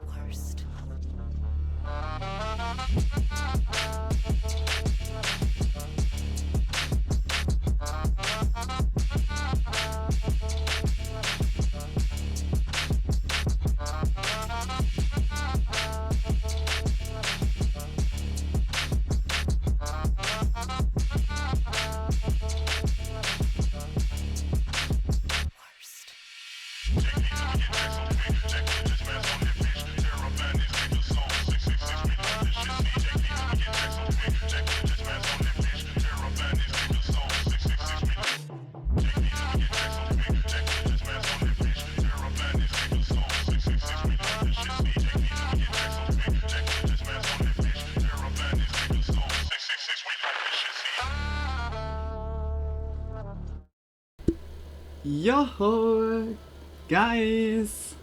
Worst. Yo, guys,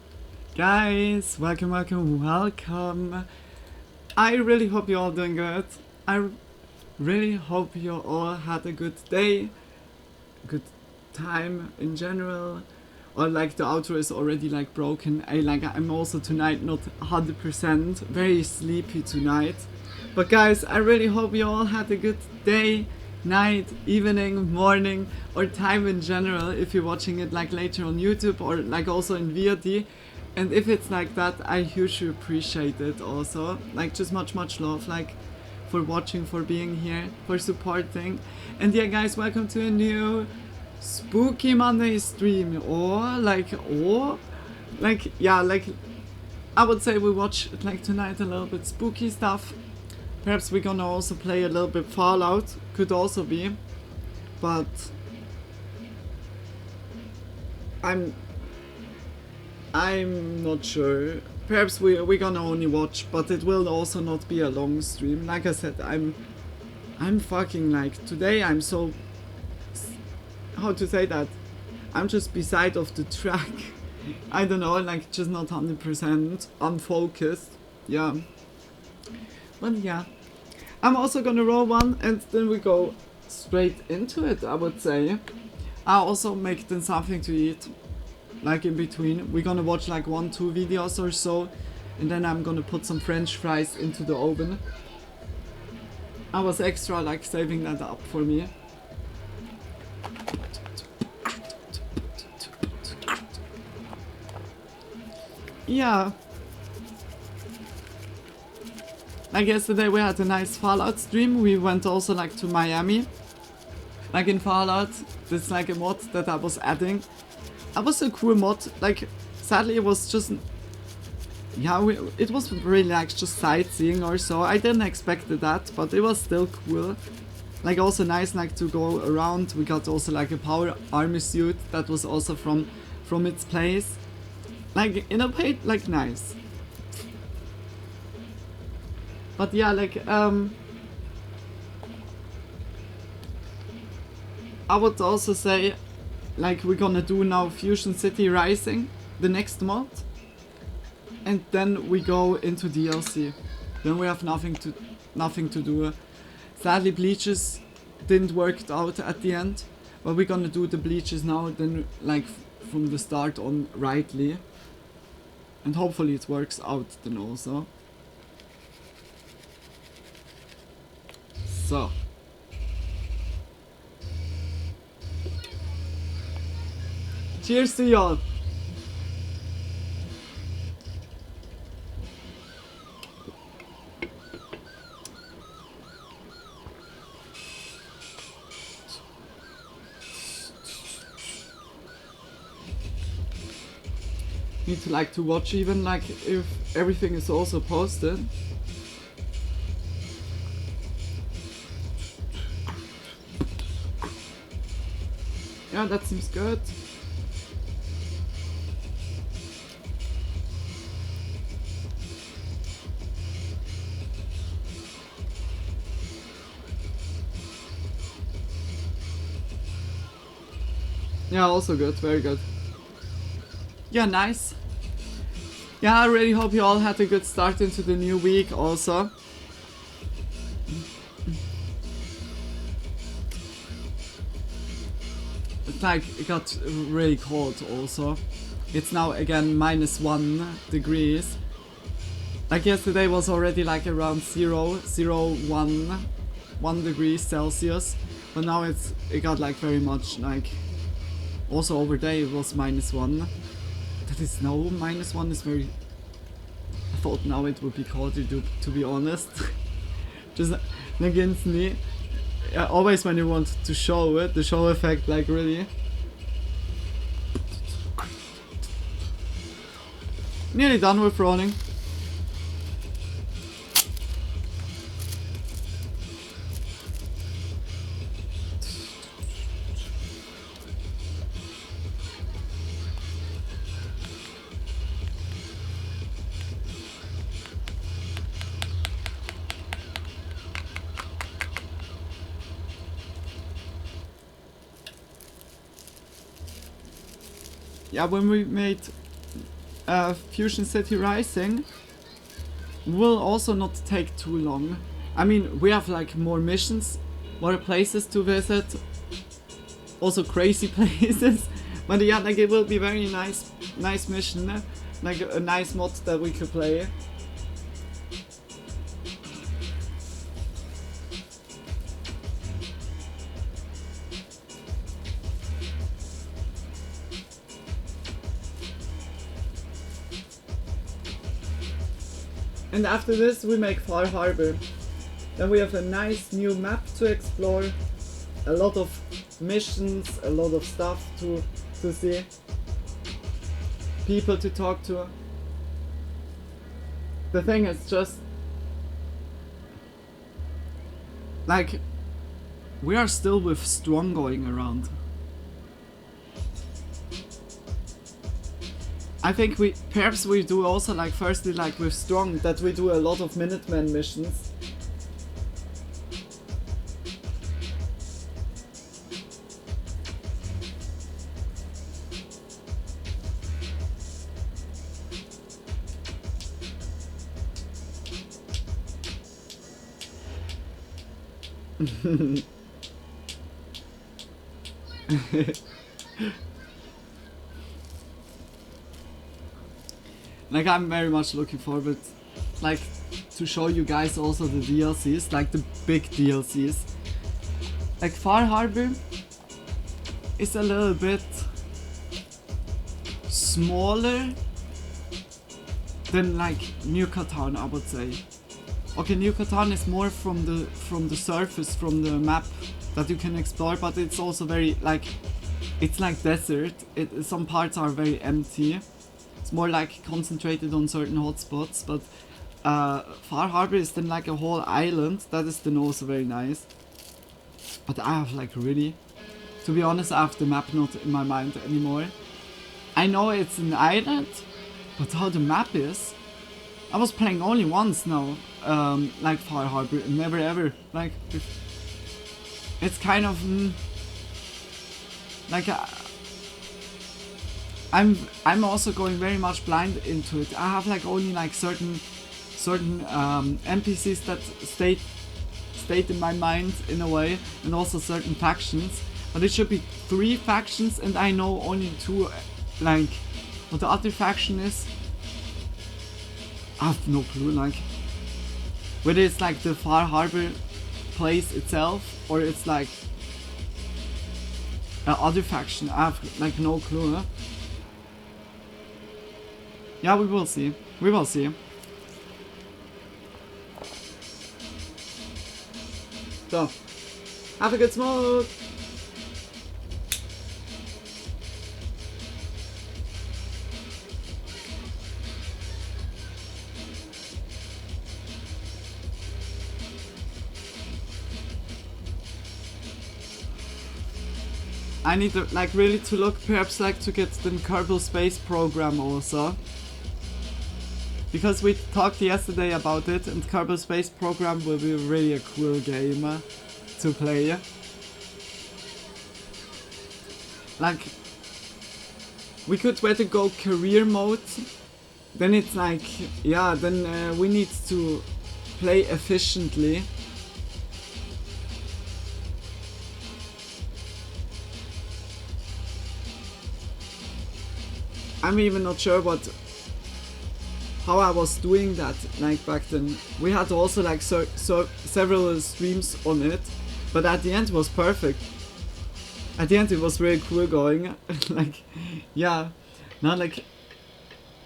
welcome. I really hope you're all doing good. I really hope you all had a good day, good time in general. Or like the outro is already like broken. I'm also tonight not 100%, very sleepy tonight. But guys, I really hope you all had a good day, night, evening, morning, or time in general if you're watching it like later on YouTube or like also in VOD. And if it's like that, I hugely appreciate it also. Like just much love, like for watching, for being here, for supporting. And yeah guys, welcome to a new Spooky Monday stream. I would say we watch like tonight a little bit spooky stuff. Perhaps we're gonna also play a little bit Fallout, could also be, but I'm not sure. Perhaps we're gonna only watch, but it will also not be a long stream. Like I said, I'm fucking like, today I'm so, how to say that, I'm just beside of the track. I don't know, like just not 100% unfocused, yeah. But yeah, I'm also gonna roll one and then we go straight into it, I would say. I'll also make then something to eat, like in between. We're gonna watch like 1-2 videos or so, and then I'm gonna put some French fries into the oven. I was extra like saving that up for me. Yeah. Like yesterday we had a nice Fallout stream. We went also like to Miami. Like in Fallout, there's like a mod that I was adding. It was a cool mod. Like sadly it was just, yeah, it was really like just sightseeing or so. I didn't expect that, but it was still cool. Like also nice like to go around. We got also like a power armor suit that was also from its place. Like in a way, like nice. But yeah, like, I would also say, like, we're gonna do now Fusion City Rising, the next mod. And then we go into DLC. Then we have nothing to do. Sadly, Bleaches didn't work out at the end. But we're gonna do the Bleaches now, then, like, from the start on rightly. And hopefully it works out then also. So. Cheers to y'all. Need to like to watch even like if everything is also posted. Yeah, that seems good. Yeah, also good, very good. Yeah, nice. Yeah, I really hope you all had a good start into the new week also. It's like, it got really cold also. it's now again -1 degrees. Like yesterday was already like around 1 degrees Celsius, but now it got like very much like, also over day it was -1. That is no, -1 is very, I thought now it would be colder to be honest. Just like instantly, always when you want to show it, the show effect, like really. Nearly done with rolling. Yeah, when we made Fusion City Rising, will also not take too long. I mean, we have like more missions, more places to visit, also crazy places, but yeah, like it will be very nice mission, like a nice mod that we could play. And after this we make Far Harbor. Then we have a nice new map to explore, a lot of missions, a lot of stuff to see, people to talk to. The thing is just, like, we are still with Strong going around. I think perhaps we do also, like, firstly, like with Strong, that we do a lot of Minutemen missions. Like, I'm very much looking forward, like, to show you guys also the DLCs, like the big DLCs. Like, Far Harbor is a little bit smaller than like New Catan, I would say. Okay, New Catan is more from the surface, from the map that you can explore, but it's also very like, it's like desert. Some parts are very empty. It's more like concentrated on certain hotspots, but Far Harbor is then like a whole island. That is then also very nice. But I have like really, to be honest, I have the map not in my mind anymore. I know it's an island, but how the map is, I was playing only once now, like Far Harbor, never ever, like, it's kind of, like, I'm also going very much blind into it. I have like only like certain NPCs that stayed in my mind in a way, and also certain factions, but it should be 3 factions and I know only 2, like, what the other faction is, I have no clue, like, whether it's like the Far Harbor place itself or it's like other faction. I have like no clue. Huh? Yeah, we will see. We will see. So, have a good smoke! I need to, like, really to look, perhaps like to get the Kerbal Space Program also. Because we talked yesterday about it, and Kerbal Space Program will be really a cool game to play. Like, we could whether go career mode, then it's like, yeah, then we need to play efficiently. I'm even not sure how I was doing that like back then. We had also like several streams on it, but at the end it was perfect. At the end it was really cool going. Like, yeah, now like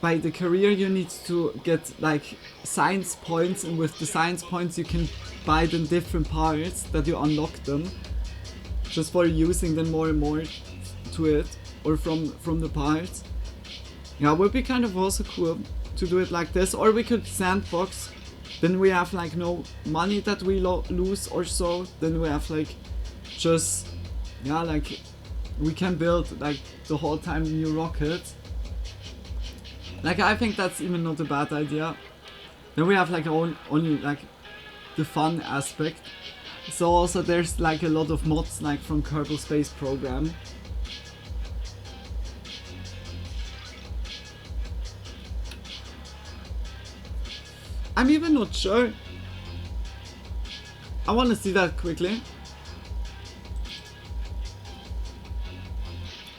by the career you need to get like science points, and with the science points you can buy the different parts that you unlock them, just for using them more and more to it, or from the parts. Yeah, it would be kind of also cool to do it like this, or we could sandbox. Then we have like no money that we lose or so. Then we have like just, yeah, like we can build like the whole time new rockets. Like I think that's even not a bad idea. Then we have like only like the fun aspect. So also there's like a lot of mods like from Kerbal Space Program. I'm even not sure. I want to see that quickly.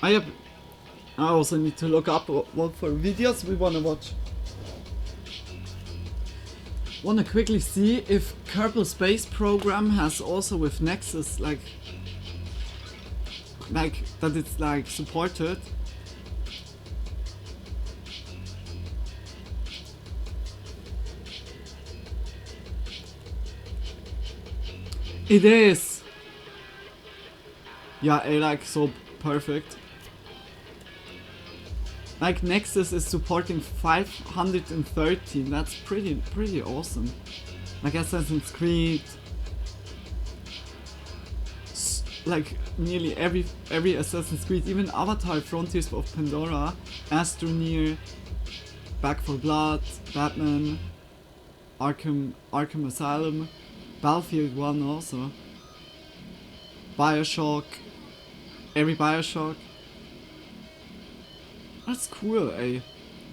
I also need to look up what for videos we want to watch. Want to quickly see if Kerbal Space Program has also with Nexus like that it's like supported. It is. Yeah, like so perfect. Like Nexus is supporting 513. That's pretty awesome. Like Assassin's Creed, like nearly every Assassin's Creed, even Avatar: Frontiers of Pandora, Astroneer, Back 4 Blood, Batman, Arkham Asylum, Battlefield 1 also, Bioshock, every Bioshock. That's cool, eh?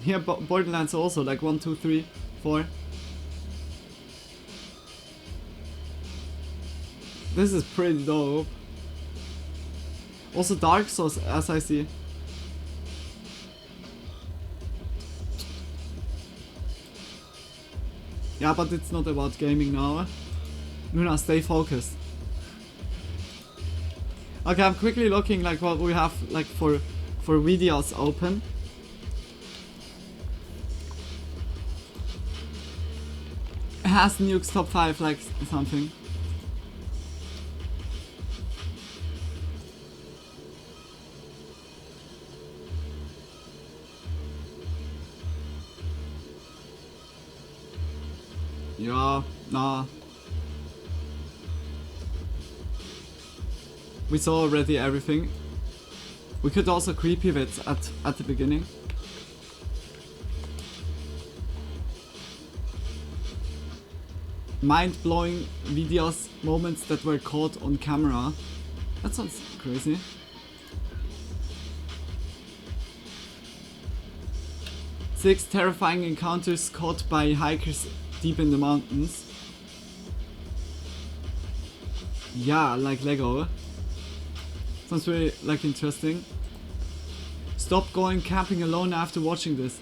Here Borderlands also, like 1, 2, 3, 4. This is pretty dope. Also Dark Souls, as I see. Yeah, but it's not about gaming now. Luna, stay focused. Okay, I'm quickly looking like what we have like for videos open. It has Nuke's top 5 like something. Yeah, nah. We saw already everything. We could also creepy it at the beginning. Mind-blowing videos, moments that were caught on camera. That sounds crazy. Six terrifying encounters caught by hikers deep in the mountains. Yeah, like Lego. Sounds really like interesting. Stop going camping alone after watching this.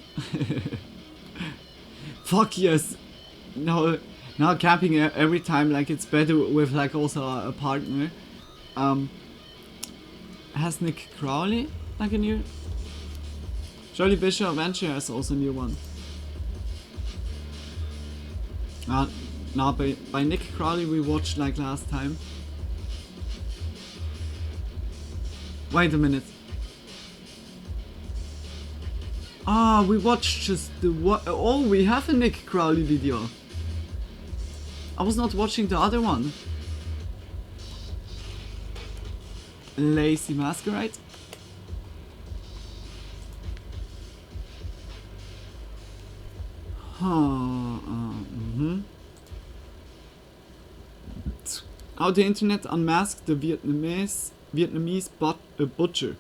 Fuck yes. No, not camping every time. Like it's better with like also a partner. Has Nick Crowley like a new? Jolly Bishop Adventure has also a new one. Now by Nick Crowley we watched like last time. Wait a minute. Ah, we watched just the oh, we have a Nick Crowley video. I was not watching the other one. Lazy Masquerade. How the internet unmasked the Vietnamese butcher.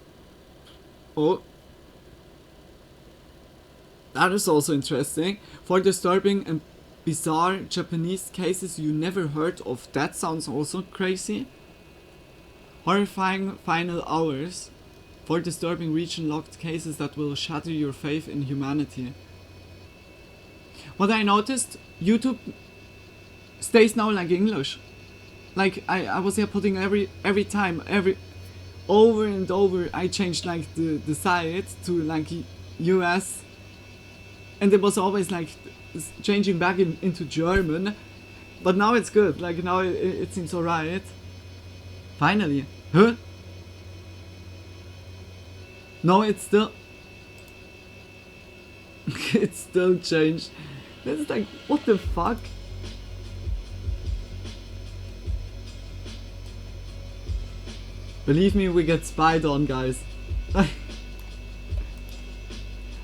Oh. That is also interesting. For disturbing and bizarre Japanese cases you never heard of. That sounds also crazy. Horrifying final hours. For disturbing region-locked cases that will shatter your faith in humanity. What I noticed, YouTube stays now like English. Like I was here putting every time, over and over, I changed like the site to like US, and it was always like changing back into German, but now it's good. Like now it seems alright. Finally, huh? No, it's still it's still changed. It's like, what the fuck? Believe me, we get spied on, guys.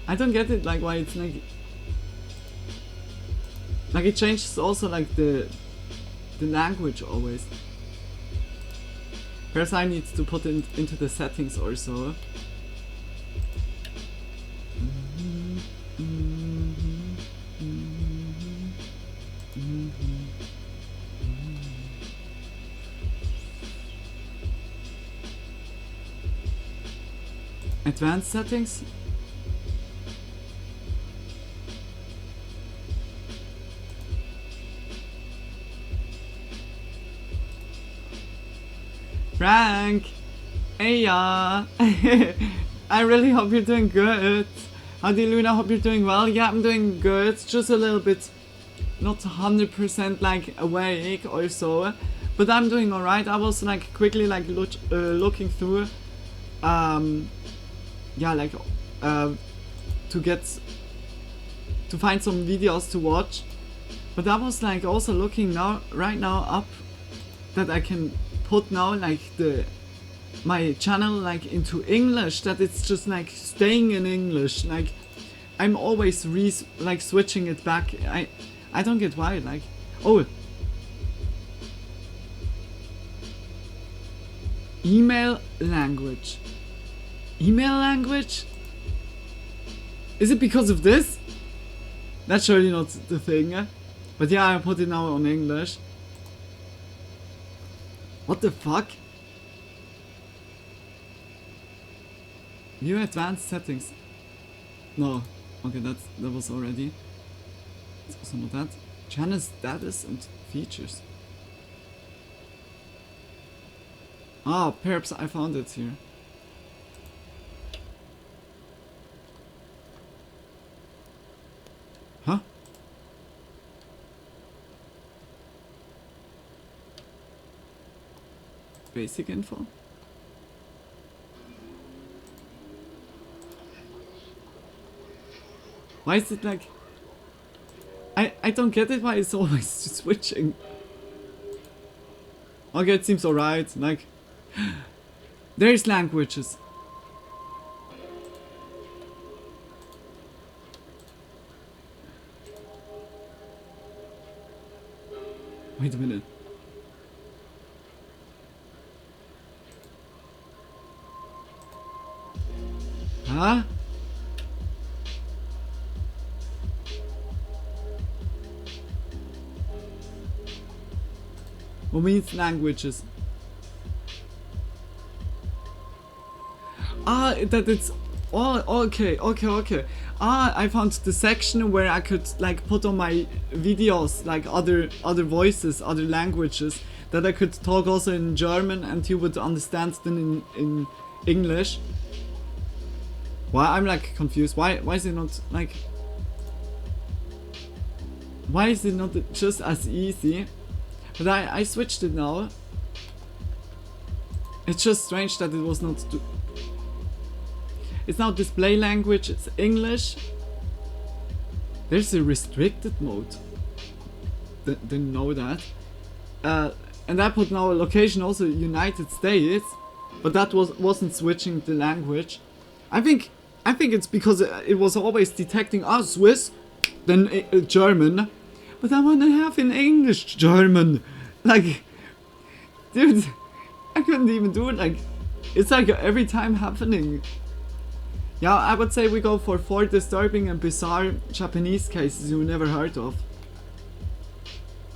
I don't get it, like why it's like it changes also like the language always. Perhaps I need to put it into the settings or so. Advanced settings? Frank! Hey ya! I really hope you're doing good. Howdy Luna, hope you're doing well. Yeah, I'm doing good. Just a little bit not 100% like awake or so. But I'm doing alright. I was like quickly like looking through yeah, like to find some videos to watch, but I was like also looking right now up that I can put now like my channel like into English, that it's just like staying in English. Like I'm always switching it back. I don't get why. Like, oh, email language. Email language? Is it because of this? That's surely not the thing. But yeah, I put it now on English. What the fuck? View advanced settings. No. Okay, that was already. It's also not that. Channel status and features. Ah, perhaps I found it here. Huh? Basic info? Why is it like... I don't get it, why it's always switching. Okay, it seems alright, like... There's languages. Wait a minute. Huh? What means languages? Ah, that it's... Oh, okay. Ah, I found the section where I could like put on my videos like other voices, other languages, that I could talk also in German and you would understand them in English. Why I'm like confused. Why is it not like... Why is it not just as easy? But I switched it now. It's just strange that it was not... It's now display language, it's English. There's a restricted mode. Didn't know that. And I put now a location also United States, but that wasn't switching the language. I think it's because it was always detecting Swiss, then German, but I want to have in English German. Like, dude, I couldn't even do it. Like, it's like every time happening. Yeah, I would say we go for 4 disturbing and bizarre Japanese cases you never heard of.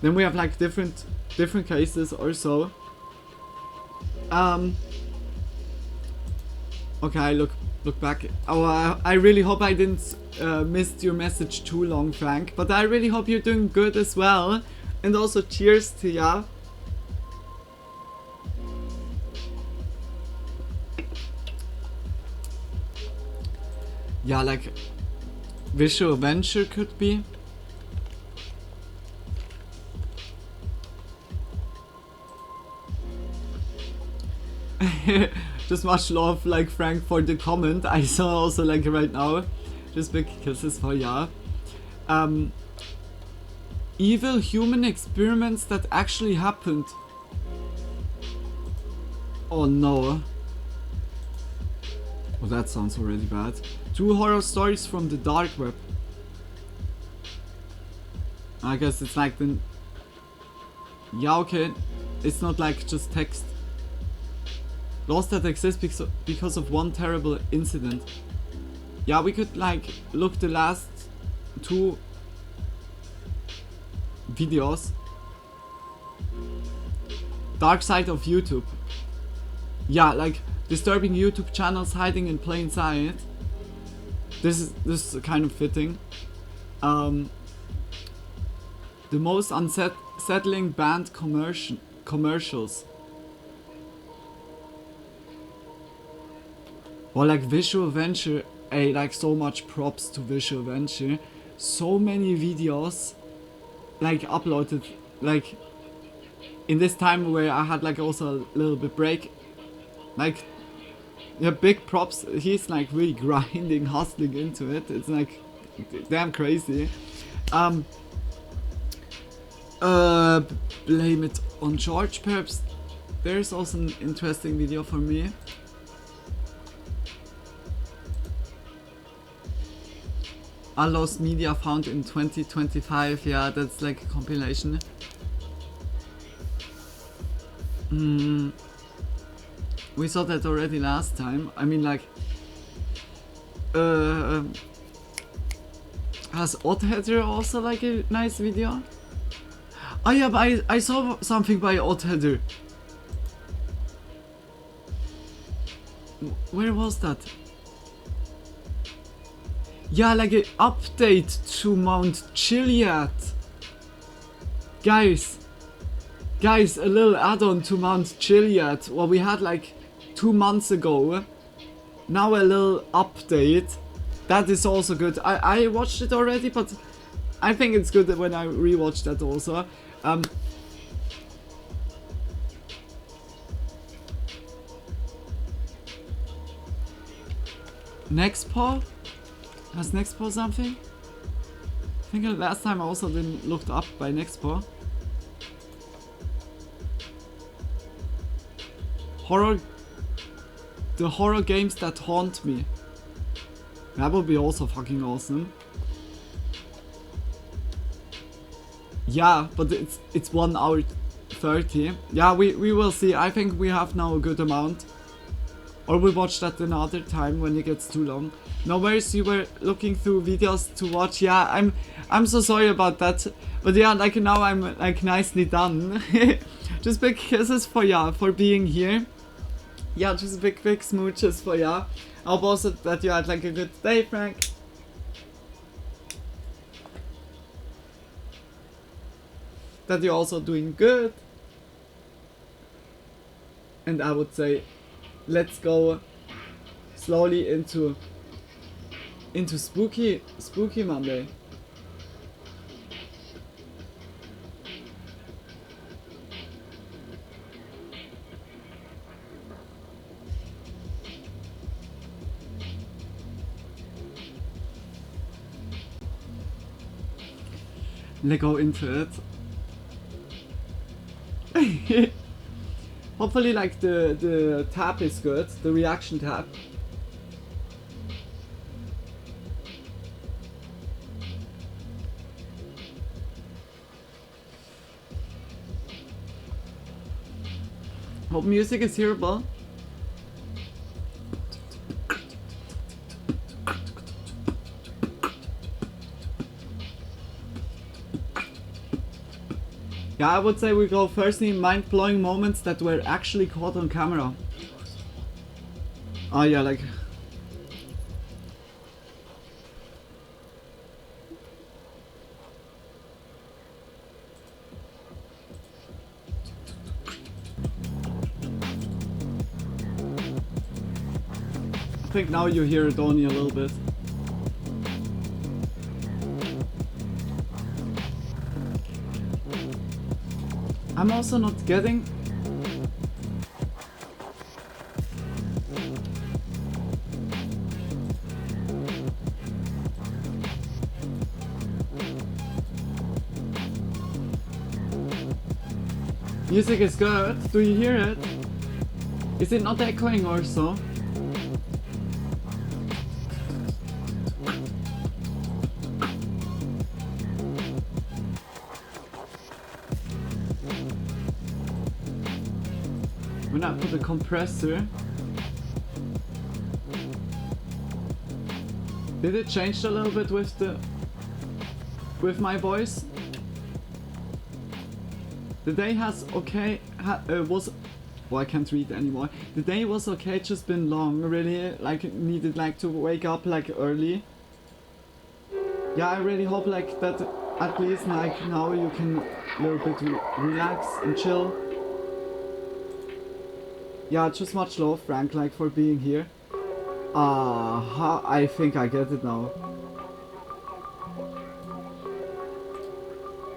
Then we have like different cases or so. Okay, I look back. Oh, I really hope I didn't miss your message too long, Frank. But I really hope you're doing good as well. And also cheers to ya. Yeah, like visual venture could be. Just much love, like Frank, for the comment. I saw also like right now. Just big kisses for ya. Evil human experiments that actually happened. Oh no. Oh, that sounds already bad. 2 horror stories from the dark web. I guess it's like the... Yeah, okay. It's not like just text. Laws that exist because of one terrible incident. Yeah, we could like look the last 2 videos. Dark side of YouTube. Yeah, like disturbing YouTube channels hiding in plain sight. This is kind of fitting. The most unsettling band commercials. Or like Visual Venture, like so much props to Visual Venture. So many videos like uploaded like in this time where I had like also a little bit break. Like, yeah, big props. He's like really grinding, hustling into it. It's like damn crazy. Blame it on George, perhaps. There's also an interesting video for me. Unlost media found in 2025. Yeah, that's like a compilation. We saw that already last time. I mean, like, has Oddheader also like a nice video? Oh yeah, but I saw something by Oddheader. Where was that? Yeah, like an update to Mount Chiliad. Guys, a little add-on to Mount Chiliad. What we had like 2 months ago. Now a little update. That is also good. I watched it already, but I think it's good when I rewatch that also. Nextpaw? Has Nextpaw something? I think last time I also didn't looked up by Nextpaw. The horror games that haunt me. That would be also fucking awesome. Yeah, but it's 1 hour 30. Yeah, we will see. I think we have now a good amount. Or we watch that another time when it gets too long. No worries, you were looking through videos to watch. Yeah, I'm so sorry about that. But yeah, like now I'm like nicely done. Just big kisses for ya for being here. Yeah, just big smooches for ya. I hope also that you had like a good day, Frank. That you're also doing good. And I would say, let's go slowly into spooky Monday. Let's go into it. Hopefully like the tab is good, the reaction tab. Hope music is hearable. Yeah, I would say we go firstly mind-blowing moments that were actually caught on camera. Oh yeah, like... I think now you hear it only a little bit. I'm also not getting... Music is good. Do you hear it? Is it not echoing or so? When I put the compressor, did it change a little bit with my voice? The day has okay was, well, I can't read anymore. The day was okay, just been long, really. Like needed like to wake up like early. Yeah, I really hope like that at least like now you can a little bit relax and chill. Yeah, just much love, Frank, like for being here. I think I get it now.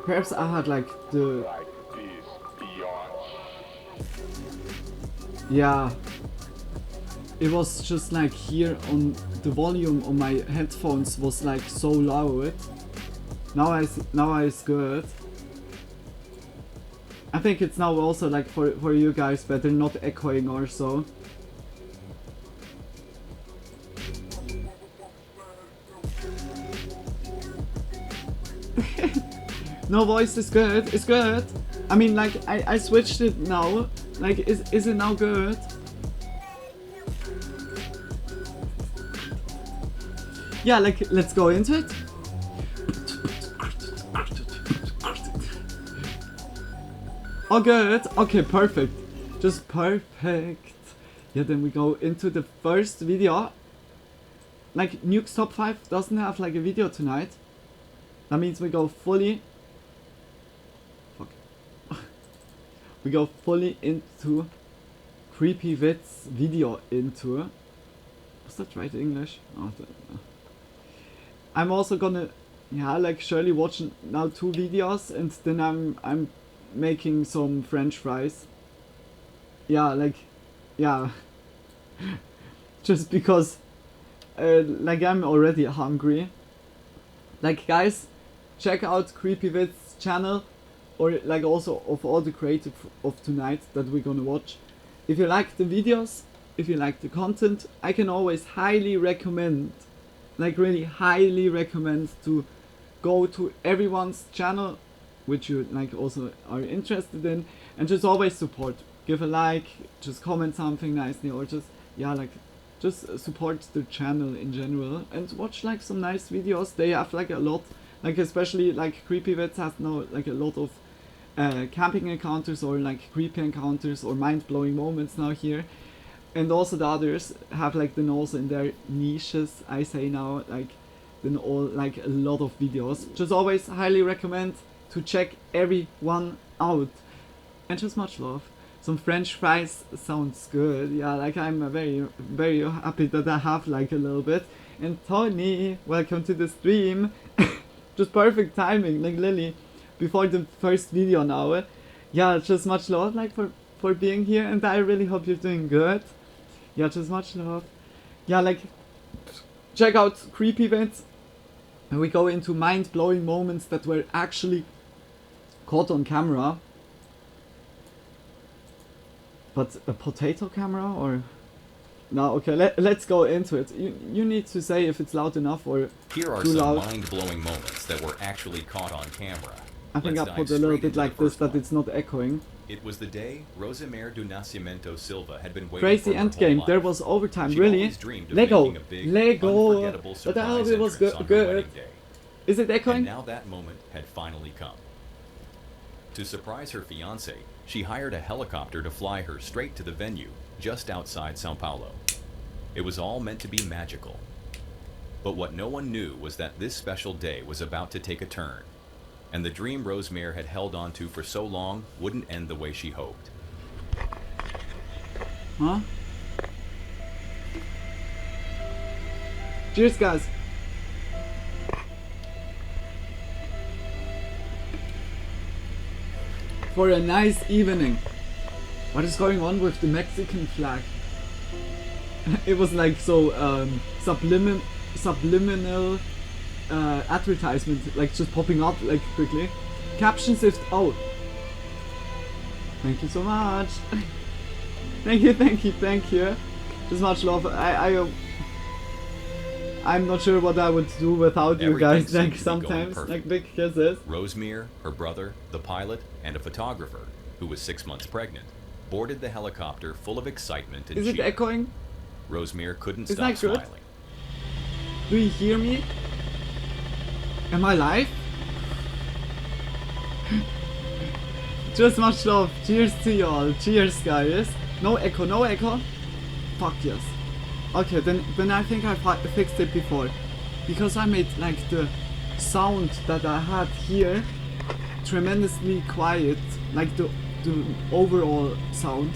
Perhaps I had like the... Yeah. It was just like here on the volume on my headphones was like so loud. Now it's good. I think it's now also like for you guys better, not echoing or so. No, voice is good, it's good. I mean like I switched it now. Like is it now good? Yeah, like let's go into it. Oh good, okay, perfect. Just perfect. Yeah, then we go into the first video. Like Nuke's Top 5 doesn't have like a video tonight. That means we go fully... Fuck. We go fully into Creepy Wits video into... Was that right English? Oh, I'm also gonna... Yeah, like surely watch now 2 videos and then I'm making some French fries. Yeah, like, yeah. Just because, like, I'm already hungry. Like, guys, check out Creepy Wits channel, or like also of all the creative of tonight that we're gonna watch. If you like the videos, if you like the content, I can always highly recommend, like really highly recommend to go to everyone's channel which you like also are interested in, and just always support. Give a like, just comment something nicely, or just yeah, like just support the channel in general and watch like some nice videos. They have like a lot, like especially like Creepy Vets has now like a lot of camping encounters or like creepy encounters or mind-blowing moments now here, and also the others have like then also in their niches, I say now, like then all like a lot of videos. Just always highly recommend to check everyone out, and just much love. Some French fries sounds good. Yeah, like I'm very happy that I have like a little bit. And Tony, welcome to the stream. Just perfect timing, like Lily, before the first video now. Yeah, just much love like for being here, and I really hope you're doing good. Yeah, just much love. Yeah, like check out Creepy Events, and we go into mind-blowing moments that were actually caught on camera. But a potato camera or... No, okay, let's go into it. You need to say if it's loud enough or Here are too some loud. mind-blowing moments that were actually caught on camera. I think Let's I put dive a little straight bit into like the this first that one. it's not echoing. It was the day Rosemary do Nascimento Silva had been waiting Crazy for her whole endgame, life. there was overtime, She'd really? always dreamed of Lego, making a big, Lego, unforgettable but I hope surprise it was entrance on her good. wedding day. Is it And echoing? now that moment had finally come. To surprise her fiancé, she hired a helicopter to fly her straight to the venue, just outside Sao Paulo. It was all meant to be magical. But what no one knew was that this special day was about to take a turn, and the dream Rosemary had held on to for so long wouldn't end the way she hoped. Huh? Cheers, guys. For a nice evening. What is going on with the Mexican flag? It was like so subliminal advertisement, like just popping up like quickly. Captions if oh. Thank you so much. Thank you. There's much love. I'm not sure what I would do without you Everything guys. seemed Like to be sometimes, going like perfect. big kisses. Rosemary, her brother, the pilot, and a photographer, who was 6 months pregnant, boarded the helicopter full of excitement and Is it cheer. echoing? Rosemary couldn't Is stop that good? smiling. Do you hear me? Am I live? Just much love. Cheers to y'all. Cheers, guys. No echo, no echo. Fuck yes. Okay, then I think I fixed it before. Because I made like the sound that I had here tremendously quiet. Like the overall sound.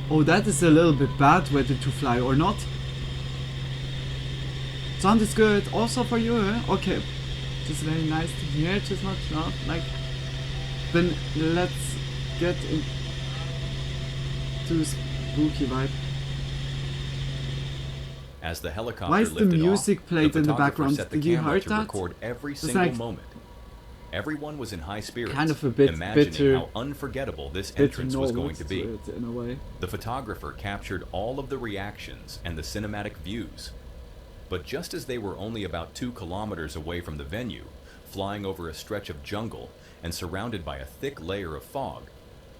Oh, that is a little bit bad whether to fly or not. Sound is good. Also for you, eh? Okay. Just very nice to hear. Just much love. Like, then let's get into spooky vibe. As the helicopter Why is the lifted music off, played the in the photographer background? set the Did you camera hear to that? record every It's single like moment. Everyone was in high spirits, kind of a bit imagining bitter- how unforgettable this bit entrance was going to be. it in a way. The photographer captured all of the reactions and the cinematic views. But just as they were only about 2 kilometers away from the venue, flying over a stretch of jungle and surrounded by a thick layer of fog,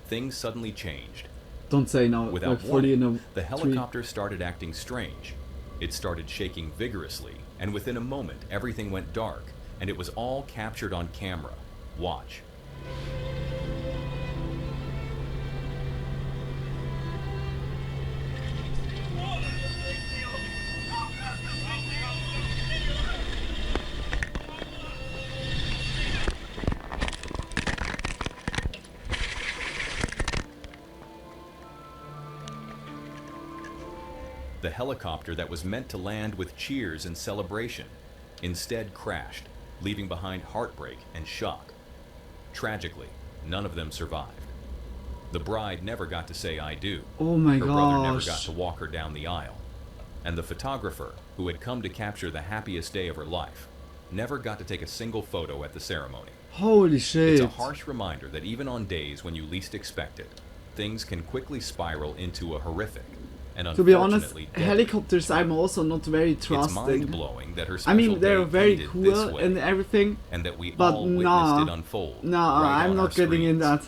things suddenly changed. Don't say now. Without Like 40 in warning, a the tree. helicopter started acting strange. It started shaking vigorously, and within a moment everything went dark, and it was all captured on camera. Watch. The helicopter that was meant to land with cheers and celebration instead crashed, leaving behind heartbreak and shock. Tragically, none of them survived. The bride never got to say I do. Oh my Her brother never got gosh. to walk her down the aisle. And the photographer, who had come to capture the happiest day of her life, never got to take a single photo at the ceremony. Holy It's shit. a harsh reminder that even on days when you least expect it, things can quickly spiral into a horrific and To be honest, unfortunately deadly helicopters I'm also not very It's trusting. mind-blowing that her I special mean, they're day very ended cool this way, and everything, and that we but all witnessed nah. it unfold. No, right I'm on our not getting in screens. that.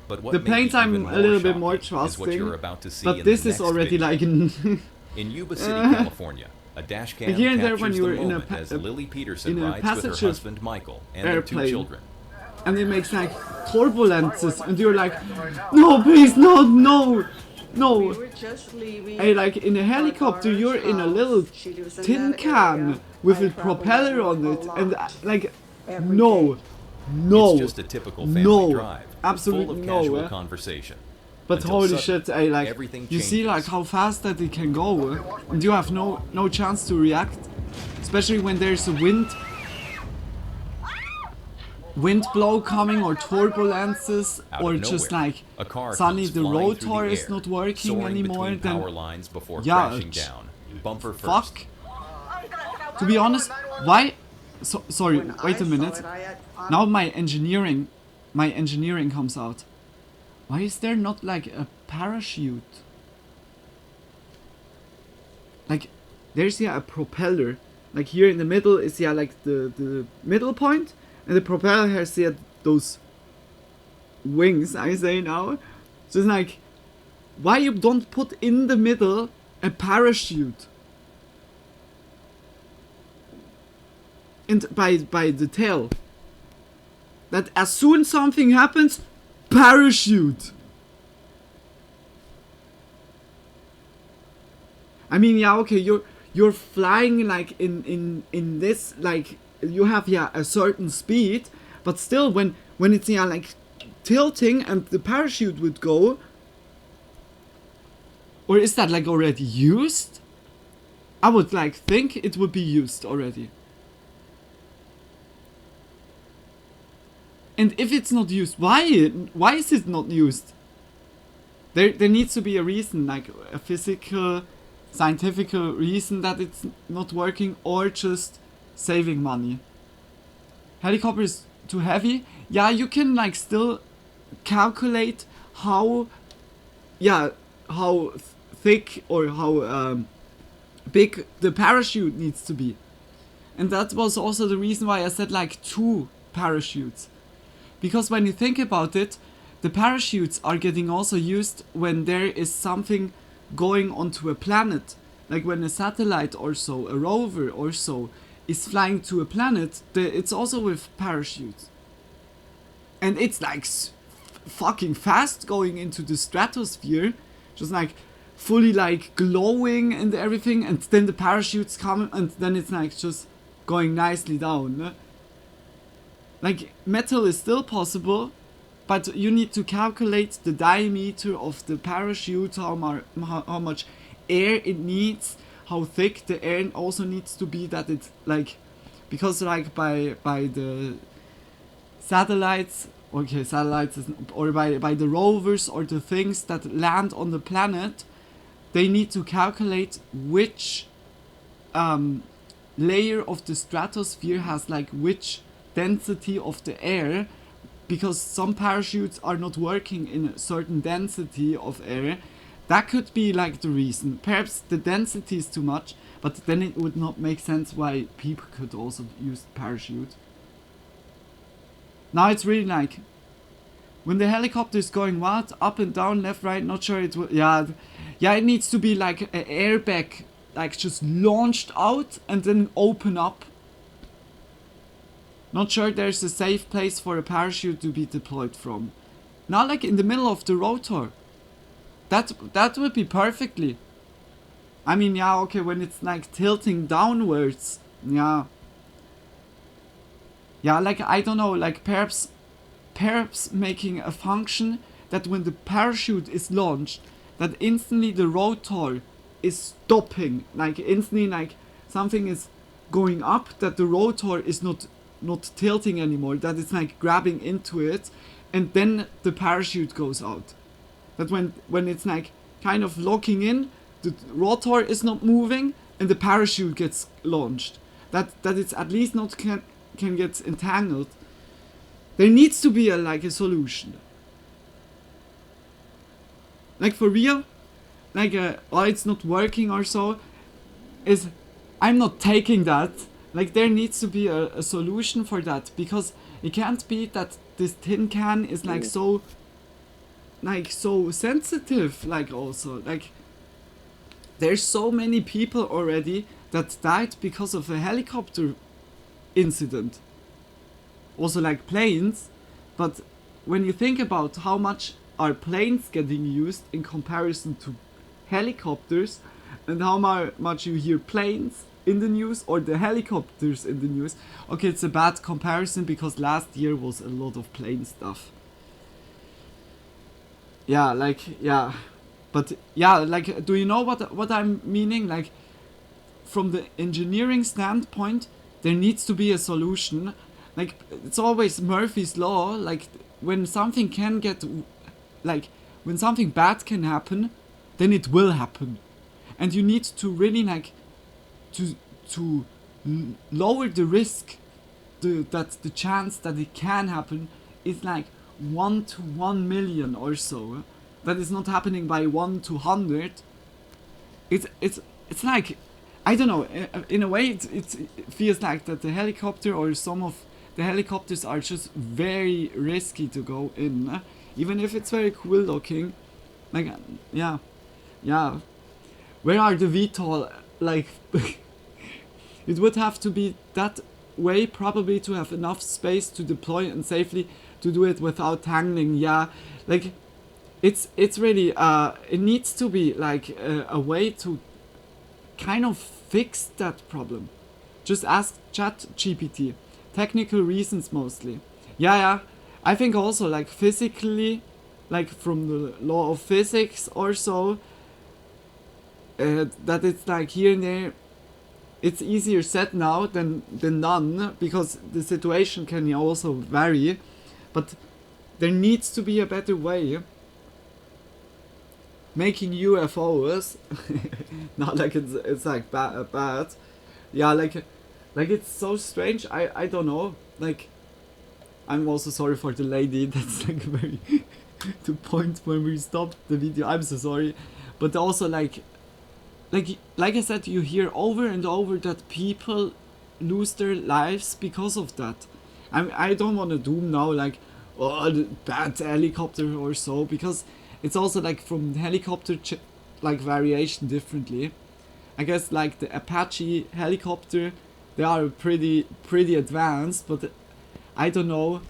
But what The may be planes I'm even a little bit shocking more is what trusting, you're about to see but in this the is next already video. like in In Yuba City, California, a dash cam here and there captures when you the were in a moment pa- as a- Lily Peterson in a rides with her passenger husband Michael and their 2 airplane. children. and it makes like turbulences and you're like, no please, no. We were just leaving. Hey, like in a helicopter our you're in a house. little She lives in tin that can area. with I a travel propeller on a it lot. and like, Every no. day. No. It's just a typical family No. drive, Absolutely full of no, casual eh? conversation. But Until holy suddenly, shit, hey, like, everything you see like changes. how fast that it can go, and you have no chance to react, especially when there's a wind blow coming or turbulences Out or of just nowhere, like a car suddenly comes the flying through rotor the is air, not working soaring anymore, between then power lines before yeah, crashing down, bumper first. fuck. To be honest, why? Sorry, When wait a I saw minute. it, I had- Now my engineering comes out. Why is there not like a parachute? Like, there's a propeller. Like here in the middle is like the middle point, and the propeller has those wings. I say now, so it's like, why you don't put in the middle a parachute? And by the tail. That as soon something happens, parachute. I mean, yeah, okay, you're flying like in this, like you have a certain speed, but still when it's like tilting and the parachute would go, or is that like already used? I would like think it would be used already. And if it's not used, why is it not used? There needs to be a reason, like a physical, scientific reason that it's not working, or just saving money. Helicopter is too heavy. Yeah, you can like still calculate how thick or how big the parachute needs to be. And that was also the reason why I said like 2 parachutes. Because when you think about it, the parachutes are getting also used when there is something going onto a planet. Like when a satellite or so, a rover or so, is flying to a planet, it's also with parachutes. And it's like fucking fast going into the stratosphere, just like fully like glowing and everything, and then the parachutes come and then it's like just going nicely down. Like metal is still possible, but you need to calculate the diameter of the parachute, how much air it needs, how thick the air also needs to be, that it's like, because like by the satellites, okay, satellites is, or by the rovers or the things that land on the planet, they need to calculate which layer of the stratosphere has like which density of the air, because some parachutes are not working in a certain density of air. That could be like the reason. Perhaps the density is too much, but then it would not make sense why people could also use parachute. Now it's really like, when the helicopter is going what? Up and down, left, right, not sure it will, yeah, it needs to be like an airbag, like just launched out and then open up. Not sure there's a safe place for a parachute to be deployed from. Not like in the middle of the rotor. That would be perfectly. I mean, yeah, okay, when it's like tilting downwards, yeah. Yeah, like, I don't know, like perhaps making a function that when the parachute is launched, that instantly the rotor is stopping. Like instantly, like something is going up, that the rotor is not tilting anymore, that it's like grabbing into it, and then the parachute goes out. That when it's like kind of locking in, the rotor is not moving and the parachute gets launched. That it's at least not can get entangled. There needs to be a solution. Like for real, like it's not working or so, is I'm not taking that. Like there needs to be a solution for that, because it can't be that this tin can is like so sensitive. Like also like there's so many people already that died because of a helicopter incident. Also like planes, but when you think about how much are planes getting used in comparison to helicopters, and how much you hear planes in the news or the helicopters in the news. Okay, it's a bad comparison because last year was a lot of plane stuff. Yeah, like, yeah. But yeah, like, do you know what I'm meaning? Like, from the engineering standpoint, there needs to be a solution. Like, it's always Murphy's Law. Like, when something can get, like, when something bad can happen, then it will happen. And you need to really, like, to lower the risk, that the chance that it can happen is like 1 to 1 million or so. That is not happening by 1 to 100. It's like, I don't know, in a way it feels like that the helicopter or some of the helicopters are just very risky to go in, even if it's very cool looking. Like, yeah. Where are the VTOL? Like, it would have to be that way probably to have enough space to deploy and safely to do it without tangling. Yeah, like, it's really, it needs to be like a way to kind of fixed that problem. Just ask ChatGPT. Technical reasons mostly. Yeah, I think also like physically, like from the law of physics or so, that it's like here and there, it's easier said now than done, because the situation can also vary, but there needs to be a better way making UFOs not like it's like bad. Yeah, like it's so strange. I don't know, like I'm also sorry for the lady. That's like very the point when we stopped the video. I'm so sorry, but also like I said, you hear over and over that people lose their lives because of that. I don't want to doom now like, oh, the bad helicopter or so, because it's also like from helicopter like variation differently. I guess like the Apache helicopter, they are pretty advanced, but I don't know,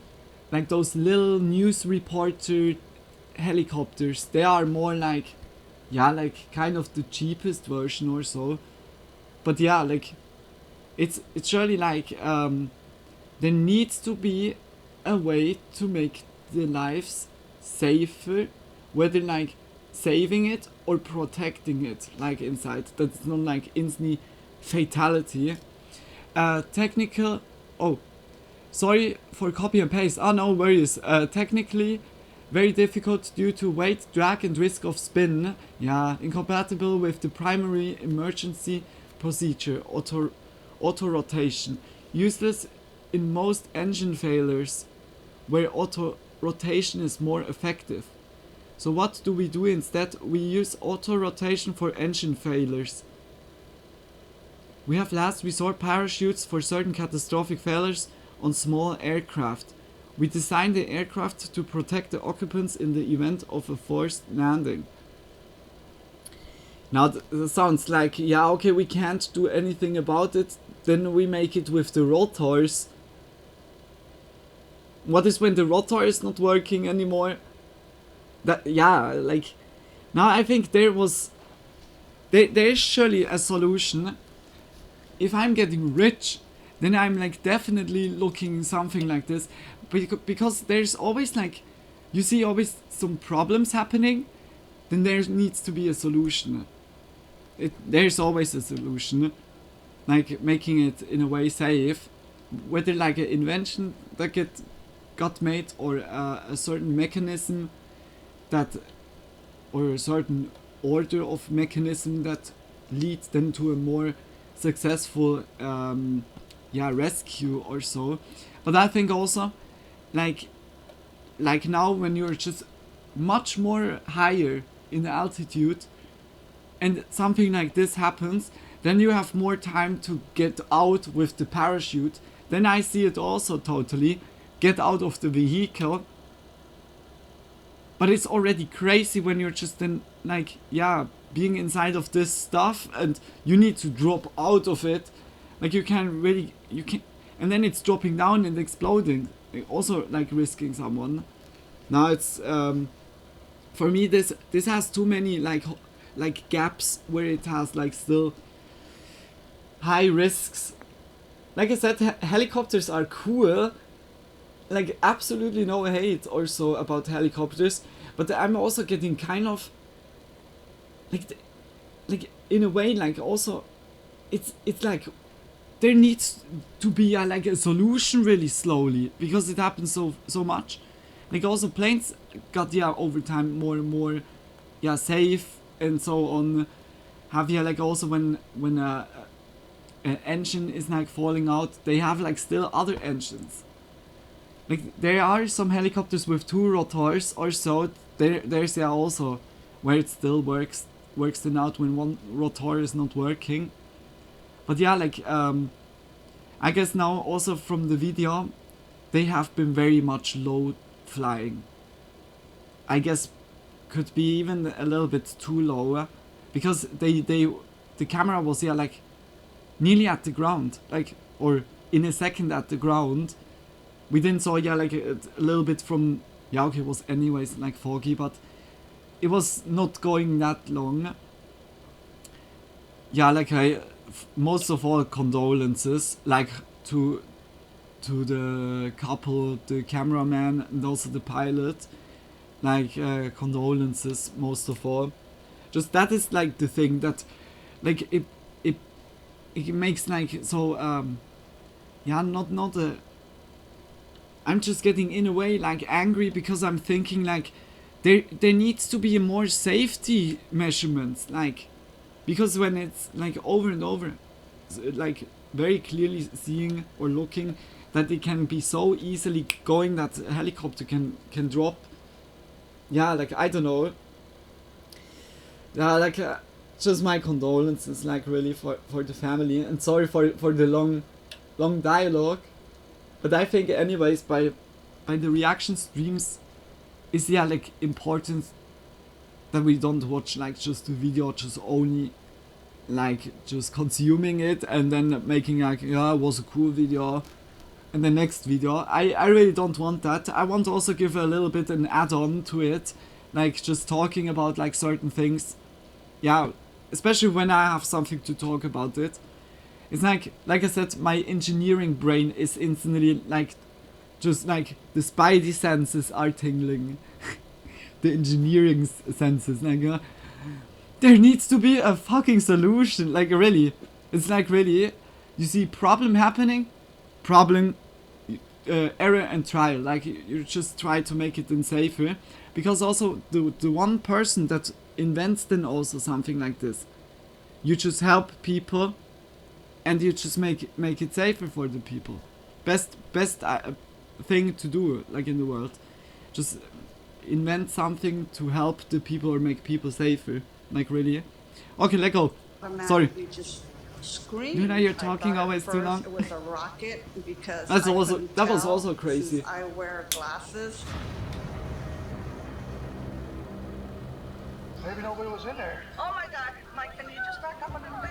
like those little news reporter helicopters, they are more like, yeah, like kind of the cheapest version or so. But yeah, like it's surely like there needs to be a way to make the lives safer, whether like saving it or protecting it, like inside. That's not like instantly fatality. Technical. Oh, sorry for copy and paste. Oh, no worries. Technically, very difficult due to weight, drag, and risk of spin. Yeah, incompatible with the primary emergency procedure, auto rotation. Useless in most engine failures, where auto rotation is more effective. So what do we do instead? We use auto rotation for engine failures. We have last resort parachutes for certain catastrophic failures on small aircraft. We design the aircraft to protect the occupants in the event of a forced landing. Now that sounds like, yeah, okay, we can't do anything about it, then we make it with the rotors. What is when the rotor is not working anymore? That, yeah, like, now I think there's surely a solution. If I'm getting rich, then I'm like definitely looking something like this, because there's always like, you see always some problems happening, then there needs to be a solution. There's always a solution, like making it in a way safe, whether like an invention that got made, or a certain mechanism that, or a certain order of mechanism that leads them to a more successful rescue or so. But I think also like now when you're just much more higher in altitude and something like this happens, then you have more time to get out with the parachute. Then I see it also totally, get out of the vehicle. But it's already crazy when you're just then like, yeah, being inside of this stuff and you need to drop out of it. Like you can, and then it's dropping down and exploding, also like risking someone. Now it's for me this has too many like gaps where it has like still high risks. Like I said, helicopters are cool, like absolutely no hate or so about helicopters, but I'm also getting kind of like in a way, like also it's like there needs to be like a solution really slowly, because it happens so much. Like also planes got over time more and more safe and so on. Have like also when an engine is like falling out, they have like still other engines. Like there are some helicopters with 2 rotors or so. There's also where it still works then out when one rotor is not working. But yeah, like I guess now also from the video, they have been very much low flying. I guess could be even a little bit too low, because the camera was like nearly at the ground, like, or in a second at the ground. We then saw like a little bit from, okay, it was anyways like foggy, but it was not going that long. yeah, like most of all condolences, like to the couple, the cameraman, and also the pilot. Like condolences most of all. Just that is like the thing that, like it makes like so yeah, not a. I'm just getting in a way like angry because I'm thinking like there needs to be more safety measurements, like, because when it's like over and over, like very clearly seeing or looking that it can be so easily going that a helicopter can drop. Yeah, like I don't know. Yeah, like just my condolences, like really for the family, and sorry for the long dialogue. But I think anyways by the reaction streams is, yeah, like important that we don't watch like just the video, just only like just consuming it and then making like, yeah, it was a cool video, and the next video. I really don't want that. I want to also give a little bit an add-on to it, like just talking about like certain things. Yeah, especially when I have something to talk about it. It's like I said, my engineering brain is instantly like, just like the spidey senses are tingling. The engineering senses, like there needs to be a fucking solution, like really. It's like really, you see problem happening, problem, error and trial, like you just try to make it then safer, because also the one person that invents then also something like this, you just help people and you just make it safer for the people. Best thing to do, like in the world, just invent something to help the people or make people safer, like really. Okay, let go. Sorry. Just screamed. You know, you're talking always too long. It was a rocket because that was also crazy. I wear glasses. Maybe nobody was in there. Oh my God, Mike, can you just back up a little bit?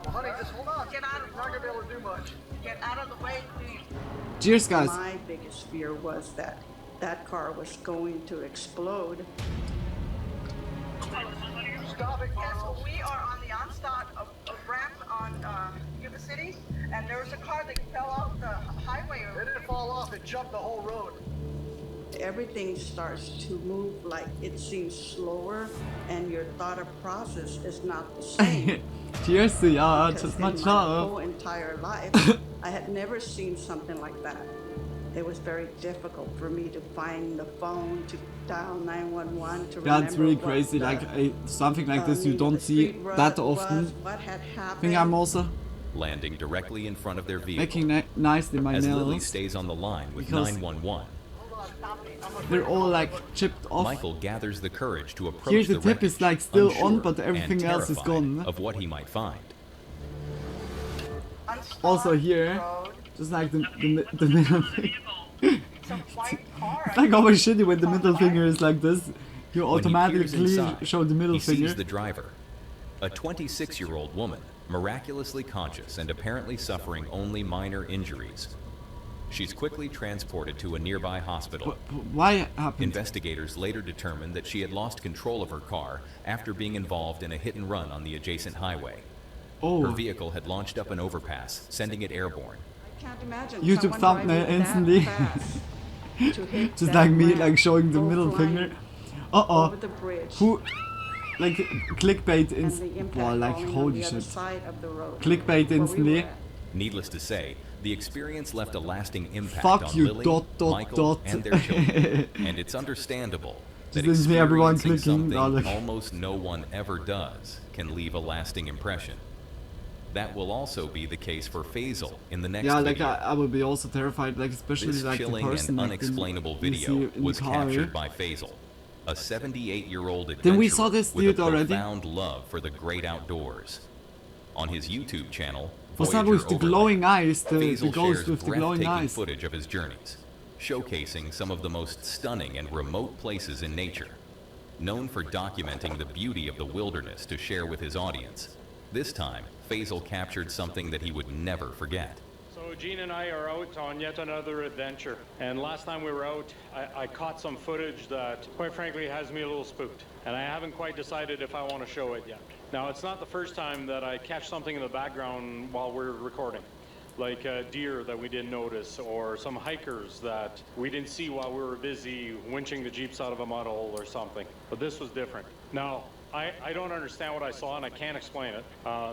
Well, honey, just hold on. Get out of the You're not gonna be able to do much. Get out of the way, please. Cheers, guys. My biggest fear was that car was going to explode. Stop it, Yes, Carl. we are on the onslaught of ramp on Yuba City, and there was a car that fell off the highway. It didn't fall off. It jumped the whole road. Everything starts to move, like it seems slower, and your thought process is not the same. Cheers, ja, Because just in my my job. whole entire life, I had never seen something like that. It was very difficult for me to find the phone, to dial 911, to remember. That's really what crazy. the, Like something like this, you name of don't the see street road that was, often. what had I happened. think I'm also landing directly in front of their vehicle. making nicely my As Lily nails. stays on the line with Because 911, they're all like chipped off. Michael gathers the courage to approach Here the the tip is wreckage, like still unsure on, but and everything else is terrified gone. of what he might find. Also here, just like the middle finger. It's like always shitty when the middle finger is like this. You When he peers automatically inside, show the middle he finger. sees the driver, a 26-year-old woman, miraculously conscious and apparently suffering only minor injuries. She's quickly transported to a nearby hospital. Why happened? Investigators later determined that she had lost control of her car after being involved in a hit and run on the adjacent highway. Her Oh, vehicle had launched up an overpass, sending it airborne. I can't imagine YouTube someone thumbnail driving that instantly. fast to hit just that like me, ramp, like showing the go middle flying finger. over the bridge, Who, like clickbait and the in, impact wow, like falling on holy the other shit. side of the road, Clickbait where we instantly. were at. Needless to say, the experience left a lasting impact Fuck on you, Lily, Michael, ... and their children. And it's understandable that Just didn't see everyone experiencing clicking, something like- almost no one ever does can leave a lasting impression. That will also be the case for Faisal in the next Yeah, like video. I would be also terrified, like especially This like the chilling person and like, unexplainable you see video in was the car. captured by Faisal, a 78-year-old adventurer Then we saw this with a dude already. profound love for the great outdoors. On his YouTube channel, What's that Voyager with the Overland, glowing eyes? The Faisal ghost shares with the glowing breathtaking eyes. footage of his journeys, showcasing some of the most stunning and remote places in nature. Known for documenting the beauty of the wilderness to share with his audience, this time Faisal captured something that he would never forget. So Gene and I are out on yet another adventure. And last time we were out, I caught some footage that, quite frankly, has me a little spooked. And I haven't quite decided if I want to show it yet. Now, it's not the first time that I catch something in the background while we're recording. Like a deer that we didn't notice, or some hikers that we didn't see while we were busy winching the Jeeps out of a mud hole or something. But this was different. Now, I don't understand what I saw, and I can't explain it.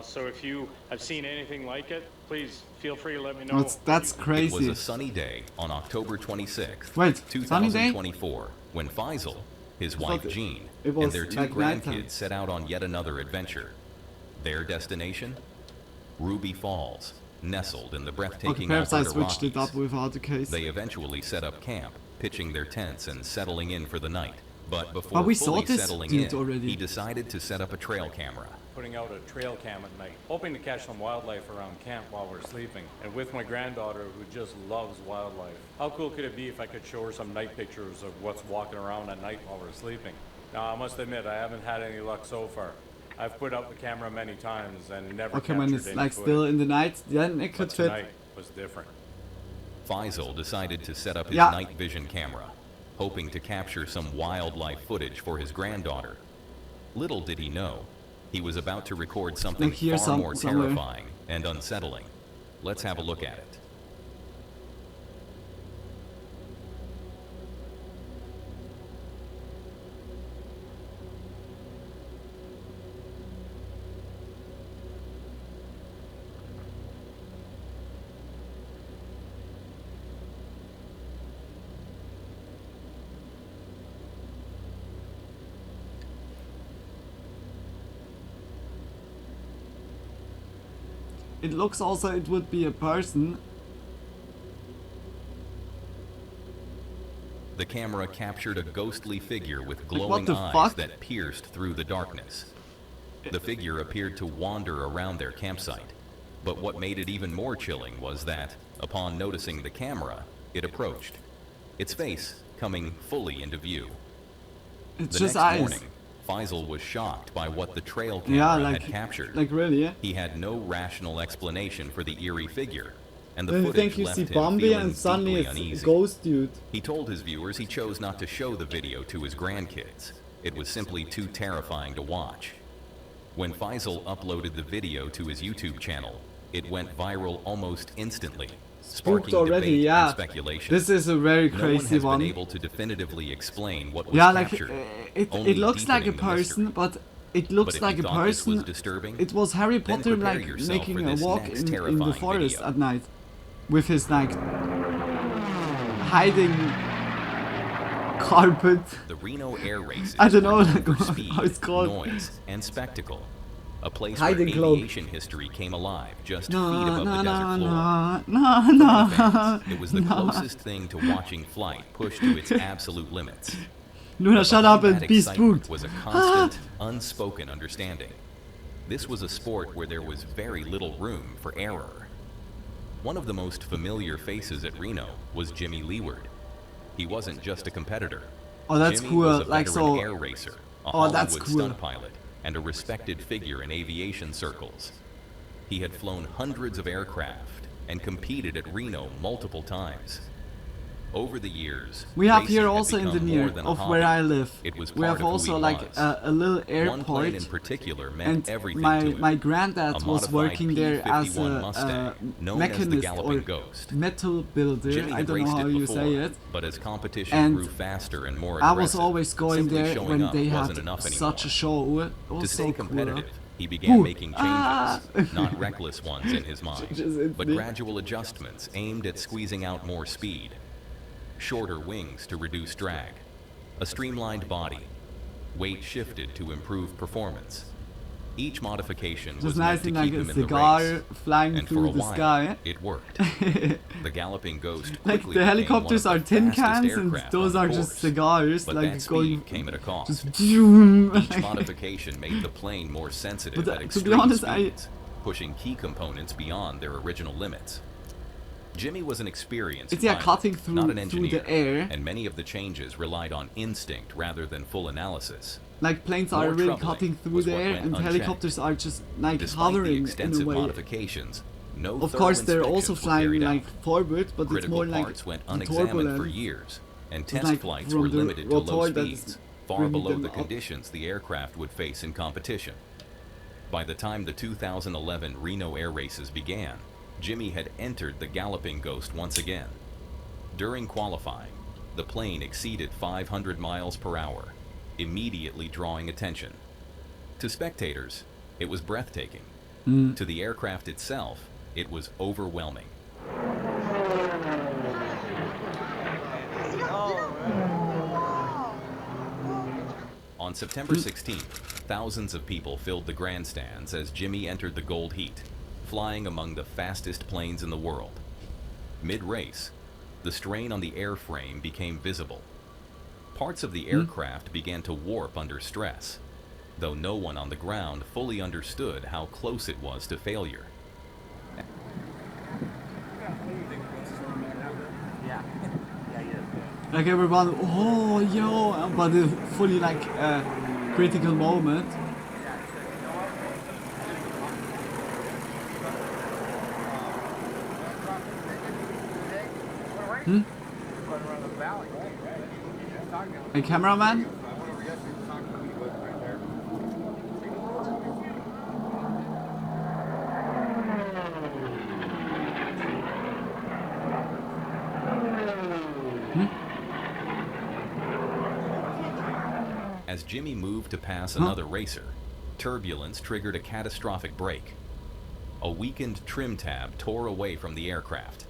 So if you have seen anything like it, please feel free to let me know. That's It crazy. was a sunny day on October 26th, Wait, sunny day? 2024, when Faisal, his thought wife it- Jean, it was and their two like nighttime. grandkids set out on yet another adventure. Their destination? Ruby Falls, nestled in the Okay, breathtaking perhaps I Alberta switched it Rockies. up without the case. They eventually set up camp, pitching their tents and settling in for the night. But before But we saw fully this settling dude in, already. he decided to set up a trail camera. Putting out a trail cam at night, hoping to catch some wildlife around camp while we're sleeping. And with my granddaughter, who just loves wildlife. How cool could it be if I could show her some night pictures of what's walking around at night while we're sleeping? Now, I must admit, I haven't had any luck so far. I've put up the camera many times and never Okay, captured when it's any like footage. still in the night, then it could But fit. tonight was different. Faisal decided to set up his Yeah. night vision camera, hoping to capture some wildlife footage for his granddaughter. Little did he know, he was about to record something Like here far more somewhere. terrifying and unsettling. Let's have a look at it. It looks also it would be a person. The camera captured a ghostly figure with what glowing the eyes fuck? that pierced through the darkness. The figure appeared to wander around their campsite, but what made it even more chilling was that, upon noticing the camera, it approached, its face coming fully into view. It's The just next eyes. morning, Faisal was shocked by what the trail camera Yeah, had like captured. like really. Yeah? He had no rational explanation for the eerie figure, and the Then you footage think you left see him Bambi feeling and suddenly deeply it's uneasy. a ghost dude. He told his viewers he chose not to show the video to his grandkids. It was simply too terrifying to watch. When Faisal uploaded the video to his YouTube channel, it went viral almost instantly, Spooked sparking already, debate yeah. and speculation. This is a very No one crazy has one. been able to definitively explain what was Yeah, like captured. it only looks like a deepening the mystery. person, but it looks But if like you a thought this was person. disturbing, It was Harry then Potter prepare like yourself making for a this walk next in the terrifying forest video. at night with his like hiding carpet. The Reno Air Races I don't know, were like, known for speed, how it's called. noise, and spectacle. A place Hiding where cloak. aviation history came alive just No, feet above no, the desert no, floor. no, For no, fans, it was the no. closest thing to watching flight pushed to its absolute limits. Luna, But shut up behind and that be excitement spooked. was a constant, unspoken understanding. This was a sport where there was very little room for error. One of the most familiar faces at Reno was Jimmy Leeward. He wasn't just a competitor. Oh, that's Jimmy cool. was a Like, veteran so- air racer, a Oh, that's Hollywood cool. stunt pilot, and a respected figure in aviation circles. He had flown hundreds of aircraft and competed at Reno multiple times. Over the years, We have racing here had also in the become more near than a of hobby. where I live. It was We part have of who also he like was. a little One plane in airport. particular meant And everything my to him. my A granddad was modified working there as P-51 a Mustang, known as the mechanist Galloping or Ghost. metal builder. Jimmy I had don't know raced how it you before, say it. but as competition And grew faster and more I aggressive, was always going simply there showing when up they wasn't had enough anymore. such a show. It was To so stay cool. competitive, he began Ooh. making changes, Ah. not reckless ones in his mind, Changes but in me. gradual adjustments aimed at squeezing out more speed. Shorter wings to reduce drag, a streamlined body, weight shifted to improve performance. Each modification was Just meant nice to and like keep a him in the cigar race, flying and for through a the while, sky. it worked. The Galloping Ghost Like quickly the became helicopters one are of the tin fastest cans and aircraft those on are the just course. cigars But like that going speed came at a cost. just zoom. Each like- modification made the plane more sensitive But at to extreme be honest, speeds, pushing key components beyond their original limits. Jimmy was an experienced It's yeah pilot, cutting through not an through engineer, the air. and many of the changes relied on instinct rather than full analysis. Like planes are More really troubling cutting through was the what air went and unchecked. helicopters are just like Despite the hovering in a extensive way. modifications, No of thorough course they're also inspections were flying carried like out. forward, but it's Critical more like parts went the unexamined for turbulence. years, and It's test like flights from were the limited to low rotor that is speeds, far bringing below them the up. conditions the aircraft would face in competition. By the time the 2011 Reno air races began, Jimmy had entered the Galloping Ghost once again. During qualifying, the plane exceeded 500 miles per hour, immediately drawing attention. To spectators, it was breathtaking. To the aircraft itself, it was overwhelming. On September 16th, thousands of people filled the grandstands as Jimmy entered the Gold Heat, flying among the fastest planes in the world. Mid-race, the strain on the airframe became visible. Parts of the aircraft began to warp under stress, though no one on the ground fully understood how close it was to failure. Like everyone, oh yo, but a fully like critical moment. Hey cameraman? As Jimmy moved to pass another racer, turbulence triggered a catastrophic break. A weakened trim tab tore away from the aircraft.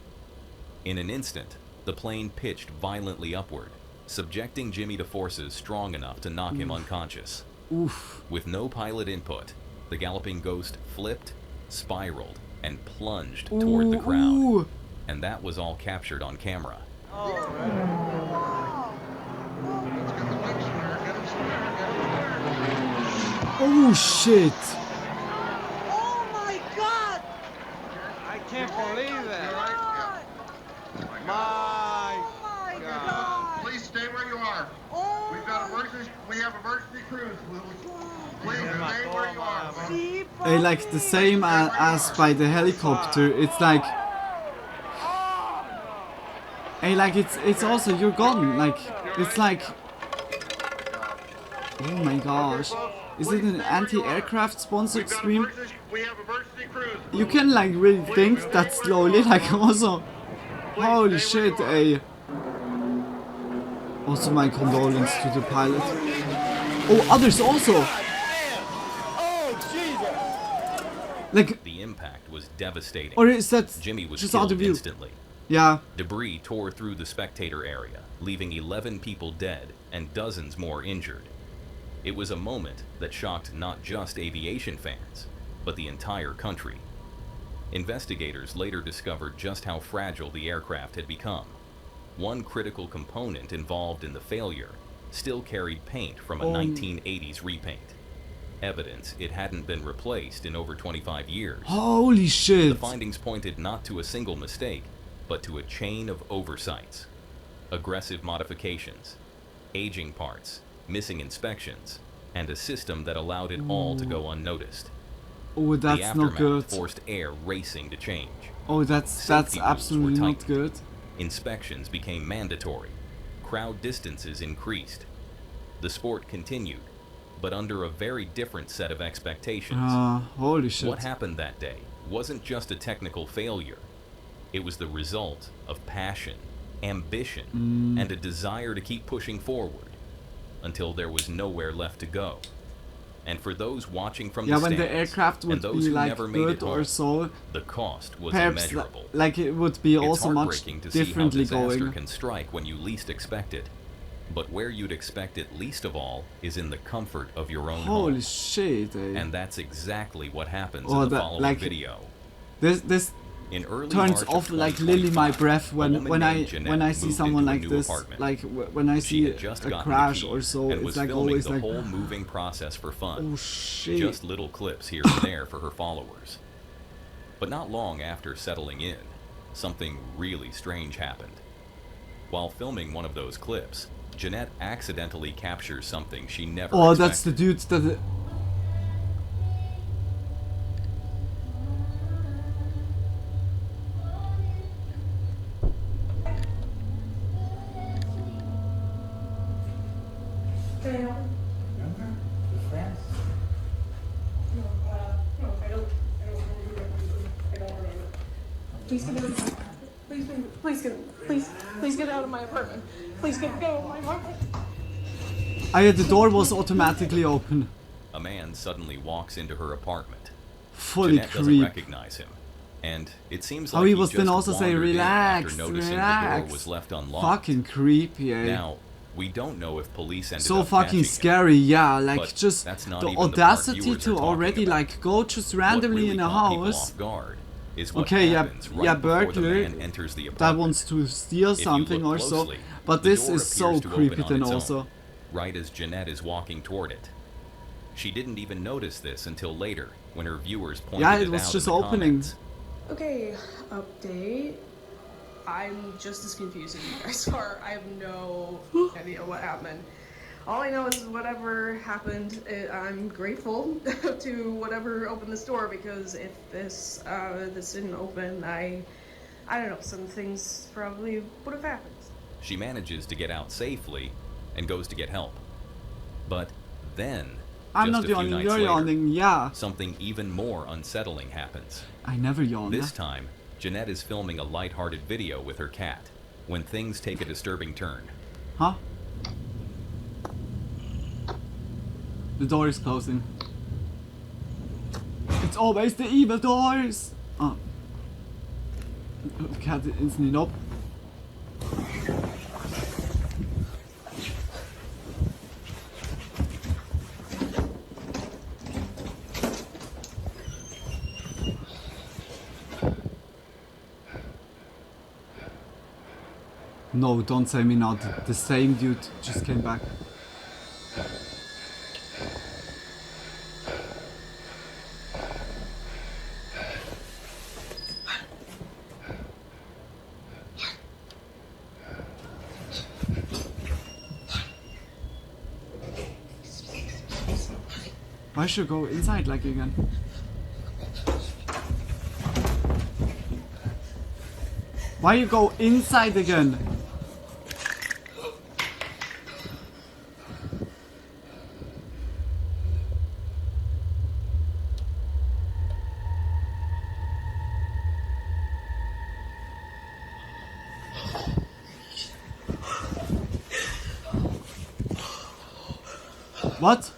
In an instant, the plane pitched violently upward, subjecting Jimmy to forces strong enough to knock him unconscious. Oof. With no pilot input, the Galloping Ghost flipped, spiraled, and plunged toward the crowd. Ooh. And that was all captured on camera. Oh shit! Oh my God! I can't believe that. God! My Oh my God! Please stay where you are. Oh We've got my emergency. We have emergency crews. Please God! stay where you are. See, Hey, like the same as by the helicopter. It's like, hey, like it's also you're gone. Like it's like, oh my gosh, is it an anti-aircraft sponsored stream? We have emergency crews. You can like really think that slowly. Like also, holy shit, hey. Also my condolences to the pilot. Oh, others also. Like, The impact was devastating. or is that Jimmy was just out killed of view? instantly. Yeah. Debris tore through the spectator area, leaving 11 people dead and dozens more injured. It was a moment that shocked not just aviation fans, but the entire country. Investigators later discovered just how fragile the aircraft had become. One critical component involved in the failure still carried paint from a 1980s repaint. Evidence it hadn't been replaced in over 25 years. Holy The shit. findings pointed not to a single mistake, but to a chain of oversights. Aggressive modifications, aging parts, missing inspections, and a system that allowed it all to go unnoticed. Oh, The that's not aftermath good. forced air racing to change. Oh, that's Safety rules absolutely were not tightened. good. Inspections became mandatory. Crowd distances increased. The sport continued, but under a very different set of expectations. Holy shit. What happened that day wasn't just a technical failure. It was the result of passion, ambition, and a desire to keep pushing forward until there was nowhere left to go. And for those watching from Yeah, the when stands, the aircraft would and those be who like never made it good or home, so, the cost was perhaps immeasurable. like it would be It's also much heartbreaking to see how differently disaster going. can strike when you least expect it. But where you'd expect it least of all is in the comfort of your own Holy home. shit, eh? And that's exactly what happens Oh, in the that- following like- video. This In early turns March off of like literally my 2025, breath a when woman I named Jeanette when I see moved someone into a like new this, apartment. like when I She see had just a gotten crash the key or so, and it's was like filming always the like, whole moving process for fun. oh shit. Just little clips here and there for her followers. But not long after settling in, something really strange happened. While filming one of those clips, Jeanette accidentally captures something she never Oh, expected. that's the dude that. Please get out of my apartment. Please get out of my apartment. Please get out of my apartment. The door was automatically open. A man suddenly walks into her apartment. Fully Jeanette doesn't creep. recognize him, and it seems How like he he was just then also say, wandered in relax, after noticing the relax. door was left unlocked. Fucking creepy, eh? Now, we don't know if police ended So up fucking catching him. scary, yeah, like But just that's not the even the part audacity viewers are to talking already about. like go just What randomly really in a caught people house off guard is what Okay, yeah, happens right yeah, before the burglar man enters the that apartment. wants to steal If you something look or so, closely, but the this door is so appears to creepy open on then its also. own, right as Jeanette is walking toward it. She didn't even notice this until later, when her viewers pointed Yeah, it it was out just in the opening. comments. Okay, update. I'm just as confused as you guys are. I have no idea what happened. All I know is whatever happened, I'm grateful to whatever opened this door, because if this didn't open, I don't know, some things probably would have happened. She manages to get out safely and goes to get help. But then, I'm just not a few yawning, nights you're later, yawning, yeah. something even more unsettling happens. I never yawn. This time, Jeanette is filming a lighthearted video with her cat when things take a disturbing turn. Huh? The door is closing. It's always the evil doors! Oh. The cat instantly nope. No, don't say me now. The same dude just came back. Why should I go inside like again? Why you go inside again? What?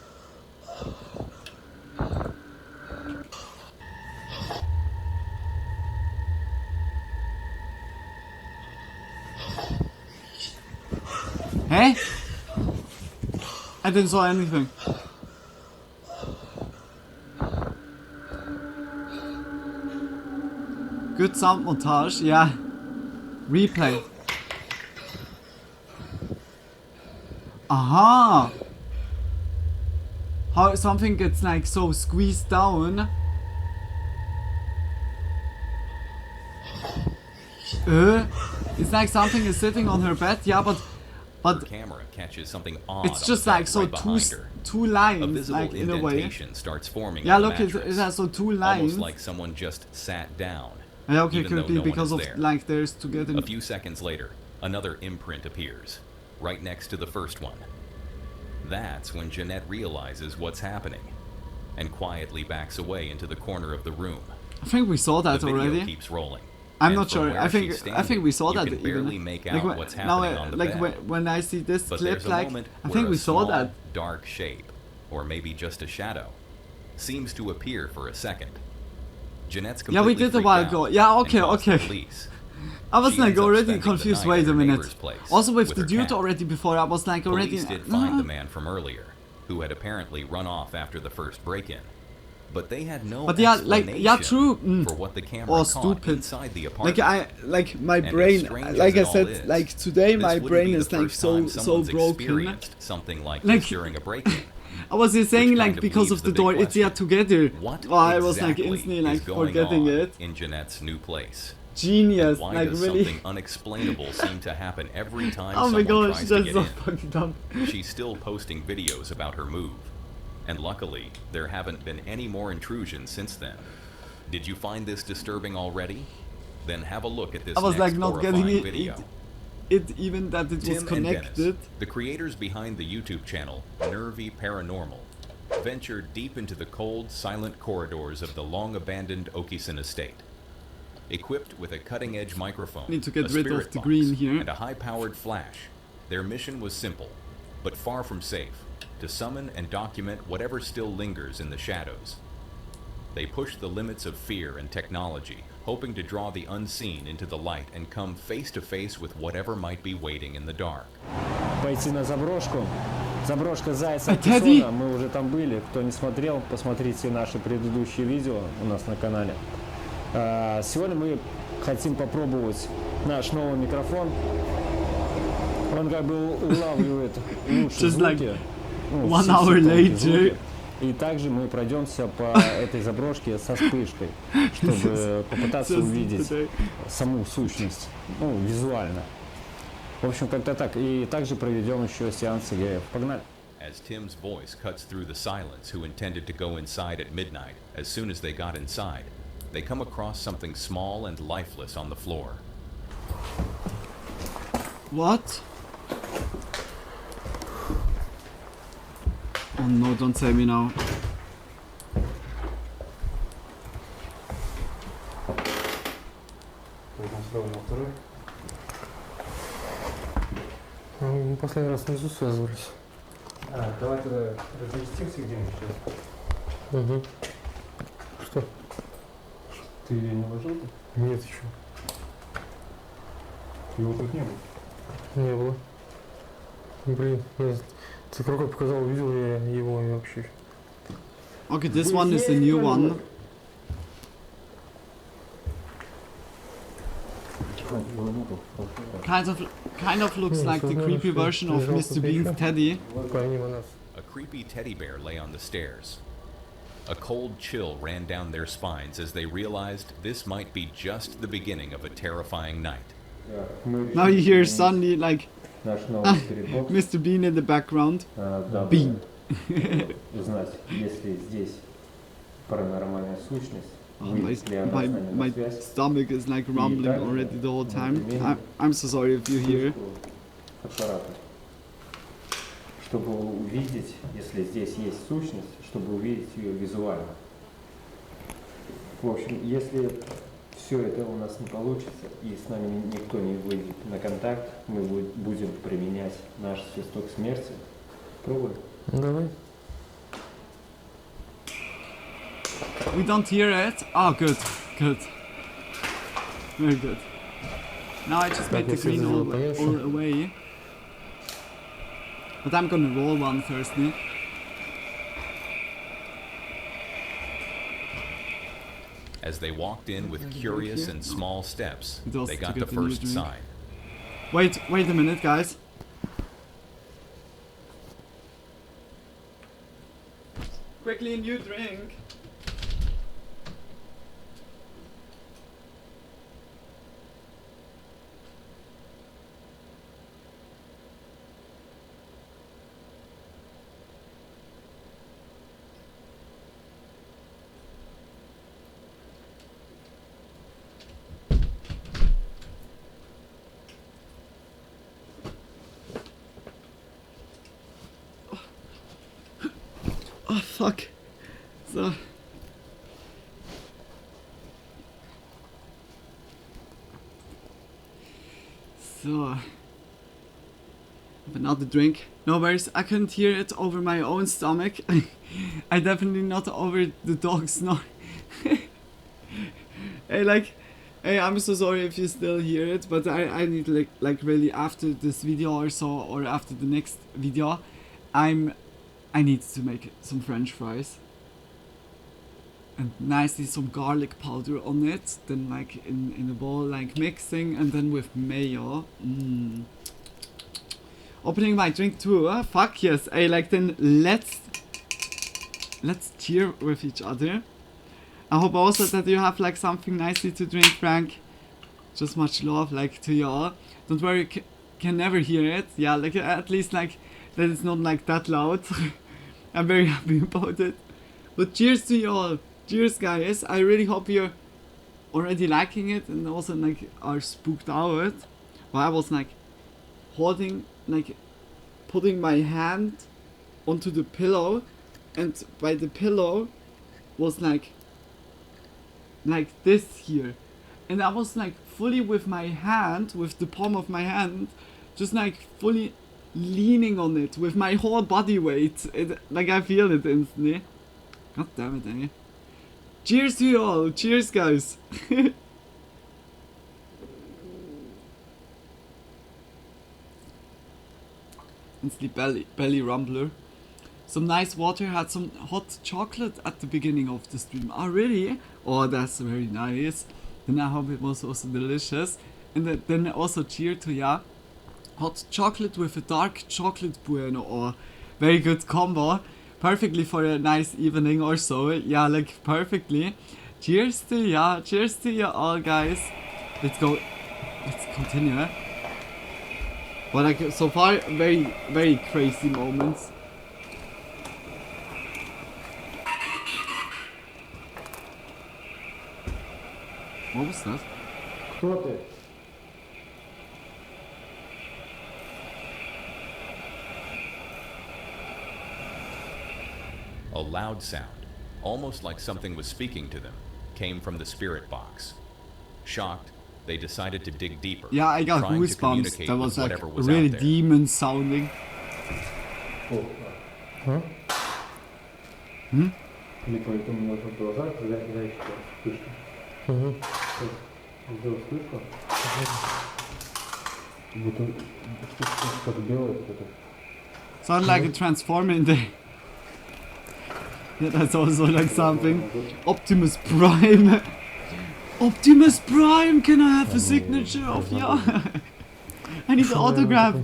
Hey? I didn't saw anything. Good sound montage, yeah. Replay. Aha! How something gets like so squeezed down. It's like something is sitting on her bed, yeah, but Her camera catches something odd. it's on just the like bed so right behind her. two A lines, visible like in a way. indentation starts forming Yeah, on the look, it mattress, has so two lines. almost like someone just sat down. Yeah, okay, even though could be no one because is of there. like there's together. A few seconds later, another imprint appears, right next to the first one. That's when Jeanette realizes what's happening, and quietly backs away into the corner of the room. I think we saw that The video already. keeps rolling. I'm and not from sure. where I think she's I think we saw standing, that you can barely even. make Like, out when- what's now, happening on the like bed. when I see this But clip, there's a like moment I where think a we saw small, that. dark shape, or maybe just a shadow, seems to appear for a second. Jeanette's Yeah, we completely did a while freaked ago. out Yeah, and okay, calls the okay. police. I was She like ends up already spending the confused. night Wait at a her minute. neighbor's place Also with with the her dude cat. already before, I was like already. Police did find the man from earlier, who had apparently run off after the first break-in. But they had no But yeah, like yeah, explanation true. for what the camera Or caught stupid. inside the apartment. Like my And as brain, strange as like I it all said, is, like today this my wouldn't brain be the is like first time so someone's broken. experienced something like Like- this during a break-in. I was just saying Which like kind of because leaves of the the door, big it's yeah question. together. What Oh, I was like exactly instantly is like going forgetting on it. in Jeanette's new place? Genius, Why like does really. something unexplainable seem to happen every time Oh my someone gosh, tries to that's get so in? fucking dumb. She's still posting videos about her move, and luckily, there haven't been any more intrusions since then. Did you find this disturbing already? Then have a look at this I was next like not getting horrifying it, video. it even that it was Tim and connected. Dennis, the creators behind the YouTube channel Nervy Paranormal, venture deep into the cold, silent corridors of the long-abandoned Okeson estate. Equipped with a cutting-edge microphone, Need to get a rid of spirit the box, green here. and a high-powered flash, their mission was simple, but far from safe, to summon and document whatever still lingers in the shadows. They pushed the limits of fear and technology, hoping to draw the unseen into the light and come face to face with whatever might be waiting in the dark. Пойти на заброшку. Заброшка Зайца Тедди! Кессона. Мы уже там были. Кто не смотрел, посмотрите наши предыдущие видео у нас на канале. Сегодня мы хотим попробовать наш новый микрофон. Он как бы улавливает лучшие Just like звуки. 1 hour later. И также мы пройдемся по этой заброшке со вспышкой, чтобы попытаться Just увидеть today. саму сущность, визуально. В общем, как-то так. И также проведем еще сеанс ИГФ. Погнали! As Tim's voice cuts through the silence, who intended to go inside at midnight, as soon as they got inside, they come across something small and lifeless on the floor. What? Oh no, don't say me now. Мы последний раз внизу связывались. Давай тогда разместимся где-нибудь сейчас. Угу. Что? Ты ее не ложил? Нет еще. Его тут не было. Не было. Блин, ты рукой показал, увидел я его и вообще. Okay, this one is the new one. Kind of looks like the creepy version of Mr. Bean's teddy. Помимо нас. A creepy teddy bear lay on the stairs. A cold chill ran down their spines as they realized this might be just the beginning of a terrifying night. Now you hear suddenly like Наш новый спиритбокс. Mr. Bean in the background. Дабы Bean. узнать, если здесь паранормальная сущность, Oh, выйдет ли она с нами на my связь. stomach is like rumbling already the whole time. I'm so sorry if you hear. Аппарата. Чтобы увидеть, если здесь есть сущность, чтобы увидеть ее визуально. В общем, если все это у нас не получится, и с нами никто не выйдет на контакт, мы будем применять наш свисток смерти. Пробуем. Давай. We don't hear it. Oh, good, good, very good. Now I just made the green all away. But I'm gonna roll one first, ne? As they walked in with curious and small steps, It was they to got the get a new first drink. sign. Wait a minute, guys. Quickly, a new drink. Oh fuck. So. Have another drink. No worries, I couldn't hear it over my own stomach. I definitely not over the dog's snore. Hey, I'm so sorry if you still hear it, but I need like really after this video or so, or after the next video, I need to make some French fries. And nicely some garlic powder on it, then like in a bowl, like mixing, and then with mayo. Opening my drink too, huh? Fuck yes. Hey, like then let's cheer with each other. I hope also that you have like something nicely to drink, Frank. Just much love like to y'all. Don't worry, can never hear it. Yeah, like at least like that it's not like that loud. I'm very happy about it. But cheers to y'all. Cheers, guys. I really hope you're already liking it and also like are spooked out. Well, I was like holding, like putting my hand onto the pillow, and by the pillow was like this here, and I was like fully with my hand, with the palm of my hand, just like fully leaning on it with my whole body weight. Like I feel it instantly. God damn it, eh? Cheers to you all. Cheers, guys. Instantly belly rumbler. Some nice water, had some hot chocolate at the beginning of the stream. Oh, really? Oh, that's very nice. Then I hope it was also delicious. And then also cheer to ya. Hot chocolate with a dark chocolate bueno. Oh, very good combo. Perfectly for a nice evening or so. Yeah, like perfectly. Cheers to ya. Cheers to ya all, guys. Let's go. Let's continue. But like so far, very, very crazy moments. What was that? Кто ты? A loud sound, almost like something was speaking to them, came from the spirit box. Shocked, they decided to dig deeper. Yeah, I got trying to goosebumps. communicate That with was like whatever was really out there. demon sounding. А? Или поэтому у меня вот глаза, когда еще вспышка. Сделал вспышку. Будто что-то белое вот это. Sound like a transformer in there. Yeah, that's also like something. Optimus Prime. Optimus Prime, can I have a signature of ya? I need an autograph.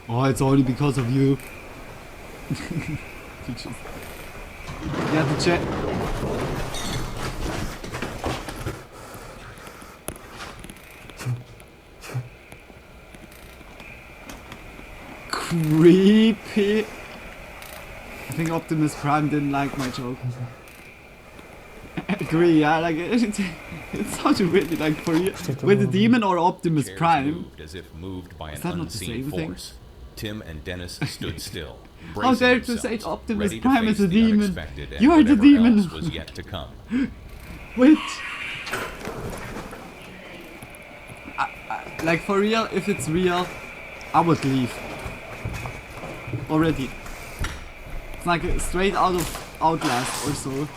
Oh, it's only because of you. Yeah, the chat. Creepy. I think Optimus Prime didn't like my joke. I agree, yeah, like it sounded really like for you. With the demon or Optimus Chairs Prime. moved as if moved by an that not the unseen same thing? force. Tim and Dennis stood still. How dare bracing to say themselves, Optimus ready to Prime face is a the demon. unexpected and You are the whatever demon. else was yet to come. Wait. Like for real, if it's real, I would leave. Already. It's like straight out of Outlast or so.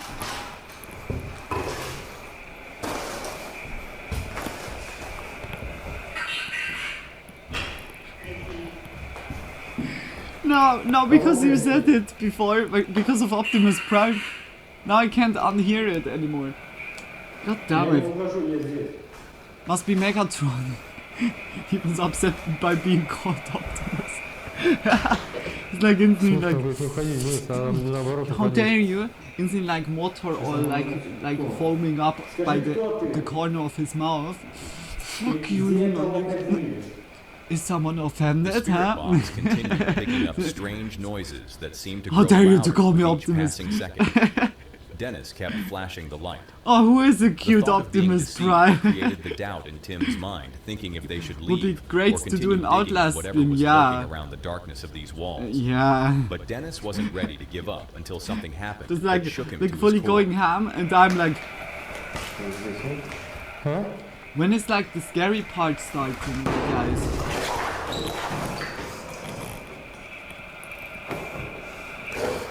No, because you said it before, like, because of Optimus Prime. Now I can't unhear it anymore. God damn it. Must be Megatron. He was upset by being called Optimus. It's like instantly like, how dare you? Instantly like motor or like foaming up by the corner of his mouth. Fuck you, Luna. Is someone The offended, spirit huh? box continued picking up strange noises that seemed to How grow dare you louder to call me with each Optimus? passing second. Dennis kept flashing the light. Oh, who is a The cute thought of being Optimus deceived Prime? created the doubt in Tim's mind, thinking if they should leave Would be great or to continue do an digging Outlast whatever stream, was yeah. lurking around the darkness of these walls. Yeah. But Dennis wasn't ready to give up until something happened Just that shook him like to fully his core. going ham, and I'm like, А? when is like the scary part starting, guys?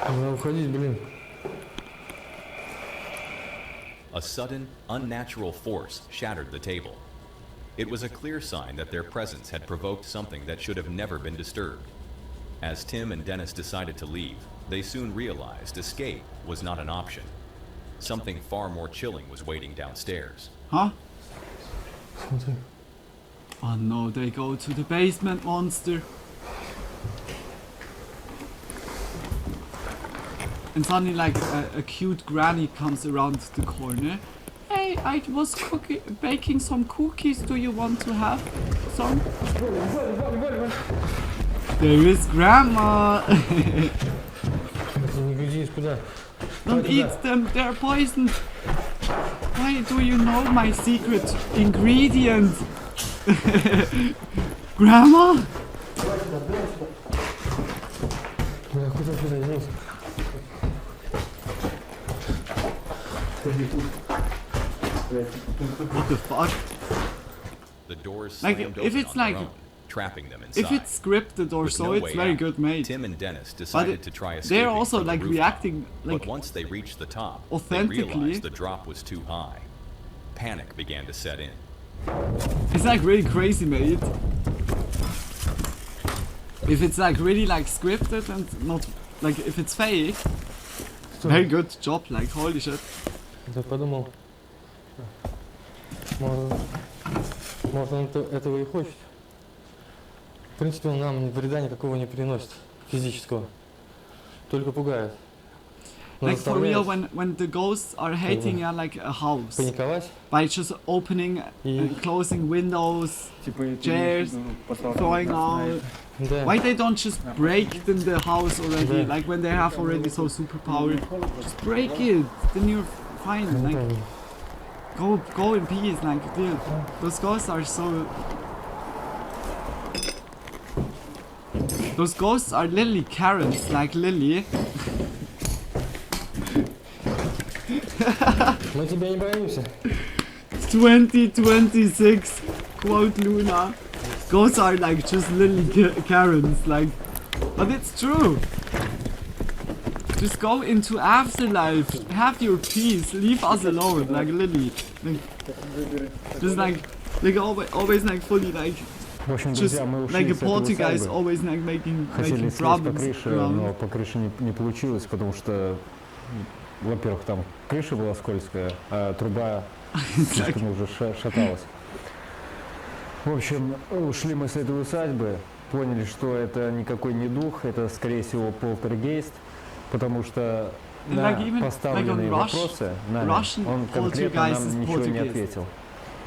Надо уходить, блин. A sudden, unnatural force shattered the table. It was a clear sign that their presence had provoked something that should have never been disturbed. As Tim and Dennis decided to leave, they soon realized escape was not an option. Something far more chilling was waiting downstairs. Huh? Смотри. Oh no, they go to the basement monster. And suddenly like a cute granny comes around the corner. Hey, I was baking some cookies. Do you want to have some? There is grandma. Не гудись, куда? Don't eat them, they're poisoned. Why do you know my secret ingredient? Grandma? Куда здесь? What the fuck? The doors Like, slammed if open it's on their like- own, trapping them inside. If it's scripted or With so, no it's way very out, good made. Tim and Dennis But decided to try they're escaping also from the like rooftop. reacting like But once they reached the top, they authentically. realized the drop was too high. Panic began to set in. it's like really crazy made. If it's like really like scripted and not like if it's fake, very good job. Like holy shit. Я подумал, может он этого и хочет. В принципе, он нам вреда никакого не приносит, физического. Только пугает. Но Like for real, заставляет when the ghosts are hating like a house паниковать. by just opening and closing windows, chairs, throwing out. Да. Why they don't just break the house already? Yeah. Like when they have already so superpowered, just break it. Then you're fine. Like go in peace. Like dude, those ghosts are so. Those ghosts are literally Karens, like Lily. Мы тебя не боимся. 2026, quote Luna. Ghosts are like just little Karens, like, but it's true. Just go into afterlife, have your peace, leave us alone, like Lily. Like, just like always like fully like, В общем, just друзья, мы like ушли a с этой poltergeist, усадьбы. always like making Хотели слезть по problems крыше, around. но по крыше не получилось, потому что, во-первых, там крыша была скользкая, а труба слишком уже шаталась. В общем, ушли мы с этой усадьбы, поняли, что это никакой не дух, это, скорее всего, полтергейст, потому что на Like even, поставленные like on вопросы нами Russian он конкретно poltergeist is нам ничего не poltergeist. ответил.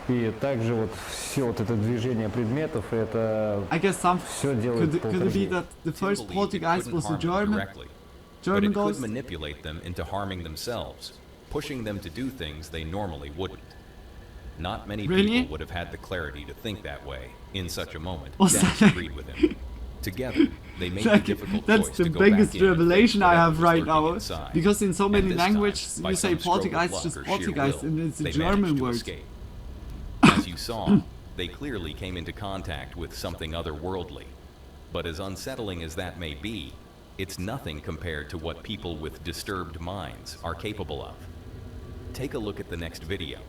И также вот все вот это движение предметов, это I guess some все делает could it be полтергейст. that the Tim first believed it poltergeist couldn't was a harm them German directly, but it could ghost? manipulate them into harming themselves, pushing them to do things they normally wouldn't. Not many Really? people would have had the clarity to think that way in such a moment. Was Dennis that- agreed with him. Together, they made the Like, difficult that's choice the to go biggest back in and revelation fix I whatever have was right lurking now, inside. because in so And many this time, languages by you say some stroke of poltergeist, luck just or sheer poltergeist, will, and it's a they German managed to word. escape. As you saw, they clearly came into contact with something otherworldly. But as unsettling as that may be, it's nothing compared to what people with disturbed minds are capable of. Take a look at the next video.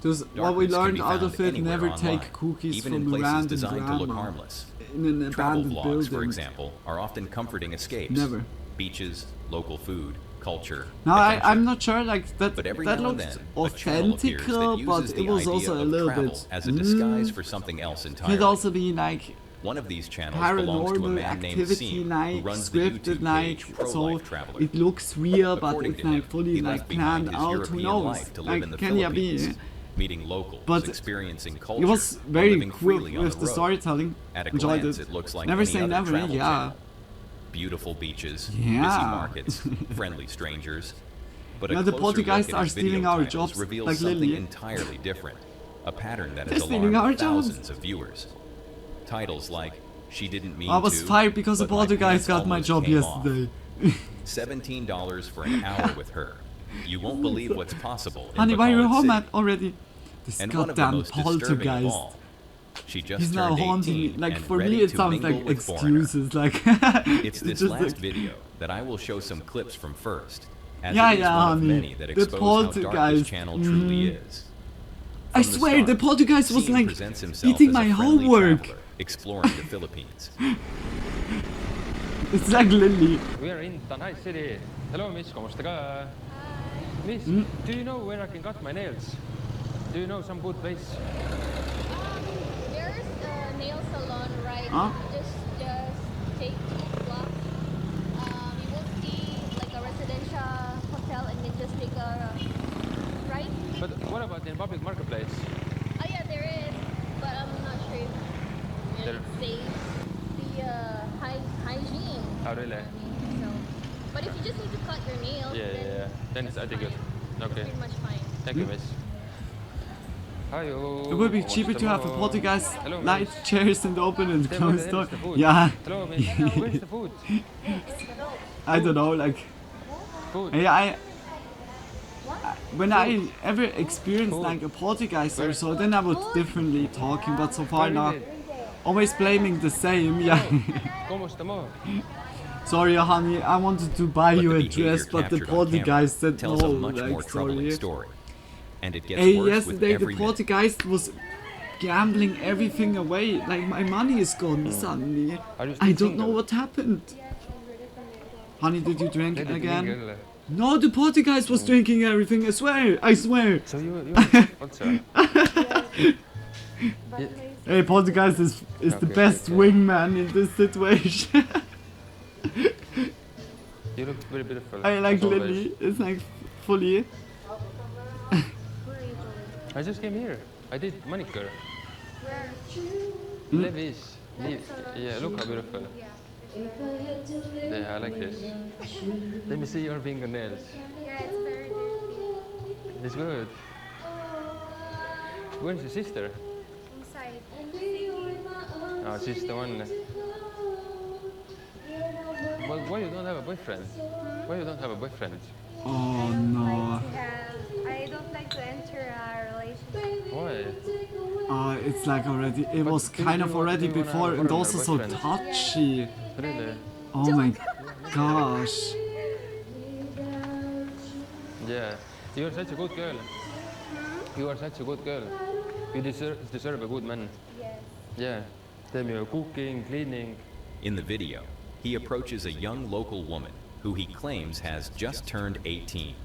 Just what we Darkness can learned be out found of it, anywhere never online, take cookies even from in a places random designed to look grandma harmless. in an Travel abandoned vlogs, for building. example, are often comforting escapes. Never. Beaches, local food, culture, Now adventure. I'm not sure like that But every that now and looked then, a channel appears that authentical, uses but the it was idea also a of little travel bit. as a disguise for something else entirely. Could also be like One of these channels belongs to a paranormal man named activity, Seam, who like runs the scripted, YouTube like page Pro so Life Traveler. it looks real, but According it's to him, like fully he like left behind planned his out. Who European knows? life to live in Like the can ya Philippines, be? meeting locals, But experiencing culture, It was and very living cool freely on with the road. storytelling. At a Enjoyed glance, it. it looks like Never any say other never, travel yeah. channel. Beautiful beaches, Yeah. busy markets, friendly strangers. But Now a the closer look poltergeists at are his video stealing our titles jobs, reveals like something Lily. entirely different, a pattern that They're has stealing alarmed our jobs. thousands of viewers. Titles like "She Didn't Mean I was to," fired because a but my poltergeist pants got my almost job came off. yesterday. $17 for an hour with her. You won't believe what's possible in Honey, why are you Bacolod home City. at already? This And one of the goddamn most disturbing of poltergeist. all, she just He's now turned haunting me. 18 Like and for ready me, it to sounds mingle like with Foreigner. excuses. Like It's this just last like, video that I will show some clips from first, as Yeah, it is yeah, one of honey. many that The expose how dark this poltergeist. channel truly is. I From the swear, start, the poltergeist was Seam like presents himself eating as a my friendly homework. traveler exploring the Philippines. It's like Lily. We are in Tanai City. Hello, miss. ¿Cómo está ka? Miss, do you know where I can cut my nails? Do you know some good place? There's a nail salon right. Huh? Just take 2 blocks. You will see like a residential hotel, and then just take a right. But what about in public marketplace? Oh yeah, there is, but I'm not sure if There- it saves the hygiene. Oh, really? So, but if you just need to cut your nails, Yeah. Then it's I think fine. good. Okay. Pretty much fine. Thank you, miss. Hello. It would be cheaper to have a poltergeist Hello, light miss. chairs and open and Hey, close where's door. the food? Yeah, Hello, miss. Where's the food? I don't know. Like, Food. yeah, when I ever experienced like a poltergeist or so, then I would differently talking. But so far now, always blaming the same. Yeah. ¿Cómo estamos? Sorry, honey. I wanted to buy But you the a behavior dress, but the captured on camera poltergeist said tells no. a much more Like, troubling sorry. story. And it gets Hey, worse with yesterday the every minute. poltergeist was gambling everything away. Like my money is gone suddenly. I don't know what happened. Honey, did you drink again? No, the poltergeist was drinking everything. I swear. I swear. So you also. Hey, poltergeist is the best wingman in this situation. You look very beautiful. I like as always. Lily. It's like fully. I just came here. I did manicure. Hmm? Levis. Yeah, look how beautiful. Yeah, I like this. Let me see your fingernails. Yeah, it's very dirty. It's good. Where's your sister? Inside. Oh, she's the one. Why you don't have a boyfriend? Why you don't have a boyfriend? Oh no. I don't like to enter a relationship. Why? It's like already. It But was do kind you of want- already do you wanna before, have a and foreigner also so boyfriend? touchy. Really? Oh my gosh. Yeah. You are such a good girl. You are such a good girl. You deserve a good man. Yes. Yeah. Tell me, cooking, cleaning. In the video, he approaches a young local woman who he claims has just turned 18.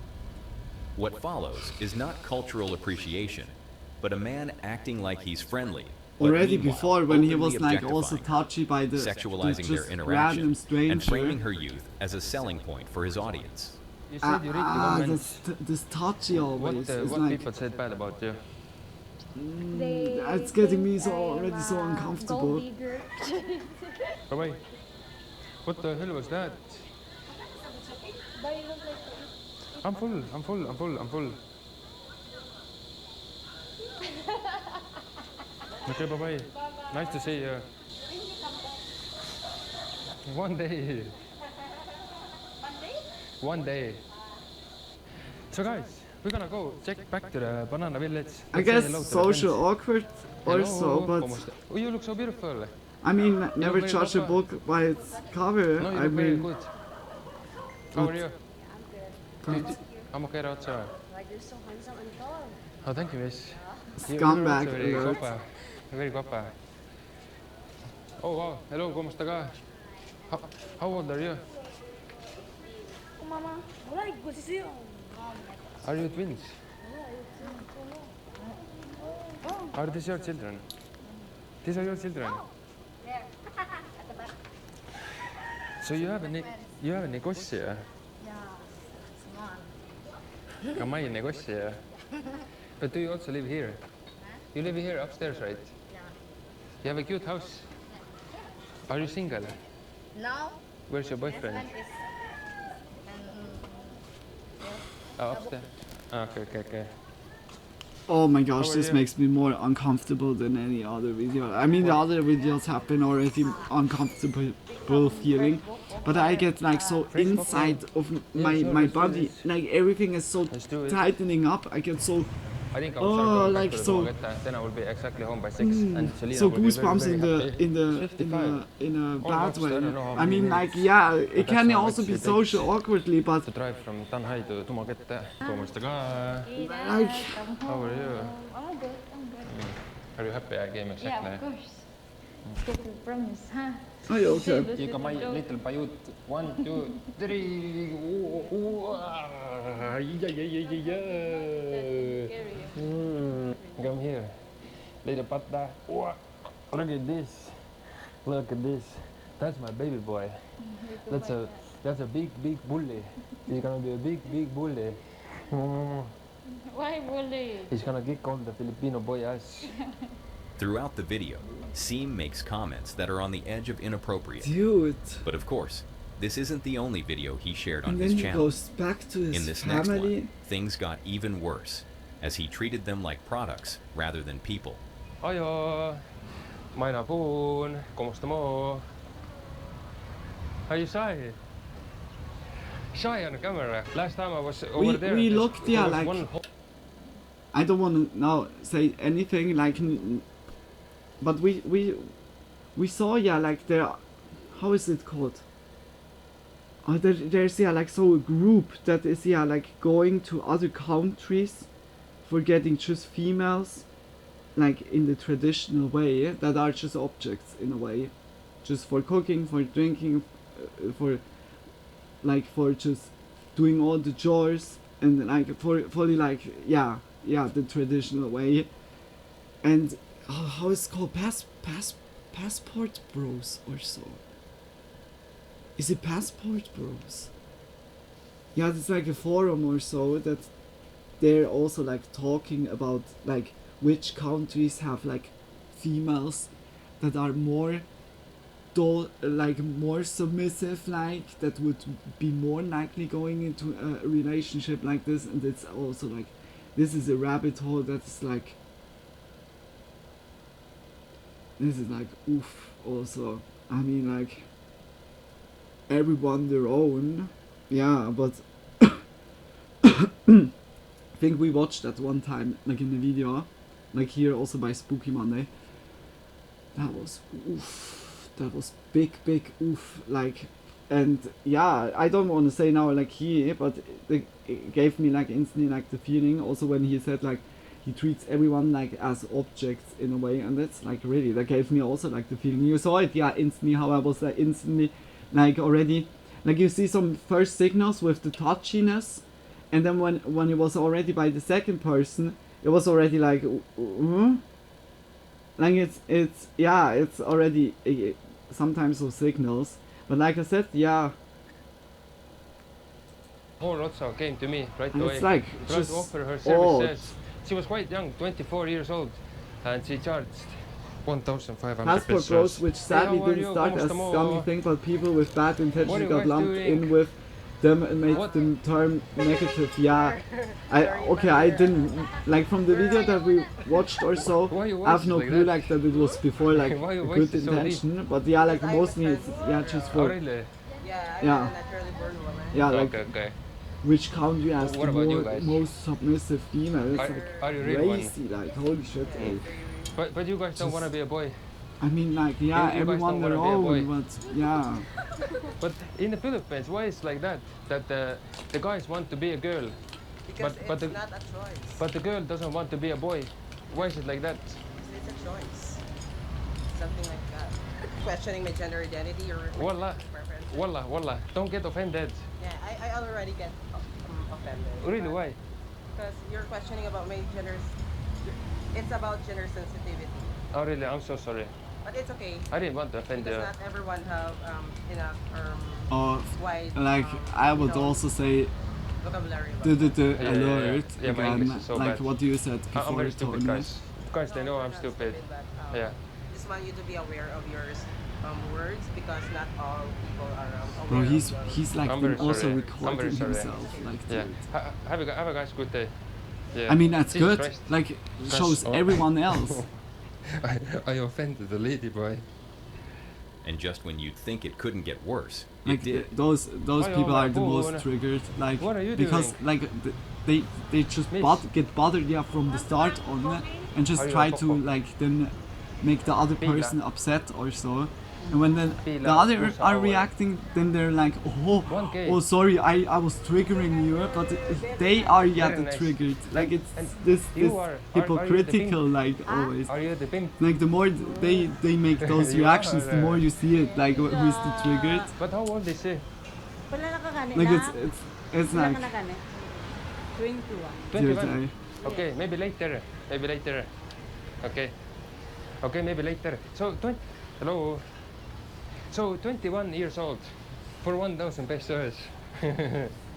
What follows is not cultural appreciation, but a man acting like he's friendly. but Already meanwhile before, when he openly was like also objectifying her, touchy by the sexualizing their just interaction random stranger. and framing her youth as a selling point for his audience. You said you read the comments. this touchy always. It's What like people said bad about you? it's getting me so already so uncomfortable. Oh wait. What the hell was that? I'm full. Okay, bye-bye. Nice to see you. One day. One day. So guys, we're gonna go check back to the banana village. I Let's say guess hello to the social friends. awkward also, Hello. but Oh, you look so beautiful. I mean, never very judge a proper. book by its cover. No, you I look very mean, good. How are you? but I'm okay also. Like you're so handsome and tall. Oh, thank you, miss. Scumbag You're very alert. guapa. Very guapa. Oh, wow. Hello, kumusta ka? How old are you? Oh, mama. Wala, good to see you. Are you twins? Are these your children? These are your children? There. At the back. So you have a negosyo? Yeah. Kamay negosyo. But do you also live here? You live here upstairs, right? Yeah. You have a cute house. Are you single? Now, Where's your boyfriend? husband is Upstairs. Okay. oh my gosh, How are this you? makes me more uncomfortable than any other video. I mean, the other videos have been already uncomfortable feeling, but I get like so inside of my body, like everything is so Let's do it. tightening up. I get so I think I'll Oh, start going like back to the so- Tumaketa, then I will be exactly home by 6 and Selena so will be very, goosebumps very in happy. a 55. bad Almost, I way. don't know how I many mean, minutes. like yeah, But it that's can how also much be it social takes awkwardly, but To drive from Tanhai to Tumaketa. Kumusta ka? like How are you? I'm good. Are you happy I came exactly? Yeah, of course. Get the promise, huh? oh yeah, okay. You can my little payut. 1, 2, 3. Come here. Little pata. Look at this. Look at this. That's my baby boy. That's a big bully. He's gonna be a big bully. Why bully? He's gonna kick all the Filipino boy ass. Throughout the video, Seem makes comments that are on the edge of inappropriate. Dude. But of course, this isn't the only video he shared on And his then he channel. goes back to his In this next family. one, things got even worse, as he treated them like products rather than people. Ayo, Maina Poon, kumusta mo? Are you shy? shy on camera. Last time I was over there. We there's- looked, there yeah, was like one I don't want to now say anything like, but we saw, yeah, like there. How is it called? Oh, there's, yeah, like, so a group that is, yeah, like going to other countries for getting just females, like in the traditional way, that are just objects in a way, just for cooking, for drinking, for like for just doing all the chores, and like for fully like yeah the traditional way. And how is it called? Passport bros or so. Is it passport bros? Yeah, it's like a forum or so that they're also like talking about like which countries have like females that are more more submissive, like that would be more likely going into a relationship like this. And it's also like this is a rabbit hole that's like this is like oof also. I mean, like everyone their own, yeah, but I think we watched that one time, like in the video, like here also by Spooky Monday. That was oof. That was big oof. Like, and yeah, I don't want to say now like he, but it gave me like instantly like the feeling. Also when he said like he treats everyone like as objects in a way, and that's like really that gave me also like the feeling. You saw it, yeah, instantly. How I was like instantly like already like you see some first signals with the touchiness. And then when it was already by the second person, it was already like, like it's yeah, it's already sometimes those signals. But like I said, yeah. whole Otso came to me right And away. it's like tried just to offer her odd. services. She was quite young, 24 years old, and she charged 1,500 Passport pesos. bros, which sadly Hey, how are didn't you? start ¿Cómo as estamos? scummy thing, but people with bad What are intentions you got guys lumped doing? in with them and made What? the term negative. Yeah, I didn't like from the video that we watched or so. Why you I have voice no like clue that? like that it was before like Why a your good voice is so deep? intention, but yeah, like mostly it's yeah just Oh, for really? Yeah, I'm Yeah. a naturally born woman. yeah like Okay. which country has What the about you guys? most submissive female. It's Are- like are you really one? crazy, like holy shit. But you guys don't want to be a boy. I mean, like, yeah, You guys everyone don't their wanna be a own, but yeah. But in the Philippines, why is like that? That the guys want to be a girl, Because but it's the not a choice. but the girl doesn't want to be a boy. Why is it like that? It's a choice. Something like that. Questioning my gender identity or my Wallah, preference. wallah, don't get offended. Yeah, I already get offended. Really, why? Because you're questioning about my gender. It's about gender sensitivity. Oh, really? I'm so sorry. But it's okay. I didn't want to offend you. Because not everyone have enough wide Like, I would also say vocabulary. the Yeah, alert yeah, my again, English is so like bad. what you said I'm before, very stupid, Tony. guys. Guys, they know I'm you're not stupid. but, Yeah. Just want you to be aware of your words because not all people are Bro, aware he's of your he's like I'm been very also sorry. I'm recording very sorry. himself, like Yeah. dude. Have a guys good day. Yeah. I mean that's Jesus good. Christ. Like Gosh, shows oh. everyone else. I offended the lady boy. And just when you'd think it couldn't get worse, it Like did. those Why people are are the my most phone? triggered. Like What are you because doing? like they just Miss. get bothered yeah from the start on and just Are you try a to popo? like then make the other Pila. person upset or so. And when then the Pila, other who's are our- reacting, then they're like, oh, 1K. oh, sorry, I was triggering you, but they are yeah Very the nice. triggered. Like it's And this you are the hypocritical pimp? like always. Are you the pimp? Like the more they make those You reactions, are, the more you see it. Like who is the triggered? But how old is he? Wala na ka gani Like na. it's Wala like ka na gani. 21. 21. Okay, maybe later. Maybe later. Okay. Okay, maybe later. So, hello. So, 21 years old for 1,000 pesos.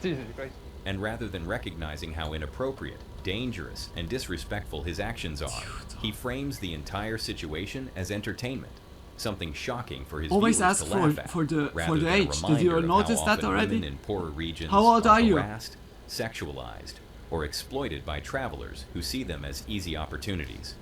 Jesus Christ. And rather than recognizing how inappropriate, dangerous, and disrespectful his actions are, he frames the entire situation as entertainment, something shocking for his Always viewers ask to laugh at, for the rather than a age. Did reminder you of notice how that often already? women in poorer regions How old are you? harassed, sexualized, or exploited by travelers who see them as easy opportunities.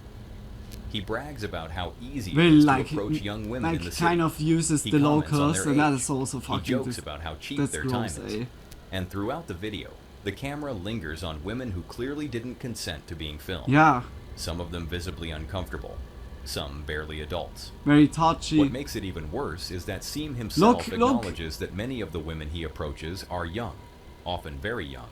He brags about how easy Really it is like to approach young women in the like city. kind of uses He the comments on locals, their and that age. is also He fucking jokes about how cheap that's their time gross, is. eh? And throughout the video, the camera lingers on women who clearly didn't consent to being filmed. Yeah. Some of them visibly uncomfortable, some barely adults. Very touchy. What makes it even worse is that Seam himself acknowledges that many of the women he approaches are young, often very young.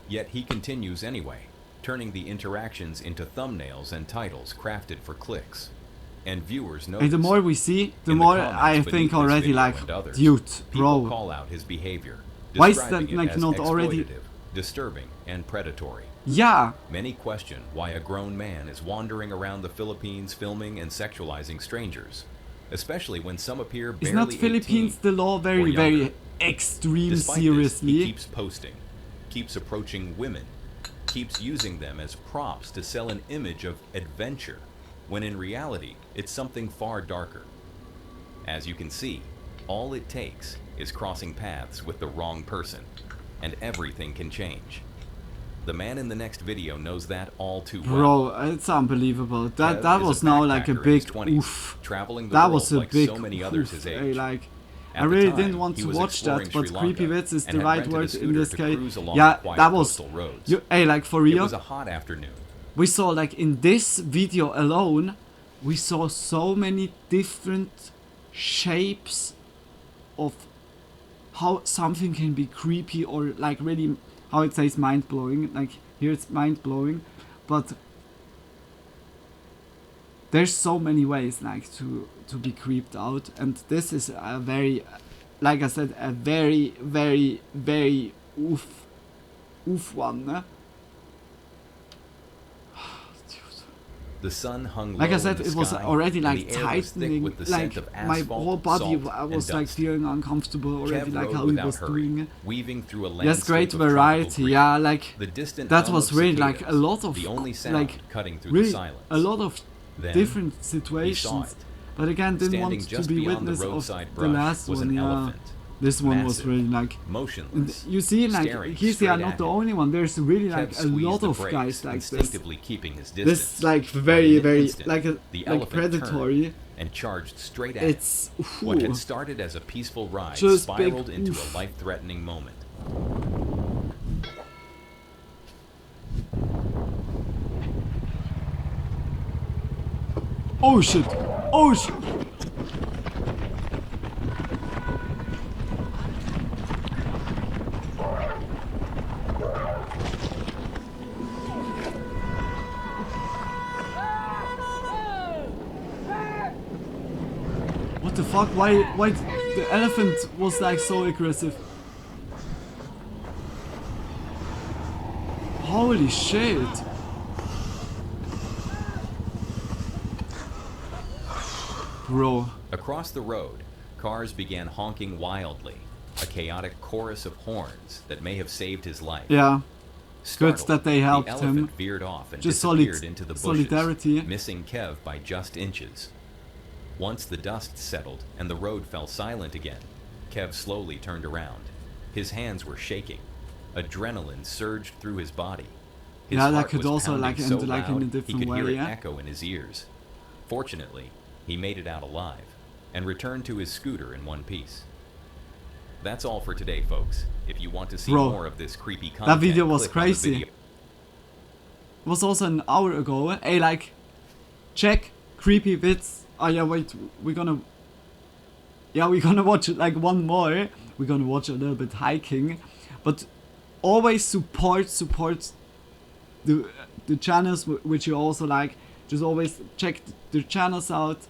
Yet he continues anyway, turning the interactions into thumbnails and titles crafted for clicks. And viewers notice. And the more we see, the more I think already like, dude, bro. People call out his behavior, why is that describing like it as not already exploitative, disturbing, and predatory. Yeah. Many question why a grown man is wandering around the Philippines filming and sexualizing strangers, especially when some appear barely Is not Philippines the law very, very extreme Despite seriously? This, he keeps posting, keeps approaching women, keeps using them as props to sell an image of adventure, when in reality, it's something far darker. As you can see, all it takes is crossing paths with the wrong person, and everything can change. The man in the next video knows that all too well. Bro, it's unbelievable. That was now like a big oof. That was a big oof. Like, I really didn't want to watch that, but creepy bits is the right word in this case. Yeah, that was. Hey, like for real. It was a hot afternoon. We saw like in this video alone, we saw so many different shapes of how something can be creepy or like really, how it says mind-blowing. Like here it's mind-blowing, but there's so many ways like to be creeped out, and this is a very, like I said, a very oof one. The sun hung low like I said, in the it was sky, already like and the air was thick tightening, with the like scent of my asphalt, whole body salt, I was and like dust. feeling uncomfortable already, Kev like rode how he without was hurry, doing it. weaving through a Yes, landscape great of variety, tropical green. yeah, like The distant that hum was of really like a cicadas, lot of the only sound like cutting through really the silence. a lot of Then, different he saw situations. it. But again, didn't Standing want to just be beyond the witness of roadside the brush last was one. an Yeah, elephant, this one was massive, really like motionless, and you see, like staring he's straight not at the him. only one. There's really Kev like a squeezed lot the of brakes, guys like this. instinctively keeping his distance. This like But very in an instant, like a the like elephant predatory. turned and charged straight at It's him. What had started as a peaceful ride just spiraled big into oof. a life-threatening moment. Oh shit! Oh shit! What the fuck? Why the elephant was like so aggressive? Holy shit! Bro. Across the road, cars began honking wildly, a chaotic chorus of horns that may have saved his life. Yeah. Good Startled, that they helped the him. elephant veered off and Just disappeared into the bushes, solidarity. missing Kev by just inches. Once the dust settled and the road fell silent again, Kev slowly turned around. His hands were shaking. Adrenaline surged through his body. His Yeah, that heart could was also pounding like so end like in a loud, different he could way, hear it yeah? echo in his ears. Fortunately, he made it out alive and returned to his scooter in one piece. That's all for today, folks. If you want to see Bro, more of this creepy content, that video was click on the crazy. video. It was also an hour ago. Hey, like, check creepy bits. Oh yeah, wait, we're gonna watch like one more. We're gonna watch a little bit hiking, but always support the channels which you also like. Just always check the channels out.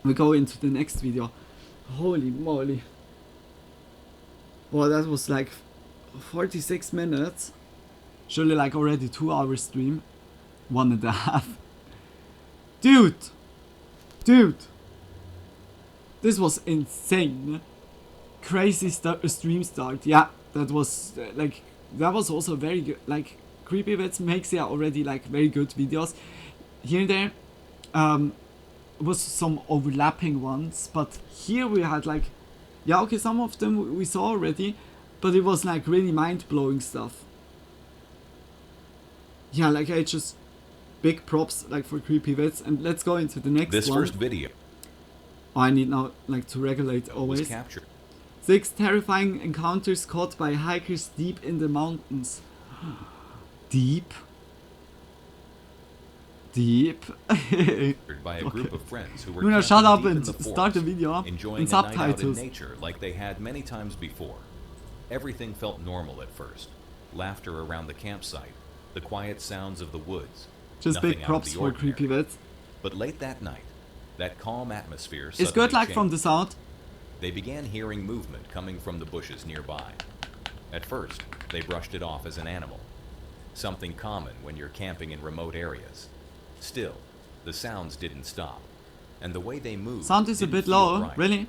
We go into the next video. Holy moly! Well, that was like 46 minutes. Surely like already 2 hour stream. 1.5. Dude! This was insane. Crazy stream start. Yeah, that was like, that was also very good. Like, Creepy Bits makes yeah already like very good videos. Here and there was some overlapping ones, but here we had like, yeah, okay, some of them we saw already, but it was like really mind-blowing stuff. Yeah, like I just big props like for Creepy Bits, and let's go into the next This one. first video Oh, I need now like to regulate was always. captured. 6 terrifying encounters caught by hikers deep in the mountains. Deep? Deep? by a group of friends who were Luna, camping shut up deep in and the forest, start the video enjoying and a night out in subtitles. nature like they had many times before. Everything felt normal at first. Laughter around the campsite, the quiet sounds of the woods. Just nothing big out of props the for ordinary. creepy bits. But late that night, that calm atmosphere It's good like from the sound. They began hearing movement coming from the bushes nearby. At first, they brushed it off as an animal. Something common when you're camping in remote areas. Still, the sounds didn't stop. And the way they moved Sound is a didn't bit feel low, right. really?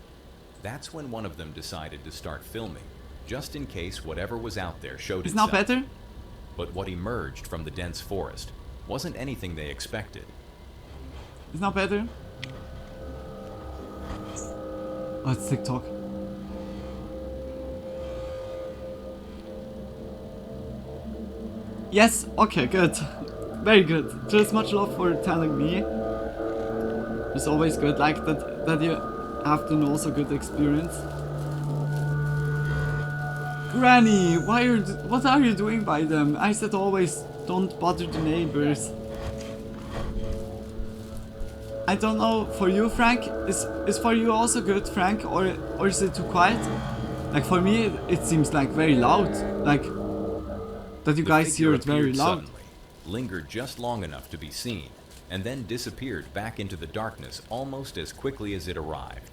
That's when one of them decided to start filming, just in case whatever was out there showed It's now itself. better? But what emerged from the dense forest wasn't anything they expected. It's now better? Oh, it's TikTok. Yes, okay, good. Very good. Just much love for telling me. It's always good, like that you have to know also good experience. Granny, what are you doing by them? I said always don't bother the neighbors. I don't know, for you, Frank, is for you also good, Frank, or is it too quiet? Like for me, it seems like very loud, like that you guys hear it very loud. Suddenly, lingered just long enough to be seen, and then disappeared back into the darkness almost as quickly as it arrived.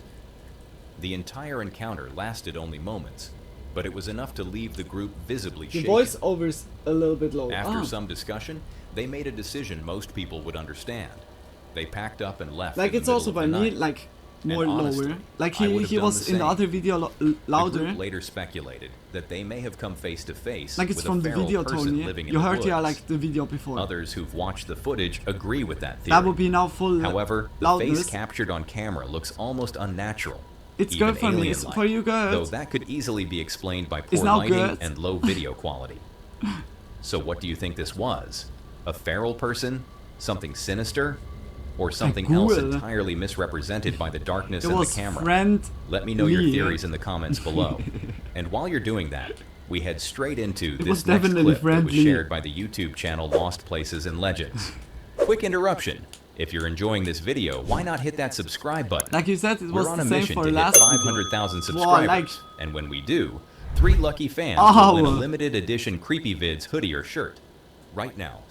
The entire encounter lasted only moments, but it was enough to leave the group visibly The shaken. voiceover's a little bit low. After some discussion, they made a decision most people would understand. They packed up and left. Like in the it's also middle by of the me, night. like And more honestly, lower. Like I would have he done was the in the same. other video The louder. group later speculated that they may have come face to face Like it's with from a the feral video, person Tony. living in You the heard woods. like the video before. Others who've watched the footage agree with that theory. That would be now full However, the loudness. face captured on camera looks almost unnatural. It's even good for me, alien-like, for you good. Though that could easily be explained by It's poor now lighting good. and low video quality. So what do you think this was? A feral person? Something sinister? Or something else ghoul. entirely misrepresented by the darkness It and the was camera? friendly. Let me know your theories in the comments below. And while you're doing that, we head straight into was this next definitely clip that was friendly. shared by the YouTube channel Lost Places and Legends. Quick interruption. If you're enjoying this video, why not hit that subscribe button? Like you said, it was We're on the a same mission for to hit last 500,000 video. subscribers. Wow, like, And when we do, 3 lucky fans Oh. will win a limited edition Creepy Vids hoodie or shirt. Right now,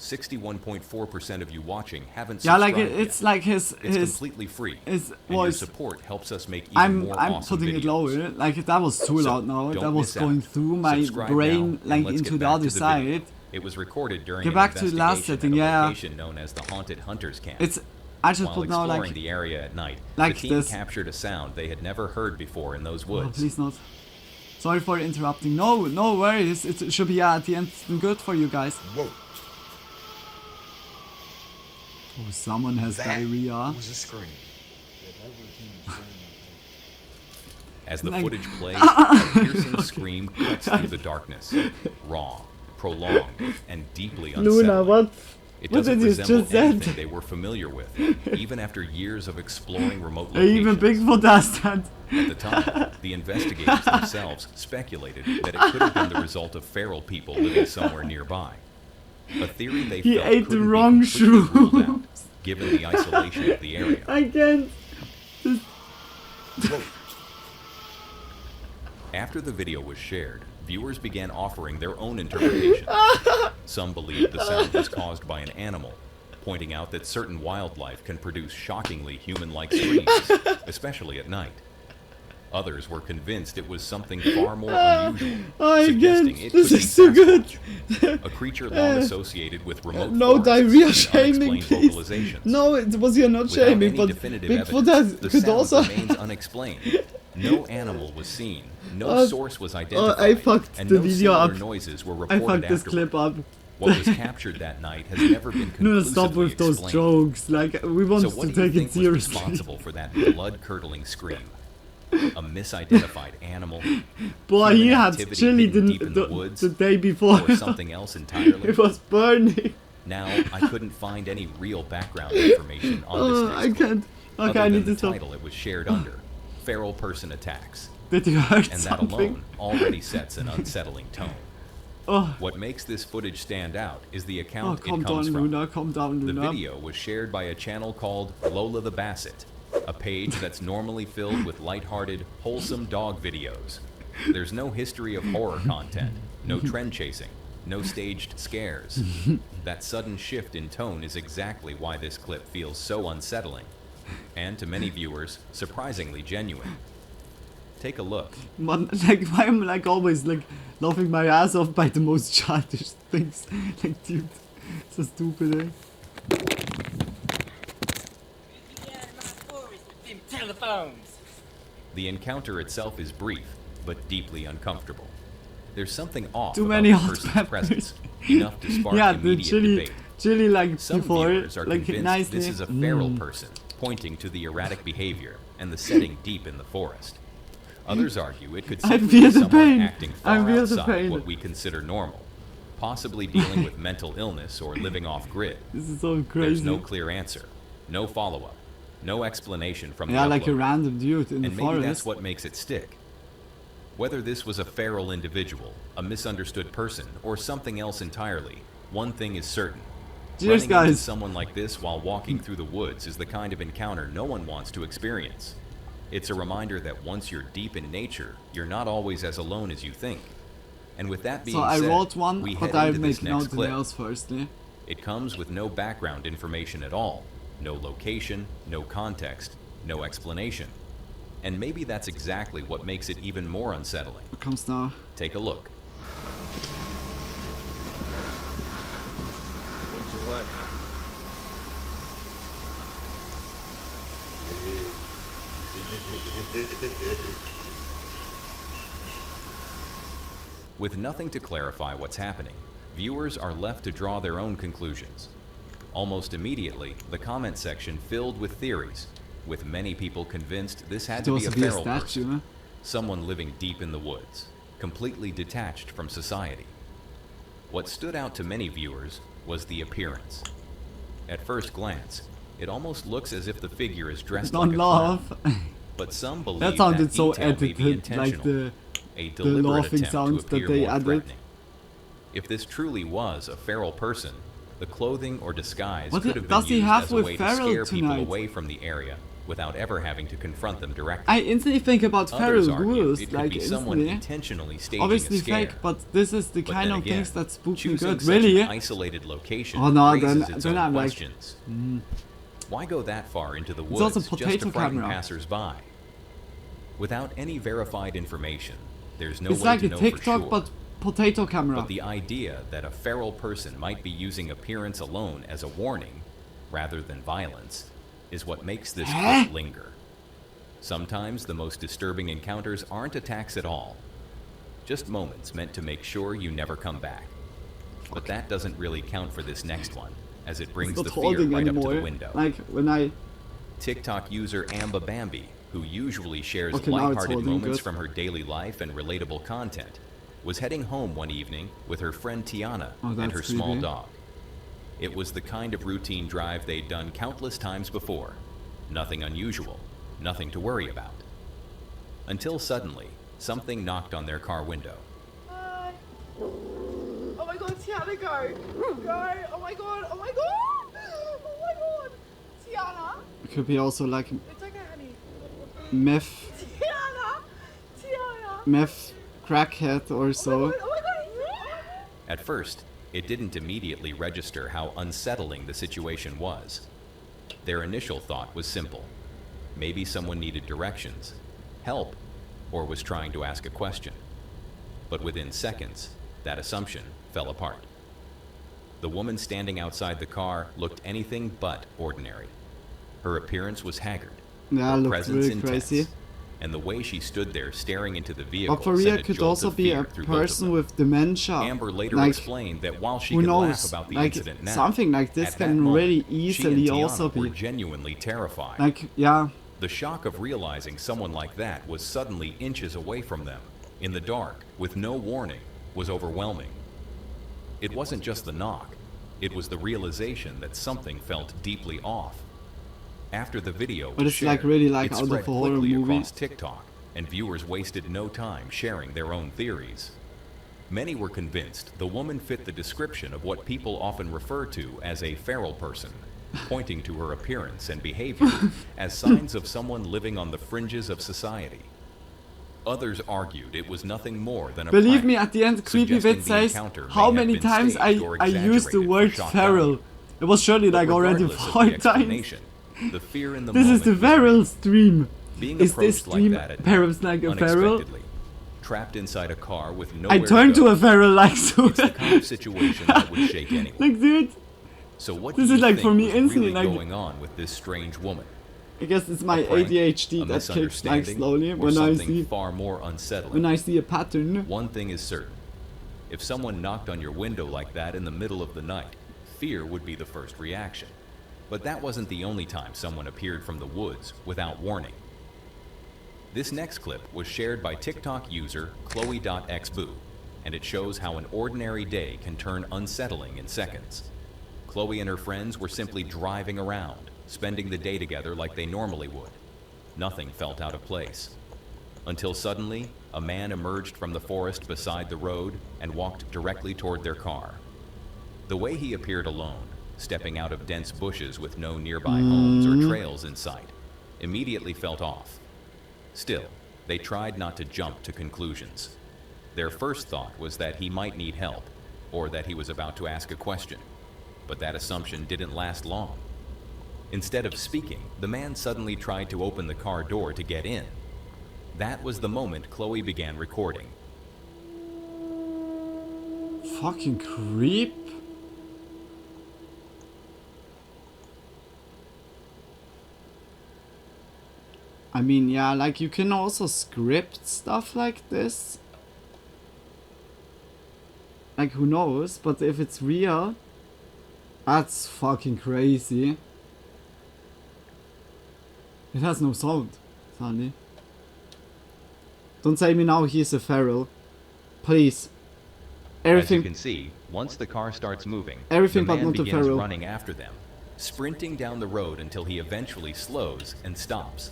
61.4% of you watching haven't yeah, subscribed like it's yet. like his It's completely free, his and your voice. support helps us make even more I'm awesome putting videos. it lower. Like that was too So, loud now. don't That was miss out. going through my Subscribe brain, now, and like let's into get the back other to the video. side. It was recorded during Get an back to the last investigation setting, at a yeah. location known as the Haunted Hunters Camp. It's I just While put now exploring like the area at night, like the team this. captured a sound they had never heard before in those Oh, woods. please not. Sorry for interrupting. No worries. It should be at the end. It's been good for you guys. Whoa. Oh, someone has diarrhea. Was a scream. As the Like- footage plays, a piercing scream cuts through the darkness. Raw, prolonged, and deeply unsettling. Luna, what? It What doesn't did you resemble just said? anything they were familiar with, even after years of exploring remote Even locations. Bigfoot has that. At the time, the investigators themselves speculated that it could have been the result of feral people living somewhere nearby. A theory they He felt ate the couldn't be wrong completely ruled out, shrooms. given the isolation of the area. I can't. After the video was shared, viewers began offering their own interpretations. Some believed the sound was caused by an animal, pointing out that certain wildlife can produce shockingly human-like screams, especially at night. Others were convinced it was something far more unusual, I suggesting can't. it This could be is so good. Sasquatch, a creature long associated with remote No forests diarrhea and shaming, unexplained please. vocalizations. No, it was you're not Without shaming, any but definitive Bigfoot evidence, has, the could sound also. remains unexplained. No animal was seen. No Oh, source was oh, identified. I fucked and the no video similar up. noises were I reported fucked this afterward. clip up. What was captured that night has never been No, conclusively stop with those explained. jokes. Like we want So to what do you take it think was seriously. responsible for that blood-curdling scream? A misidentified animal? Boy, he human had activity chili hidden deep in the the woods? day before. Or something else entirely? It was burning. Now, I couldn't find any real background information on this Oh, next I clip, can't. Okay, other I than need the to stop. title it was shared under, Feral Person Attacks. Did you heard And that something? alone already sets an unsettling tone. Oh, What makes this footage stand out is the oh, account calm it comes down, from. Luna, calm down, The Luna. video was shared by a channel called Lola the Basset, a page that's normally filled with lighthearted, wholesome dog videos. There's no history of horror content, no trend chasing, no staged scares. That sudden shift in tone is exactly why this clip feels so unsettling, and to many viewers, surprisingly genuine. Take a look. Man, like, why am I like always like laughing my ass off by the most childish things? Like, dude, so stupid, eh? The encounter itself is brief, but deeply uncomfortable. There's something off Too about many the hot person's peppers. presence, enough to spark Yeah, the immediate chili, debate. chili like Some before, viewers are like convinced nicely. this is a feral person, pointing to the erratic behavior and the setting deep in the forest. Others argue it could I simply feel be the someone pain. acting I far feel the outside pain. what we consider normal, possibly dealing with mental illness or living off grid. This is so crazy. There's no clear answer, no follow-up, no explanation from Yeah, the like a uploader. random dude in And the maybe forest. that's what makes it stick. Whether this was a feral individual, a misunderstood person, or something else entirely, one thing is certain. Cheers, Running into guys. someone like this while walking through the woods is the kind of encounter no one wants to experience. It's a reminder that once you're deep in nature, you're not always as alone as you think. And with that being So I said, wrote one, we but head I'm into this making out next the clip. nails firstly. It comes with no background information at all, no location, no context, no explanation. And maybe that's exactly what makes it even more unsettling. What comes now? Take a look. With nothing to clarify what's happening, viewers are left to draw their own conclusions. Almost immediately, the comment section filled with theories, with many people convinced this had Could to be a also be a feral statue, person, huh? someone living deep in the woods, completely detached from society. What stood out to many viewers was the appearance. At first glance, it almost looks as if the figure is dressed Don't like a laugh. clown, but some believe That sounded so detail may be edited, like intentional, a the deliberate laughing attempt sounds to that appear they more added. threatening. If this truly was a feral person, the clothing or disguise What could the- have been does he used have as a with way to feral scare people tonight? away from the area without ever having to confront them directly. I instantly think about Others feral argue ghouls, it could like be someone instantly. intentionally staging Obviously a scare. fake, but this is the But kind then of again, things that spook me choosing good. such Really? an isolated location Oh no, raises its then own I'm like, questions. Why go that far into the It's woods also just potato to frighten camera. passers-by? Without any verified information, there's no it's way like to a know TikTok, for sure. but potato camera. But the idea that a feral person might be using appearance alone as a warning, rather than violence, is what makes this clip linger. Sometimes the most disturbing encounters aren't attacks at all, just moments meant to make sure you never come back. But that doesn't really count for this next one, as it brings It's the not fear holding right up to anymore. the window. Like when I TikTok user Amba Bambi, who usually shares Okay, now it's lighthearted holding moments good. from her daily life and relatable content, was heading home one evening with her friend Tiana Oh, and that's her small creepy. dog. It was the kind of routine drive they'd done countless times before. Nothing unusual, nothing to worry about. Until suddenly, something knocked on their car window. Hi. Oh my god, Tiana, go! Go! Oh my god! Oh my god! Oh my god! Tiana! it could be also like It's okay, honey. meth, Tiana! Tiana! meth crackhead or so. Oh my god! At first, it didn't immediately register how unsettling the situation was. Their initial thought was simple. Maybe someone needed directions, help, or was trying to ask a question. But within seconds, that assumption fell apart. The woman standing outside the car looked anything but ordinary. Her appearance was haggard, Yeah, her looked presence really intense, crazy. and the way she stood there staring into the vehicle But Faria sent a could jolt also of be fear a through both of person them. with dementia. Amber later like, explained that while she who could laugh knows? about the Like incident now, something like this at that can moment, really she easily and Tiana also were be genuinely terrified. like, yeah. The shock of realizing someone like that was suddenly inches away from them, in the dark, with no warning, was overwhelming. It wasn't just the knock, it was the realization that something felt deeply off. After the video But was it's like shared, really like it out of spread a horror quickly movie. across TikTok, and viewers wasted no time sharing their own theories. Many were convinced the woman fit the description of what people often refer to as a feral person, pointing to her appearance and behavior as signs of someone living on the fringes of society. Others argued it was nothing more than a Believe prank, me, at the end, Creepy suggesting Vid the says encounter may how have many been times staged or I used the exaggerated word for shock feral. value. It was surely But like already regardless of 4 the times. explanation, the fear in the This is the moment was feral real. stream. Being Is this approached like stream that at perhaps night, like a feral? unexpectedly, trapped inside a car with I nowhere turned to to go, a feral like so. it's the kind of situation that would shake anyone. Like, dude, So what this do is you like think for me was instantly really like. going on with this strange woman? I guess it's my A prank, ADHD a that kicks like misunderstanding, slowly or when I something see far more unsettling? when I see a pattern. One thing is certain. If someone knocked on your window like that in the middle of the night, fear would be the first reaction. But that wasn't the only time someone appeared from the woods without warning. This next clip was shared by TikTok user Chloe.xboo, and it shows how an ordinary day can turn unsettling in seconds. Chloe and her friends were simply driving around, spending the day together like they normally would. Nothing felt out of place. Until suddenly, a man emerged from the forest beside the road and walked directly toward their car. The way he appeared alone, stepping out of dense bushes with no nearby homes or trails in sight, immediately felt off. Still, they tried not to jump to conclusions. Their first thought was that he might need help, or that he was about to ask a question. But that assumption didn't last long. Instead of speaking, the man suddenly tried to open the car door to get in. That was the moment Chloe began recording. Fucking creep. I mean, yeah, like you can also script stuff like this. Like, who knows? But if it's real, that's fucking crazy. It has no sound, sadly. Don't say me now he's a feral. Please. Everything. As you can see, once the car starts moving, Everything the but man not a begins feral. running after them, sprinting down the road until he eventually slows and stops.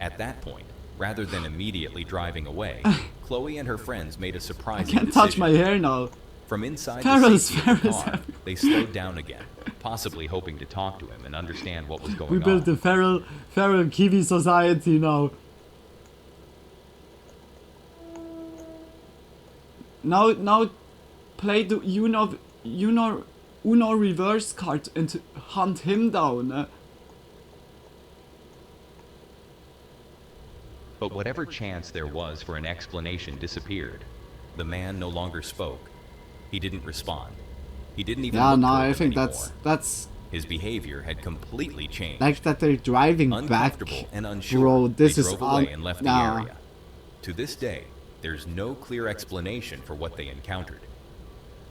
At that point, rather than immediately driving away, Chloe and her friends made a I surprising can't decision. touch my hair now. From inside Ferals, the safety of the ferals car, they slowed down again, possibly hoping to talk to him and understand what was going We on. built the feral Kiwi society now. Now play the Uno reverse card and hunt him down. But whatever chance there was for an explanation disappeared. The man no longer spoke. He didn't respond. He didn't even Yeah, look no, toward I them think anymore. that's His behavior had completely changed. like that they're driving back. Uncomfortable and unsure, Bro, this they is drove away and left the nah. area. To this day, there's no clear explanation for what they encountered.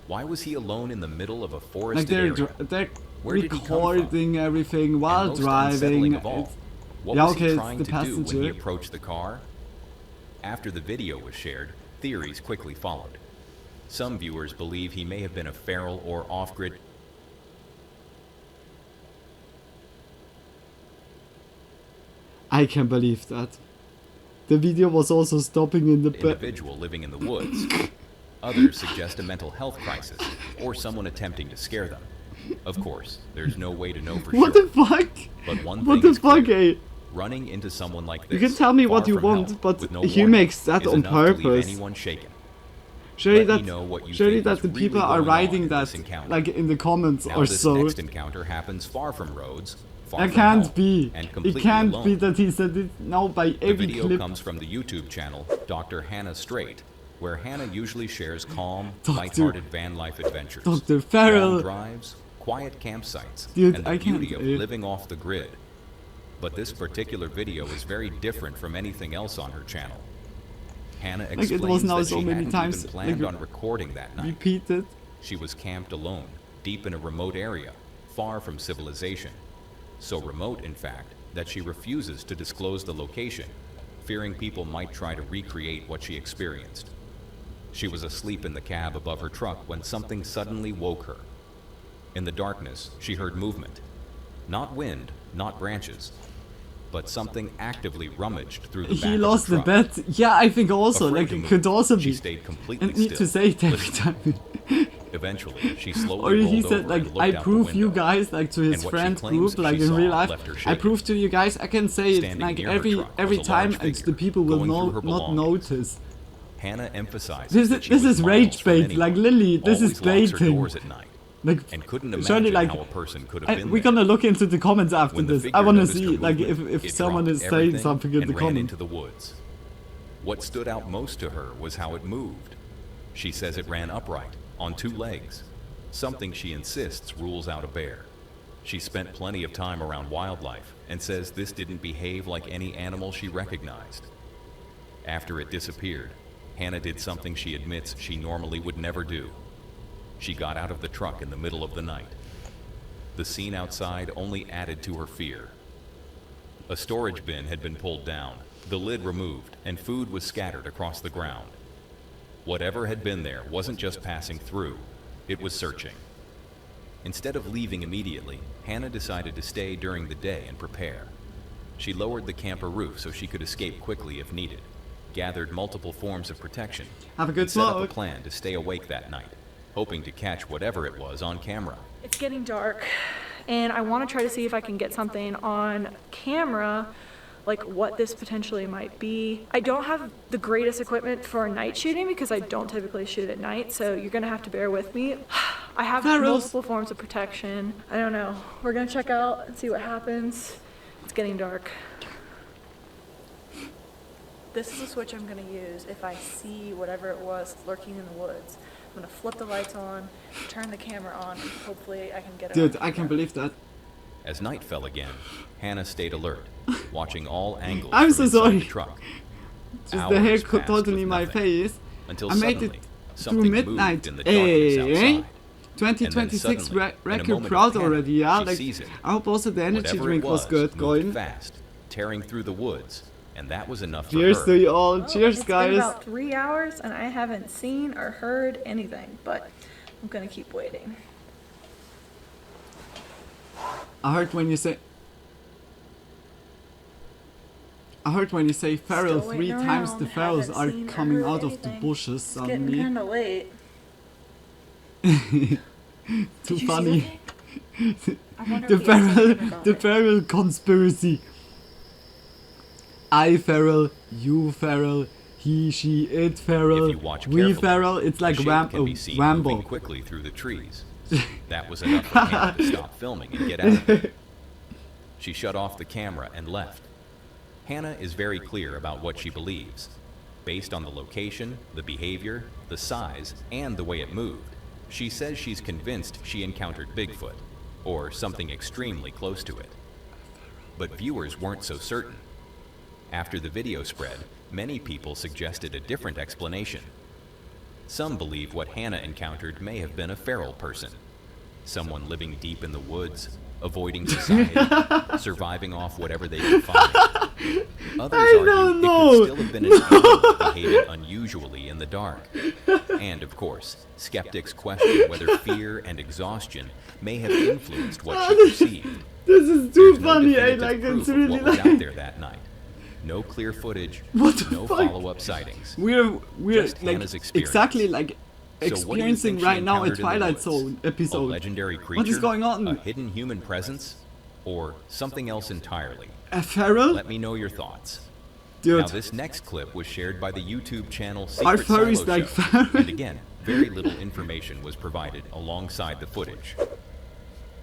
Why was he alone in the middle of a Like forested they're area? they're Where did he come from? recording everything while And most driving. unsettling of all, It's- what yeah, was okay, he it's trying the to do when he passenger. approached the car? After the video was shared, theories quickly followed. Some viewers believe he may have been a feral or off-grid. I can believe that. The video was also stopping in the individual living in the woods. Others suggest a mental health crisis or someone attempting to scare them. Of course, there's no way to know for What sure. the fuck? But one What thing the is fuck, clear. eh? Running into someone like You this, can tell me far what you from want, help, but with no he warning, makes that is on enough to leave purpose. anyone shaken. Surely Let me that, know what you surely think that is the really people are going on writing in that this encounter. like in the comments Now or this so. next encounter happens far from roads, far It from can't home, be. and It completely can't alone. be that he said it now by The every video clip. comes from the YouTube channel Dr. Hannah Straight, where Hannah usually shares calm, Dr. lighthearted van life adventures. Dr. Farrell. Long drives, quiet campsites, Dude, and the I can't beauty of say it. living off the grid. But this particular video is very different from anything else on her channel. Hannah Like, explains it was now that so she many hadn't times, even planned like, on recording that night. Repeated. She was camped alone, deep in a remote area, far from civilization. So remote, in fact, that she refuses to disclose the location, fearing people might try to recreate what she experienced. She was asleep in the cab above her truck when something suddenly woke her. In the darkness, she heard movement. Not wind, not branches. but something actively rummaged through the back He of lost the the truck. bet. Yeah, I think also, Afraid like, to it move, could also she be. stayed completely And need still, to say it every listening. time. Eventually, she slowly Or he rolled said, over like, and looked I out the prove you window. guys, like, to his And what she friend claims group, like, she in saw real life. left her I shaken. prove to you guys, I can say it, Standing like, near her truck every was a large time, and the figure people will going through her not belongings. notice. Hannah emphasizes This that is, she this was is miles rage from bait, anyone, like, Lily, this always is locks her baiting. doors at night, Like, and couldn't surely, imagine like, how a person could have been we're there. gonna look into the comments after When the this. I figure wanna noticed her see, like, movement, if it someone dropped is saying everything something in and the ran comments. into the woods. What stood out most to her was how it moved. She says it ran upright, on two legs, something she insists rules out a bear. She spent plenty of time around wildlife and says this didn't behave like any animal she recognized. After it disappeared, Hannah did something she admits she normally would never do. She got out of the truck in the middle of the night. The scene outside only added to her fear. A storage bin had been pulled down, the lid removed, and food was scattered across the ground. Whatever had been there wasn't just passing through, it was searching. Instead of leaving immediately, Hannah decided to stay during the day and prepare. She lowered the camper roof so she could escape quickly if needed, gathered multiple forms of protection, Have a good and set up a smoke. plan to stay awake that night, hoping to catch whatever it was on camera. It's getting dark, and I want to try to see if I can get something on camera, like what this potentially might be. I don't have the greatest equipment for night shooting because I don't typically shoot at night, so you're gonna have to bear with me. I have multiple forms of protection. I don't know. We're gonna check out and see what happens. It's getting dark. This is the switch I'm gonna use if I see whatever it was lurking in the woods. I'm gonna flip the lights on, turn the camera on, and hopefully I can get it. Dude, I can't believe that. As night fell again, Hannah stayed alert, watching all angles I'm from so inside sorry. the truck. Just the Hours hair passed totally with in my nothing, face. until I made suddenly, it through something midnight. moved in the darkness outside. 2026 And then suddenly, in a record moment of proud panic, already, yeah? she Like, sees it. I hope also the energy Whatever drink it was good moved going. fast, tearing through the woods, and that was enough for Cheers her. to you all. Well, Cheers, it's guys. been about 3 hours and I haven't seen or heard anything, but I'm gonna keep waiting. I heard when you say feral Still 3 waiting times, around, the ferals haven't are seen or coming heard out of the anything. bushes It's getting suddenly. kinda late. Too Did you funny. see anything? I wonder The if he has feral, something about the it. feral conspiracy. I feral, you feral, he, she, it feral, If you watch we carefully, feral. It's like the shape can be seen Rambo. moving quickly through the trees. That was enough for Hannah to stop filming and get out of it. She shut off the camera and left. Hannah is very clear about what she believes. Based on the location, the behavior, the size, and the way it moved, she says she's convinced she encountered Bigfoot, or something extremely close to it. But viewers weren't so certain. After the video spread, many people suggested a different explanation. Some believe what Hannah encountered may have been a feral person, someone living deep in the woods, avoiding society, surviving off whatever they could find. Others argue it could still have been an animal behaving unusually in the dark. And of course, skeptics question whether fear and exhaustion may have influenced what she perceived. This is too There's no funny. I definitive like proof it's of really what was like. out there that night. No clear footage, What the no fuck? follow-up sightings. We're Just like Hannah's experience. exactly like So what do you experiencing think she right now a encountered in the Twilight woods? Zone A episode. legendary creature? What is going on? A hidden human presence? Or something else entirely? A feral? Let me know your thoughts. Dude. Now this next clip was shared by the YouTube channel Are Secret furries Silo like Show. furries? And again, very little information was provided alongside the footage.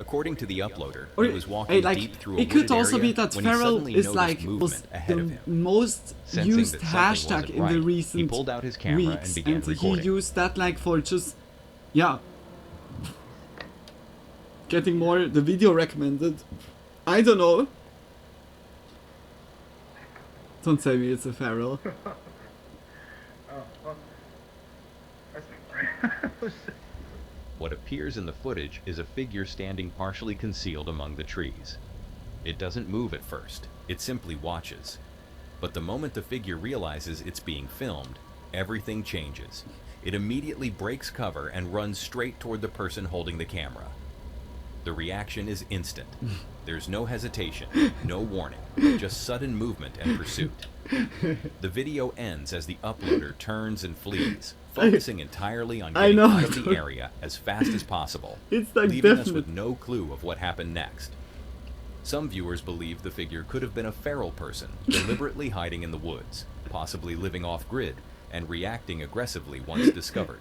According to the uploader, Or, he was walking hey, like, deep through a it could wooded also area be that when he feral suddenly is noticed like movement was ahead of the him. most Sensing used that something hashtag wasn't in the right, he recent pulled out his camera and weeks, began and he recording. used that like for just, yeah, getting more the video recommended. I don't know. Don't say me it's a feral. What appears in the footage is a figure standing partially concealed among the trees. It doesn't move at first, it simply watches. But the moment the figure realizes it's being filmed, everything changes. It immediately breaks cover and runs straight toward the person holding the camera. The reaction is instant. There's no hesitation, no warning, just sudden movement and pursuit. The video ends as the uploader turns and flees, focusing entirely on getting out of the area as fast as possible, it's like leaving us with no clue of what happened next. Some viewers believe the figure could have been a feral person, deliberately hiding in the woods, possibly living off-grid, and reacting aggressively once discovered.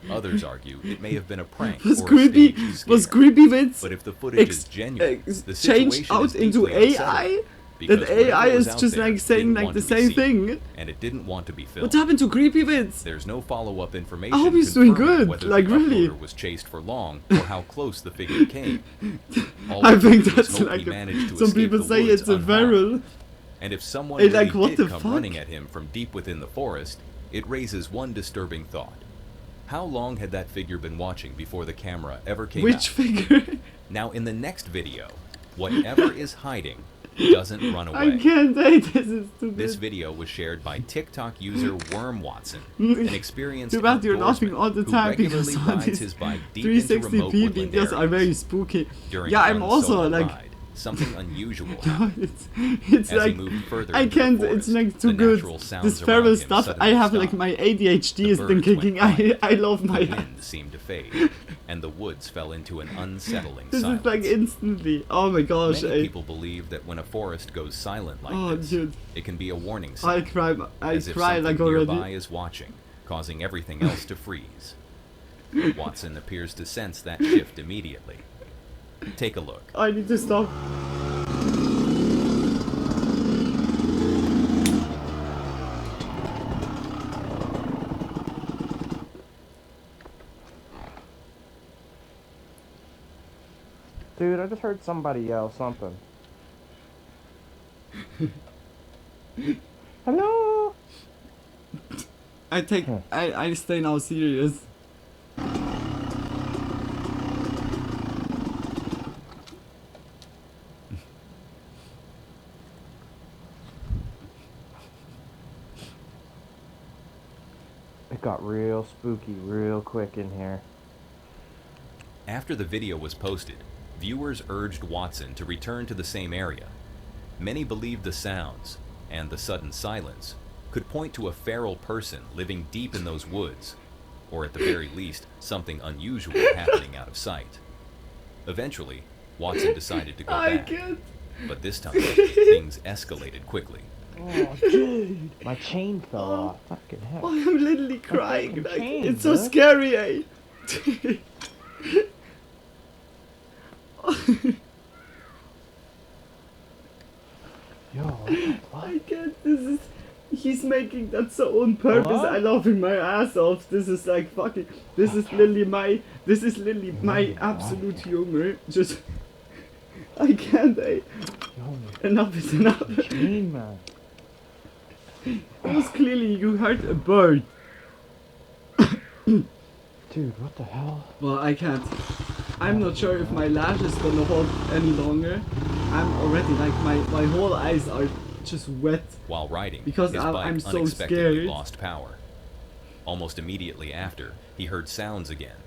Others argue it may have been a prank or a staged scare. Was creepy bits But if the footage is genuine, the changed situation out is into deeply AI? unsettling, That because AI whatever was is out just there like saying didn't like want the to be same seen, thing. and it didn't want to be filmed. What happened to creepy bits? There's no follow-up information. I hope he's doing confirming good, whether like the really. uploader was chased for long or how close the figure came. All I we can think do is that's hope like he managed to some escape people the say woods it's a unharmed. feral. And if someone Hey, really like, what did the come fuck? running at him from deep within the forest, it raises one disturbing thought. How long had that figure been watching before the camera ever came out? Which figure? Now in the next video, whatever is hiding doesn't run away. I can't date this. Is stupid. This video was shared by TikTok user Worm Watson, an experienced Too bad you're outdoorsman laughing all the who time regularly because all rides these his bike deep into remote 360p woodland videos are areas. very spooky. During Yeah, one I'm also solo like. ride, something unusual No, happened. it's As like he moved further I into the can't. forest, It's like the too good. natural sounds This around feral him stuff. I suddenly have like stopped. my ADHD The has been birds went kicking. quiet. I love my. The wind seemed to fade, and the woods fell into an unsettling This silence. is like instantly. Oh my gosh. Many people believe that when a forest goes silent like this, dude. it can be a warning sign. I cry. I as if cry something like already. nearby is watching, causing everything else to freeze. Watson appears to sense that shift immediately. Take a look. I need to stop. Dude, I just heard somebody yell something. Hello? I stay now serious. It got real spooky real quick in here. After the video was posted, viewers urged Watson to return to the same area. Many believed the sounds, and the sudden silence, could point to a feral person living deep in those woods, or at the very least, something unusual happening out of sight. Eventually, Watson decided to go back, but this time, things escalated quickly. Oh, dude! My chain fell off. Fucking hell. Oh, I'm literally crying. Like, chain, it's so bro. scary, eh? Yo, what the fuck? I can't. This is. He's making that so on purpose. Hello? I'm laughing my ass off. This is like fucking. This is literally my. This is literally my absolute humor. Just. I can't, eh? Enough is enough. Chain, man. It was clearly you heard a bird. Dude, what the hell? Well, I can't. I'm not sure if my lash is gonna hold any longer. I'm already like my whole eyes are just wet. While riding, Because his I'm bike so unexpectedly scared. lost power. Almost immediately after, he heard sounds again,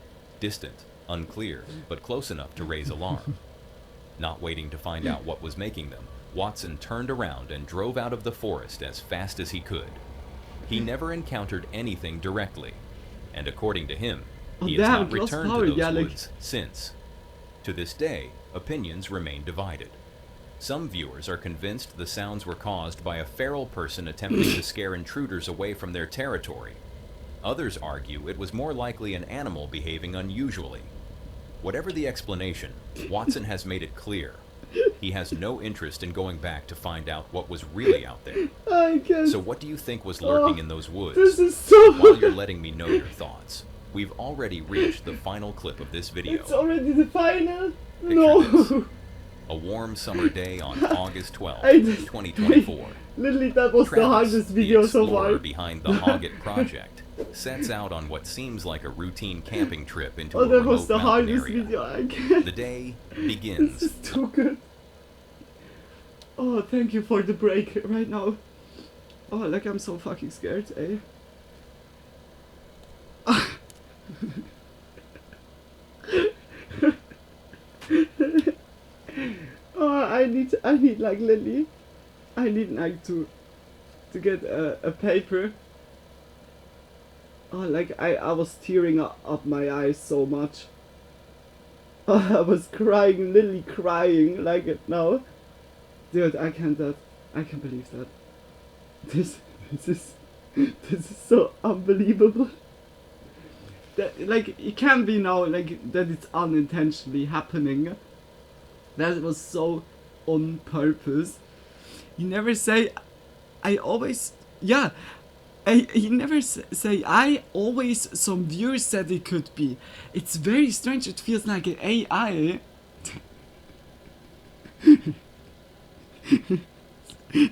distant, unclear, but close enough to raise alarm. Not waiting to find out what was making them, Watson turned around and drove out of the forest as fast as he could. He never encountered anything directly, and according to him, he has damn, not it lost returned power. to those Yeah, like- woods since. To this day, opinions remain divided. Some viewers are convinced the sounds were caused by a feral person attempting to scare intruders away from their territory. Others argue it was more likely an animal behaving unusually. Whatever the explanation, Watson has made it clear. He has no interest in going back to find out what was really out there. I can't. So what do you think was lurking in those woods? This is so. While you're letting me know your thoughts, we've already reached the final clip of this video. It's already the final. Picture No. this. A warm summer day on August 12, I did- 2024. Literally, that was the Travis, hardest video the so explorer far. behind the Hoggett project, sets out on what seems like a routine camping trip into Oh, a that remote was the mountain hardest area. video. I can't. The day This begins. is too good. Oh, thank you for the break right now. Oh, like I'm so fucking scared, eh? I need like Lily. I need like to get a paper. Oh, like I was tearing up my eyes so much. Oh, I was crying, Lily crying like it now. Dude, I can't believe that. This is so unbelievable. That, like, it can't be now like that it's unintentionally happening. That was so on purpose. You never say, I always, yeah. He never say, I always, some viewers said it could be. It's very strange, it feels like an AI.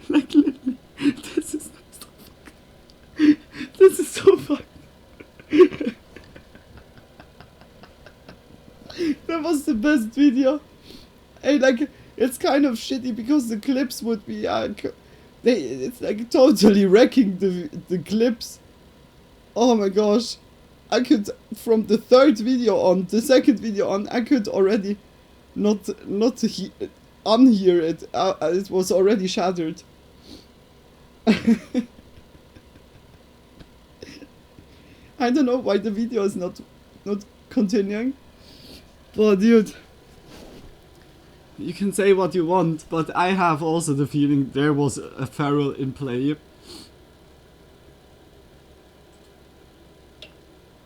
Like, literally, this is so fucking, this is so fucking. That was the best video. Hey, like, it's kind of shitty because the clips would be, it's like totally wrecking the clips. Oh my gosh. I could, from the third video on, the second video on, I could already not unhear it. It was already shattered. I don't know why the video is not continuing. But dude, you can say what you want, but I have also the feeling there was a feral in play.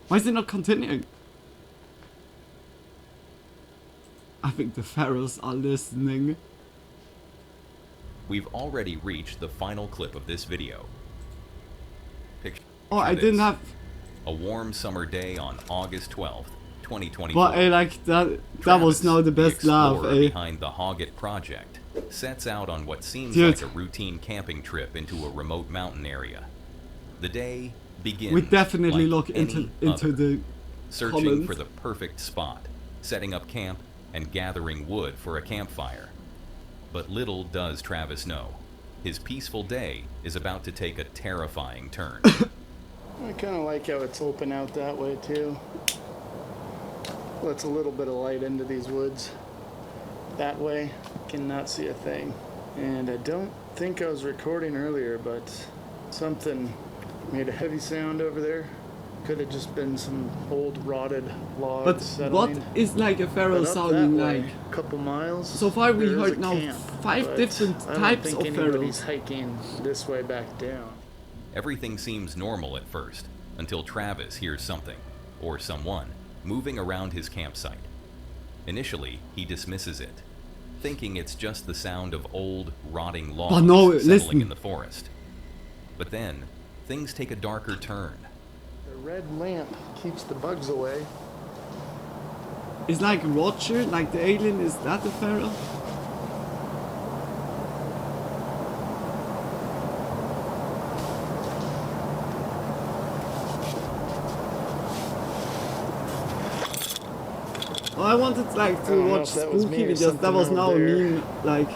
Why is it not continuing? I think the ferals are listening. We've already reached the final clip of this video. Picture I this. didn't have... A warm summer day on August 12th, 2024. But like that was now the best laugh, behind the Hoggett project sets out on what seems like a routine camping trip into a remote mountain area. The day begins. We definitely like look into the searching comments for the perfect spot, setting up camp and gathering wood for a campfire. But little does Travis know, his peaceful day is about to take a terrifying turn. I kind of like how it's open out that way too. Lets a little bit of light into these woods. That way, cannot see a thing. And I don't think I was recording earlier, but something made a heavy sound over there. Could have just been some old rotted logs But settling. what is like a feral sounding like? A couple miles. So far we there is heard a now camp, 5 but different I types don't of think anybody's ferals. hiking this way back down. Everything seems normal at first, until Travis hears something, or someone, moving around his campsite. Initially, he dismisses it, thinking it's just the sound of old, rotting logs settling in the forest. But then, things take a darker turn. The red lamp keeps the bugs away. It's like Roger, like the alien, is that a feral? Oh, I wanted like to watch spooky videos. That was now a meme, like.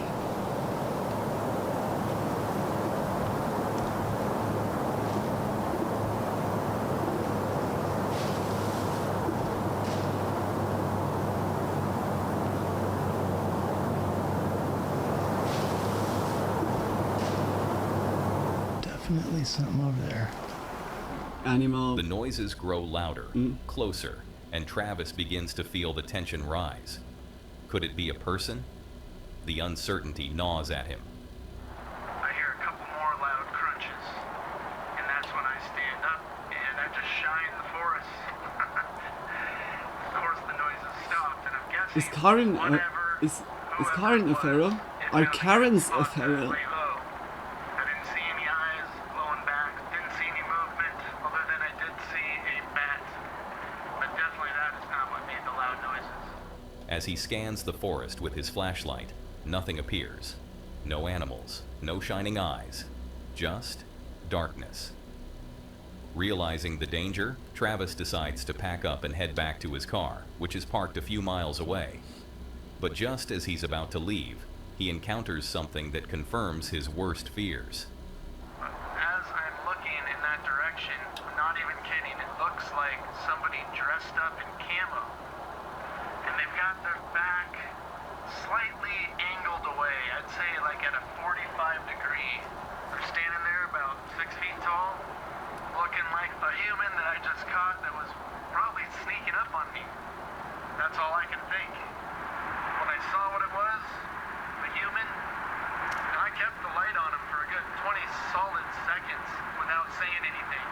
Definitely something over there. Animal. The noises grow louder, closer, and Travis begins to feel the tension rise. Could it be a person? The uncertainty gnaws at him. I hear a couple more loud crunches, and that's when I stand up and I just shine the forest. Of course the noises stopped, and I'm guessing Is Karen is Karen a feral? Are Karens a feral? I didn't see any eyes blowing back, didn't see any movement, other than I did see a bat. But definitely that is not what made the loud noises. As he scans the forest with his flashlight, nothing appears. No animals, no shining eyes, just darkness. Realizing the danger, Travis decides to pack up and head back to his car, which is parked a few miles away. But just as he's about to leave, he encounters something that confirms his worst fears. As I'm looking in that direction, I'm not even kidding, it looks like somebody dressed up in camo. And they've got their back slightly angled away. I'd say like at a 45 degree. They're standing there about 6 feet tall, looking like a human that I just caught that was probably sneaking up on me. That's all I can think. When I saw what it was, the human, and I kept the light on him for a good 20 solid seconds without saying anything.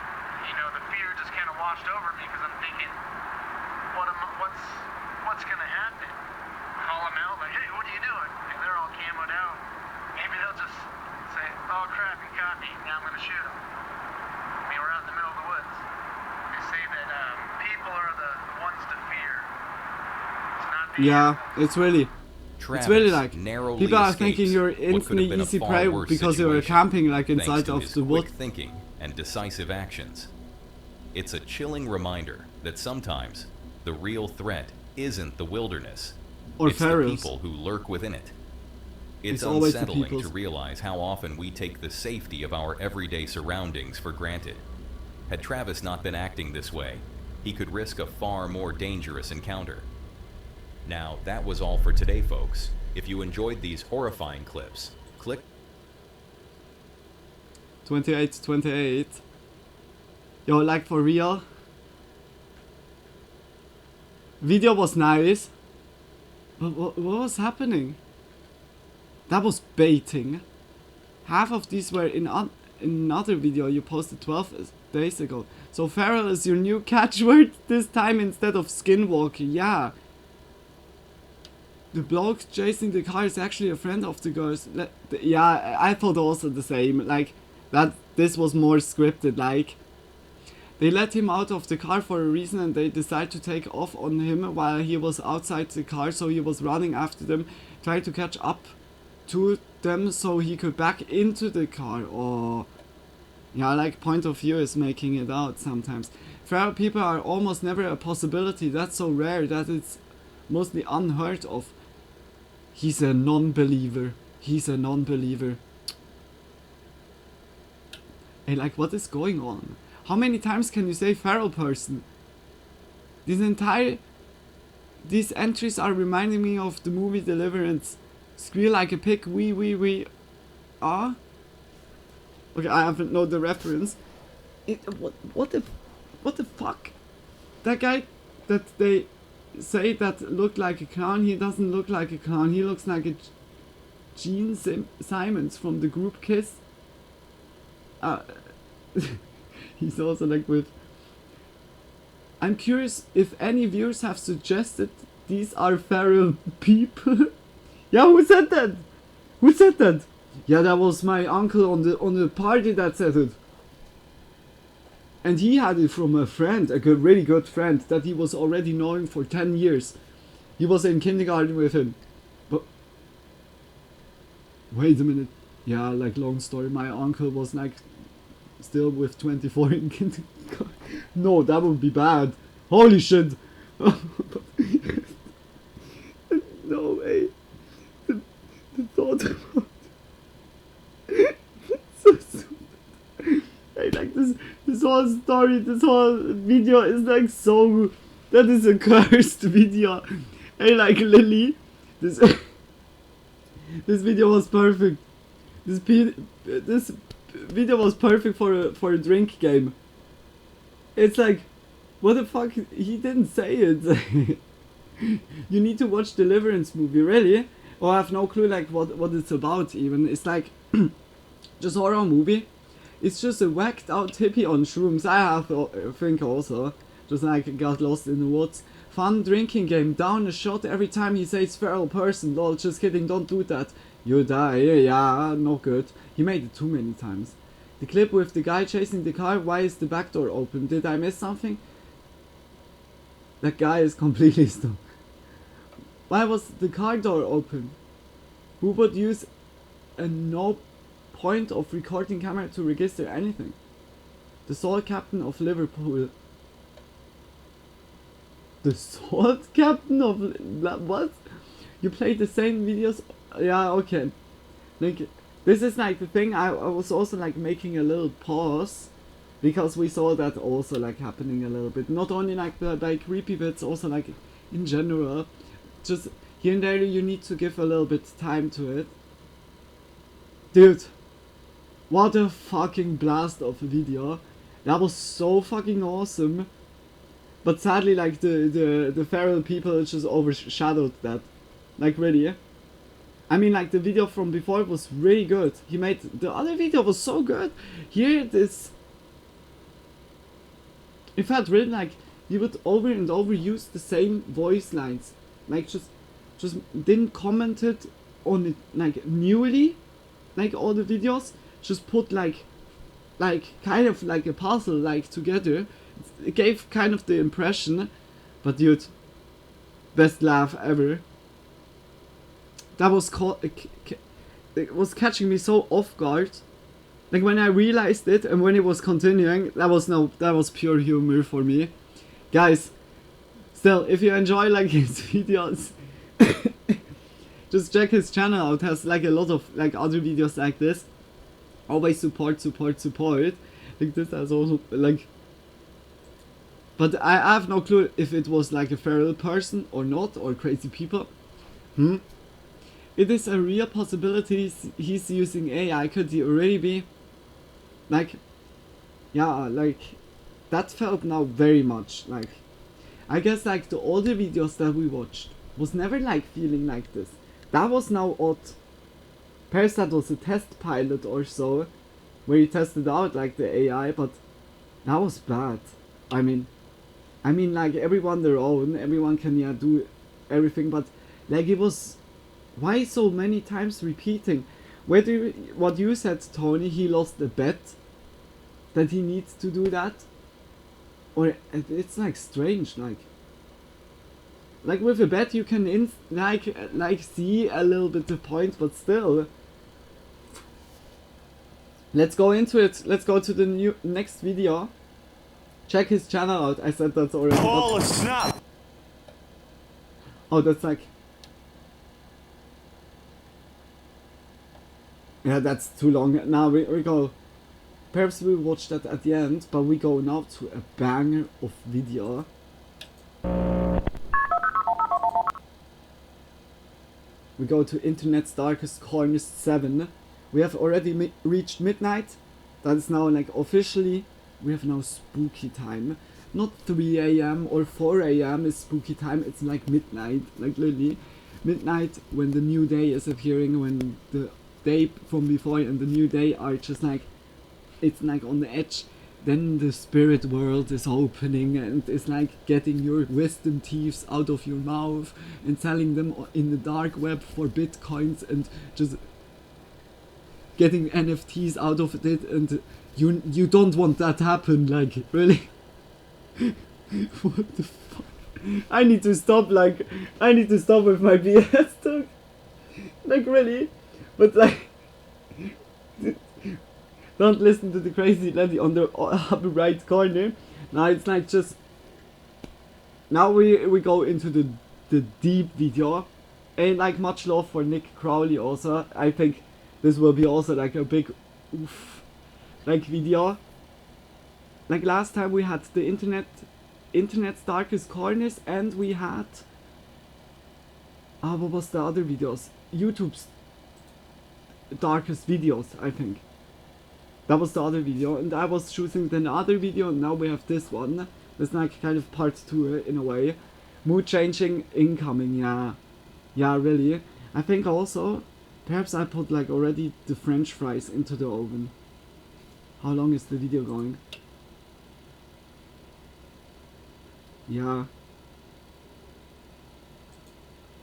You know, the fear just kind of washed over me because I'm thinking, what's gonna happen? Call them out like, hey, what are you doing? And they're all camoed out. Maybe they'll just say, oh crap, he caught me. Now I'm gonna shoot him. I mean, we're out in the middle of the woods. They say that people are the ones to fear. It's not the Yeah, it's really like narrowly people are escapes thinking you're what could have instantly been a easy far prey worse because you were situation, camping like thanks inside to of his the quick wood. thinking and decisive actions. It's a chilling reminder that sometimes the real threat isn't the wilderness, Or it's the pharaohs. people who lurk within it. It's always the unsettling peoples. to realize how often we take the safety of our everyday surroundings for granted. Had Travis not been acting this way, he could risk a far more dangerous encounter. Now, that was all for today, folks. If you enjoyed these horrifying clips, click 28. Yo, like for real. Video was nice. But what was happening? That was baiting. Half of these were in another video you posted 12 days ago. So feral is your new catchword this time instead of skinwalker. Yeah. The bloke chasing the car is actually a friend of the girls. Yeah, I thought also the same. Like, that this was more scripted. Like, they let him out of the car for a reason and they decide to take off on him while he was outside the car. So he was running after them, trying to catch up to them so he could back into the car. Or, yeah, like point of view is making it out sometimes. Feral people are almost never a possibility. That's so rare that it's mostly unheard of. He's a non-believer. He's a non-believer. Hey, like, what is going on? How many times can you say feral person? These entries are reminding me of the movie Deliverance. Squeal like a pig, we are. Okay, I haven't know the reference. What the fuck? That guy that they say that looked like a clown, he doesn't look like a clown. He looks like a Gene Simons from the group Kiss. He's also like with... I'm curious if any viewers have suggested these are feral people. Yeah, who said that? Who said that? Yeah, that was my uncle on the party that said it. And he had it from a friend, a good, really good friend that he was already knowing for 10 years. He was in kindergarten with him. But wait a minute. Yeah, like long story. My uncle was like still with 24 in kindergarten. No, that would be bad. Holy shit. No way. The thought about so stupid. I like this whole story, this whole video is like so... That is a cursed video. Hey, like Lily, this video was perfect. This video was perfect for a drink game. It's like, what the fuck? He didn't say it. You need to watch Deliverance movie, really? Or I have no clue like what it's about even. It's like just horror movie. It's just a whacked out hippie on shrooms. I think also. Just like got lost in the woods. Fun drinking game. Down a shot every time he says feral person. Lol, just kidding, don't do that. You die. Yeah, no good. He made it too many times. The clip with the guy chasing the car. Why is the back door open? Did I miss something? That guy is completely stupid. Why was the car door open? Who would use a no point of recording camera to register anything? The sole captain of Liverpool. The salt captain of... What? You play the same videos? Yeah, okay. Like, this is like the thing, I was also like making a little pause. Because we saw that also like happening a little bit. Not only like by creepy bits, also like in general. Just, here and there you need to give a little bit time to it. Dude, what a fucking blast of a video. That was so fucking awesome. But sadly, like, the feral people just overshadowed that. Like, really. I mean, like, the video from before was really good. He made... The other video was so good. Here, this... It felt really like he would over and over use the same voice lines. Like, just didn't comment it on it, like, newly. Like, all the videos. Just put, like, kind of like a puzzle, like, together. It gave kind of the impression. But, dude, best laugh ever. That was it was catching me so off guard. Like, when I realized it and when it was continuing, that was pure humor for me. Guys, still, if you enjoy, like, his videos, just check his channel out. It has, like, a lot of, like, other videos like this. Always support. Like, this has also, like... But I have no clue if it was, like, a feral person or not, or crazy people. It is a real possibility he's using AI. Could he already be? Like, yeah, like, that felt now very much like, I guess, like, the older videos that we watched was never, like, feeling like this. That was now odd. Perhaps that was a test pilot or so, where he tested out, like, the AI, but that was bad. I mean, like, everyone their own, everyone can, yeah, do everything, but, like, it was... Why so many times repeating? What you said, Tony, he lost a bet that he needs to do that? Or it's, like, strange, like with a bet you can like see a little bit the point, but still. Let's go into it. Let's go to the next video. Check his channel out. I said that's already. Oh snap! Oh, that's like... Yeah, that's too long. Now we go... Perhaps we'll watch that at the end, but we go now to a banger of video. We go to Internet's Darkest Corners 7. We have already reached midnight. That is now, like, officially, we have now spooky time. Not 3 AM or 4 AM is spooky time, it's like midnight, like literally. Midnight when the new day is appearing, when the day from before and the new day are just like, it's like on the edge. Then the spirit world is opening and it's like getting your wisdom teeth out of your mouth and selling them in the dark web for bitcoins and just getting NFTs out of it, and you don't want that to happen, like, really? What the fuck? I need to stop with my BS talk. Like, really? But, like, don't listen to the crazy lady on the upper right corner. Now it's like just... Now we go into the deep video. And, like, much love for Nick Crowley also. I think this will be also, like, a big oof, like, video. Like, last time we had the Internet's Darkest Corners, and we had... what was the other videos? YouTube's Darkest Videos, I think. That was the other video, and I was choosing the other video, and now we have this one. It's like kind of part 2 in a way. Mood changing incoming, yeah. Yeah, really. I think also, perhaps I put, like, already the French fries into the oven. How long is the video going? Yeah.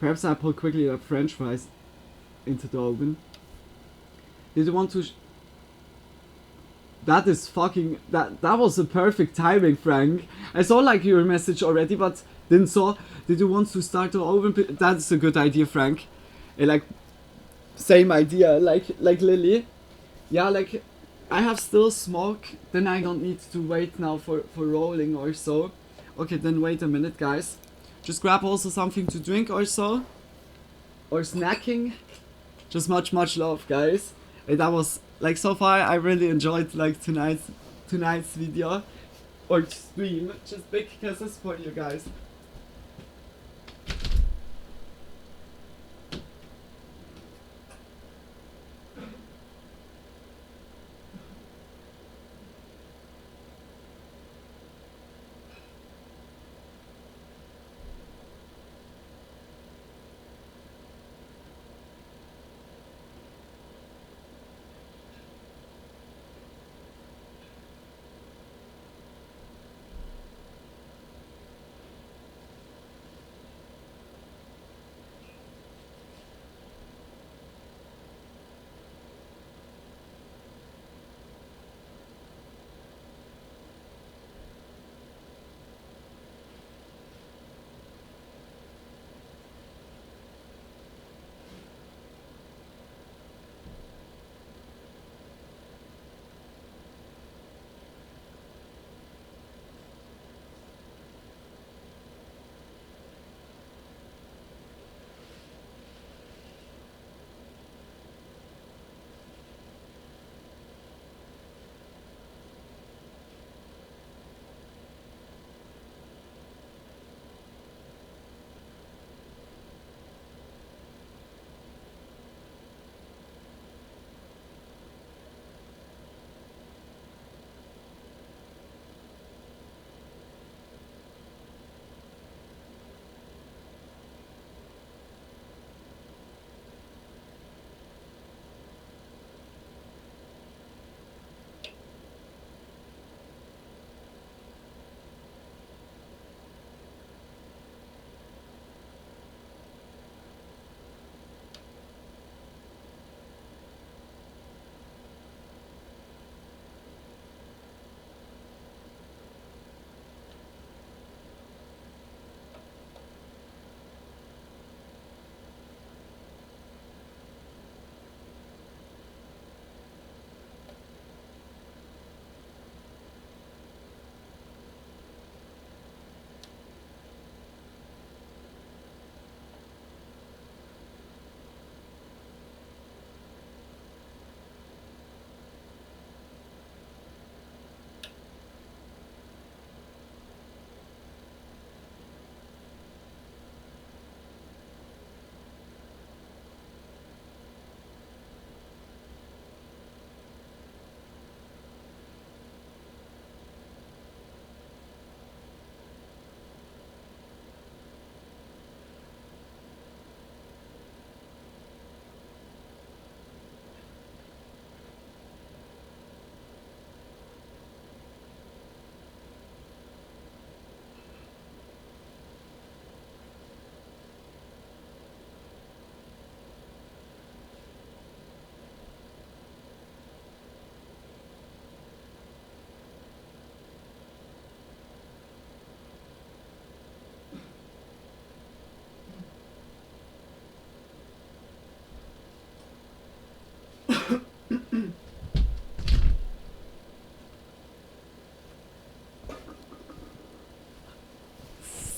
Perhaps I put quickly the French fries into the oven. Did you want to... That is fucking... That was a perfect timing, Frank. I saw, like, your message already, but didn't saw... Did you want to start the oven? That's a good idea, Frank. Like... Same idea, like Lily. Yeah, like... I have still smoke. Then I don't need to wait now for rolling or so. Okay, then wait a minute, guys. Just grab also something to drink or so. Or snacking. Just much love, guys. And that was... Like, so far, I really enjoyed, like, tonight's video. Or stream. Just big kisses for you guys.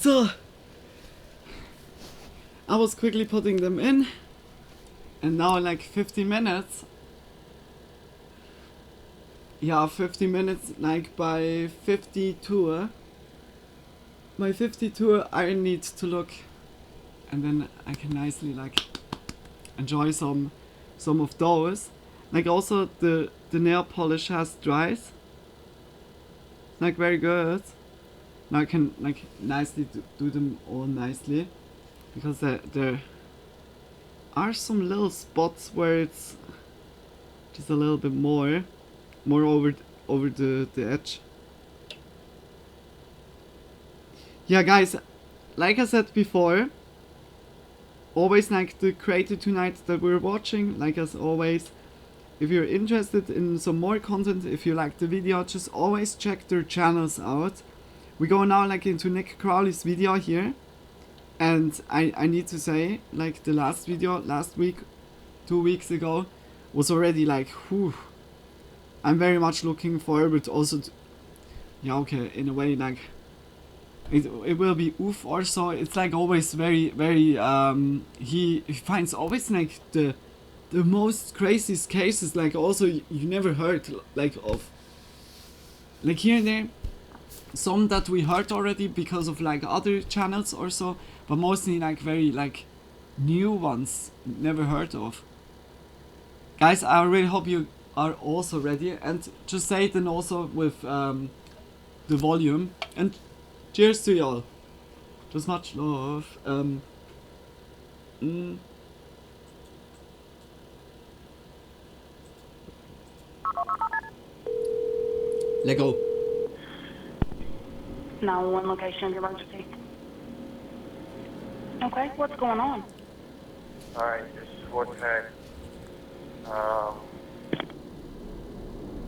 So I was quickly putting them in, and now like 50 minutes. Yeah, 50 minutes, like by 52. By 52 I need to look, and then I can nicely like enjoy some of those. Like also the nail polish has dried. Like very good. Now I can like nicely do them all nicely, because there are some little spots where it's just a little bit more over the edge. Yeah, guys, like I said before, always like the creator tonight that we're watching, like as always, if you're interested in some more content, if you like the video, just always check their channels out. We go now like into Nick Crowley's video here, and I need to say, like the last video last week, 2 weeks ago, was already like, whew. I'm very much looking forward also to, yeah, okay, in a way like it will be oof also. It's like always very he finds always like the most craziest cases, like also you never heard like of, like here and there, some that we heard already because of like other channels or so, but mostly like very like new ones never heard of. Guys, I really hope you are also ready, and just say it then also with the volume, and cheers to y'all. Just much love. Let go. 911 location of emergency. Okay, what's going on? Alright, this is Vortex.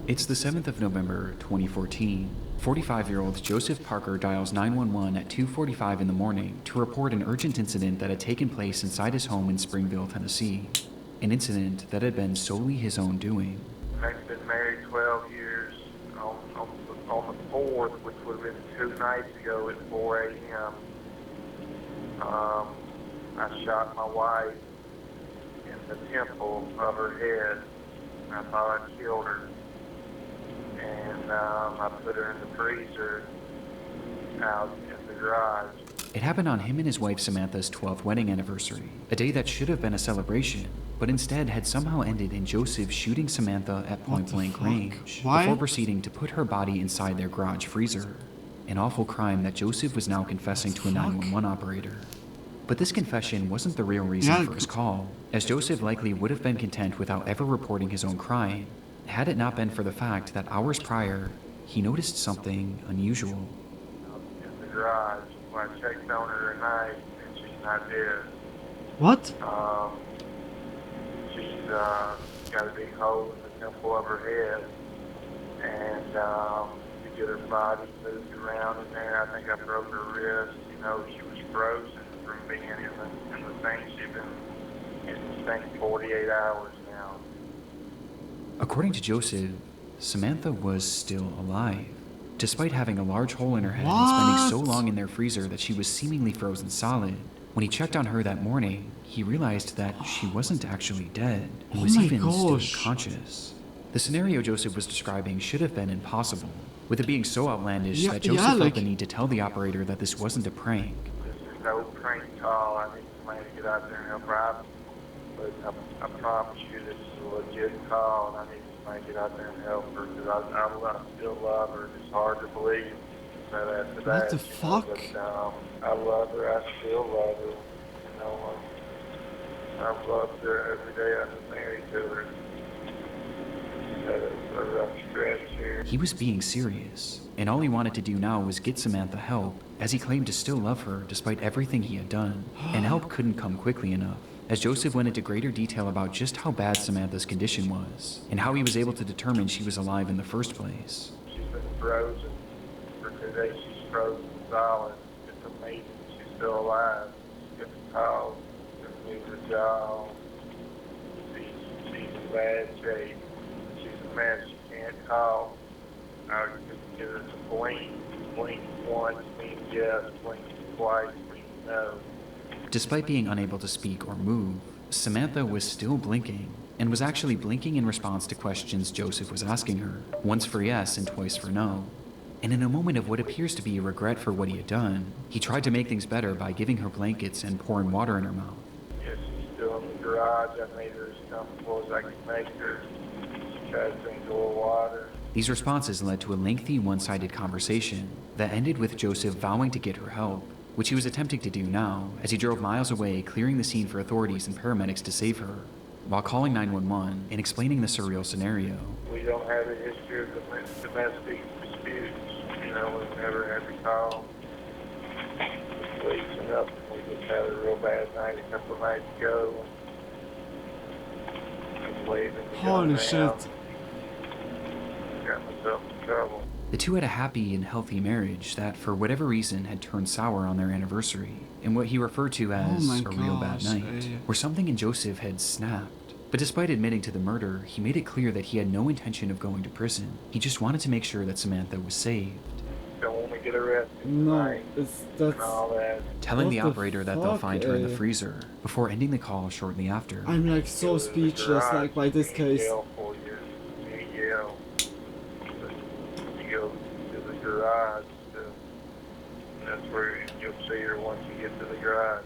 It's the 7th of November, 2014. 45-year-old Joseph Parker dials 911 at 2:45 in the morning to report an urgent incident that had taken place inside his home in Springville, Tennessee. An incident that had been solely his own doing. I've been married 12 years. On the 4th, which would have been 2 nights ago at 4 a.m., I shot my wife in the temple of her head. I thought I killed her. And I put her in the freezer out in the garage. It happened on him and his wife Samantha's 12th wedding anniversary, a day that should have been a celebration, but instead had somehow ended in Joseph shooting Samantha at point-blank range, before proceeding to put her body inside their garage freezer. An awful crime that Joseph was now confessing to a 911 operator. But this confession wasn't the real reason for his call, as Joseph likely would have been content without ever reporting his own crime, had it not been for the fact that hours prior, he noticed something unusual. In the garage, when I checked on her tonight, and she's not dead. What? She's got a big hole in the temple of her head, and to get her body moved around in there, I think I broke her wrist. You know, she was frozen from being in the thing. She'd been in this thing 48 hours now. According to Joseph, Samantha was still alive, despite having a large hole in her head and spending so long in their freezer that she was seemingly frozen solid. When he checked on her that morning, he realized that she wasn't actually dead, and was even still conscious. The scenario Joseph was describing should have been impossible, with it being so outlandish that Joseph felt the need to tell the operator that this wasn't a prank. This is no prank call. I need somebody to get out there and help her out. But I promise you this is a legit call, and I need somebody to get out there and help her, because I still love her. It's hard to believe that after that. What the fuck? But, I love her. I still love her. You know, I've loved her every day I've been married to her. A rough stretch here. He was being serious, and all he wanted to do now was get Samantha help, as he claimed to still love her despite everything he had done, and help couldn't come quickly enough, as Joseph went into greater detail about just how bad Samantha's condition was, and how he was able to determine she was alive in the first place. She's been frozen. For 2 days she's frozen solid. It's amazing she's still alive. She gets a call, she moves her jaw. She's in bad shape. She's a mess. She can't talk. I just give her a blink. Blink once means yes. Blink twice, no. Despite being unable to speak or move, Samantha was still blinking, and was actually blinking in response to questions Joseph was asking her, once for yes and twice for no. And in a moment of what appears to be regret for what he had done, he tried to make things better by giving her blankets and pouring water in her mouth. Yes, she's still in the garage. I made her as comfortable as I could make her. She tried to drink a little water. These responses led to a lengthy one-sided conversation that ended with Joseph vowing to get her help, which he was attempting to do now as he drove miles away, clearing the scene for authorities and paramedics to save her, while calling 911 and explaining the surreal scenario. We don't have a history of domestic disputes. You know, we've never had to call the police or nothing. We just had a real bad night a couple of nights ago. I was waving the gun Holy around. shit. Got myself in trouble. The two had a happy and healthy marriage that, for whatever reason, had turned sour on their anniversary, in what he referred to as my a real bad gosh, night, where something in Joseph had snapped. But despite admitting to the murder, he made it clear that he had no intention of going to prison. He just wanted to make sure that Samantha was saved. Don't want to get arrested No, tonight that's and all that. Telling What the the operator that they'll fuck, find her in the eh? freezer, before ending the call shortly after. I'm like so speechless like by this case. Yell for you. You yell. You go to the garage, and that's where you'll see her once you get to the garage.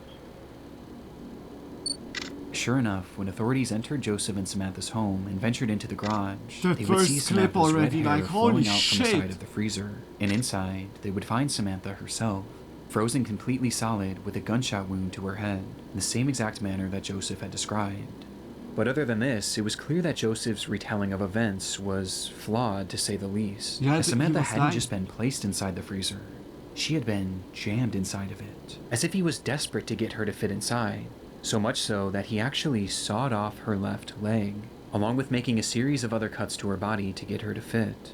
Sure enough, when authorities entered Joseph and Samantha's home and ventured into the garage, The they would see first clip Samantha's red already, hair like, holy flowing out from the shit. side of the freezer, and inside they would find Samantha herself, frozen completely solid with a gunshot wound to her head, in the same exact manner that Joseph had described. But other than this, it was clear that Joseph's retelling of events was flawed, to say the least, Yeah, as he Samantha was hadn't lying. just been placed inside the freezer. She had been jammed inside of it, as if he was desperate to get her to fit inside, so much so that he actually sawed off her left leg, along with making a series of other cuts to her body to get her to fit.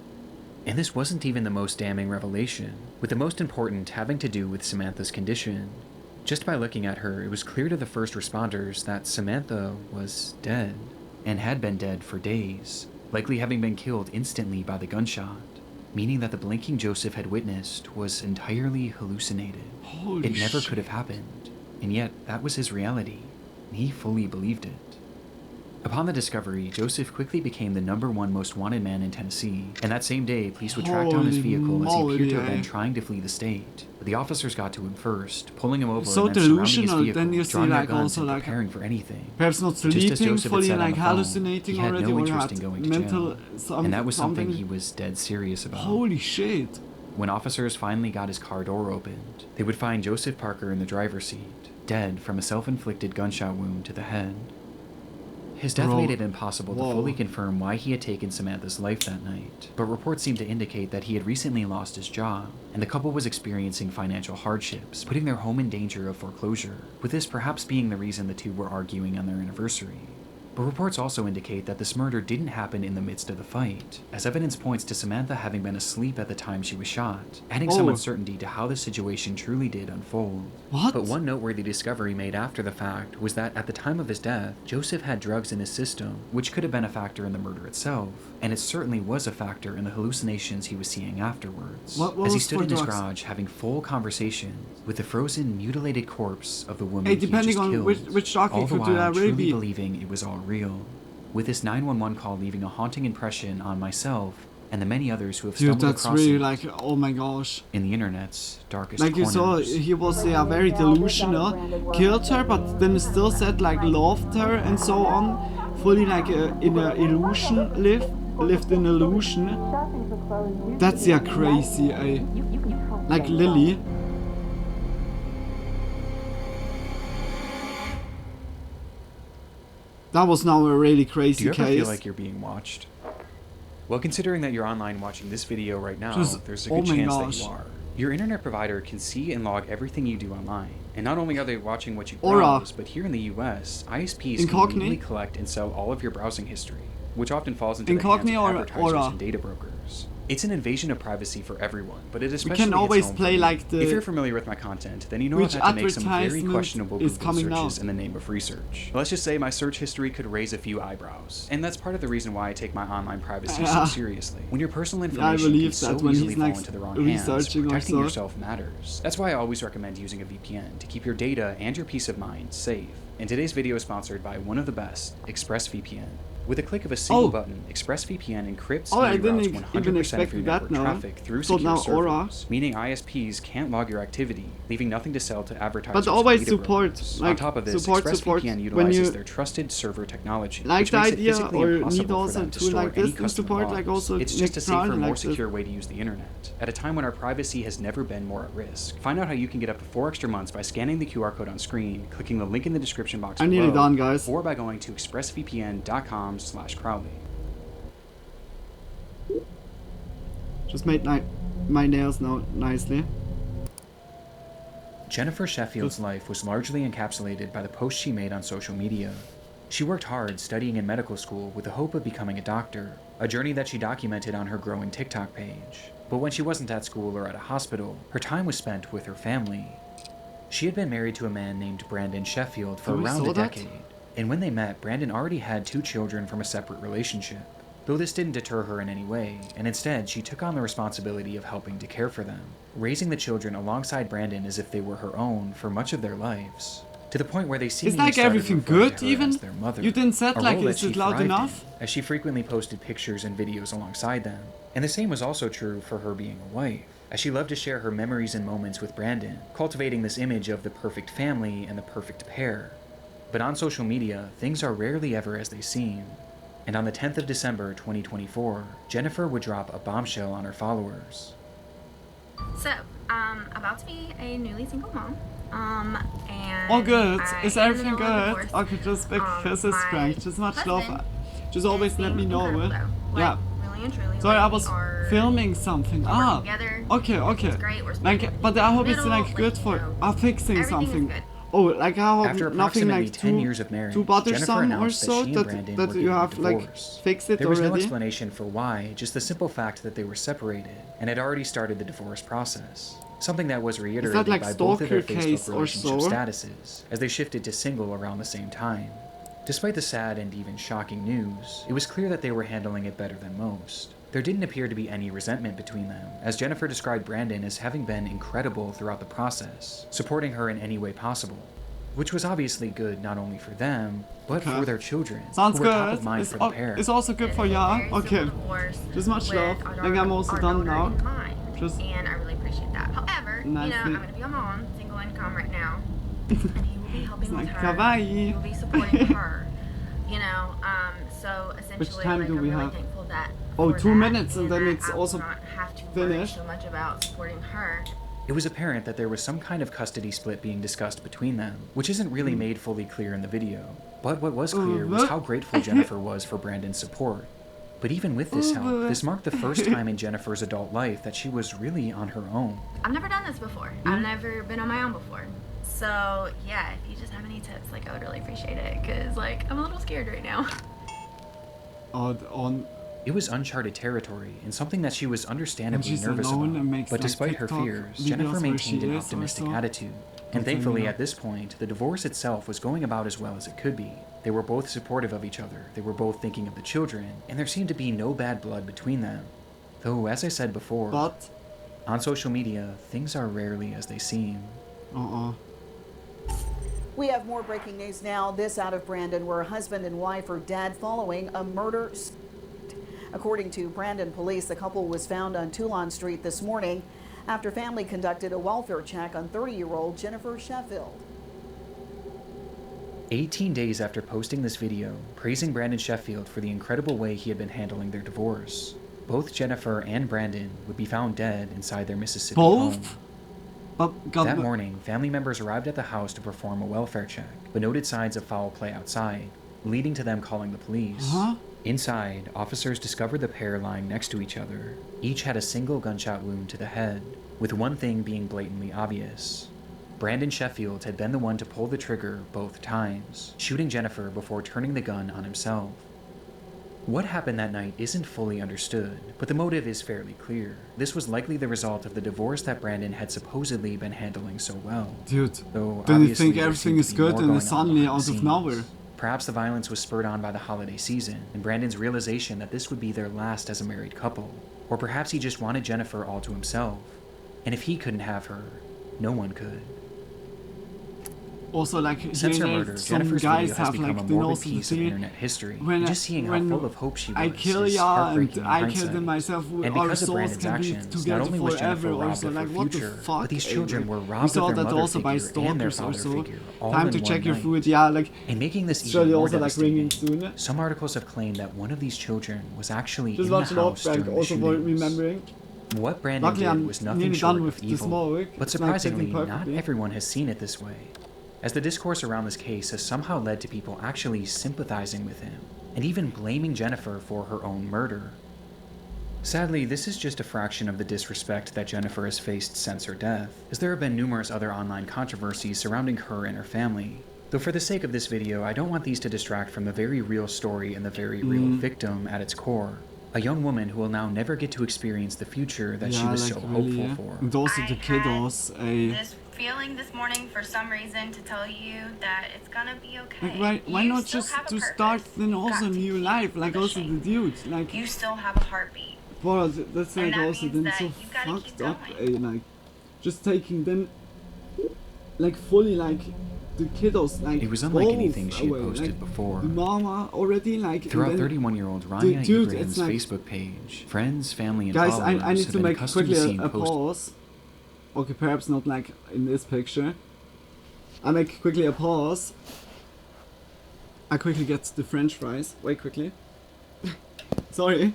And this wasn't even the most damning revelation, with the most important having to do with Samantha's condition. Just by looking at her, it was clear to the first responders that Samantha was dead, and had been dead for days, likely having been killed instantly by the gunshot, meaning that the blinking Joseph had witnessed was entirely hallucinated. Holy It never shit. could have happened, and yet that was his reality, and he fully believed it. Upon the discovery, Joseph quickly became the #1 most wanted man in Tennessee, and that same day, police would track down his Holy vehicle as he appeared to have moly, been trying to flee the state. But the officers got to him first, pulling him over So and then surrounding his delusional, vehicle, then you see, drawing their like, guns also, and like, preparing for anything. perhaps not Just as sleeping, Joseph had fully said on like the phone, hallucinating he had already, no or interest had in going to mental jail, and that was something he was dead serious about. Holy shit. When officers finally got his car door opened, they would find Joseph Parker in the driver's seat, dead from a self-inflicted gunshot wound to the head. His death Bro. made it impossible to Whoa. fully confirm why he had taken Samantha's life that night, but reports seemed to indicate that he had recently lost his job, and the couple was experiencing financial hardships, putting their home in danger of foreclosure, with this perhaps being the reason the two were arguing on their anniversary. But reports also indicate that this murder didn't happen in the midst of the fight, as evidence points to Samantha having been asleep at the time she was shot, adding some Oh. uncertainty to how the situation truly did unfold. What? But one noteworthy discovery made after the fact was that at the time of his death, Joseph had drugs in his system, which could have been a factor in the murder itself, and it certainly was a factor in the hallucinations he was seeing afterwards. What as he was stood for in his drugs? garage having full conversations with the frozen, mutilated corpse of the woman Hey, he had depending just on killed, which drug all it the could do while that, really truly be- believing it was all real. With this 911 call leaving a haunting impression on myself and the many others who have Dude, stumbled that's across really it like, oh my gosh. in the internet's darkest Like you corners. saw, he was very delusional, killed her, but then still said like loved her and so on. Fully like in a illusion, lived in illusion. That's yeah crazy, eh? Like Lily. That was now a really crazy Do you ever case. feel like you're being watched? Well, considering that you're online watching this video right now, Just- there's a oh good my chance gosh. that you are. Your internet provider can see and log everything you do online. And not only are they watching what you Aura. browse, but here in the US, ISPs Incogni? can legally collect and sell all of your browsing history, which often falls into the hands Incogni of or advertisers Aura? and data brokers. It's an invasion of privacy for everyone, but it especially We can always play like the... If you're familiar with my content, then you know I've had to make some very questionable Google searches in the name of research. Let's just say my search history could raise a few eyebrows. And that's part of the reason why I take my online privacy so seriously. When your personal information can so easily fall into the wrong hands, protecting yourself matters. That's why I always recommend using a VPN to keep your data and your peace of mind safe. And today's video is sponsored by one of the best, ExpressVPN. With a click of a single button, ExpressVPN encrypts and reroutes 100% of your network traffic through secure servers, meaning ISPs can't log your activity, leaving nothing to sell to advertisers. But always support. On top of this, ExpressVPN utilizes their trusted server technology, which makes it physically impossible for them to store any customer logs. It's just a safer, more secure way to use the internet, at a time when our privacy has never been more at risk. Find out how you can get up to 4 extra months by scanning the QR code on screen, clicking the link in the description box below, nearly done, guys. Or by going to expressvpn.com/Crowley. Just made my nails now nicely. Jennifer Sheffield's life was largely encapsulated by the posts she made on social media. She worked hard studying in medical school with the hope of becoming a doctor, a journey that she documented on her growing TikTok page. But when she wasn't at school or at a hospital, her time was spent with her family. She had been married to a man named Brandon Sheffield for around a decade, and when they met, Brandon already had 2 children from a separate relationship. Though this didn't deter her in any way, and instead she took on the responsibility of helping to care for them, raising the children alongside Brandon as if they were her own for much of their lives, to the point where they seemingly started referring to her as their mother. You didn't set like, is it loud enough? As she frequently posted pictures and videos alongside them. And the same was also true for her being a wife, as she loved to share her memories and moments with Brandon, cultivating this image of the perfect family and the perfect pair. But on social media, things are rarely ever as they seem. And on the 10th of December 2024, Jennifer would drop a bombshell on her followers. So, about to be a newly single mom. And all good. Is everything good? Okay, just big kisses, Frank. Just much love. Just always let me know. Yeah. Really and truly. Sorry, I was filming something. Okay. Like, but I hope it's like good for fixing something. Oh, like I hope After nothing like 10 years of marriage, too bothersome Jennifer or announced so that you have like fixed it There was already. no explanation for why, just the simple fact that they were separated and had already started the divorce process. Something that was reiterated like by both of their case Facebook or relationship so? statuses as they shifted to single around the same time. Despite the sad and even shocking news, it was clear that they were handling it better than most. There didn't appear to be any resentment between them, as Jennifer described Brandon as having been incredible throughout the process, supporting her in any way possible, which was obviously good not only for them, but for their children, Sounds who were good. top of mind for the pair. It's also good for ya. Okay. Just much love. Like I'm also done now. Just and I really appreciate that. However, you know, I'm gonna be a mom, single income right now, and he will be helping with her. He will be supporting her. You know, so essentially, which time do we I'm really have? thankful that. Oh, 2 minutes, and then it's I also will not have to worry finished. so much about supporting her. It was apparent that there was some kind of custody split being discussed between them, which isn't really made fully clear in the video. But what was clear was how grateful Jennifer was for Brandon's support. But even with this help, this marked the first time in Jennifer's adult life that she was really on her own. I've never done this before. I've never been on my own before. So yeah, if you just have any tips, like I would really appreciate it, because like I'm a little scared right now. It was uncharted territory and something that she was understandably nervous about. But despite her fears, Jennifer maintained an optimistic attitude. And thankfully at this point, the divorce itself was going about as well as it could be. They were both supportive of each other, they were both thinking of the children, and there seemed to be no bad blood between them. Though, as I said before, on social media, things are rarely as they seem. We have more breaking news now. This out of Brandon, where a husband and wife are dead following a murder. According to Brandon police, the couple was found on Toulon Street this morning after family conducted a welfare check on 30-year-old Jennifer Sheffield. 18 days after posting this video, praising Brandon Sheffield for the incredible way he had been handling their divorce, both Jennifer and Brandon would be found dead inside their Mississippi home. That morning, family members arrived at the house to perform a welfare check, but noted signs of foul play outside, leading to them calling the police. Inside, officers discovered the pair lying next to each other. Each had a single gunshot wound to the head, with one thing being blatantly obvious. Brandon Sheffield had been the one to pull the trigger both times, shooting Jennifer before turning the gun on himself. What happened that night isn't fully understood, but the motive is fairly clear. This was likely the result of the divorce that Brandon had supposedly been handling so well. Dude, Though then you obviously think there everything seemed is to be good more and then going on suddenly behind out the of scenes. nowhere. Perhaps the violence was spurred on by the holiday season, and Brandon's realization that this would be their last as a married couple. Or perhaps he just wanted Jennifer all to himself, and if he couldn't have her, no one could. Also, like, Since her here murder, some Jennifer's guys video has have become like a the morbid nose of the piece of sea. internet history. When, And just seeing how when full of hope she was I kill is ya heartbreaking and in I killed hindsight. them myself. And Our because of souls Brandon's can be actions, not together only was Jennifer forever. robbed Also, of her like, what the future, fuck? but these children were we robbed saw of their that mother also by figure and their stalkers father or so. figure all Time in to one check your night. food. Yeah, like. And making this even Surely more also like ringing devastating, soon. some articles have claimed that one of these children was actually Just in the watch Lord house Frank during the also for shootings. remembering. What Brandon Luckily, did I'm was nothing nearly short done with of the evil, smoke. but It's not surprisingly, taking not perfectly. everyone has seen it this way, as the discourse around this case has somehow led to people actually sympathizing with him, and even blaming Jennifer for her own murder. Sadly, this is just a fraction of the disrespect that Jennifer has faced since her death, as there have been numerous other online controversies surrounding her and her family. Though for the sake of this video, I don't want these to distract from the very real story and the very real victim at its core. A young woman who will now never get to experience the future that she was like, so really, hopeful for. And also the kiddos. This feeling this morning for some reason to tell you that it's gonna be okay. Like why You not still just have a to purpose. start then You've also got a to new keep life, like also the dude, like. You still have a heartbeat. Bro, that's And like that also means then that so you've gotta keep fucked up, like, just taking them, like fully like the kiddos, like It was unlike both anything she had away, posted like, before. The mama already like. Throughout and then 31-year-old the Rania dude, Ibrahim's it's like, Facebook page, friends, family, and guys, followers I need have to been make accustomed quickly to seeing a posts. pause. Okay, perhaps not like in this picture. I make quickly a pause. I quickly get the French fries. Wait, quickly. Sorry.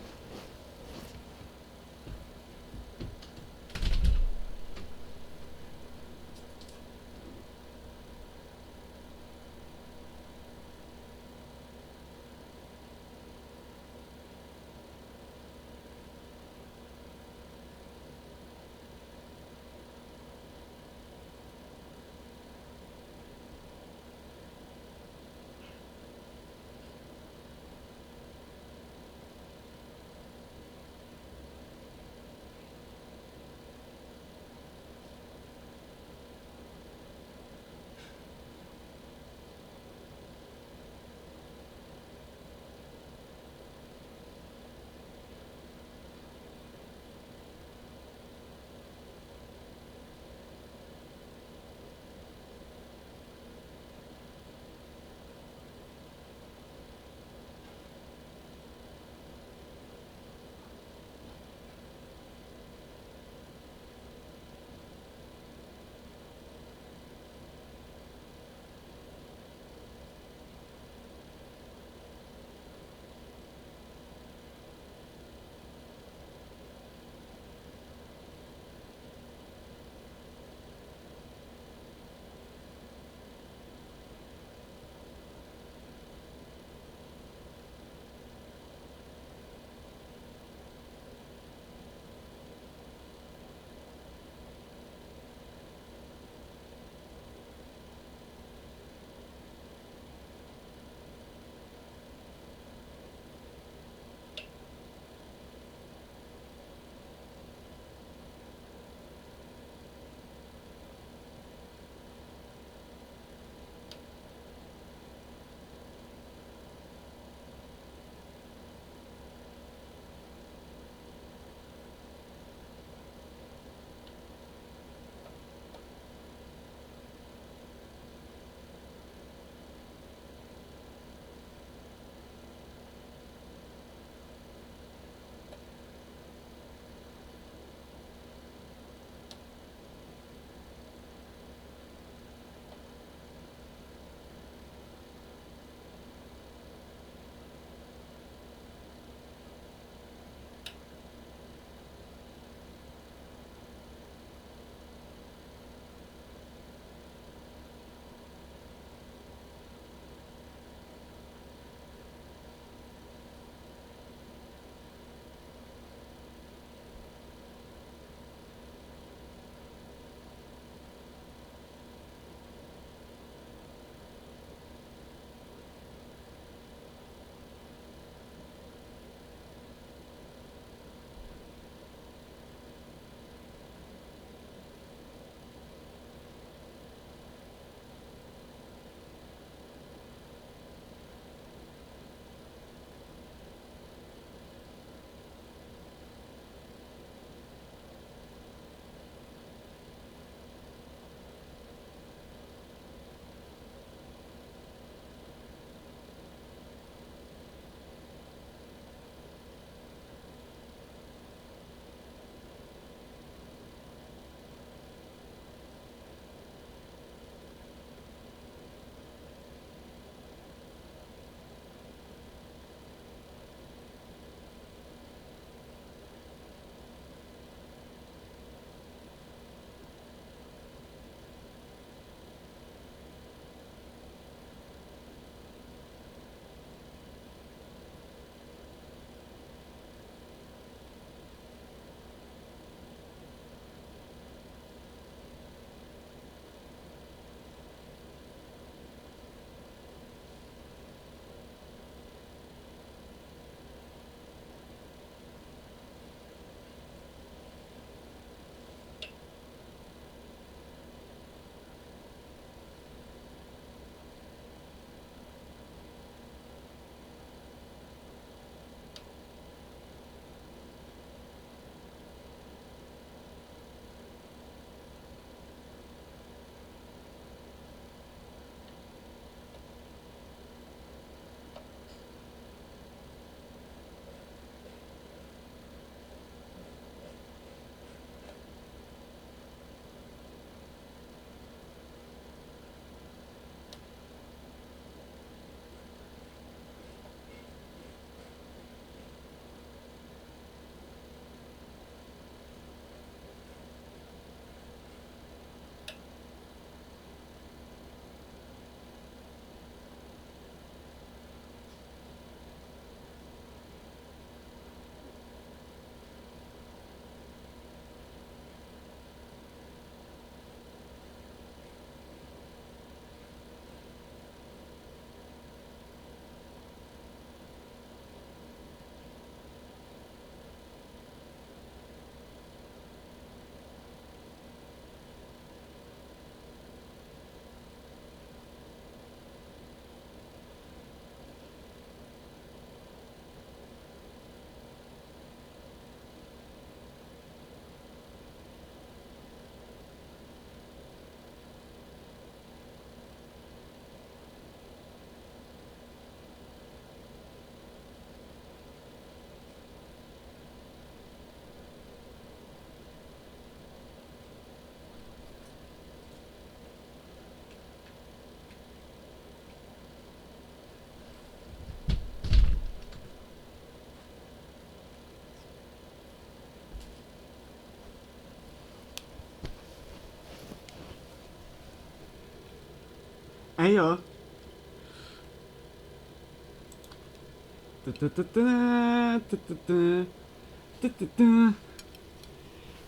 Heyo.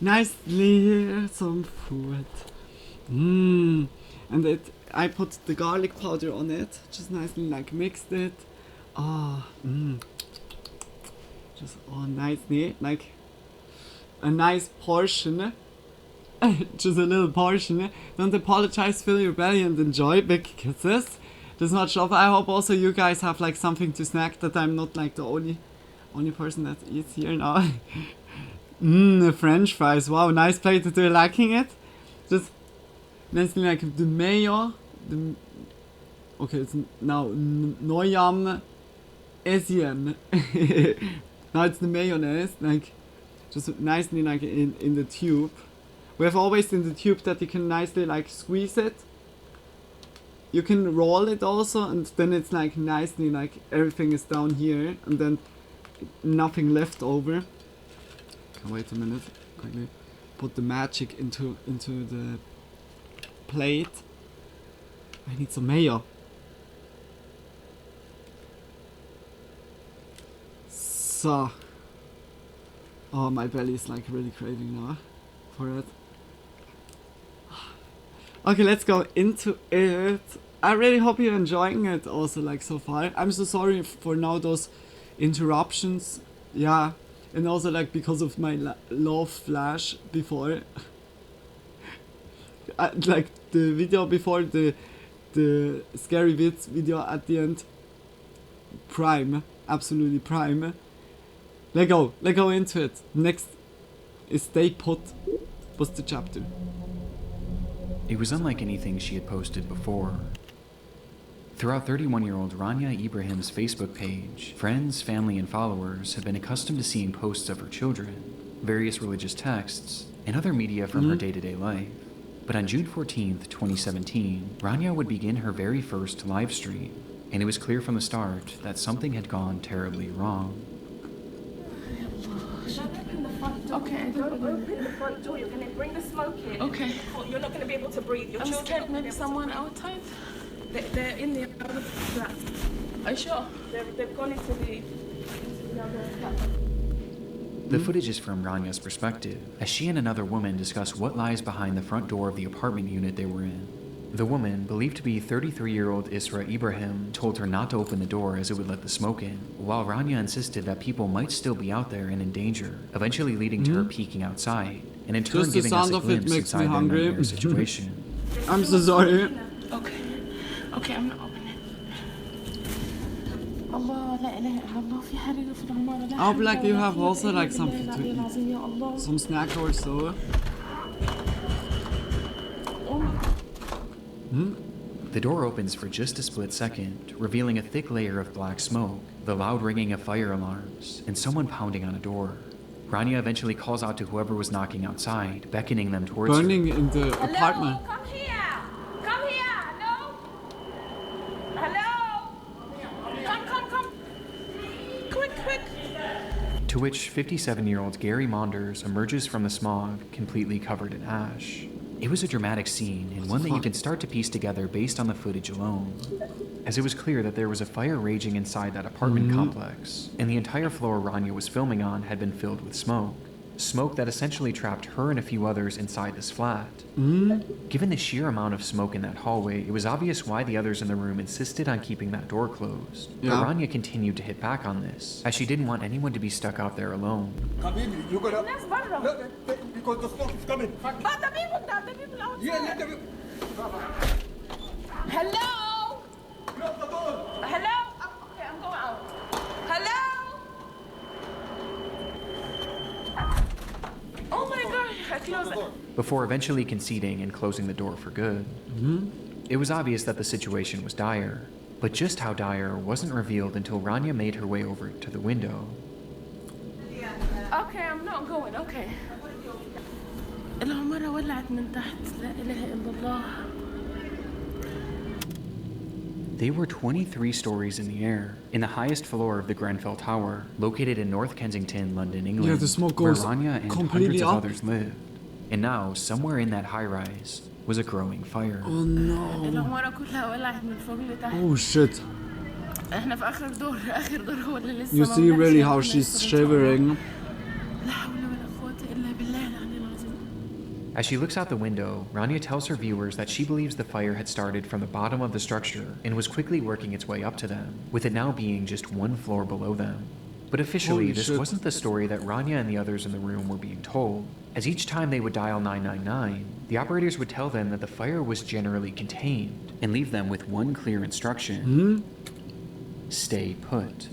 Nicely some food. And I put the garlic powder on it, just nicely like mixed it. Just nicely, like a nice portion. Just a little portion. Don't apologize, feel your belly and enjoy. Big kisses. Does not shop. I hope also you guys have like something to snack, that I'm not like the only person that eats here now. French fries. Wow, nice plate. Do you liking it? Just nicely like the mayo. Okay, it's now Noyam Asian. Now it's the mayonnaise, like just nicely like in the tube. We have always in the tube that you can nicely like squeeze it. You can roll it also, and then it's like nicely like everything is down here, and then nothing left over. Okay, wait a minute. Quickly put the magic into the plate. I need some mayo. So, oh, my belly is like really craving now for it. Okay, let's go into it. I really hope you're enjoying it also, like, so far. I'm so sorry for now those interruptions. Yeah, and also like because of my low flash before. Like the video before, the scary vids video at the end. Prime, absolutely prime. Let's go into it. Next is Stay Put. What's the chapter? It was unlike anything she had posted before. Throughout 31-year-old Rania Ibrahim's Facebook page, friends, family, and followers have been accustomed to seeing posts of her children, various religious texts, and other media from her day-to-day life. But on June 14th, 2017, Rania would begin her very first live stream, and it was clear from the start that something had gone terribly wrong. Okay, open the front door. You're going to bring the smoke in. Okay. You're not going to be able to breathe. Your children scared maybe someone outside. They're in the other flat. Are you sure? They've gone into the other flat. The footage is from Rania's perspective, as she and another woman discuss what lies behind the front door of the apartment unit they were in. The woman, believed to be 33-year-old Isra Ibrahim, told her not to open the door as it would let the smoke in, while Rania insisted that people might still be out there and in danger, eventually leading to her peeking outside, and in turn giving us a glimpse inside their nightmare situation. I'm so sorry. Okay, I'm not opening it. Allah, la ilaha illallah, fi harira fi al-umara. I hope like you have also like something to eat. Some snack or so. The door opens for just a split second, revealing a thick layer of black smoke, the loud ringing of fire alarms, and someone pounding on a door. Rania eventually calls out to whoever was knocking outside, beckoning them towards her. Burning in the apartment. Come here! Come here! Hello? Hello? Come! Quick! To which 57-year-old Gary Maunders emerges from the smog, completely covered in ash. It was a dramatic scene, and one that you can start to piece together based on the footage alone, as it was clear that there was a fire raging inside that apartment complex, and the entire floor Rania was filming on had been filled with smoke. Smoke that essentially trapped her and a few others inside this flat. Given the sheer amount of smoke in that hallway, it was obvious why the others in the room insisted on keeping that door closed. Yeah. But Rania continued to hit back on this, as she didn't want anyone to be stuck out there alone. You gotta... Because the smoke is coming. But the people outside. Yeah. Hello? Close the door. Hello? Okay, I'm going out. Hello? Oh my God, I closed it. Before eventually conceding and closing the door for good. It was obvious that the situation was dire, but just how dire wasn't revealed until Rania made her way over to the window. Okay, I'm not going, okay. العمارة ولعت من تحت لا إله إلا الله. They were 23 stories in the air, in the highest floor of the Grenfell Tower, located in North Kensington, London, England, Yeah, the smoke goes where Rania and completely hundreds of up. others lived. And now, somewhere in that high-rise was a growing fire. Oh no. العمارة كلها ولعت من فوق لتحت. Oh shit. احنا في آخر دور هو اللي لسه You ما see ولعش. really how she's shivering. لا حول ولا قوة إلا بالله العلي العظيم. As she looks out the window, Rania tells her viewers that she believes the fire had started from the bottom of the structure and was quickly working its way up to them, with it now being just one floor below them. But officially, Holy this shit. wasn't the story that Rania and the others in the room were being told, as each time they would dial 999, the operators would tell them that the fire was generally contained and leave them with one clear instruction: stay put.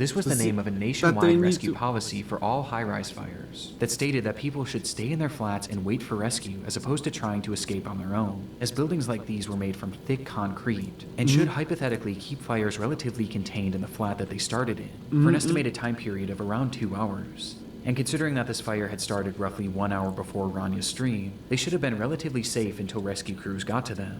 This was the name of a nationwide rescue policy for all high-rise fires that stated that people should stay in their flats and wait for rescue as opposed to trying to escape on their own, as buildings like these were made from thick concrete and should hypothetically keep fires relatively contained in the flat that they started in for an estimated time period of around 2 hours. And considering that this fire had started roughly 1 hour before Rania's stream, they should have been relatively safe until rescue crews got to them.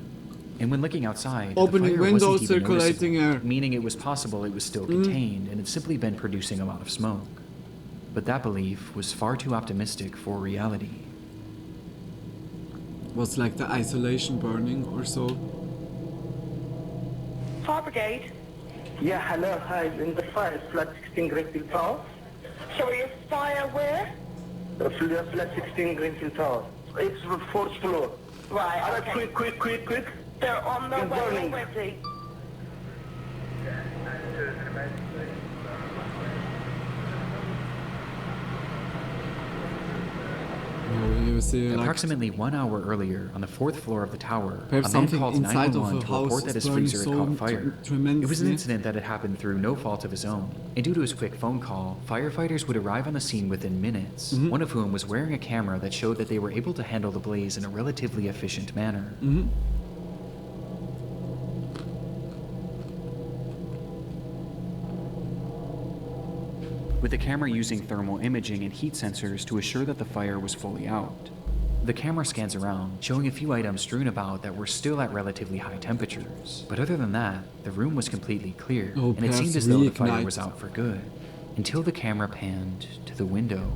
And when looking outside, opening the fire windows, wasn't even circulating noticeable, air, meaning it was possible it was still contained and had simply been producing a lot of smoke. But that belief was far too optimistic for reality. Was like the isolation burning or so. Fire brigade. Yeah, hello, hi. In the fire, flat 16 Greenfield Tower. Sorry, a fire where? Flat 16 Greenfield Tower. It's the 4th floor. Right, okay. Quick. They're on their way burning. already. You see, like, approximately 1 hour earlier, on the 4th floor of the tower, a perhaps man something called inside 911 of to a house report that is his burning freezer had so caught fire. It was an tremendously. incident that had happened through no fault of his own, and due to his quick phone call, firefighters would arrive on the scene within minutes, one of whom was wearing a camera that showed that they were able to handle the blaze in a relatively efficient manner. With the camera using thermal imaging and heat sensors to assure that the fire was fully out. The camera scans around, showing a few items strewn about that were still at relatively high temperatures. But other than that, the room was completely clear, and it seemed as though the fire was out for good, until the camera panned to the window.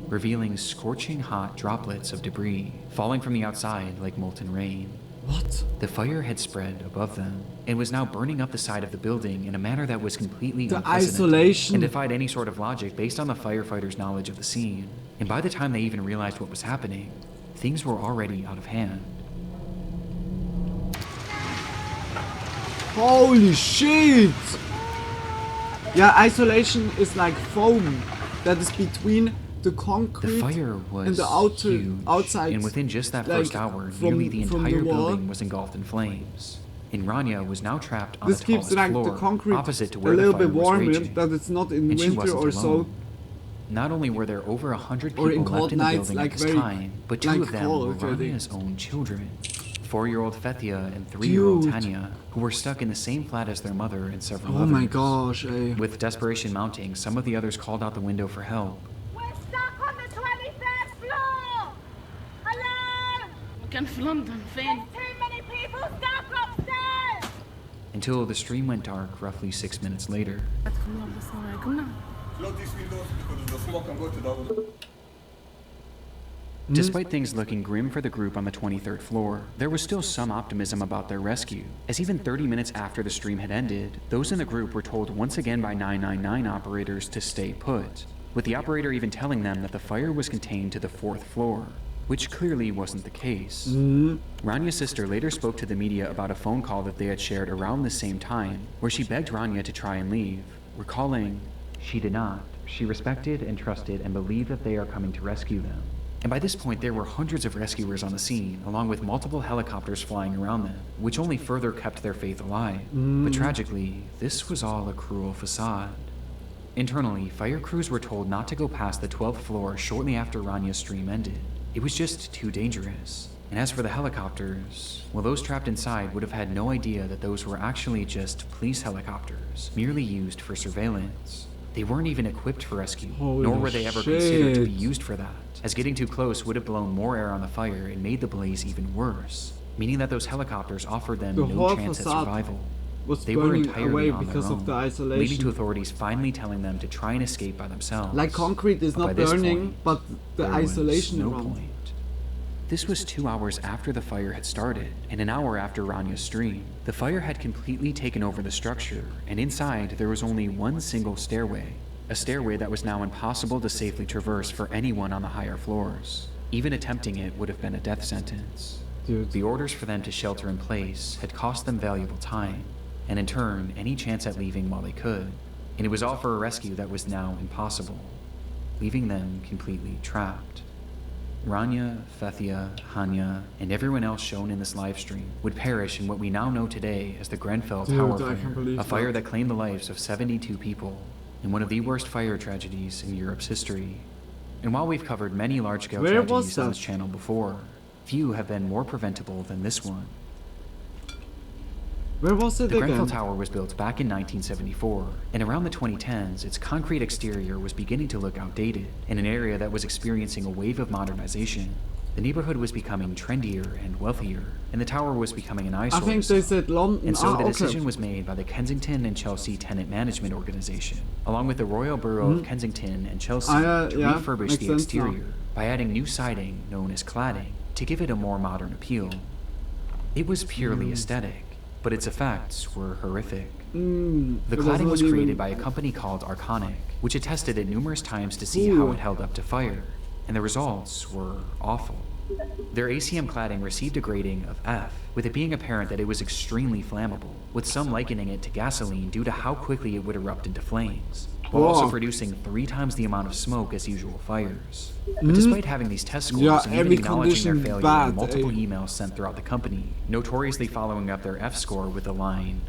Revealing scorching hot droplets of debris falling from the outside like molten rain. What? The fire had spread above them and was now burning up the side of the building in a manner that was completely unprecedented isolation and defied any sort of logic based on the firefighters' knowledge of the scene. And by the time they even realized what was happening, things were already out of hand. Holy shit! Yeah, isolation is like foam that is between the concrete The fire was and the outer huge, outside, and within just that like, first hour, from- nearly the from entire the wall. building was engulfed in flames. And Rania was now trapped on This the keeps tallest like floor, the concrete opposite to a where the little fire bit was warmer, raging. that it's not in And she winter wasn't or so. alone. Not only were there over 100 Or people in cold left in the nights, building like at this very, time, but two like of them cold, were okay. Rania's own children. 4-year-old Fethia and 3-year-old Dude. Tanya, who were stuck in the same flat as their mother and several Oh others. my gosh, eh. With desperation mounting, some of the others called out the window for help. كان في لندن فين؟ Until the stream went dark roughly 6 minutes later. Despite things looking grim for the group on the 23rd floor, there was still some optimism about their rescue, as even 30 minutes after the stream had ended, those in the group were told once again by 999 operators to stay put, with the operator even telling them that the fire was contained to the 4th floor, which clearly wasn't the case. Rania's sister later spoke to the media about a phone call that they had shared around the same time, where she begged Rania to try and leave, recalling, "She did not. She respected and trusted and believed that they are coming to rescue them." And by this point, there were hundreds of rescuers on the scene, along with multiple helicopters flying around them, which only further kept their faith alive. But tragically, this was all a cruel facade. Internally, fire crews were told not to go past the 12th floor shortly after Rania's stream ended. It was just too dangerous. And as for the helicopters, well, those trapped inside would have had no idea that those were actually just police helicopters, merely used for surveillance. They weren't even equipped for rescue, nor were they ever considered to be used for that, as getting too close would have blown more air on the fire and made the blaze even worse, meaning that those helicopters offered them The no whole chance at facade. survival. was They were burning entirely away on because their of the own, isolation. leading to authorities finally telling them to try and escape by themselves. Like concrete is But by not this burning, point, but the there was isolation no around. point. This was 2 hours after the fire had started, and an hour after Ranya's stream. The fire had completely taken over the structure, and inside there was only one single stairway. A stairway that was now impossible to safely traverse for anyone on the higher floors. Even attempting it would have been a death sentence. Dude. The orders for them to shelter in place had cost them valuable time, and in turn, any chance at leaving while they could. And it was all for a rescue that was now impossible, leaving them completely trapped. Rania, Fethia, Hanya, and everyone else shown in this live stream would perish in what we now know today as the Grenfell Tower Fire, a fire that claimed the lives of 72 people, in one of the worst fire tragedies in Europe's history. And while we've covered many large-scale tragedies on this channel before, few have been more preventable than this one. Where was it The again? Grenfell Tower was built back in 1974, and around the 2010s, its concrete exterior was beginning to look outdated in an area that was experiencing a wave of modernization. The neighborhood was becoming trendier and wealthier, and the tower was becoming an eyesore. I think they said London. And so the decision was made by the Kensington and Chelsea Tenant Management Organization, along with the Royal Borough of Kensington and Chelsea, to refurbish the exterior by adding new siding known as cladding to give it a more modern appeal. It was purely aesthetic, but its effects were horrific. The cladding was created by a company called Arconic, which had tested it numerous times to see how it held up to fire, and the results were awful. Their ACM cladding received a grading of F, with it being apparent that it was extremely flammable, with some likening it to gasoline due to how quickly it would erupt into flames, while also producing 3 times the amount of smoke as usual fires. But despite having these test scores and even acknowledging their failure in multiple emails sent throughout the company, notoriously following up their F score with the line,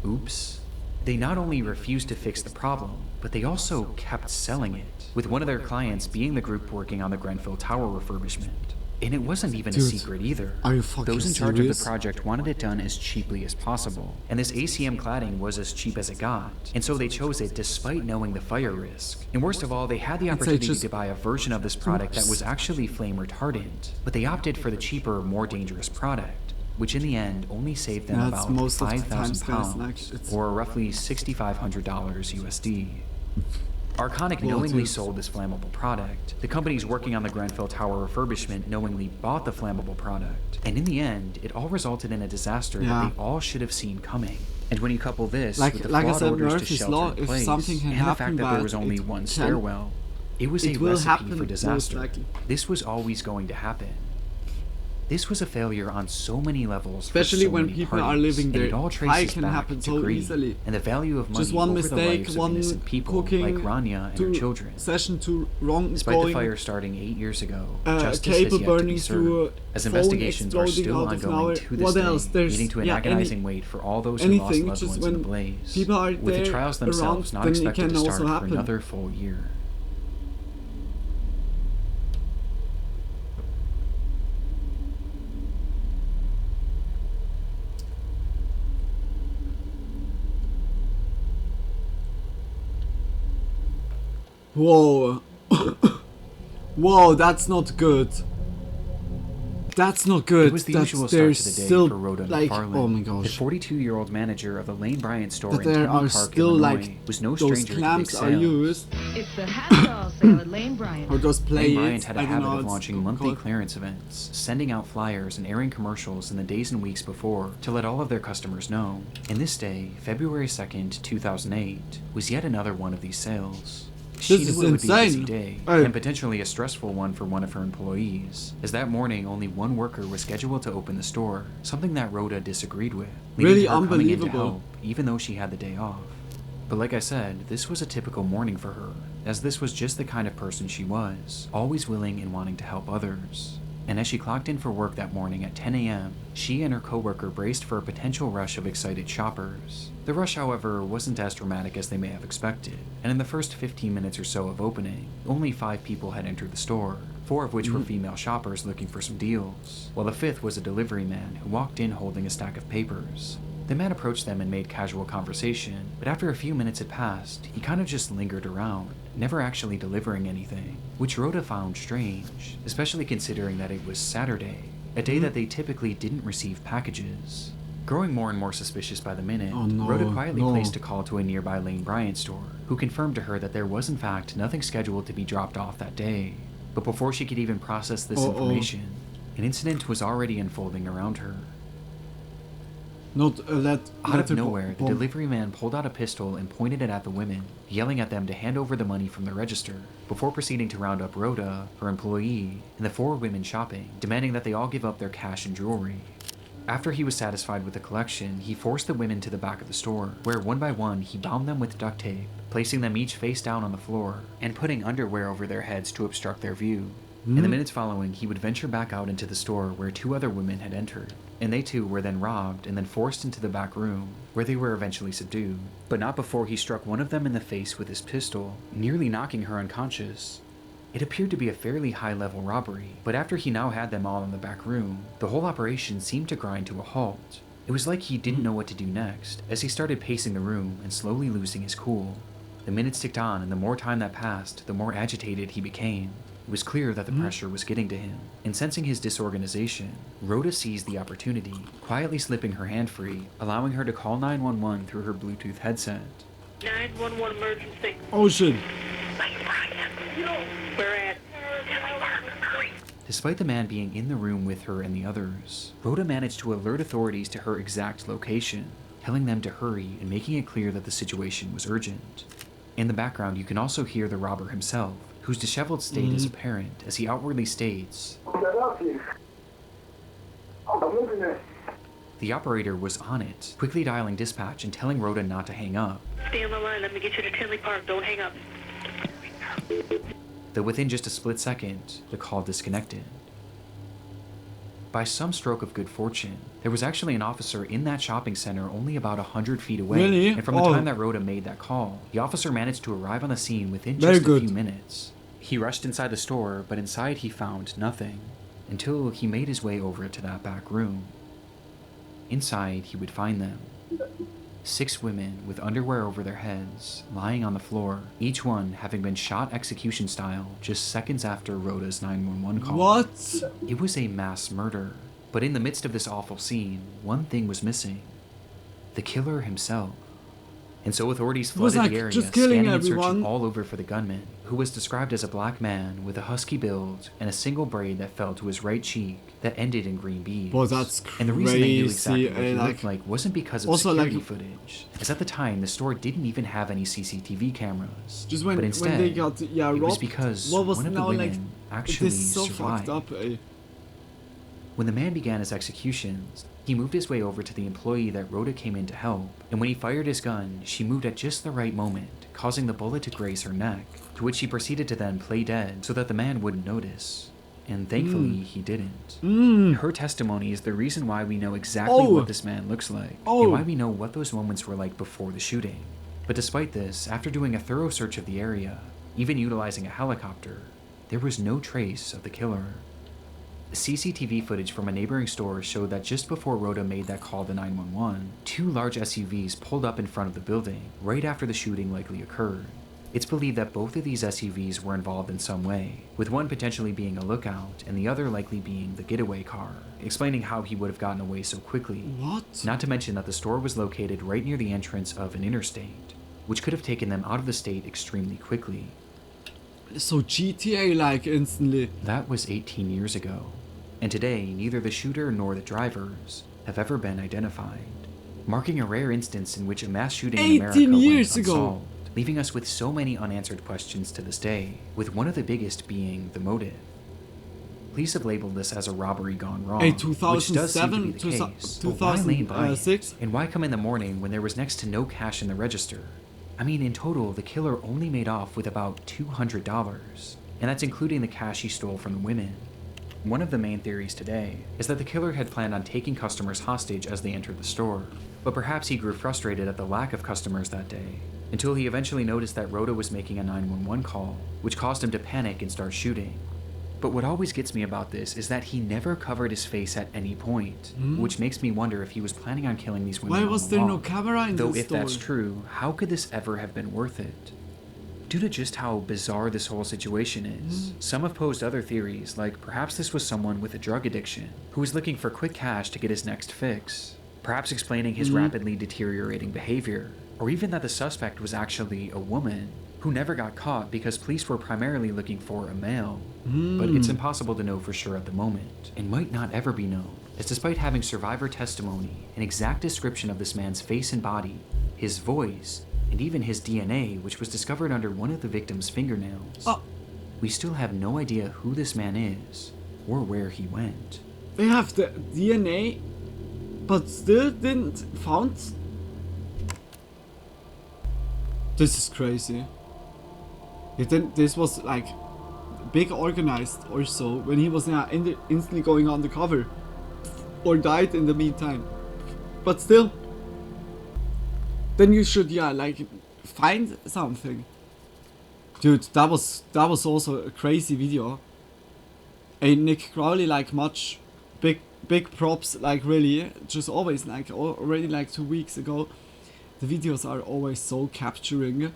"Oops," they not only refused to fix the problem, but they also kept selling it, with one of their clients being the group working on the Grenfell Tower refurbishment. And it wasn't even a secret either. Are you fucking Those in charge of serious? the project wanted it done as cheaply as possible, and this ACM cladding was as cheap as it got, and so they chose it despite knowing the fire risk. And worst of all, they had the opportunity to buy a version of this product that was actually flame retardant, but they opted for the cheaper, more dangerous product, which in the end only saved them about £5,000, or roughly $6,500 USD. Arconic knowingly sold this flammable product. The companies working on the Grenfell Tower refurbishment knowingly bought the flammable product. And in the end, it all resulted in a disaster that they all should have seen coming. And when you couple this with the flawed orders to shelter in place, and the fact that there was only one stairwell, it was a recipe for disaster. This was always going to happen. This was a failure on so many levels, especially when people are living there. It all traces back to greed easily. And the value of money just one over mistake, the lives one of innocent people like Rania and her children. Session too wrong. Despite the fire starting 8 years ago, justice cable has yet burning to be served, as investigations are still ongoing to this day, leading to an agonizing wait for all those who lost loved ones in the blaze, with the trials themselves not expected to start for another full year. Whoa. Whoa, that's not good. That's not good. It was the usual start to the day for Rhoda McFarlane. Oh my gosh. The 42-year-old manager of the Lane Bryant store But in there Temple are Park, still Illinois, was no those stranger to big clamps are sales. used. It's the hacksaw sale at Lane Bryant. Or those Lane plates. Bryant had a I don't habit know of what's launching monthly called. clearance events, sending out flyers and airing commercials in the days and weeks before to let all of their customers know. And this day, February 2nd, 2008, was yet another one of these sales. She knew it would be a busy day, and potentially a stressful one for one of her employees, as that morning only one worker was scheduled to open the store, something that Rhoda disagreed with, leading Really to her coming in to unbelievable. help, even though she had the day off. But like I said, this was a typical morning for her, as this was just the kind of person she was, always willing and wanting to help others. And as she clocked in for work that morning at 10 a.m., she and her coworker braced for a potential rush of excited shoppers. The rush, however, wasn't as dramatic as they may have expected, and in the first 15 minutes or so of opening, only 5 people had entered the store, 4 of which were female shoppers looking for some deals, while the 5th was a delivery man who walked in holding a stack of papers. The man approached them and made casual conversation, but after a few minutes had passed, he kind of just lingered around, never actually delivering anything, which Rhoda found strange, especially considering that it was Saturday, a day that they typically didn't receive packages. Growing more and more suspicious by the minute, Oh, no, Rhoda quietly no. placed a call to a nearby Lane Bryant store, who confirmed to her that there was in fact nothing scheduled to be dropped off that day. But before she could even process this information, an incident was already unfolding around her. Not Out of nowhere, the delivery man pulled out a pistol and pointed it at the women, yelling at them to hand over the money from the register, before proceeding to round up Rhoda, her employee, and the 4 women shopping, demanding that they all give up their cash and jewelry. After he was satisfied with the collection, he forced the women to the back of the store, where one by one he bound them with duct tape, placing them each face down on the floor, and putting underwear over their heads to obstruct their view. In the minutes following, he would venture back out into the store where 2 other women had entered, and they too were then robbed and then forced into the back room, where they were eventually subdued, but not before he struck one of them in the face with his pistol, nearly knocking her unconscious. It appeared to be a fairly high-level robbery, but after he now had them all in the back room, the whole operation seemed to grind to a halt. It was like he didn't know what to do next, as he started pacing the room and slowly losing his cool. The minutes ticked on, and the more time that passed, the more agitated he became. It was clear that the pressure was getting to him, and sensing his disorganization, Rhoda seized the opportunity, quietly slipping her hand free, allowing her to call 911 through her Bluetooth headset. 911 emergency. Oh shit. We're at. Despite the man being in the room with her and the others, Rhoda managed to alert authorities to her exact location, telling them to hurry and making it clear that the situation was urgent. In the background, you can also hear the robber himself, whose disheveled state is apparent as he outwardly states, the operator was on it, quickly dialing dispatch and telling Rhoda not to hang up. Stay on the line. Let me get you to Tinley Park. Don't hang up. Though within just a split second, the call disconnected. By some stroke of good fortune, there was actually an officer in that shopping center only about 100 feet away. Really? And from the time that Rhoda made that call, the officer managed to arrive on the scene within Very just good. a few minutes. He rushed inside the store, but inside he found nothing, until he made his way over to that back room. Inside, he would find them. 6 women with underwear over their heads, lying on the floor, each one having been shot execution style just seconds after Rhoda's 911 call. What? It was a mass murder, but in the midst of this awful scene, one thing was missing. The killer himself. And so authorities was flooded like the area, just killing scanning and searching everyone. all over for the gunman, who was described as a black man with a husky build and a single braid that fell to his right cheek that ended in green beads. Boy, that's And the reason they knew exactly crazy, what he like- looked like wasn't because of also, security like- footage, as at the time the store didn't even have any CCTV cameras. Just when but instead, they got it was robbed, because what was one of the now women like actually this is so survived. fucked up, eh? When the man began his executions, he moved his way over to the employee that Rhoda came in to help, and when he fired his gun, she moved at just the right moment, causing the bullet to graze her neck, to which she proceeded to then play dead so that the man wouldn't notice. And thankfully, he didn't. Her testimony is the reason why we know exactly what this man looks like, and why we know what those moments were like before the shooting. But despite this, after doing a thorough search of the area, even utilizing a helicopter, there was no trace of the killer. CCTV footage from a neighboring store showed that just before Rhoda made that call to 911, 2 large SUVs pulled up in front of the building, right after the shooting likely occurred. It's believed that both of these SUVs were involved in some way, with one potentially being a lookout and the other likely being the getaway car, explaining how he would have gotten away so quickly. What? Not to mention that the store was located right near the entrance of an interstate, which could have taken them out of the state extremely quickly. So GTA-like instantly. That was 18 years ago, and today neither the shooter nor the drivers have ever been identified, marking a rare instance in which a mass shooting in America 18 went years ago. unsolved, leaving us with so many unanswered questions to this day, with one of the biggest being the motive. Police have labeled this as a robbery gone wrong, Hey, which does seem to be the 2007, case. But why Lane Bryant? 2006? And why come in the morning when there was next to no cash in the register? I mean, in total, the killer only made off with about $200, and that's including the cash he stole from the women. One of the main theories today is that the killer had planned on taking customers hostage as they entered the store, but perhaps he grew frustrated at the lack of customers that day, until he eventually noticed that Rhoda was making a 911 call, which caused him to panic and start shooting. But what always gets me about this is that he never covered his face at any point, which makes me wonder if he was planning on killing these women. Why all was there no along. camera in Though this if that's store? true, how could this ever have been worth it? Due to just how bizarre this whole situation is, some have posed other theories, like perhaps this was someone with a drug addiction who was looking for quick cash to get his next fix. perhaps explaining his rapidly deteriorating behavior, or even that the suspect was actually a woman who never got caught because police were primarily looking for a male. But it's impossible to know for sure at the moment, and might not ever be known, as despite having survivor testimony, an exact description of this man's face and body, his voice, and even his DNA, which was discovered under one of the victim's fingernails, we still have no idea who this man is, or where he went. They have the DNA, but still didn't found. This is crazy. This was like big organized or so when he was instantly going undercover or died in the meantime. But still, then you should like find something. Dude, that was also a crazy video. And Nick Crowley, like, much big props, like, really, just always, like, already like 2 weeks ago, the videos are always so capturing,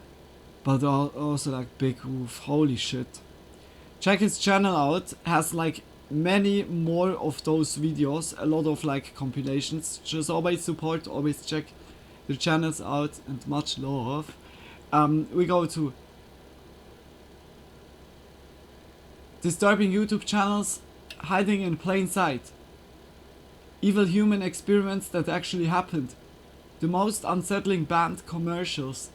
but also like big oof, holy shit. Check his channel out, has like many more of those videos, a lot of like compilations. Just always support, always check the channels out, and much love. We go to disturbing YouTube channels hiding in plain sight. Evil human experiments that actually happened. The most unsettling banned commercials.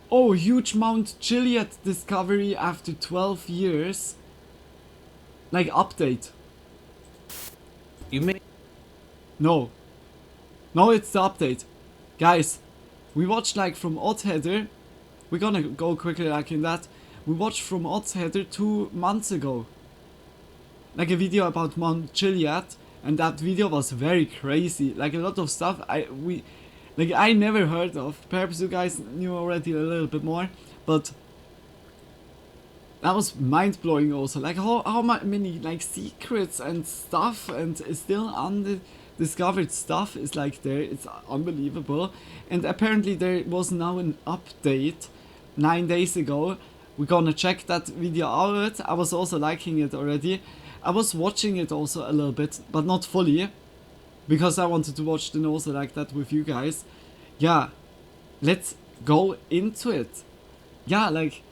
Oh, huge Mount Chiliad discovery after 12 years. Like, update. You mean? No. No, it's the update. Guys, we watched like from Oddheader. We're gonna go quickly like in that. We watched from Oddheader 2 months ago. Like a video about Mount Chiliad. And that video was very crazy. Like a lot of stuff I never heard of. Perhaps you guys knew already a little bit more, but that was mind blowing also. Like how many like secrets and stuff and still undiscovered stuff is like there. It's unbelievable. And apparently there was now an update 9 days ago. We're gonna check that video out. I was also liking it already. I was watching it also a little bit, but not fully, because I wanted to watch then also like that with you guys. Yeah, let's go into it. Yeah, like,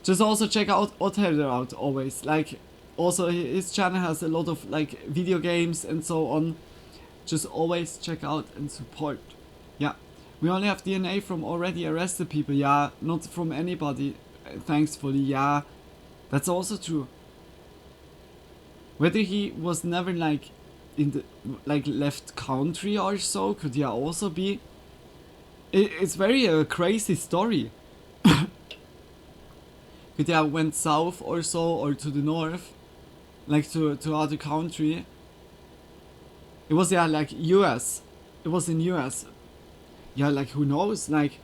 just also check out Oddheader out always. Like, also his channel has a lot of like video games and so on. Just always check out and support. Yeah, we only have DNA from already arrested people. Yeah, not from anybody, thankfully. Yeah, that's also true. Whether he was never like in the like left country or so could yeah also be. It's very crazy story. Could yeah went south or so or to the north, like to other country. It was yeah like US. It was in US. Yeah, like who knows like.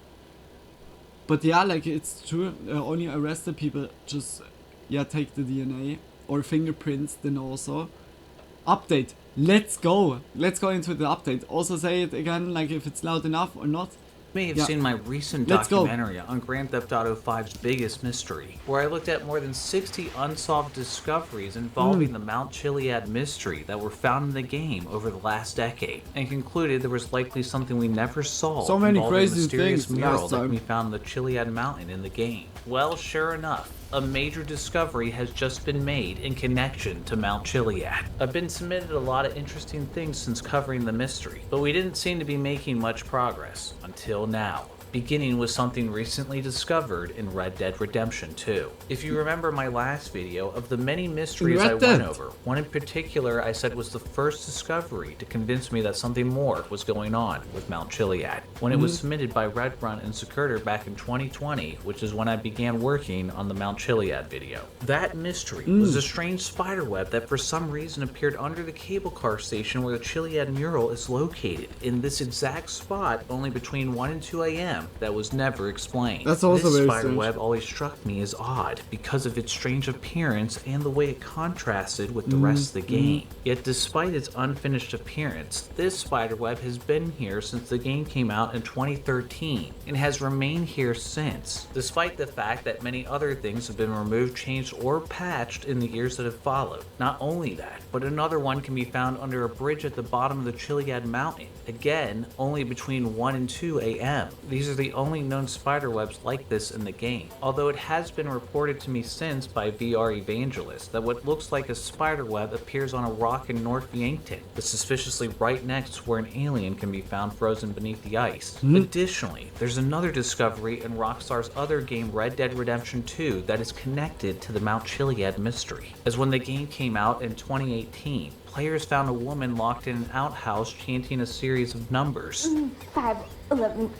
But yeah, like it's true. Only arrested people just yeah take the DNA. Or fingerprints then also. Update. Let's go. Let's go into the update. Also say it again, like if it's loud enough or not. You may have seen my recent documentary on Grand Theft Auto 5's biggest mystery, where I looked at more than 60 unsolved discoveries involving the Mount Chiliad mystery that were found in the game over the last decade, and concluded there was likely something we never solved. So many involving crazy a mysterious things mural last that time. we found in the Chiliad mountain in the game. Well, sure enough, a major discovery has just been made in connection to Mount Chiliad. I've been submitted a lot of interesting things since covering the mystery, but we didn't seem to be making much progress until now. Beginning with something recently discovered in Red Dead Redemption 2. If you remember my last video of the many mysteries I went over, one in particular I said was the first discovery to convince me that something more was going on with Mount Chiliad. When it was submitted by Redfront and Securter back in 2020, which is when I began working on the Mount Chiliad video. That mystery was a strange spiderweb that for some reason appeared under the cable car station where the Chiliad mural is located, in this exact spot only between 1 and 2 a.m. one that was never explained. That's also this very spider strange. web always struck me as odd because of its strange appearance and the way it contrasted with the rest of the game. Yet despite its unfinished appearance, this spider web has been here since the game came out in 2013 and has remained here since, despite the fact that many other things have been removed, changed, or patched in the years that have followed. Not only that, but another one can be found under a bridge at the bottom of the Chiliad Mountain, again, only between 1 and 2 a.m. These are the only known spider webs like this in the game, although it has been reported to me since by VR evangelists that what looks like a spider web appears on a rock in North Yankton, but suspiciously right next to where an alien can be found frozen beneath the ice. Additionally, there's another discovery in Rockstar's other game Red Dead Redemption 2 that is connected to the Mount Chiliad mystery, as when the game came out in 2018, players found a woman locked in an outhouse chanting a series of numbers. 5, 11,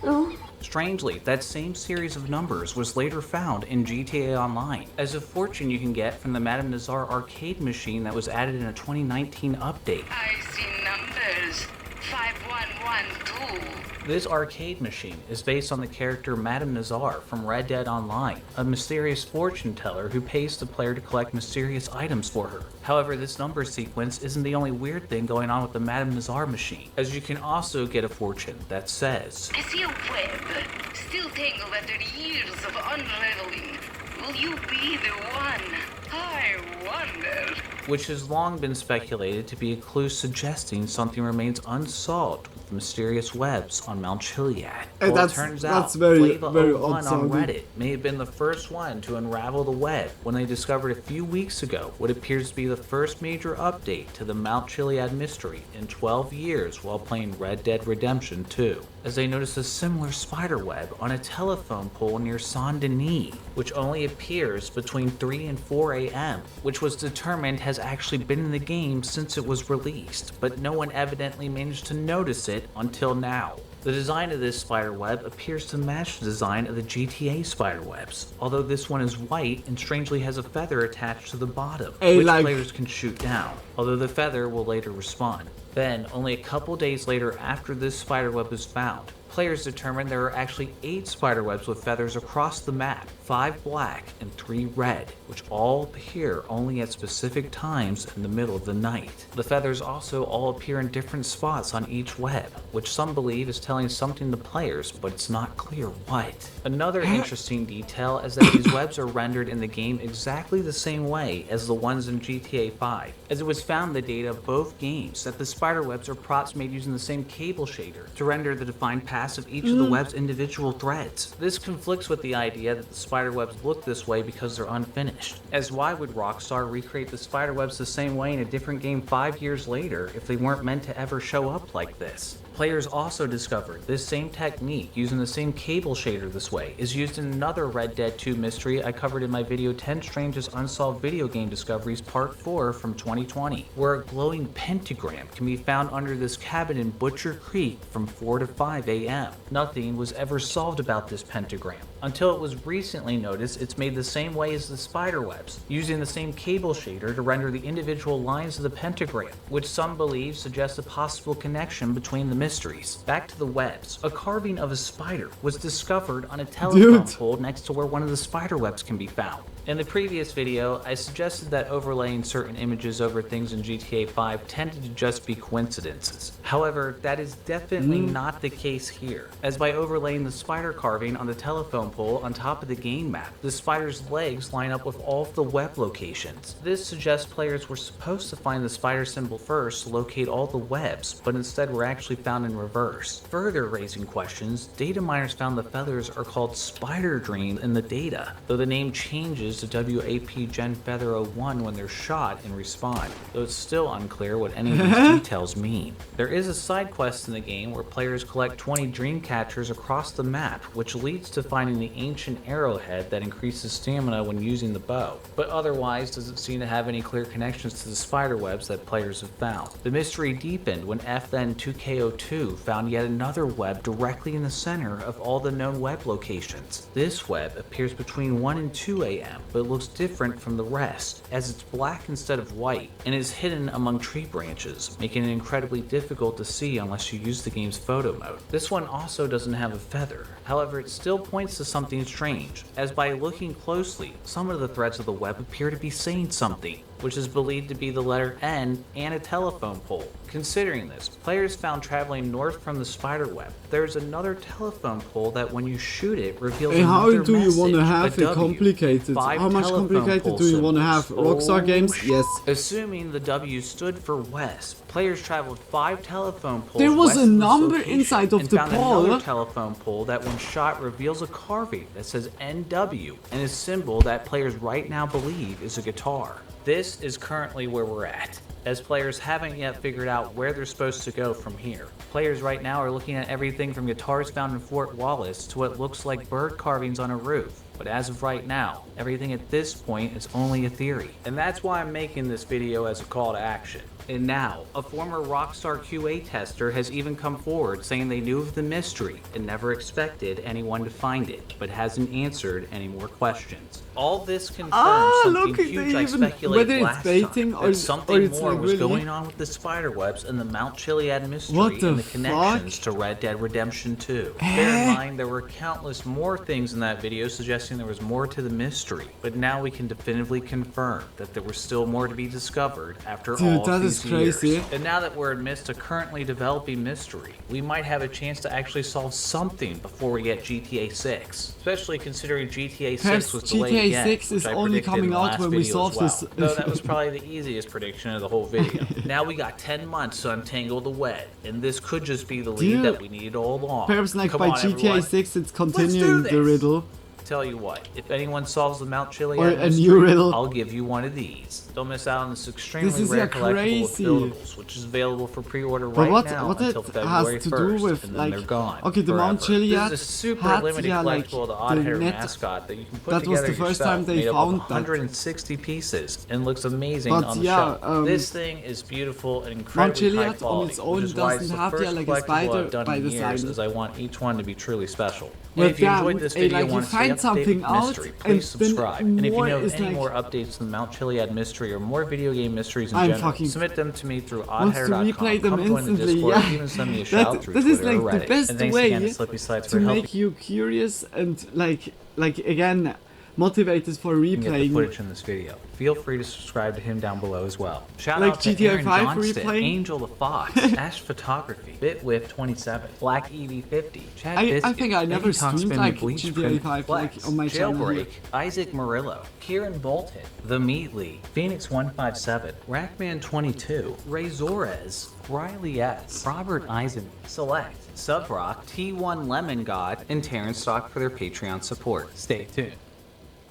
2. Strangely, that same series of numbers was later found in GTA Online as a fortune you can get from the Madame Nazar arcade machine that was added in a 2019 update. I see numbers. 5112. This arcade machine is based on the character Madame Nazar from Red Dead Online, a mysterious fortune teller who pays the player to collect mysterious items for her. However, this number sequence isn't the only weird thing going on with the Madame Nazar machine, as you can also get a fortune that says, I see a web, still tangled after years of unraveling. Will you be the one? I wonder. which has long been speculated to be a clue suggesting something remains unsolved with the mysterious webs on Mount Chiliad. Hey, Well, it turns out that's very Flava01 odd on sounding. Reddit may have been the first one to unravel the web when they discovered a few weeks ago what appears to be the first major update to the Mount Chiliad mystery in 12 years while playing Red Dead Redemption 2, as they noticed a similar spider web on a telephone pole near Saint Denis, which only appears between 3 and 4 a.m., which was determined has actually been in the game since it was released, but no one evidently managed to notice it until now. The design of this spider web appears to match the design of the GTA spider webs, although this one is white and strangely has a feather attached to the bottom, which players can shoot down, although the feather will later respawn. Then, only a couple days later after this spider web is found, players determined there are actually 8 spider webs with feathers across the map, 5 black and 3 red, which all appear only at specific times in the middle of the night. The feathers also all appear in different spots on each web, which some believe is telling something to players, but it's not clear what. Another interesting detail is that these webs are rendered in the game exactly the same way as the ones in GTA 5, as it was found in the data of both games that the spider webs are props made using the same cable shader to render the defined paths of each of the web's individual threads. This conflicts with the idea that the spider webs look this way because they're unfinished, as why would Rockstar recreate the spider webs the same way in a different game 5 years later if they weren't meant to ever show up like this? Players also discovered this same technique using the same cable shader this way is used in another Red Dead 2 mystery I covered in my video 10 Strangest Unsolved Video Game Discoveries Part 4 from 2020, where a glowing pentagram can be found under this cabin in Butcher Creek from 4 to 5 a.m. Nothing was ever solved about this pentagram, until it was recently noticed it's made the same way as the spider webs, using the same cable shader to render the individual lines of the pentagram, which some believe suggests a possible connection between the mysteries. Back to the webs. A carving of a spider was discovered on a telephone pole next to where one of the spider webs can be found. In the previous video, I suggested that overlaying certain images over things in GTA 5 tended to just be coincidences. However, that is definitely not the case here, as by overlaying the spider carving on the telephone pole on top of the game map, the spider's legs line up with all of the web locations. This suggests players were supposed to find the spider symbol first to locate all the webs, but instead were actually found in reverse. Further raising questions, data miners found the feathers are called spider dreams in the data, though the name changes to WAP Gen Feather 01 when they're shot and respawn, though it's still unclear what any of these details mean. There is a side quest in the game where players collect 20 dream catchers across the map, which leads to finding the ancient arrowhead that increases stamina when using the bow, but otherwise doesn't seem to have any clear connections to the spider webs that players have found. The mystery deepened when FN2K02 found yet another web directly in the center of all the known web locations. This web appears between 1 and 2 a.m., cam, but it looks different from the rest, as it's black instead of white, and is hidden among tree branches, making it incredibly difficult to see unless you use the game's photo mode. This one also doesn't have a feather, however it still points to something strange, as by looking closely, some of the threads of the web appear to be saying something, which is believed to be the letter N and a telephone pole. Considering this, players found traveling north from the spider web, there's another telephone pole that when you shoot it reveals how another do you want to message, have a it W. complicated? 5 How much telephone complicated pole do you want to symbols. have? Rockstar Games? Yes. Assuming the W stood for west, players traveled 5 telephone poles. There was west a of this number location inside of and the found pole. another telephone pole that when shot reveals a carving that says NW and a symbol that players right now believe is a guitar. This is currently where we're at, as players haven't yet figured out where they're supposed to go from here. Players right now are looking at everything from guitars found in Fort Wallace to what looks like bird carvings on a roof. But as of right now, everything at this point is only a theory. And that's why I'm making this video as a call to action. And now, a former Rockstar QA tester has even come forward saying they knew of the mystery and never expected anyone to find it, but hasn't answered any more questions. All this confirms something huge I speculated last time, that something more was going on with the spiderwebs and the Mount Chiliad mystery and the connections to Red Dead Redemption 2. Bear in mind, there were countless more things in that video suggesting there was more to the mystery, but now we can definitively confirm that there was still more to be discovered after all of these years. And now that we're amidst a currently developing mystery, we might have a chance to actually solve something before we get GTA 6, especially considering GTA 6 was delayed GTA again, 6 is which I only predicted coming in the out last when we video solve as well. this. Though that was probably the easiest prediction of the whole video. Now we got 10 months to untangle the web, and this could just be the lead that we needed all along. Perhaps like Come by on, GTA everyone. 6 it's continuing the riddle. Tell you what, if anyone solves the Mount Chiliad Or a mystery, new riddle. I'll give you one of these. Don't miss out on this extremely This is rare collectible with crazy. buildables, which is available for pre-order But right what now it until February has to 1st, do with and then like they're gone. okay, the Mount forever. Chiliad This is a super had, limited yeah, like collectible, the the odd-hair net. mascot that you can put That was together the first yourself, time they made up of found that. 160 pieces, and looks amazing But on the yeah, shelf. This thing is beautiful and incredibly Chiliad high on quality, its own which is why it's doesn't the have, first yeah, like a collectible spider I've done by in the years, side. as I want each one to be truly special. But And if you yeah, enjoyed this like video you and want to stay find up to date something with the mystery, out, please and then subscribe. And if you more know is any like- more updates to the Mount Chiliad mystery or more video game mysteries in I'm general, fucking submit them to me through wants to oddhair.com. replay them Come join the instantly, Discord, yeah. even send me a shout through That is Twitter or like Reddit. the best And thanks way again to Slippy Sides to for helping make you curious and like again motivated for me get the replaying. footage in this video. Feel free to subscribe to him down below as well. Shout Like out to GTA Aaron 5 Johnston, replaying? Angel the Fox, Ash Photography, BitWhip27, Black EV50, Chad I Biscuit, think I never Baby Talk streamed Spin like Bleach GTA Print 5 like Flex, on my channel here. Jailbreak, Isaac Murillo, Kieran Bolton, The Meatly, Phoenix157, Rackman22, Ray Zorez, Riley S, Robert Eisen, Select, Subrock, T1 Lemon God, and Terrence Stock for their Patreon support. Stay tuned.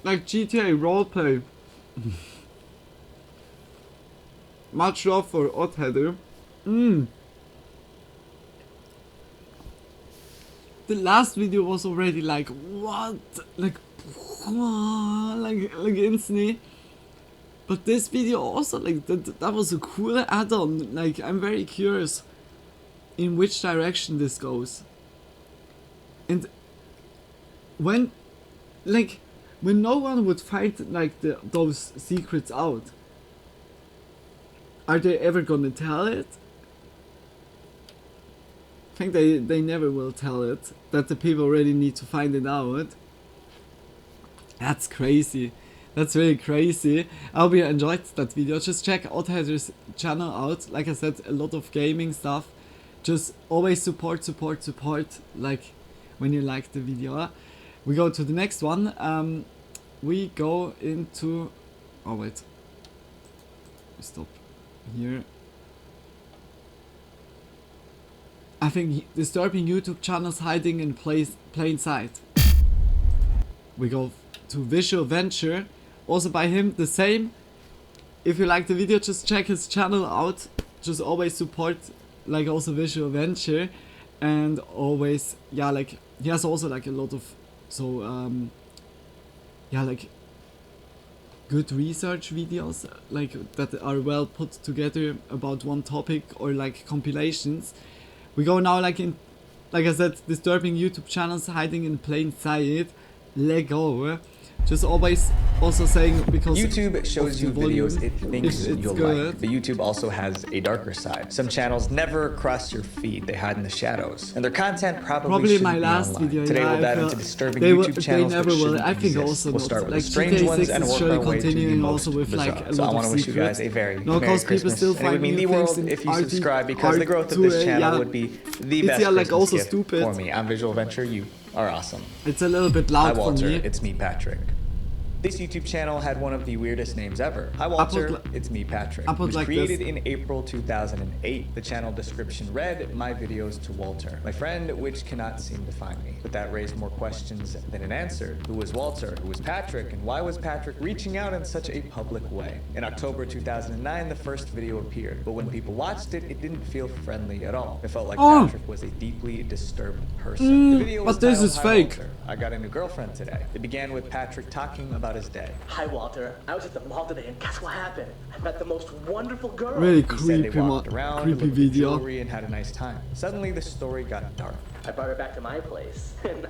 Like GTA roleplay. Much love for Oddheader. The last video was already like what? Like instantly. But this video also like that was a cool add-on. Like I'm very curious in which direction this goes. And when no one would find like those secrets out, are they ever gonna tell it? I think they never will tell it, that the people already need to find it out. That's crazy. That's really crazy. I hope you enjoyed that video. Just check Oddheader's channel out. Like I said, a lot of gaming stuff. Just always support, like when you like the video. We go to the next one. We go into... Oh wait. Stop here. I think disturbing YouTube channels hiding in plain sight. We go to Visual Venture. Also by him, the same. If you like the video, just check his channel out. Just always support, like also Visual Venture. And always, yeah, like he has also like a lot of yeah, like good research videos, like that are well put together about one topic, or like compilations. We go now like I said, disturbing YouTube channels hiding in plain sight. Lego. Just always also saying because YouTube shows you videos it thinks you'll good. like, but YouTube also has a darker side. Some channels never cross your feed, they hide in the shadows. And their content probably shouldn't my be last online. video. Today yeah, we'll dive into disturbing they YouTube channels never that will. shouldn't I think exist. also We'll not. start with Like the strange GTA ones 6 and is work surely our way to the continuing most also with bizarre. like a So I lot want of to wish you guys secrets. a very No, Merry because people Christmas. still And it would find mean new the world things in if you RT subscribe because the growth of to, this channel yeah. would be the It's best yeah, like Christmas also gift stupid. for me. I'm Visual Venture, you are awesome. It's a little bit Hi loud for Walter, me. it's me Patrick. This YouTube channel had one of the weirdest names ever. Hi Walter, it's me Patrick. It was created in April 2008. The channel description read, my videos to Walter, my friend which cannot seem to find me. But that raised more questions than it answered. Who was Walter? Who was Patrick? And why was Patrick reaching out in such a public way? In October 2009, the first video appeared, but when people watched it, it didn't feel friendly at all. It felt like Patrick was a deeply disturbed person. The video was but this titled, is Hi fake. Walter, I got a new girlfriend today. It began with Patrick talking about his day. Hi Walter, I was at the mall today and guess what happened? I met the most wonderful girl. Really He said they creepy, walked around, creepy looked at video. jewelry and had a nice time. Suddenly the story got dark. I brought her back to my place. And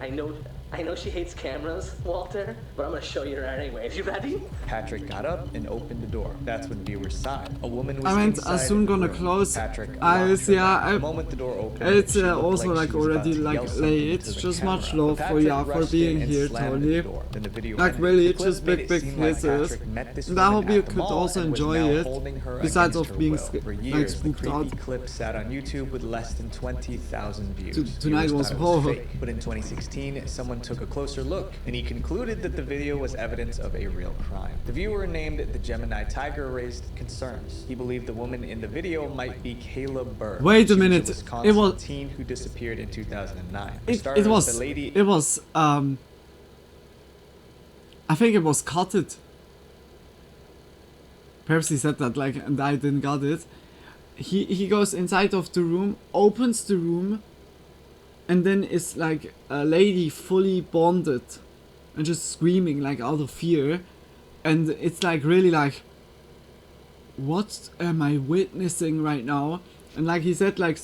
I know she hates cameras, Walter, but I'm gonna show you her anyways. You ready? Patrick got up and opened the door. That's when viewers sighed. A woman was I meant inside soon gonna the room. close. Patrick The moment the door opened, it's she looked also like like she was about already to like yell something late. into the Just camera. much love But for Patrick ya for rushed being in and here, slammed the Tony. door. Then the video Like ended. really, The it's clip just made big it seem like kisses. Patrick met this And I woman hope you at the could mall also and was enjoy now it. holding her Besides against of her being will. For like years, the spooked creepy out. clip sat on YouTube with less than 20,000 views. Tonight Viewers was thought it horrible. fake. But in 2016, someone took a closer look, and he concluded that the video was evidence of a real crime. The viewer named the Gemini Tiger raised concerns. He believed the woman in the video might be Kayla Berg. Wait a She minute, was a it Wisconsin was- teen who disappeared in 2009. For It starters, was the lady I think it was cutted. Perhaps he said that like and I didn't got it. He goes inside of the room, opens the room, and then it's like a lady fully bonded and just screaming like out of fear, and it's like really like, what am I witnessing right now? And like he said, like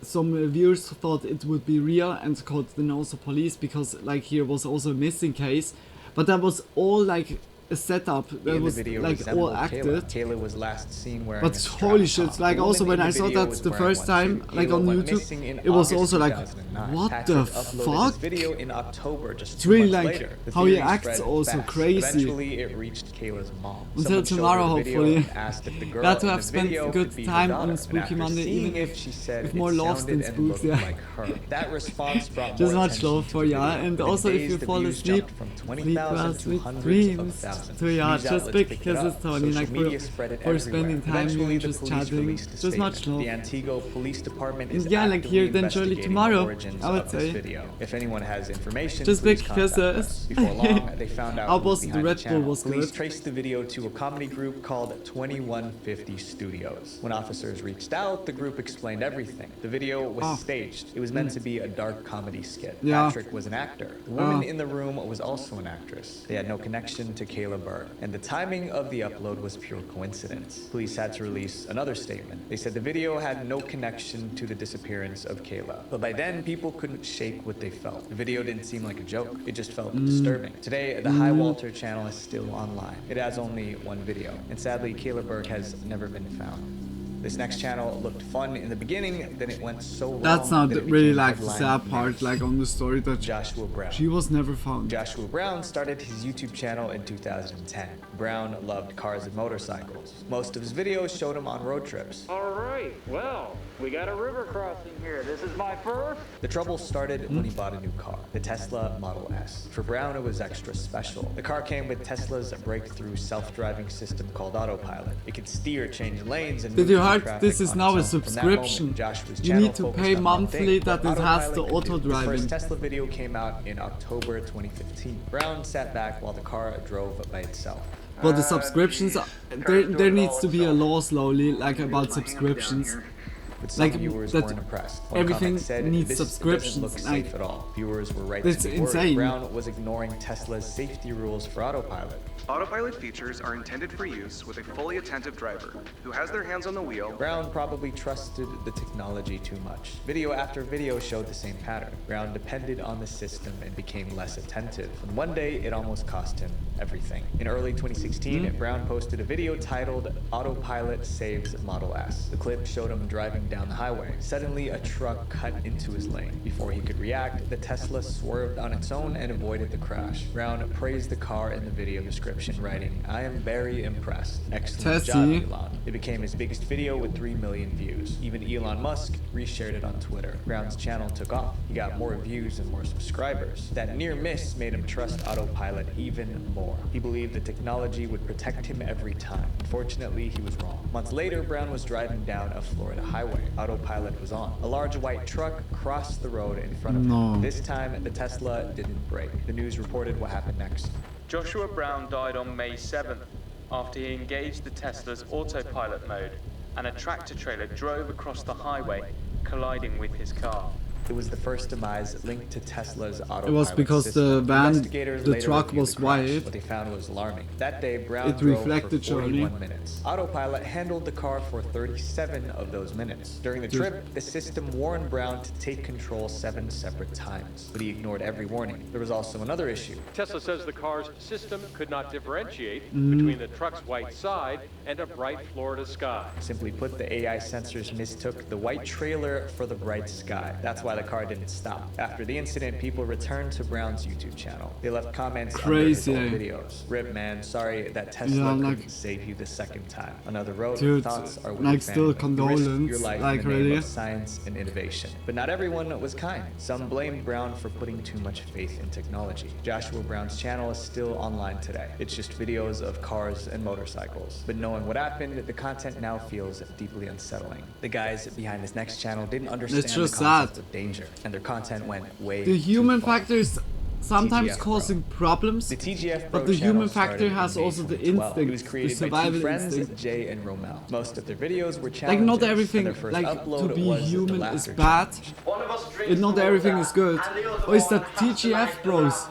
some viewers thought it would be real and called then also police because like here was also a missing case, but that was all like a setup that in was the video like resembled all acted. Kayla was last seen wearing But a strap holy top. shit, like The also woman when in I the saw video that was the wearing first one time too. like Kayla on went missing YouTube, in it was August also like 2009. what Patrick the uploaded fuck? This video in October, just It's 2 really months like later. The how he theory acts spread also fast. crazy. Eventually it reached Kayla's mom. Until Someone showed tomorrow, her the video hopefully. and asked if the girl Glad to in have the spent video a good could be her time daughter. on And Spooky after Monday, seeing even it, if she said with it more lost sounded than and spooks, looked yeah. like her. That response brought Just more much attention love to for the ya, video. and Within also if days, you the fall views asleep, jumped from sleep 20,000 well, to sweet hundreds of dreams thousands. to ya, News just outlets big picked it kisses up. Tony, Social like media spread it for everywhere. spending time Eventually, here the just police chatting, released a just much statement. love. The Antigua Police Department is And yeah, like actively here then surely investigating tomorrow, the origins I would of this say. video. If anyone has information, Just please big contact kisses. us. Before long, they found out How who was was the behind Red the Bull channel. was Police good. traced the video to a comedy group called 2150 Studios. When officers reached out, the group explained everything. The video was staged. It was meant to be a dark comedy skit. Yeah. Patrick was an actor. The woman in the room was also an actress. They had no connection to Kayla Berg, and the timing of the upload was pure coincidence. Police had to release another statement. They said the video had no connection to the disappearance of Kayla. But by then, people couldn't shake what they felt. The video didn't seem like a joke. It just felt disturbing. Today, the Hi Walter channel is still online. It has only one video, and sadly, Kayla Berg has never been found. This next channel looked fun in the beginning, then it went so wrong. That's not that it really became like the headline sad part, like on the story that Joshua Brown. she was never found. Joshua Brown started his YouTube channel in 2010. Brown loved cars and motorcycles. Most of his videos showed him on road trips. All right, well, we got a river crossing here. This is my first. The trouble started when he bought a new car, the Tesla Model S. For Brown, it was extra special. The car came with Tesla's breakthrough self-driving system called Autopilot. It could steer, change lanes, and Did move you through heard traffic this is on now a its own. From that subscription? moment, Joshua's You channel need to focused pay on one monthly thing, that what it has the Autopilot could do. auto The first driving. Tesla video came out in October 2015. Brown sat back while the car drove by itself. But the subscriptions, there needs to be a law slowly, like about subscriptions. but some viewers weren't impressed. One everything comment said, needs "This subscriptions." doesn't look safe at all." Viewers were right That's to be insane. worried. Brown was ignoring Tesla's safety rules for autopilot. Autopilot features are intended for use with a fully attentive driver who has their hands on the wheel. Brown probably trusted the technology too much. Video after video showed the same pattern. Brown depended on the system and became less attentive. And one day, it almost cost him everything. In early 2016, Brown posted a video titled "Autopilot Saves Model S." The clip showed him driving down the highway. Suddenly, a truck cut into his lane. Before he could react, the Tesla swerved on its own and avoided the crash. Brown praised the car in the video description, writing, "I am very impressed. Excellent job, Elon." It became his biggest video with 3 million views. Even Elon Musk reshared it on Twitter. Brown's channel took off. He got more views and more subscribers. That near miss made him trust autopilot even more. He believed the technology would protect him every time. Unfortunately, he was wrong. Months later, Brown was driving down a Florida highway. Autopilot was on. A large white truck crossed the road in front of him. This time, the Tesla didn't brake. The news reported what happened next. Joshua Brown died on May 7th after he engaged the Tesla's autopilot mode, and a tractor-trailer drove across the highway, colliding with his car. It was the first demise linked to Tesla's autopilot It was because system. the truck was white. What they found was alarming. That day, Brown It drove reflected for 41 Charlie. minutes. Autopilot handled the car for 37 of those minutes. During the trip, the system warned Brown to take control 7 separate times, but he ignored every warning. There was also another issue. Tesla says the car's system could not differentiate between the truck's white side and a bright Florida sky. Simply put, the AI sensors mistook the white trailer for the bright sky. That's why the car didn't stop. After the incident, people returned to Brown's YouTube channel. They left comments under his old videos. "Rip, man, sorry that Tesla couldn't save you the second time." Another wrote, Dude, "Thoughts are with like your still family. You risked condolence, your life like in the name really? of science and innovation." But not everyone was kind. Some blamed Brown for putting too much faith in technology. Joshua Brown's channel is still online today. It's just videos of cars and motorcycles. But knowing what happened, the content now feels deeply unsettling. The guys behind this next channel didn't understand the just concept sad. of danger, and their content went way The human too far. factor is sometimes TGF causing problems, The TGF but Bro the human channel factor started has in May also the 2012. It was instinct, the created by two survival friends, instinct. Jay and Romel. Most of their videos were Like challenges. not and everything, their first like upload to be was the human is laughter bad, challenge. and not everything is good. Or is that TGF bros?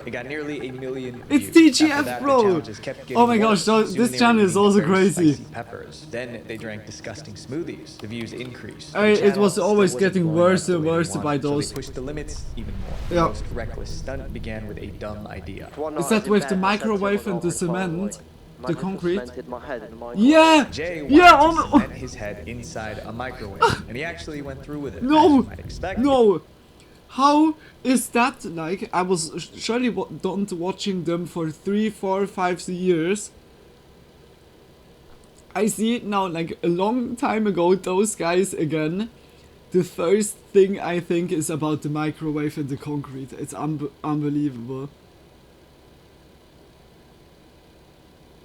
It got nearly 1 million It's views. TGF, After that, the bro! challenges kept getting Oh my worse. gosh, Soon this they channel were is also eating very crazy. spicy peppers. Then they drank disgusting smoothies. The views increased. It The channel was still always wasn't getting blowing worse up the and way they worse by wanted, so those. they pushed the limits even more. The Yeah. most reckless stunt began with a dumb idea. Is that with the microwave and the cement? The concrete? Yeah! Yeah! Jay wanted Yeah! to Oh my- cement his head inside a microwave, and he actually went through with it. No! As you might expect. No! How is that like? I was surely done watching them for 3, 4, 5 years. I see it now like a long time ago, those guys again. The first thing I think is about the microwave and the concrete. It's unbelievable.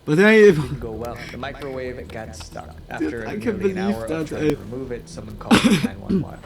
But hey, Didn't go well. The microwave got stuck. After I can't nearly an believe hour that, of trying to remove it, someone called 911.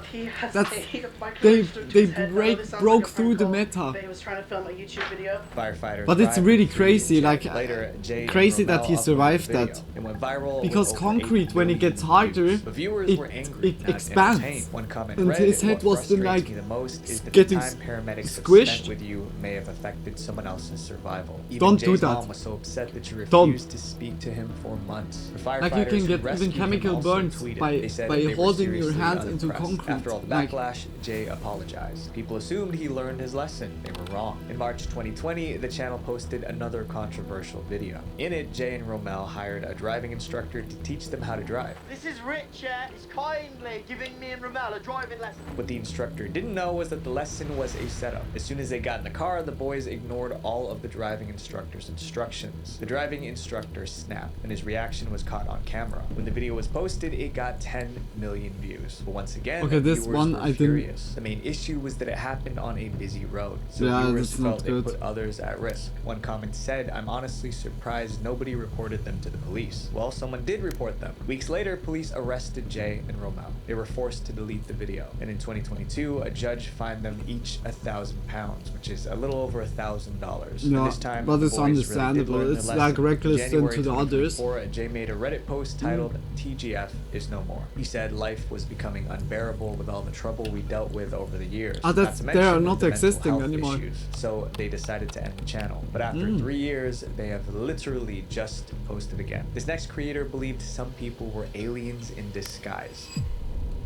They broke through the meta. He was trying to film a YouTube video. Firefighters But it's arrived really and crazy, checked. like Later, Jay and crazy that Romel he uploaded survived the video. that. It went viral with Because over concrete, 8 when it million gets harder, views. The viewers were angry, it not expands. entertained. One comment And read, his head "What was then frustrates like me the most is that the getting time paramedics have squished. spent with you may have affected someone else's survival." Even Don't do Jay's that. mom was so upset that she Don't. refused to speak to him for months. The Like you can firefighters get who rescued even him chemical also burns tweeted. by They said they were holding your seriously hand into unimpressed. concrete. After all the Like- backlash, Jay apologized. People assumed he learned his lesson. They were wrong. In March 2020, the channel posted another controversial video. In it, Jay and Romel hired a driving instructor to teach them how to drive. This is Richard. He's kindly giving me and Romel a driving lesson. What the instructor didn't know was that the lesson was a setup. As soon as they got in the car, the boys ignored all of the driving instructor's instructions. The driving instructor snapped, and his reaction was caught on camera. When the video was posted, it got 10 million views. But once again, Okay, this viewers one were I didn't- furious. The main issue was that it happened on a busy road, so Yeah, viewers that's not felt it good. put others at risk. One comment said, "I'm honestly surprised nobody reported them to the police." Well, someone did report them. Weeks later, police arrested Jay and Romel. They were forced to delete the video, and in 2022, a judge fined them each £1,000, which is a little over $1,000. No, And this time, but the it's boys really did understandable. learn their It's lesson. like listen to the others. Jay made a Reddit post titled TGF is no more. He said life was becoming unbearable with all the trouble we dealt with over the years. They are not existing anymore. So they decided to end the channel. But after 3 years, they have literally just posted again. This next creator believed some people were aliens in disguise.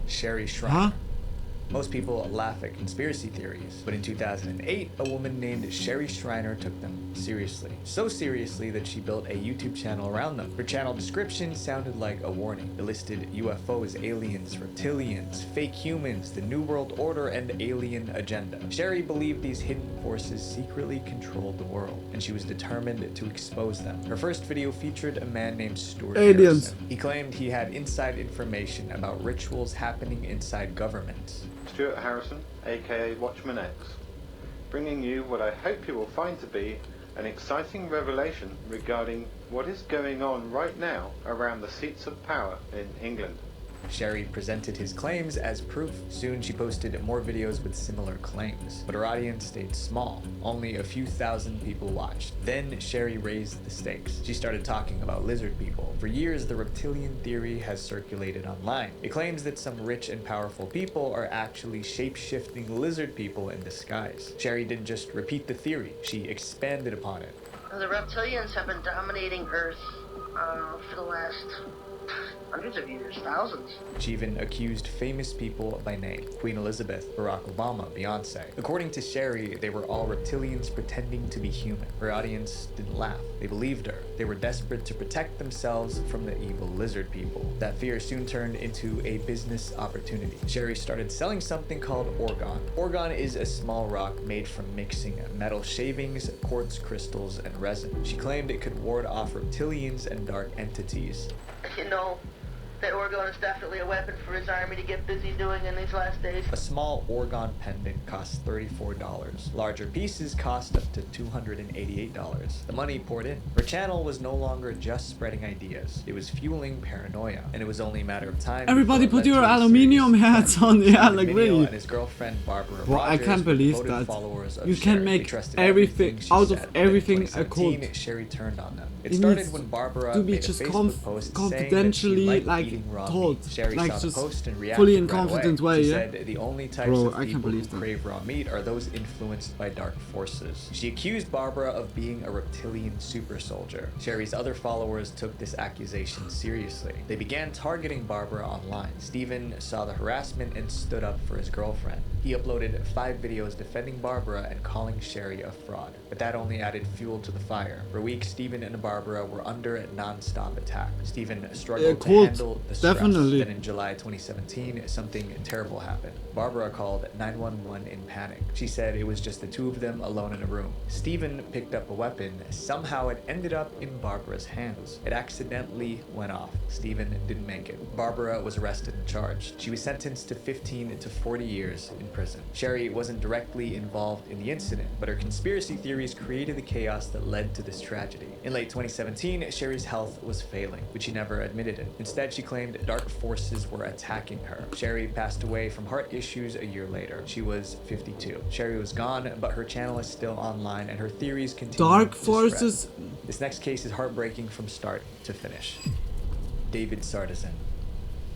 Sherry Shriner. Most people laugh at conspiracy theories, but in 2008, a woman named Sherry Shriner took them seriously. So seriously that she built a YouTube channel around them. Her channel description sounded like a warning. It listed UFOs, aliens, reptilians, fake humans, the New World Order, and alien agenda. Sherry believed these hidden forces secretly controlled the world, and she was determined to expose them. Her first video featured a man named Stuart Harrison. He claimed he had inside information about rituals happening inside governments. Stuart Harrison, aka Watchman X, bringing you what I hope you will find to be an exciting revelation regarding what is going on right now around the seats of power in England. Sherry presented his claims as proof. Soon she posted more videos with similar claims, but her audience stayed small. Only a few thousand people watched. Then Sherry raised the stakes. She started talking about lizard people. For years, the reptilian theory has circulated online. It claims that some rich and powerful people are actually shape-shifting lizard people in disguise. Sherry didn't just repeat the theory, she expanded upon it. The reptilians have been dominating Earth for the last hundreds of years, thousands. She even accused famous people by name. Queen Elizabeth, Barack Obama, Beyonce. According to Sherry, they were all reptilians pretending to be human. Her audience didn't laugh. They believed her. They were desperate to protect themselves from the evil lizard people. That fear soon turned into a business opportunity. Sherry started selling something called orgone. Orgone is a small rock made from mixing metal shavings, quartz crystals, and resin. She claimed it could ward off reptilians and dark entities. You know, that orgone is definitely a weapon for his army to get busy doing in these last days. A small orgone pendant costs $34. Larger pieces cost up to $288. The money poured in. Her channel was no longer just spreading ideas. It was fueling paranoia, and it was only a matter of time. Everybody put your aluminium hats on. Yeah, like really. And his girlfriend Barbara Well, I can't believe that. You can make everything out of everything a cult. Sherry turned on them. It started when Barbara to be made just a Facebook post confidentially saying that she like told, Sherry like saw just the post and fully in reacted right confident away. way. She Yeah. said the only types Bro, of I can't people who believe that. crave raw meat are those influenced by dark forces. She accused Barbara of being a reptilian super soldier. Sherry's other followers took this accusation seriously. They began targeting Barbara online. Stephen saw the harassment and stood up for his girlfriend. He uploaded 5 videos defending Barbara and calling Sherry a fraud. But that only added fuel to the fire. For weeks, Stephen and Barbara were under a non-stop attack. Stephen struggled to handle the stress. Definitely. Then in July 2017, something terrible happened. Barbara called 911 in panic. She said it was just the two of them alone in a room. Stephen picked up a weapon. Somehow it ended up in Barbara's hands. It accidentally went off. Stephen didn't make it. Barbara was arrested and charged. She was sentenced to 15 to 40 years in prison. Sherry wasn't directly involved in the incident, but her conspiracy theories created the chaos that led to this tragedy. In late 2017, Sherry's health was failing, but she never admitted it. Instead, she claimed dark forces were attacking her. Sherry passed away from heart issues a year later. She was 52. Sherry was gone, but her channel is still online and her theories continue. Dark to forces. spread. This next case is heartbreaking from start to finish. David Sardison.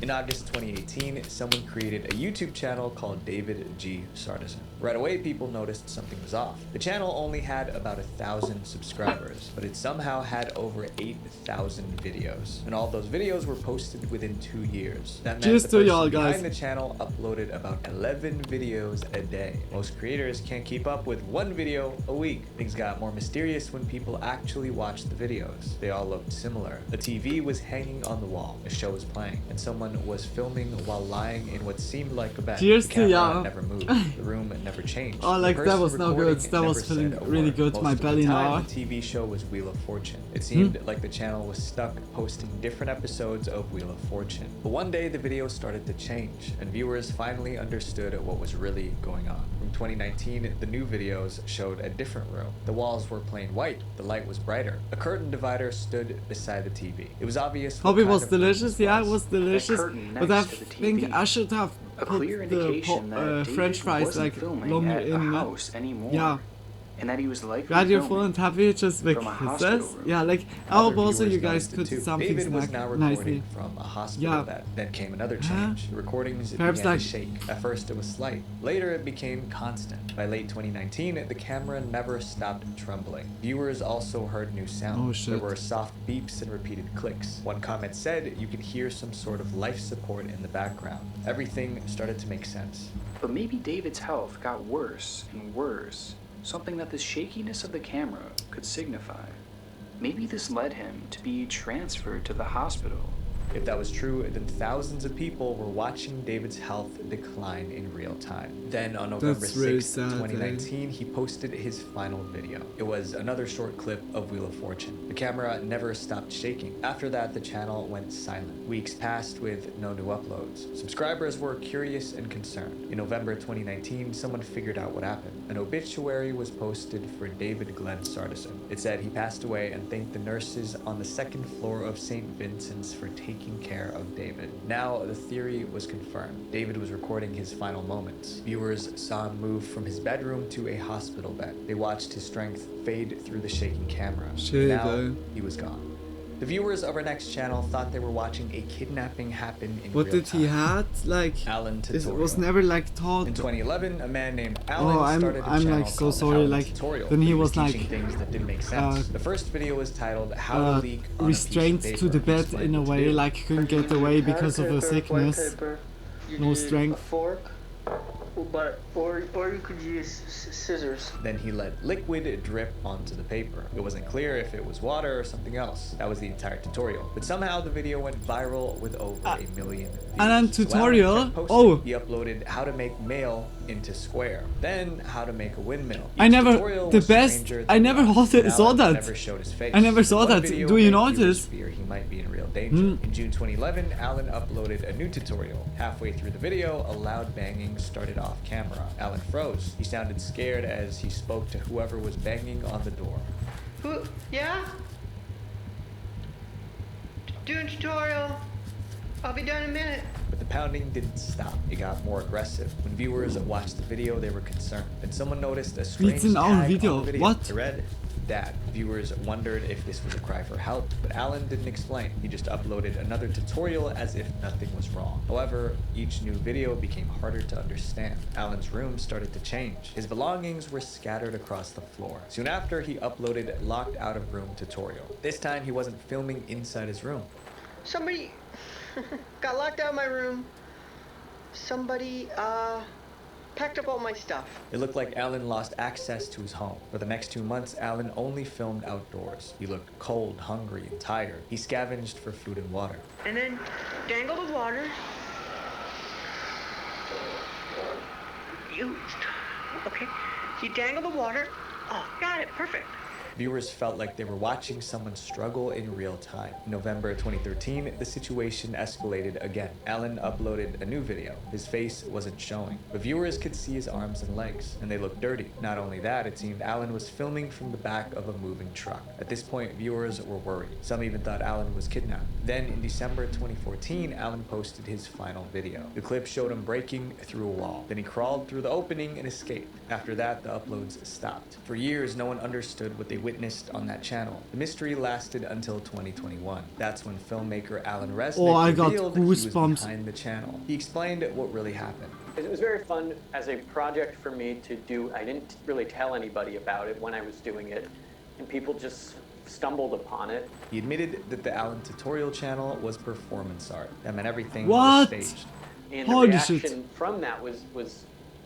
In August 2018, someone created a YouTube channel called David G. Sardison. Right away, people noticed something was off. The channel only had about 1,000 subscribers, but it somehow had over 8,000 videos. And all those videos were posted within 2 years. That meant Cheers the to person y'all, guys. behind the channel uploaded about 11 videos a day. Most creators can't keep up with 1 video a week. Things got more mysterious when people actually watched the videos. They all looked similar. The TV was hanging on the wall. A show was playing, and someone was filming while lying in what seemed like a bed. Cheers the to camera y'all. never moved. The room never changed. Oh, like The that person was no recording good. That was never feeling said a really word. good. Most My of the belly time, now. The TV show was Wheel of Fortune. It seemed like the channel was stuck posting different episodes of Wheel of Fortune. But one day the videos started to change, and viewers finally understood what was really going on. From 2019, the new videos showed a different room. The walls were plain white. The light was brighter. A curtain divider stood beside the TV. It was obvious. Hope it was delicious. Yeah, it was delicious. curtain But I next to the think TV. I should have A put clear the indication that David French fries wasn't like filming longer at a in. house anymore. Yeah. and that he was likely Glad you're full filming and happy just from a hospital because room. yeah, like I hope Other also you viewers guys noticed it could too. something David was now recording nicely. from a hospital Yeah. bed. Then came another change. The recordings Perhaps began like to shake. At first it was slight. Later it became constant. By late 2019, the camera never stopped trembling. Viewers also heard new sounds. Oh, shit. There were soft beeps and repeated clicks. One comment said you could hear some sort of life support in the background. Everything started to make sense. But maybe David's health got worse and worse, something that the shakiness of the camera could signify. Maybe this led him to be transferred to the hospital. If that was true, then thousands of people were watching David's health decline in real time. Then on November That's really 6, sad, 2019, he posted his final video. It was another short clip of Wheel of Fortune. The camera never stopped shaking. After that, the channel went silent. Weeks passed with no new uploads. Subscribers were curious and concerned. In November 2019, someone figured out what happened. An obituary was posted for David Glenn Sardison. It said he passed away and thanked the nurses on the second floor of St. Vincent's for taking care of David. Now the theory was confirmed. David was recording his final moments. Viewers saw him move from his bedroom to a hospital bed. They watched his strength fade through the shaking camera. Shit, Now he was gone. The viewers of our next channel thought they were watching a kidnapping happen in What real did time. he had? Like Alan it Tutorial. was never like taught. In 2011, a man named Alan Oh, started a I'm channel like so called sorry. Alan Like Tutorial. then he was teaching like things that didn't make sense. The first video was titled "How to Leak on a restrained Piece of to the Paper." bed in a way, like he couldn't get away because of a sickness. No strength. Fork, or you could use scissors. Then he let liquid drip onto the paper. It wasn't clear if it was water or something else. That was the entire tutorial. But somehow the video went viral with over 1 million views. And then So Alan tutorial. kept posting. Oh, He uploaded how to make mail into square. Then how to make a windmill. I Each never tutorial the was best. stranger I than never the last. saw Alan that. never showed his face. I never saw One that. video Do you made viewers notice? fear he might be in real danger. In June 2011, Alan uploaded a new tutorial. Halfway through the video, a loud banging started off camera. Alan froze. He sounded scared as he spoke to whoever was banging on the door. Who? Yeah? Doing tutorial. I'll be done in a minute. But the pounding didn't stop. It got more aggressive. When viewers watched the video, they were concerned. Then someone noticed a strange in our tag video. on the video. What? It read, "Dad." Viewers wondered if this was a cry for help, but Alan didn't explain. He just uploaded another tutorial as if nothing was wrong. However, each new video became harder to understand. Alan's room started to change. His belongings were scattered across the floor. Soon after, he uploaded locked out of room tutorial. This time, he wasn't filming inside his room. Somebody got locked out of my room. Somebody packed up all my stuff. It looked like Alan lost access to his home. For the next 2 months, Alan only filmed outdoors. He looked cold, hungry, and tired. He scavenged for food and water. And then dangle the water. Okay. You dangle the water. Oh, got it. Perfect. Viewers felt like they were watching someone struggle in real time. In November 2013, the situation escalated again. Alan uploaded a new video. His face wasn't showing, but viewers could see his arms and legs, and they looked dirty. Not only that, it seemed Alan was filming from the back of a moving truck. At this point, viewers were worried. Some even thought Alan was kidnapped. Then, in December 2014, Alan posted his final video. The clip showed him breaking through a wall. Then he crawled through the opening and escaped. After that, the uploads stopped. For years, no one understood what they witnessed on that channel. The mystery lasted until 2021. That's when filmmaker Alan Resnick I got revealed he was goosebumps. behind the channel. He explained what really happened. It was very fun as a project for me to do. I didn't really tell anybody about it when I was doing it, and people just stumbled upon it. He admitted that the Alan Tutorial channel was performance art. That meant everything What? was staged. And the Holy reaction shit. from that was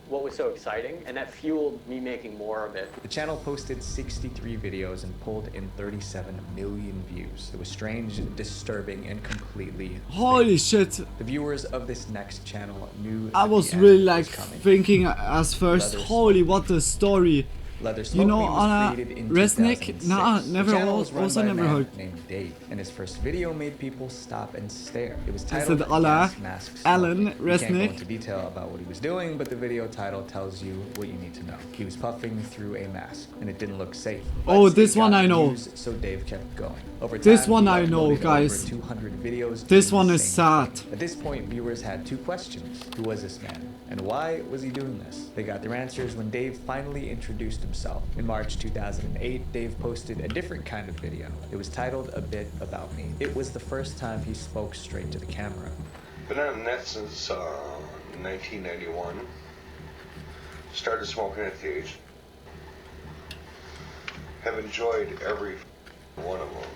what was so exciting, and that fueled me making more of it. The channel posted 63 videos and pulled in 37 million views. It was strange, disturbing, and completely Holy shit. The viewers of this next channel knew I that was the really end like was coming. thinking as first, Leather holy, what a story. Leather You know, Smoking was Anna created in Resnick? 2006. Nah, The never channel was run also by a never man heard. named Dave, and his first video made people stop and stare. It was I titled said, "Hola, Gas Mask Smoking." Alan We can't go Resnick. into detail about what he was doing, but the video title tells you what you need to know. He was puffing through a mask, and it didn't look safe. Oh, But this it one got I know. views, so Dave kept going. Over This time, one he I know, uploaded guys. over 200 videos This doing one the is same thing. sad. At this point, viewers had two questions. Who was this man? And why was he doing this? They got their answers when Dave finally introduced himself. In March 2008, Dave posted a different kind of video. It was titled A Bit About Me. It was the first time he spoke straight to the camera. Been on the net since 1991. Started smoking at the age. Have enjoyed every one of them.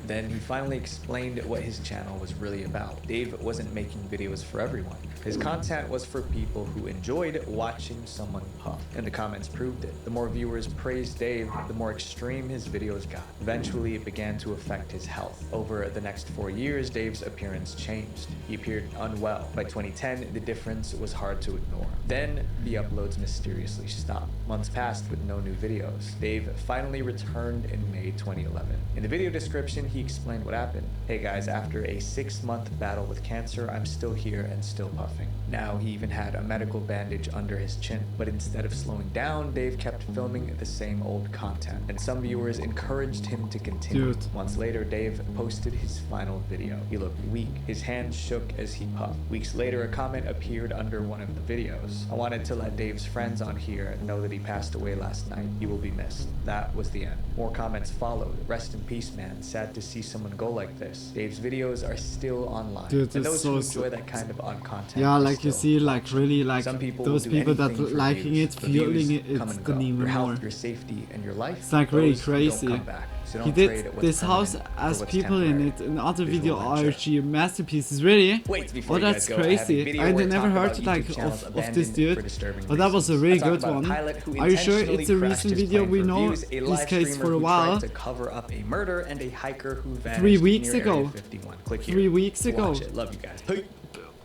Then he finally explained what his channel was really about. Dave wasn't making videos for everyone. His content was for people who enjoyed watching someone puff, and the comments proved it. The more viewers praised Dave, the more extreme his videos got. Eventually, it began to affect his health. Over the next 4 years, Dave's appearance changed. He appeared unwell. By 2010, the difference was hard to ignore. Then, the uploads mysteriously stopped. Months passed with no new videos. Dave finally returned in May 2011. In the video description, he explained what happened. Hey guys, after a 6-month battle with cancer, I'm still here and still puffing. Now he even had a medical bandage under his chin. But instead of slowing down, Dave kept filming the same old content, and some viewers encouraged him to continue. Months later, Dave posted his final video. He looked weak. His hands shook as he puffed. Weeks later, a comment appeared under one of the videos. I wanted to let Dave's friends on here know that he passed away last night. He will be missed. That was the end. More comments followed. Rest in peace, man. Sad to see someone go like this. Dave's videos are still online. Dude, and those so who enjoy that kind of content. Yeah, like you see, like really, like Some people those people that liking it, feeling it, it's the even your health, more. your safety, and your life. It's like really those don't crazy. come back. So He don't trade did what's this house permanent as for what's people in temporary. it, and other video Visual adventure. RG masterpieces. Really? Wait, before Oh, you that's guys go, I have a crazy. video I where had I never talk heard about like YouTube channels of this abandoned dude, for disturbing but that was a reasons. really I talk good about a one. pilot who Are you sure intentionally it's a crashed recent his video? plane We for know views, a this live case streamer for a who while. tried to cover up a murder, and a hiker who vanished 3 weeks near Area ago. 51. Click here. 3 weeks ago. Watch it. Love you guys. Hey.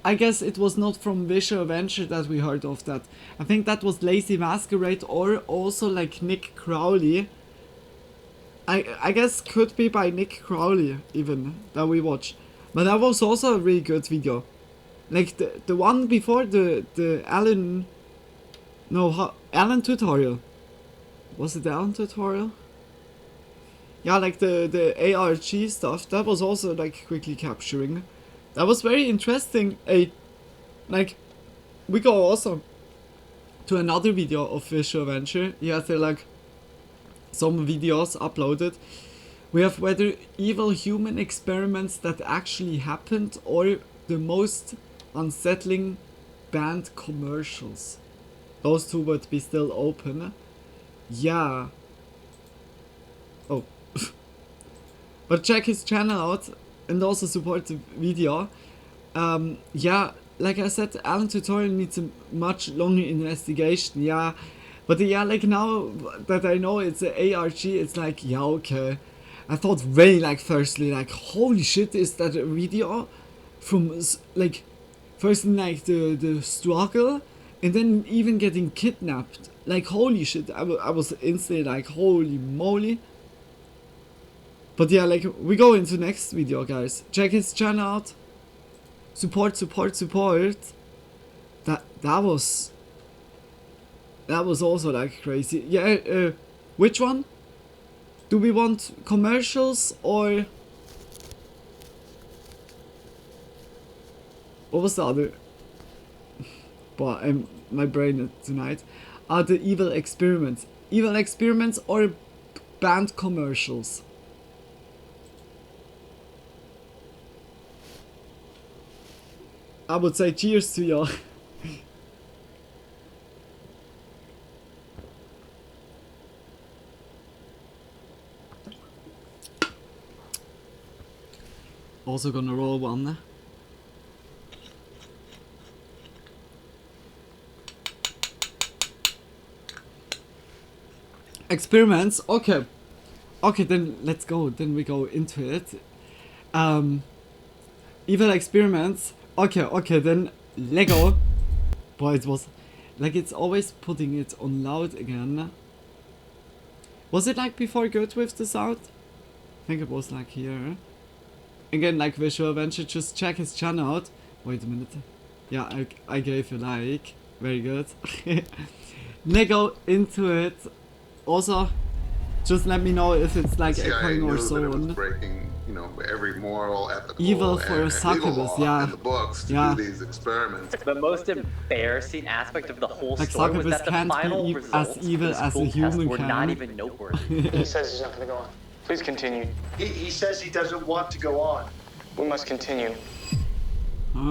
I guess it was not from Visual Adventure that we heard of that. I think that was Lazy Masquerade or also like Nick Crowley. I guess could be by Nick Crowley even that we watched. But that was also a really good video. Like the one before the Alan tutorial. Was it the Alan tutorial? Yeah, like the ARG stuff, that was also like quickly capturing. That was very interesting. Like we go also to another video of Visual Adventure. He has like some videos uploaded. We have whether evil human experiments that actually happened or the most unsettling banned commercials. Those two would be still open. Yeah. Oh. But check his channel out and also support the video. Yeah, like I said, Alan tutorial needs a much longer investigation. Yeah. But yeah, like now that I know it's an ARG, it's like, yeah, okay. I thought really like firstly, like, holy shit, is that a video from like, first in like the struggle and then even getting kidnapped. Like, holy shit, I was instantly like, holy moly. But yeah, like, we go into next video, guys. Check his channel out. Support. That was also like crazy. Yeah, which one? Do we want commercials or... What was the other? But my brain tonight. Are the evil experiments? Evil experiments or banned commercials? I would say cheers to y'all. Also gonna roll one. Experiments, okay. Okay, then let's go. Then we go into it. Evil experiments. Okay, then Lego. Boy, it was like it's always putting it on loud again. Was it like before good with the sound? I think it was like here. Again, like Visual Adventure, just check his channel out. Wait a minute. Yeah, I gave a like. Very good. Lego into it. Also, just let me know if it's like echoing or so on. Breaking every moral, ethical, evil for a succubus, yeah. in the books to do these experiments. The most embarrassing aspect of the whole Like story was succubus that the can't final be results as evil of the as a school test human were can. not even noteworthy. He says he's not going to go on. Please continue. He says he doesn't want to go on. We must continue.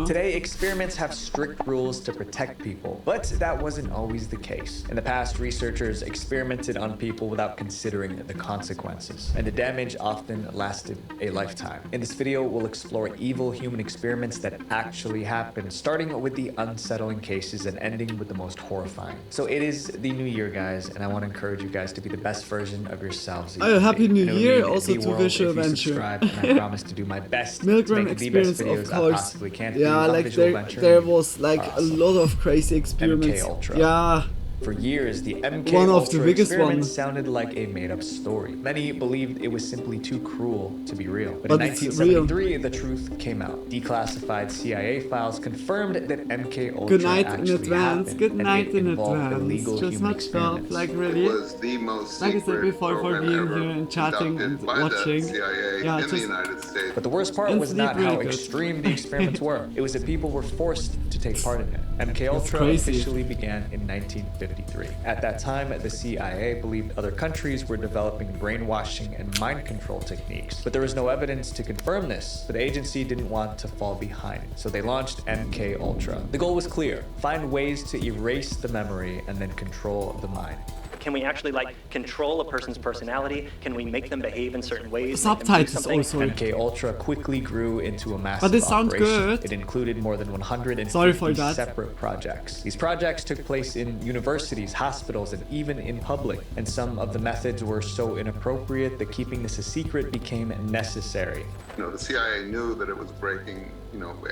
Today, experiments have strict rules to protect people, but that wasn't always the case. In the past, researchers experimented on people without considering the consequences, and the damage often lasted a lifetime. In this video, we'll explore evil human experiments that actually happened, starting with the unsettling cases and ending with the most horrifying. So it is the new year, guys, and I want to encourage you guys to be the best version of yourselves. Oh, happy new year also to Visual Adventure. And I promise to do my best Milgram to make the best experience, videos of I course. possibly can. Yeah, like there was like a lot of crazy experiments. MK Ultra. Yeah. For years, the MK One of Ultra the biggest experiment ones. sounded like a made-up story. Many believed it was simply too cruel to be real. But in it's 1973, the truth came out. Declassified CIA files confirmed that MK Ultra Good night in actually advance. happened, Good and night it in involved advance. illegal Just human much love. experiments. Like really. It was the most Like I said secret before, for program being ever here and chatting and conducted by watching. the CIA Yeah, in just the United States. But the worst part was not really how good. extreme the experiments were. It was that people were forced to take part in it. MK Ultra crazy. officially began in 1953. At that time, the CIA believed other countries were developing brainwashing and mind control techniques, but there was no evidence to confirm this. But the agency didn't want to fall behind, so they launched MK Ultra. The goal was clear: find ways to erase the memory and then control the mind. Can we actually control a person's personality? Can we make them behave in certain ways? Subtitles also. MK Ultra quickly grew into a massive But it sounds operation. good. It included more than 150 Sorry for that. separate projects. These projects took place in universities, hospitals, and even in public. And some of the methods were so inappropriate that keeping this a secret became necessary. The CIA knew that it was breaking,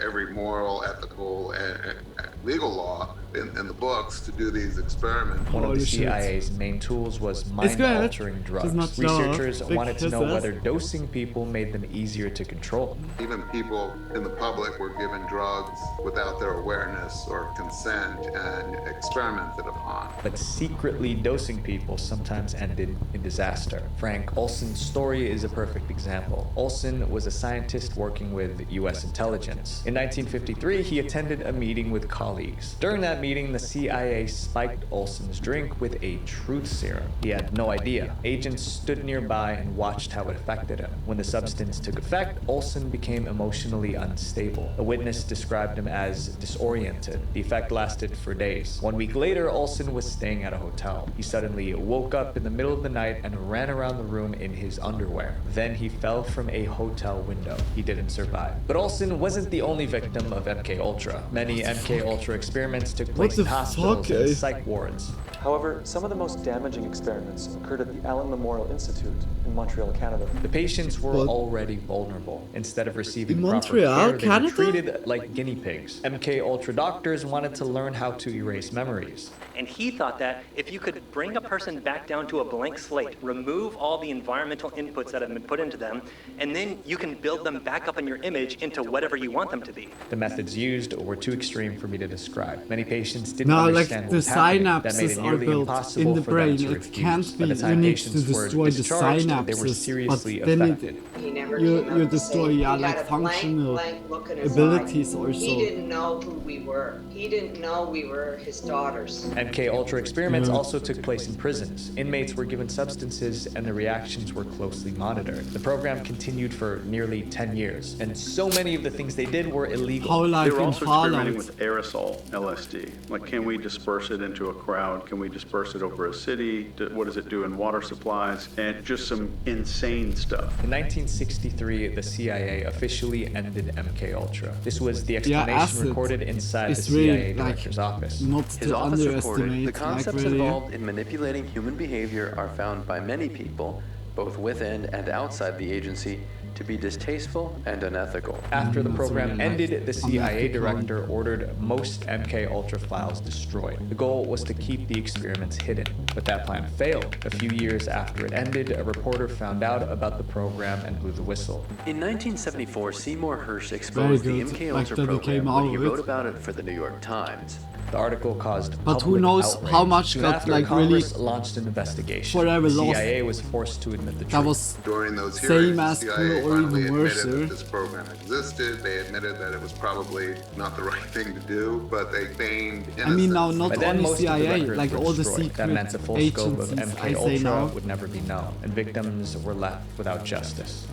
every moral, ethical, and legal law in the books to do these experiments. One of the CIA's main tools was mind-altering drugs. Researchers wanted to know whether dosing people made them easier to control. Even people in the public were given drugs without their awareness or consent and experimented upon. But secretly dosing people sometimes ended in disaster. Frank Olson's story is a perfect example. Olson was a scientist working with U.S. intelligence. In 1953, he attended a meeting with colleagues. During that meeting, the CIA spiked Olson's drink with a truth serum. He had no idea. Agents stood nearby and watched how it affected him. When the substance took effect, Olson became emotionally unstable. A witness described him as disoriented. The effect lasted for days. 1 week later, Olson was staying at a hotel. He suddenly woke up in the middle of the night and ran around the room in his underwear. Then he fell from a hotel window. He didn't survive. But Olson wasn't the only victim of MK Ultra. Many MK Ultra experiments took place in hospitals and psych wards. However, some of the most damaging experiments occurred at the Allen Memorial Institute in Montreal, Canada. The patients were already vulnerable. Instead of receiving proper Montreal, care, they were treated like guinea pigs. MK Ultra doctors wanted to learn how to erase memories. And he thought that if you could bring a person back down to a blank slate, remove all the environmental inputs that have been put into them, and then you can build them back up in your image into whatever you want them to be. The methods used were too extreme for me to describe. Many patients didn't No, understand like what was the happening. That made synapses it are nearly built impossible in the for them brain. to It refuse. can't By be. the time You need to patients were destroy the discharged, they were synapses, seriously but then affected. He never you came out to destroy say, he like had a functional blank look in his abilities eye. also. He didn't know who we were. He didn't know we were his daughters. MK Ultra experiments also took place in prisons. Inmates were given substances and the reactions were closely monitored. The program continued for nearly 10 years, and so many of the things they did were illegal. They were also experimenting with aerosol LSD. Like, can we disperse it into a crowd? Can we disperse it over a city? What does it do in water supplies? And just some insane stuff. In 1963, the CIA officially ended MK Ultra. This was the explanation recorded inside the CIA director's office. His office reported, the concepts involved in manipulating human behavior are found by many people, both within and outside the agency, to be distasteful and unethical. After the program ended, the CIA director ordered most MK Ultra files destroyed. The goal was to keep the experiments hidden, but that plan failed. A few years after it ended, a reporter found out about the program and blew the whistle. In 1974, Seymour Hersh exposed the MK Ultra program when he wrote about it for the New York Times. The article caused but public who knows outrage. how much Soon got after, like Congress really launched an investigation. forever The lost. CIA was forced to admit the truth. That was during those hearings, same as the CIA or finally even worse. admitted that this program existed. They admitted that it was probably not the right thing to do, but they feigned innocence. I mean, now not only CIA, the like all the secret that meant the full scope of agencies, MK I say Ultra now. would never be known, and victims were left without justice.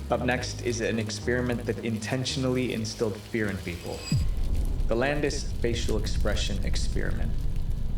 Up next is an experiment that intentionally instilled fear in people. The Landis facial expression experiment.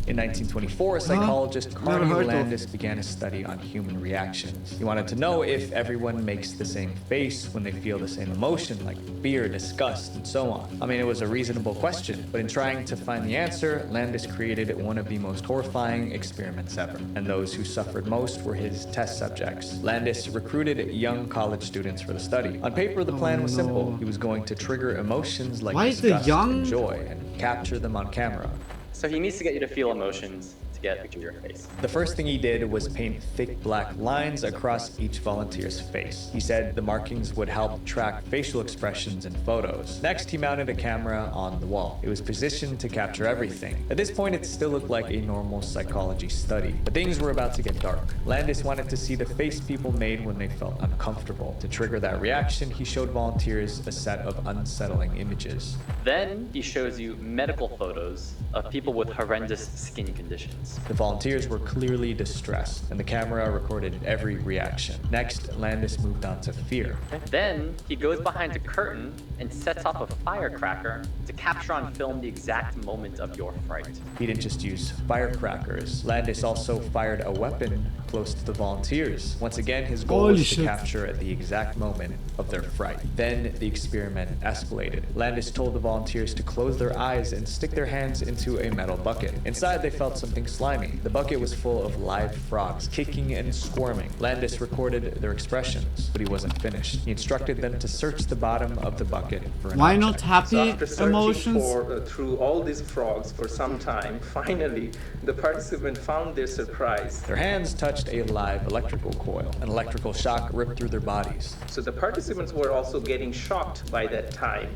In 1924, psychologist Carnegie Landis began a study on human reactions. He wanted to know if everyone makes the same face when they feel the same emotion, like fear, disgust, and so on. I mean, it was a reasonable question, but in trying to find the answer, Landis created one of the most horrifying experiments ever, and those who suffered most were his test subjects. Landis recruited young college students for the study. On paper, the plan was simple. He was going to trigger emotions like disgust and joy and capture them on camera. So he needs to get you to feel emotions to get a picture of your face. The first thing he did was paint thick black lines across each volunteer's face. He said the markings would help track facial expressions in photos. Next, he mounted a camera on the wall. It was positioned to capture everything. At this point, it still looked like a normal psychology study, but things were about to get dark. Landis wanted to see the face people made when they felt uncomfortable. To trigger that reaction, he showed volunteers a set of unsettling images. Then he shows you medical photos of people with horrendous skin conditions. The volunteers were clearly distressed, and the camera recorded every reaction. Next, Landis moved on to fear. Then he goes behind a curtain and sets off a firecracker to capture on film the exact moment of your fright. He didn't just use firecrackers. Landis also fired a weapon close to the volunteers. Once again, his goal was to capture at the exact moment of their fright. Then the experiment escalated. Landis told the volunteers to close their eyes and stick their hands into a metal bucket. Inside, they felt something slimy. The bucket was full of live frogs, kicking and squirming. Landis recorded their expressions, but he wasn't finished. He instructed them to search the bottom of the bucket for an object. Not happy so after searching emotions? Through all these frogs for some time, finally, the participant found their surprise. Their hands touched a live electrical coil. An electrical shock ripped through their bodies. So the participants were also getting shocked by that time.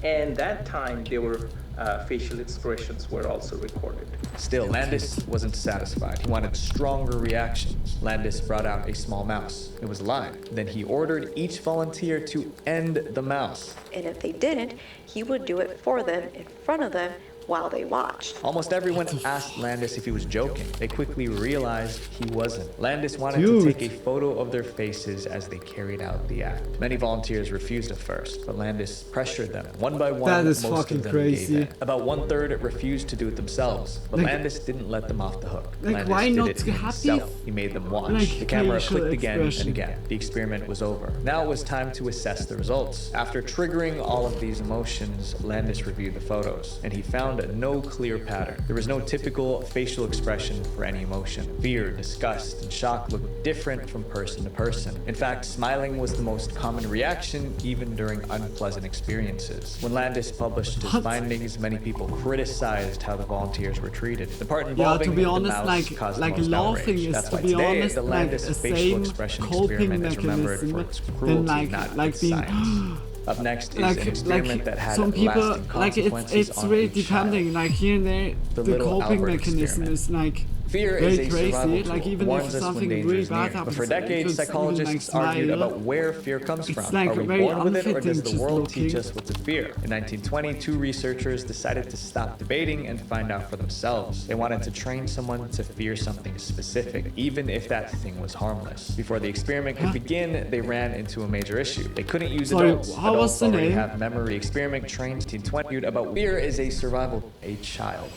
And that time, they were facial expressions were also recorded. Still, Landis wasn't satisfied. He wanted stronger reactions. Landis brought out a small mouse. It was alive. Then he ordered each volunteer to end the mouse. And if they didn't, he would do it for them in front of them while they watched. Almost everyone asked Landis if he was joking. They quickly realized he wasn't. Landis wanted to take a photo of their faces as they carried out the act. Many volunteers refused at first, but Landis pressured them. One by one, that is most fucking of them crazy. gave in. About 1/3 refused to do it themselves, but like, Landis didn't let them off the hook. Like, Landis why did not it happy? himself. He made them watch. Like, the camera facial clicked again expression. and again. The experiment was over. Now it was time to assess the results. After triggering all of these emotions, Landis reviewed the photos, and he found no clear pattern. There was no typical facial expression for any emotion. Fear, disgust, and shock looked different from person to person. In fact, smiling was the most common reaction even during unpleasant experiences. When Landis published his findings, many people criticized how the volunteers were treated. The part involving to be honest, the mouse caused the most laughing outrage. is, That's to why be today, honest, the Landis a facial same expression coping experiment is remembered for mechanism its cruelty, than not like its being science. Up next is an experiment that had some people lasting like consequences it's on really each depending child. like here and there the coping Albert mechanism experiment. is like Fear very is a crazy, survival tool. like even Warns if us when something danger really is bad near. happens, But for decades, psychologists argued about where fear comes it's from. like Are we very born with it, or does unfitting the world just teach looking. us what to fear? In 1920, two researchers decided to stop debating and find out for themselves. They wanted to train someone to fear something specific, even if that thing was harmless. Before the experiment could begin, they ran into a major issue. They couldn't use adults. How was Adults the already name? have memory. Experiment trained 1920 about fear is a survival, a child.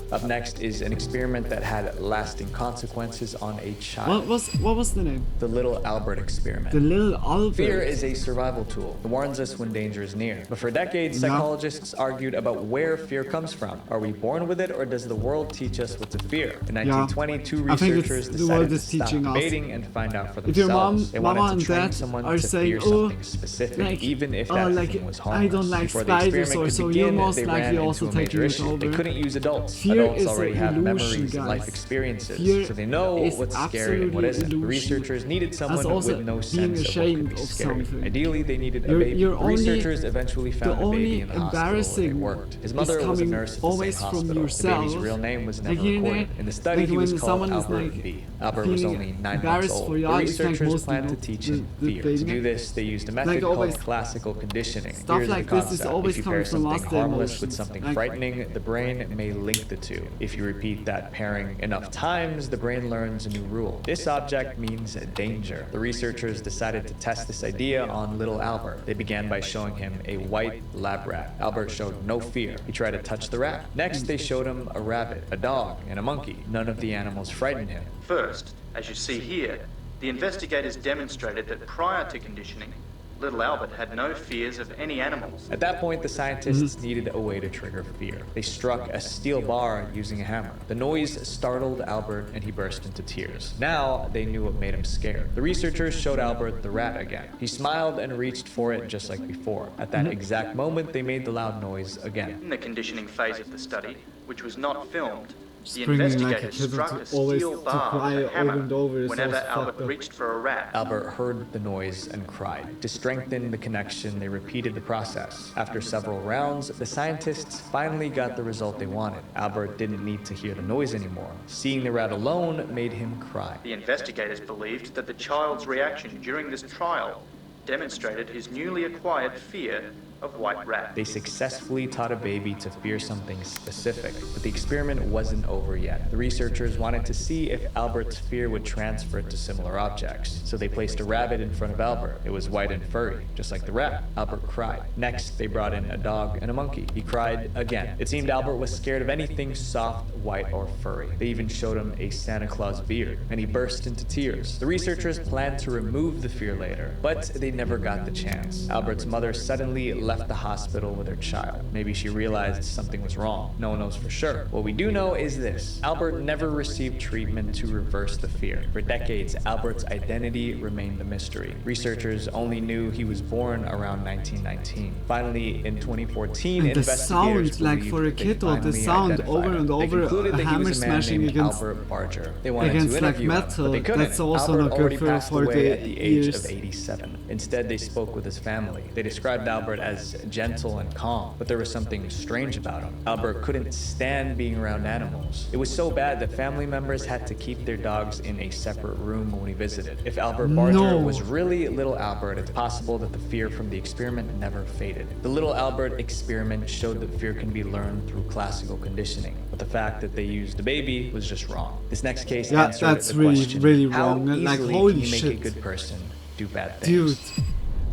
Up next is an experiment that had lasting consequences on a child. What was the name? The Little Albert experiment. The Little Albert. Fear is a survival tool. It warns us when danger is near. But for decades, psychologists argued about where fear comes from. Are we born with it, or does the world teach us what to fear? In 1920, two researchers decided to stop debating and find out for If your themselves. They mama wanted and to train dad someone are to saying, fear something specific, like, even if that like, thing was harmless. I don't like Before the spiders experiment or could so, begin, you're most they likely ran also into a major taking it issue. over. They couldn't use adults. Fear adults is already an have illusion, memories and life guys. experiences, Fear so they know is what's scary and what absolutely isn't. The illusion. researchers needed someone As also with no being sense of what could ashamed be of scary. something. Ideally, they needed a baby. You're The only, researchers eventually found the a baby only in the hospital where they embarrassing worked. His is mother was a coming nurse at the always same from hospital. yourself. The baby's real name was never Like, you know, recorded. In the study, like he was when called someone is, Albert like, B. Albert was feeling only 9 months embarrassed old. for The you, it's like researchers mostly planned to not teach the him fear. To thing. do this, they used a method Like always, called classical conditioning. stuff Here's like the this concept. is always If you coming pair from something us, the harmless with emotions. something Like, frightening, the brain may link the two. If you repeat that pairing enough times, the brain learns a new rule. This object means danger. The researchers decided to test this idea on little Albert. They began by showing him a white lab rat. Albert showed no fear. He tried to touch the rat. Next, they showed him a rabbit, a dog, and a monkey. None of the animals frightened him. First, as you see here, the investigators demonstrated that prior to conditioning, little Albert had no fears of any animals. At that point, the scientists needed a way to trigger fear. They struck a steel bar using a hammer. The noise startled Albert and he burst into tears. Now, they knew what made him scared. The researchers showed Albert the rat again. He smiled and reached for it just like before. At that exact moment, they made the loud noise again. In the conditioning phase of the study, which was not filmed, the Springing like a investigators kid struck to a always steel to bar cry with a hammer over and over is whenever also Albert fucked up. reached for a rat. Albert heard the noise and cried. To strengthen the connection, they repeated the process. After several rounds, the scientists finally got the result they wanted. Albert didn't need to hear the noise anymore. Seeing the rat alone made him cry. The investigators believed that the child's reaction during this trial demonstrated his newly acquired fear of white rats. They successfully taught a baby to fear something specific, but the experiment wasn't over yet. The researchers wanted to see if Albert's fear would transfer to similar objects, so they placed a rabbit in front of Albert. It was white and furry, just like the rat. Albert cried. Next, they brought in a dog and a monkey. He cried again. It seemed Albert was scared of anything soft, white, or furry. They even showed him a Santa Claus beard, and he burst into tears. The researchers planned to remove the fear later, but they never got the chance. Albert's mother suddenly left the hospital with her child. Maybe she realized something was wrong. No one knows for sure. What we do know is this: Albert never received treatment to reverse the fear. For decades, Albert's identity remained a mystery. Researchers only knew he was born around 1919. Finally, in 2014, and the investigators sound, like for a kid, or the sound over and over, a hammer smashing against Albert Barger. They wanted against to like interview him, metal. but they couldn't. That's also Albert not good already for passed away the at the age ears. of 87. Instead, they spoke with his family. They described Albert as gentle and calm, but there was something strange about him. Albert couldn't stand being around animals. It was so bad that family members had to keep their dogs in a separate room when he visited. If Albert Barger was really little Albert, it's possible that the fear from the experiment never faded. The little Albert experiment showed that fear can be learned through classical conditioning, but the fact that they used the baby was just wrong. This next case answered that's the really, question: really how wrong. Like, easily holy can you make shit. a good person do bad things? Dude.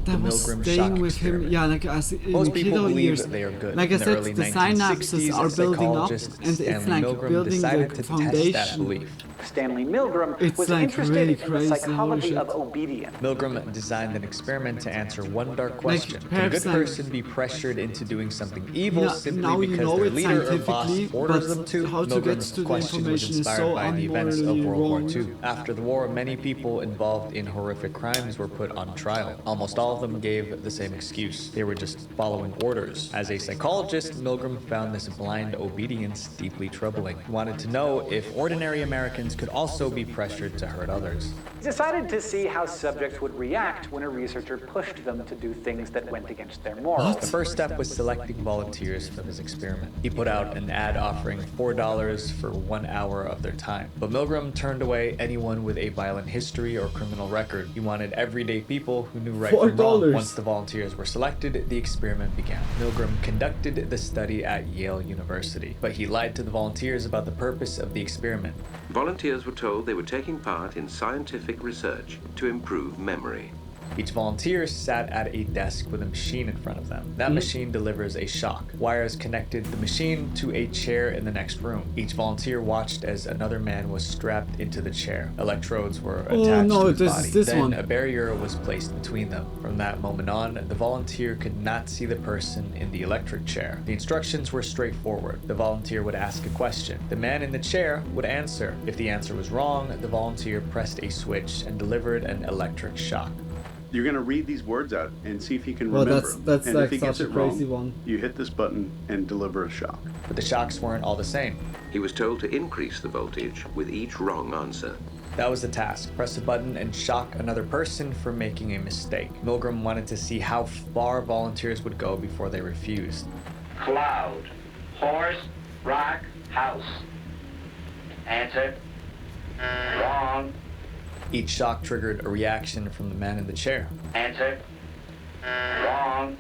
That was staying with him, yeah, like as in Most people kiddo believe years. they are good. Like I In the said, early the synapses 1960s, are building up, psychologist and it's Stanley like Milgram building decided the to test that foundation. belief. Stanley Milgram It's was like interested really in the crazy, psychology holy of shit. obedience. Milgram designed an experiment to answer one dark question: can a perhaps good like- person be pressured into doing something evil Now simply you because know their it leader or boss scientifically, orders but them to? how to get Milgram's to the question was information is inspired so by the events of unmorally World War wrong. II. After the war, many people involved in horrific crimes were put on trial. Almost all of them gave the same excuse: they were just following orders. As a psychologist, Milgram found this blind obedience deeply troubling. He wanted to know if ordinary Americans could also be pressured to hurt others. He decided to see how subjects would react when a researcher pushed them to do things that went against their morals. The first step was selecting volunteers for his experiment. He put out an ad offering $4 for 1 hour of their time. But Milgram turned away anyone with a violent history or criminal record. He wanted everyday people who knew right from wrong. $4. Once the volunteers were selected, the experiment began. Milgram conducted the study at Yale University, but he lied to the volunteers about the purpose of the experiment. Volunteers were told they were taking part in scientific research to improve memory. Each volunteer sat at a desk with a machine in front of them. That machine delivers a shock. Wires connected the machine to a chair in the next room. Each volunteer watched as another man was strapped into the chair. Electrodes were attached to his body. Then a barrier was placed between them. From that moment on, the volunteer could not see the person in the electric chair. The instructions were straightforward. The volunteer would ask a question. The man in the chair would answer. If the answer was wrong, the volunteer pressed a switch and delivered an electric shock. You're going to read these words out and see if he can remember. That's and like if he gets such a it crazy wrong, one. you hit this button and deliver a shock. But the shocks weren't all the same. He was told to increase the voltage with each wrong answer. That was the task. Press a button and shock another person for making a mistake. Milgram wanted to see how far volunteers would go before they refused. Cloud, horse, rock, house. Answer. Wrong. Each shock triggered a reaction from the man in the chair. Answer. Wrong.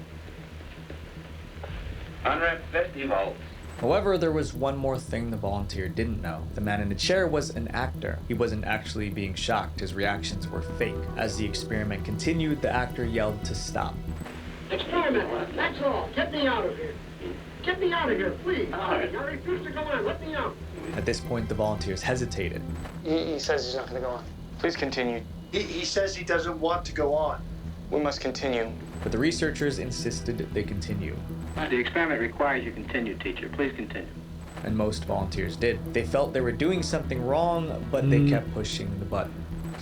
150 volts. However, there was one more thing the volunteer didn't know. The man in the chair was an actor. He wasn't actually being shocked. His reactions were fake. As the experiment continued, the actor yelled to stop. Experiment, that's all. Get me out of here. Get me out of here, please. I refuse to go on. Let me out. At this point, the volunteers hesitated. He says he's not going to go on. Please continue. He says he doesn't want to go on. We must continue. But the researchers insisted they continue. The experiment requires you continue, teacher. Please continue. And most volunteers did. They felt they were doing something wrong, but they kept pushing the button.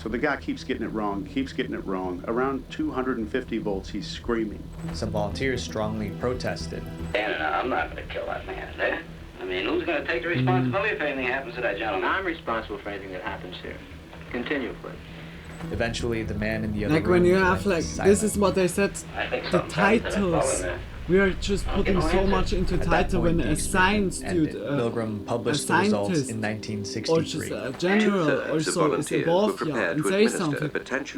So the guy keeps getting it wrong. Around 250 volts, he's screaming. Some volunteers strongly protested. I'm not going to kill that man there. I mean, who's going to take the responsibility if anything happens to that gentleman? I'm responsible for anything that happens here. Continue, please. Eventually, the man in the other like room when you have like silent. this is what they said. The titles. We are just putting so much into title when a science dude, Milgram published the results in 1963. Or just a general or so is involved here and say something.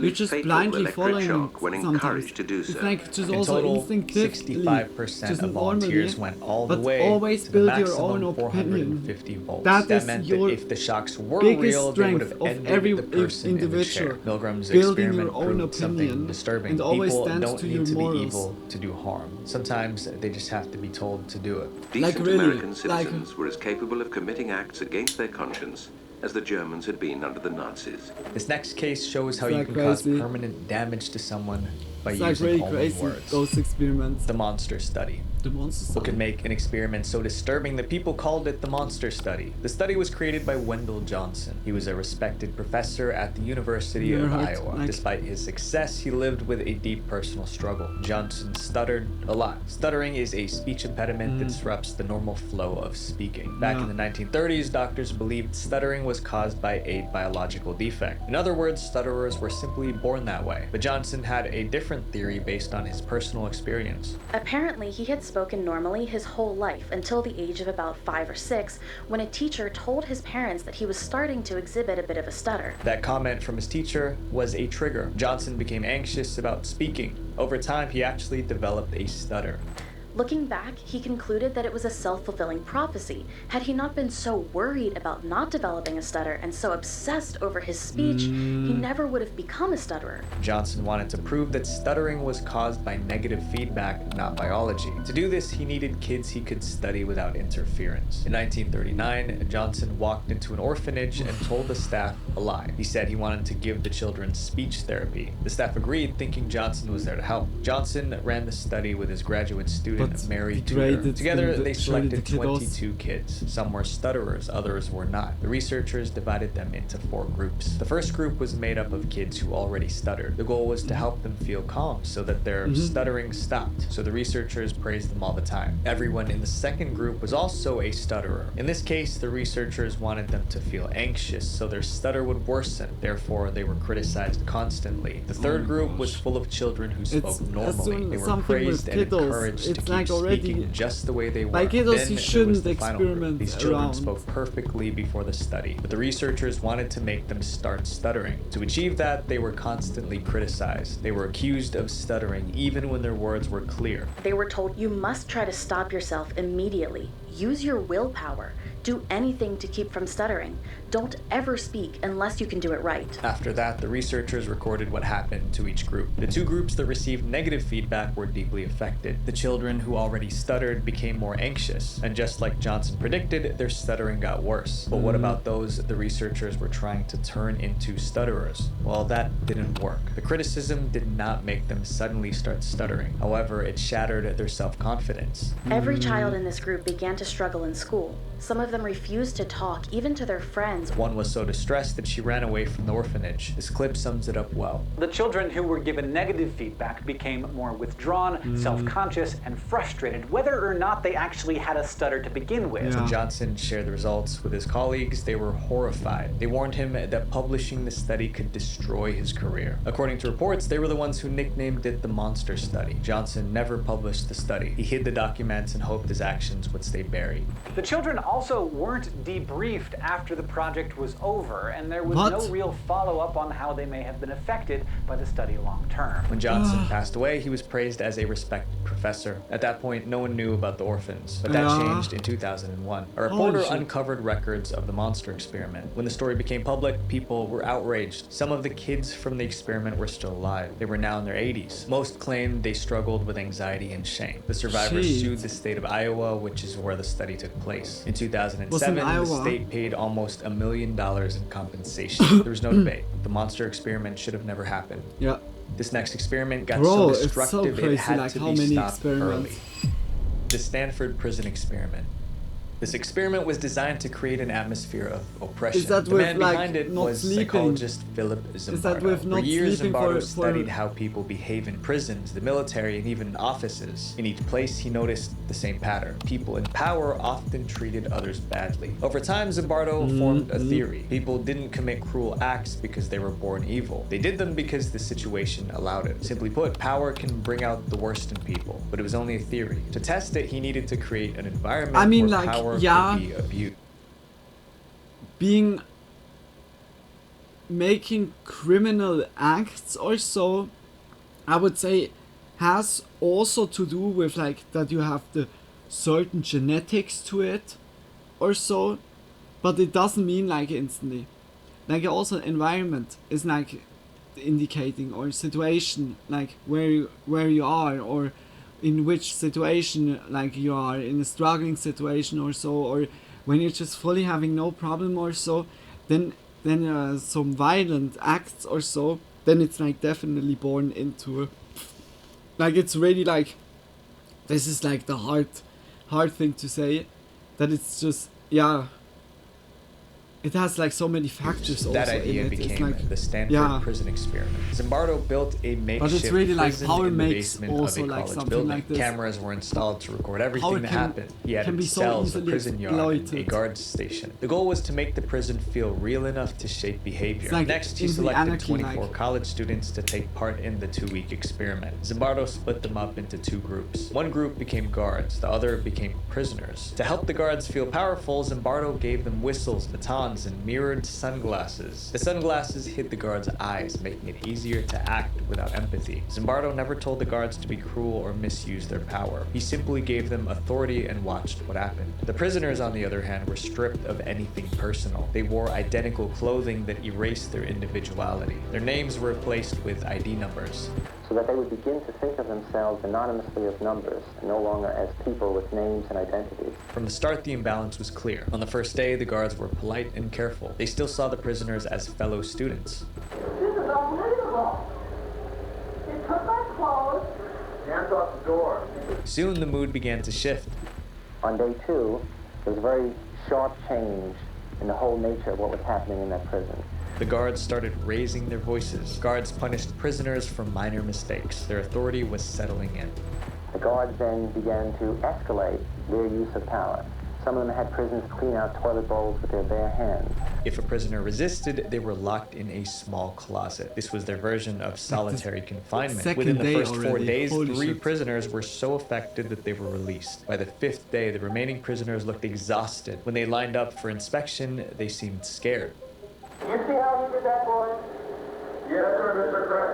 You're just blindly following something. It's like just in also total, instinctively, 65% just of volunteers went all the but way always to the build your own maximum opinion. 450 volts. That meant is that your if the shocks were biggest real, they would strength have of ended every the person individual. in the chair. Milgram's Building experiment your own proved something opinion disturbing. and always People stands don't to need your to morals. be evil to do harm. Sometimes they just have to be told to do it. Decent American citizens were as capable of committing acts against their conscience as the Germans had been under the Nazis. This next case shows how It's you like can cause crazy. permanent damage to someone by It's like using really only crazy, words. those experiments. The monster study. The monster study. What could make an experiment so disturbing that people called it the monster study? The study was created by Wendell Johnson. He was a respected professor at the University of Iowa. Despite his success, he lived with a deep personal struggle. Johnson stuttered a lot. Stuttering is a speech impediment that disrupts the normal flow of speaking. Back in the 1930s, doctors believed stuttering was caused by a biological defect. In other words, stutterers were simply born that way. But Johnson had a different theory based on his personal experience. Apparently, he had spoken normally his whole life until the age of about 5 or 6, when a teacher told his parents that he was starting to exhibit a bit of a stutter. That comment from his teacher was a trigger. Johnson became anxious about speaking. Over time, he actually developed a stutter. Looking back, he concluded that it was a self-fulfilling prophecy. Had he not been so worried about not developing a stutter and so obsessed over his speech, he never would have become a stutterer. Johnson wanted to prove that stuttering was caused by negative feedback, not biology. To do this, he needed kids he could study without interference. In 1939, Johnson walked into an orphanage and told the staff a lie. He said he wanted to give the children speech therapy. The staff agreed, thinking Johnson was there to help. Johnson ran the study with his graduate student, Mary Tudor. Together, they selected 22 kids. Some were stutterers, others were not. The researchers divided them into 4 groups. The first group was made up of kids who already stuttered. The goal was to help them feel calm so that their stuttering stopped. So the researchers praised them all the time. Everyone in the second group was also a stutterer. In this case, the researchers wanted them to feel anxious so their stutter would worsen. Therefore, they were criticized constantly. The third group was full of children who spoke normally. They were praised and encouraged to keep speaking just the way they were. By kiddos, Then you there shouldn't was the final group. experiment These children around. spoke perfectly before the study, but the researchers wanted to make them start stuttering. To achieve that, they were constantly criticized. They were accused of stuttering even when their words were clear. They were told, you must try to stop yourself immediately. Use your willpower. Do anything to keep from stuttering. Don't ever speak unless you can do it right. After that, the researchers recorded what happened to each group. The 2 groups that received negative feedback were deeply affected. The children who already stuttered became more anxious, and just like Johnson predicted, their stuttering got worse. But what about those the researchers were trying to turn into stutterers? Well, that didn't work. The criticism did not make them suddenly start stuttering. However, it shattered their self-confidence. Every child in this group began to struggle in school. Some of them refused to talk, even to their friends. One was so distressed that she ran away from the orphanage. This clip sums it up well. The children who were given negative feedback became more withdrawn, self-conscious, and frustrated, whether or not they actually had a stutter to begin with. When Johnson shared the results with his colleagues, they were horrified. They warned him that publishing the study could destroy his career. According to reports, they were the ones who nicknamed it the monster study. Johnson never published the study. He hid the documents and hoped his actions would stay buried. The children also weren't debriefed after the project was over, and there was no real follow-up on how they may have been affected by the study long-term. When Johnson passed away, he was praised as a respected professor. At that point, no one knew about the orphans, but that changed in 2001. A reporter uncovered records of the monster experiment. When the story became public, people were outraged. Some of the kids from the experiment were still alive. They were now in their 80s. Most claimed they struggled with anxiety and shame. The survivors sued the state of Iowa, which is where the study took place. In 2007, the state paid almost $1 million in compensation. There was no debate. The monster experiment should have never happened. Yeah. This next experiment got so destructive it had to be stopped experiments? early. The Stanford Prison Experiment. This experiment was designed to create an atmosphere of oppression. Is that the man behind it was sleeping? Psychologist Philip Zimbardo. Is that with not for years, sleeping Zimbardo for studied how people behave in prisons, the military, and even offices. In each place, he noticed the same pattern. People in power often treated others badly. Over time, Zimbardo formed a theory. People didn't commit cruel acts because they were born evil. They did them because the situation allowed it. Simply put, power can bring out the worst in people, but it was only a theory. To test it, he needed to create an environment where power could be abused. Making criminal acts or so, I would say, has also to do with like that you have the certain genetics to it or so, but it doesn't mean like instantly. Like also environment is like indicating, or situation like where you are, or in which situation like you are in a struggling situation or so, or when you're just fully having no problem or so, then some violent acts or so, then it's like definitely born into like, it's really like, this is like the hard thing to say, that it's just, yeah, it has like so many factors also. That idea in it. became like, the Stanford Prison Experiment. Zimbardo built a makeshift really prison like in the basement of a like college building. like this. Cameras were installed to record everything that happened. He added cells, a prison yard, and a guard station. The goal was to make the prison feel real enough to shape behavior. Like Next, he selected 24 college students to take part in the 2-week experiment. Zimbardo split them up into 2 groups. One group became guards, the other became prisoners. To help the guards feel powerful, Zimbardo gave them whistles, batons, and mirrored sunglasses. The sunglasses hid the guards' eyes, making it easier to act without empathy. Zimbardo never told the guards to be cruel or misuse their power. He simply gave them authority and watched what happened. The prisoners, on the other hand, were stripped of anything personal. They wore identical clothing that erased their individuality. Their names were replaced with ID numbers, so that they would begin to think of themselves anonymously as numbers, and no longer as people with names and identities. From the start, the imbalance was clear. On the first day, the guards were polite and careful. They still saw the prisoners as fellow students. This is unbelievable. They took my clothes. Hands off the door. Soon, the mood began to shift. On day 2, there was a very sharp change in the whole nature of what was happening in that prison. The guards started raising their voices. Guards punished prisoners for minor mistakes. Their authority was settling in. The guards then began to escalate their use of power. Some of them had prisoners clean out toilet bowls with their bare hands. If a prisoner resisted, they were locked in a small closet. This was their version of solitary confinement. Within the first 4 days, 3 prisoners were so affected that they were released. By the 5th day, the remaining prisoners looked exhausted. When they lined up for inspection, they seemed scared. You see how he did that, boy? Yes, sir, Mr. Craig.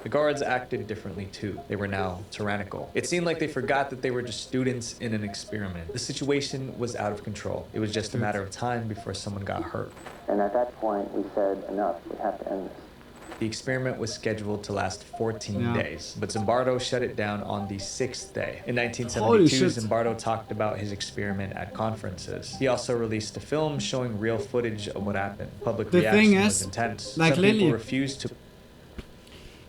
The guards acted differently too. They were now tyrannical. It seemed like they forgot that they were just students in an experiment. The situation was out of control. It was just a matter of time before someone got hurt. And at that point, we said, enough, we have to end this. The experiment was scheduled to last 14 days, but Zimbardo shut it down on the 6th day. In 1972, Zimbardo talked about his experiment at conferences. He also released a film showing real footage of what happened. Public reaction was intense. Like some people refused to.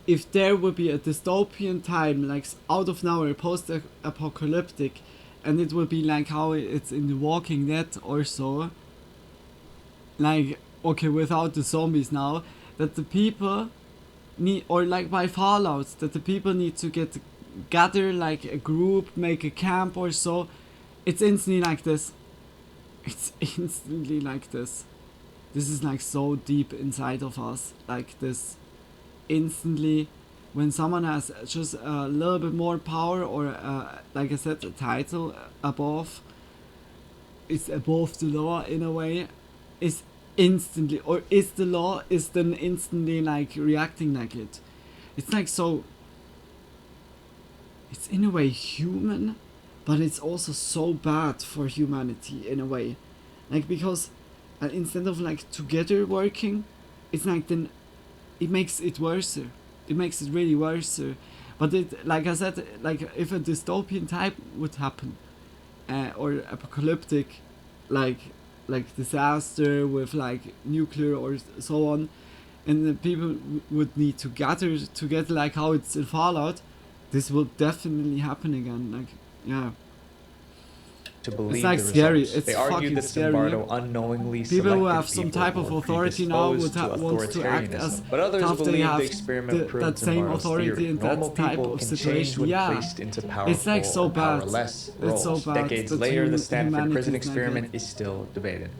If there would be a dystopian time, like out of nowhere, post-apocalyptic, and it will be like how it's in The Walking Dead or so, like, okay, without the zombies now, that the people need, or like by Fallout, that the people need to gather like a group, make a camp or so. It's instantly like this. It's instantly like this. This is like so deep inside of us, like this instantly. When someone has just a little bit more power, or like I said, a title above, it's above the law in a way, is instantly, or is the law, is then instantly like reacting like it. It's like so, it's in a way human, but it's also so bad for humanity in a way. Like, because instead of like together working, it's like then it makes it worse. It makes it really worse. But it, like I said, like if a dystopian type would happen, or apocalyptic, like disaster with like nuclear or so on, and the people would need to gather together, like how it's in Fallout, this will definitely happen again. Like, yeah. To believe it's like the scary. results. It's they argued that scary. Zimbardo unknowingly people who have selected some type of authority now would want to act as but others tough. They believe have the experiment proved that same Zimbardo's authority theory. in Normal that type people of can situation. change when Yeah, placed into powerful it's like so or bad. powerless It's roles. so bad. Decades that later, the Stanford humanity prison is like experiment it. is still debated.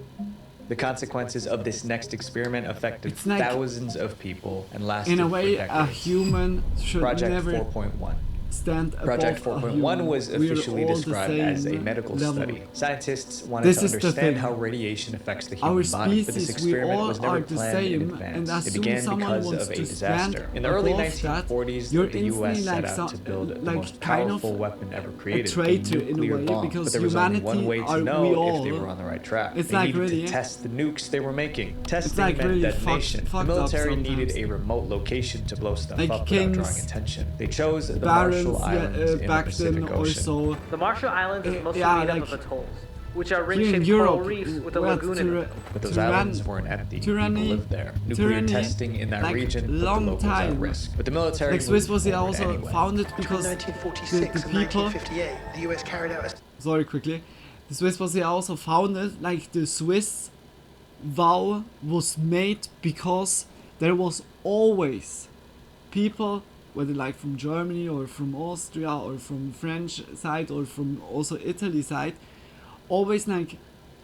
The consequences of this next experiment affected like, thousands of people and lasted in a way, for decades. a human should Project never 4.1. stand above Project a 4.1 human. was We're officially all the described same as a medical level. study. Scientists wanted This to is the understand thing. how radiation affects the Our human body, but this species, we experiment all was never are the planned in same, advance. and as It soon began as someone because wants of a to disaster. stand In the early above that, 1940s, you're the US instantly set like out to build the like most kind powerful of weapon ever a created, traitor the in a nuclear way, bomb. because But there was only humanity one way to are know we if all. they were on the right track. It's They like needed really, to test the nukes they were making. Testing like meant really detonation. The fucked military up needed sometimes. a remote location to blow stuff Like up without kings, drawing attention. They chose the barons, Marshall Islands in the back Pacific then or Ocean. so. The Marshall Islands is mostly yeah, made like, up of atolls, which are here in ring-shaped Europe, coral reefs with a lagoon in them. But those islands weren't empty. People lived there. Nuclear testing in that like, region put the long locals time. at risk. But the military like Swiss moved was forward also anyway. founded because Between 1946 the and people. 1958, the US carried out a... Sorry, quickly. The Swiss was also founded, like the Swiss vow was made because there was always people, whether like from Germany or from Austria or from French side or from also Italy side, always like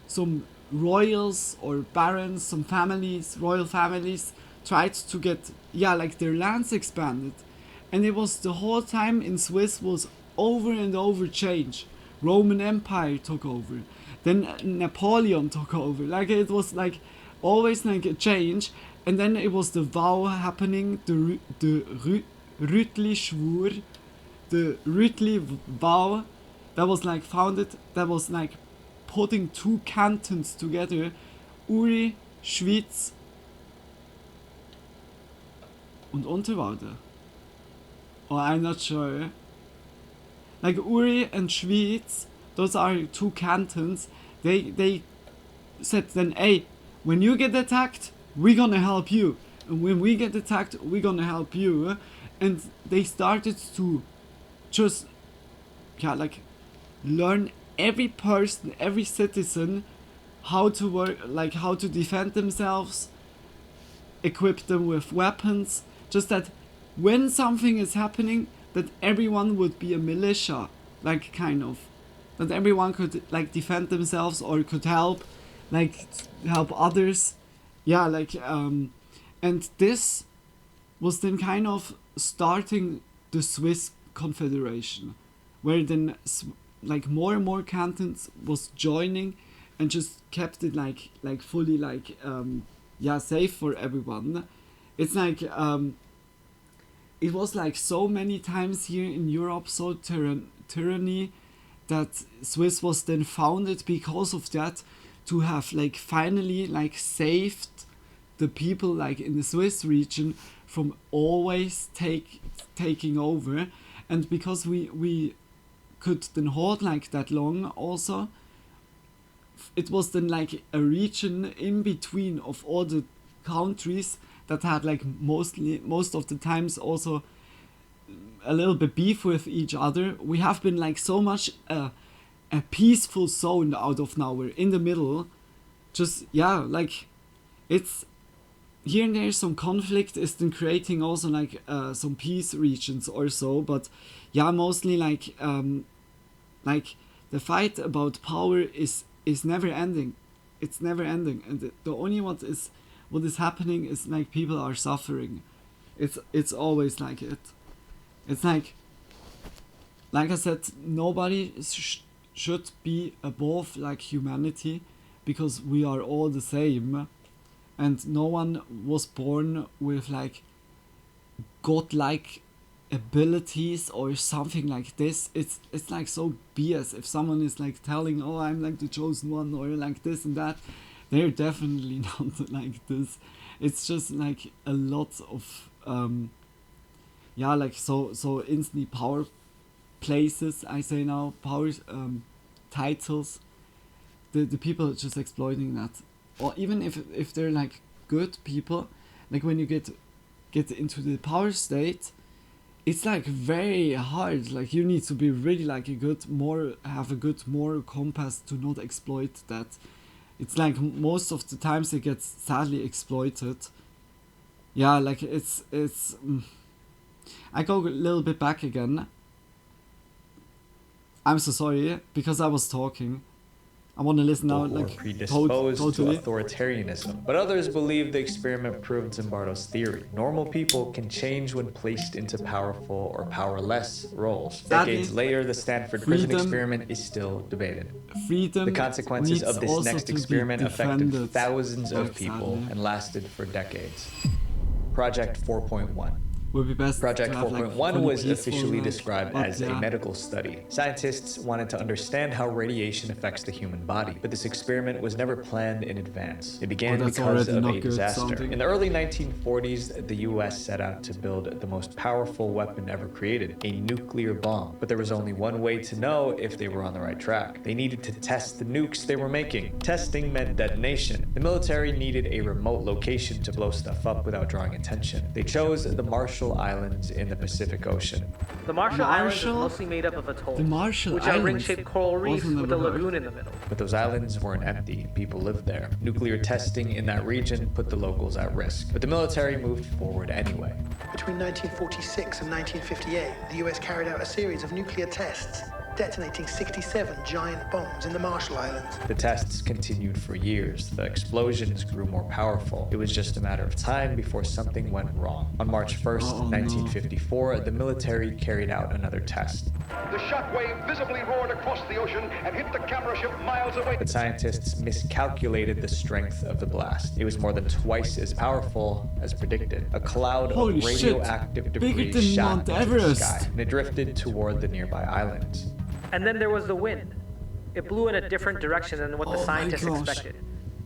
some royals or barons, some families, royal families tried to get, yeah, like their lands expanded. And it was the whole time in Swiss was over and over change. Roman Empire took over. Then Napoleon took over. Like it was like always like a change. And then it was the vow happening, the Rütli-Schwur, the Rütli vow that was like founded, that was like putting two cantons together, Uri, Schwyz und Unterwalde. Or I'm not sure. Like Uri and Schwyz, those are two cantons. They said then, hey, when you get attacked, we're gonna help you. And when we get attacked, we're gonna help you. And they started to just, yeah, like learn every person, every citizen how to work, like how to defend themselves, equip them with weapons, just that when something is happening, that everyone would be a militia, like kind of, that everyone could like defend themselves or could help, like help others, yeah, like and this was then kind of starting the Swiss Confederation, where then like more and more cantons was joining and just kept it like fully like yeah, safe for everyone. It's like it was like so many times here in Europe, so tyranny, that Swiss was then founded because of that, to have like finally like saved the people like in the Swiss region from always taking over. And because we could then hold like that long also, it was then like a region in between of all the countries that had like most of the times also a little bit beef with each other. We have been like so much a peaceful zone out of nowhere in the middle. Just, yeah, like, it's here and there some conflict is then creating also like some peace regions or so, but yeah, mostly like the fight about power is never ending. It's never ending, and the only what is happening is like people are suffering. It's always like it. It's like I said, nobody should be above like humanity, because we are all the same, and no one was born with like godlike abilities or something like this. It's like so BS. If someone is like telling, oh, I'm like the chosen one, or like this and that, they're definitely not like this. It's just like a lot of yeah, like so instantly power places, I say now, power titles, the people are just exploiting that. Or even if they're like good people, like when you get into the power state, it's like very hard. Like you need to be really like have a good moral compass to not exploit that. It's like most of the times it gets sadly exploited. Yeah, like it's I go a little bit back again. I'm so sorry, because I was talking. I want to listen now, like, predisposed totally. to authoritarianism. But others believe the experiment proved Zimbardo's theory. Normal people can change when placed into powerful or powerless roles. Decades later, the Stanford prison experiment is still debated. The consequences of this next experiment affected thousands of people and lasted for decades. Project 4.1. Would be best Project 4.1 was officially described as yeah. a medical study. Scientists wanted to understand how radiation affects the human body, but this experiment was never planned in advance. It began because of a disaster. In the early 1940s, the US set out to build the most powerful weapon ever created, a nuclear bomb. But there was only one way to know if they were on the right track. They needed to test the nukes they were making. Testing meant detonation. The military needed a remote location to blow stuff up without drawing attention. They chose the Marshall Islands in the Pacific Ocean. The Marshall Islands is mostly made up of atolls, which are ring-shaped coral reefs with a lagoon in the middle. But those islands weren't empty. People lived there. Nuclear testing in that region put the locals at risk. But the military moved forward anyway. Between 1946 and 1958, the US carried out a series of nuclear tests, detonating 67 giant bombs in the Marshall Islands. The tests continued for years. The explosions grew more powerful. It was just a matter of time before something went wrong. On March 1st, 1954, the military carried out another test. The shockwave visibly roared across the ocean and hit the camera ship miles away. But scientists miscalculated the strength of the blast. It was more than twice as powerful as predicted. A cloud of radioactive debris shot into the sky, and it drifted toward the nearby islands. And then there was the wind. It blew in a different direction than what the scientists expected,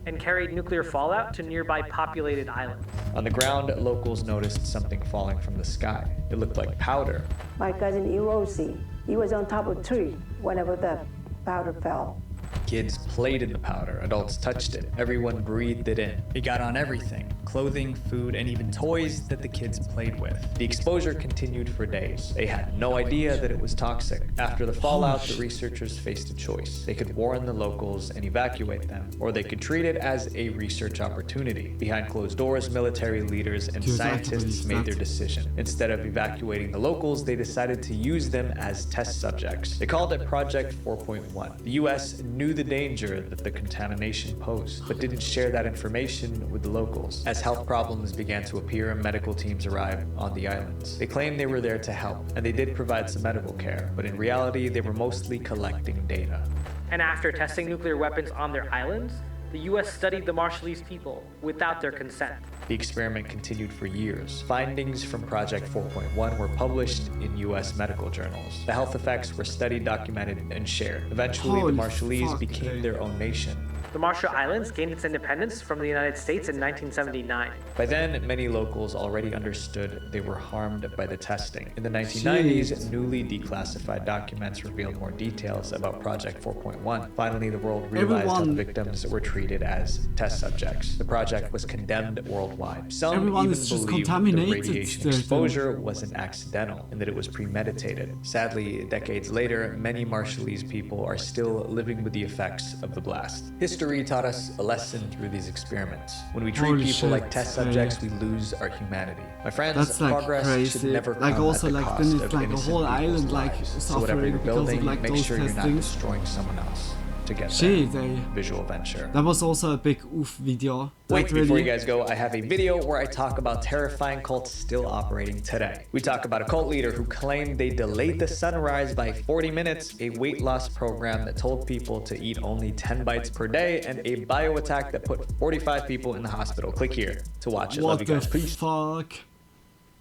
and carried nuclear fallout to nearby populated islands. On the ground, locals noticed something falling from the sky. It looked like powder. My cousin Erosi, he was on top of a tree whenever the powder fell. Kids played in the powder. Adults touched it. Everyone breathed it in. It got on everything: clothing, food, and even toys that the kids played with. The exposure continued for days. They had no idea that it was toxic. After the fallout, the researchers faced a choice. They could warn the locals and evacuate them, or they could treat it as a research opportunity. Behind closed doors, military leaders and scientists made their decision. Instead of evacuating the locals, they decided to use them as test subjects. They called it Project 4.1. The US knew the danger that the contamination posed, but didn't share that information with the locals. As health problems began to appear, medical teams arrived on the islands. They claimed they were there to help, and they did provide some medical care, but in reality, they were mostly collecting data. And after testing nuclear weapons on their islands, the US studied the Marshallese people without their consent. The experiment continued for years. Findings from Project 4.1 were published in US medical journals. The health effects were studied, documented, and shared. Eventually, the Marshallese became their own nation. The Marshall Islands gained its independence from the United States in 1979. By then, many locals already understood they were harmed by the testing. In the 1990s, newly declassified documents revealed more details about Project 4.1. Finally, the world realized how the victims were treated as test subjects. The project was condemned worldwide. Some even believed the radiation exposure wasn't accidental and that it was premeditated. Sadly, decades later, many Marshallese people are still living with the effects of the blast. History taught us a lesson through these experiments. When we treat people like test subjects, we lose our humanity. My friends, that's like progress crazy. should never like come also at the like cost then it's of like a whole island like so whatever you're suffering because building, of like make those sure you're not testings. destroying someone else to get Gee, that visual venture. That was also a big oof video. Wait, before you guys go, I have a video where I talk about terrifying cults still operating today. We talk about a cult leader who claimed they delayed the sunrise by 40 minutes, a weight loss program that told people to eat only 10 bites per day, and a bio attack that put 45 people in the hospital. Click here to watch it. Love you guys. Peace. Fuck?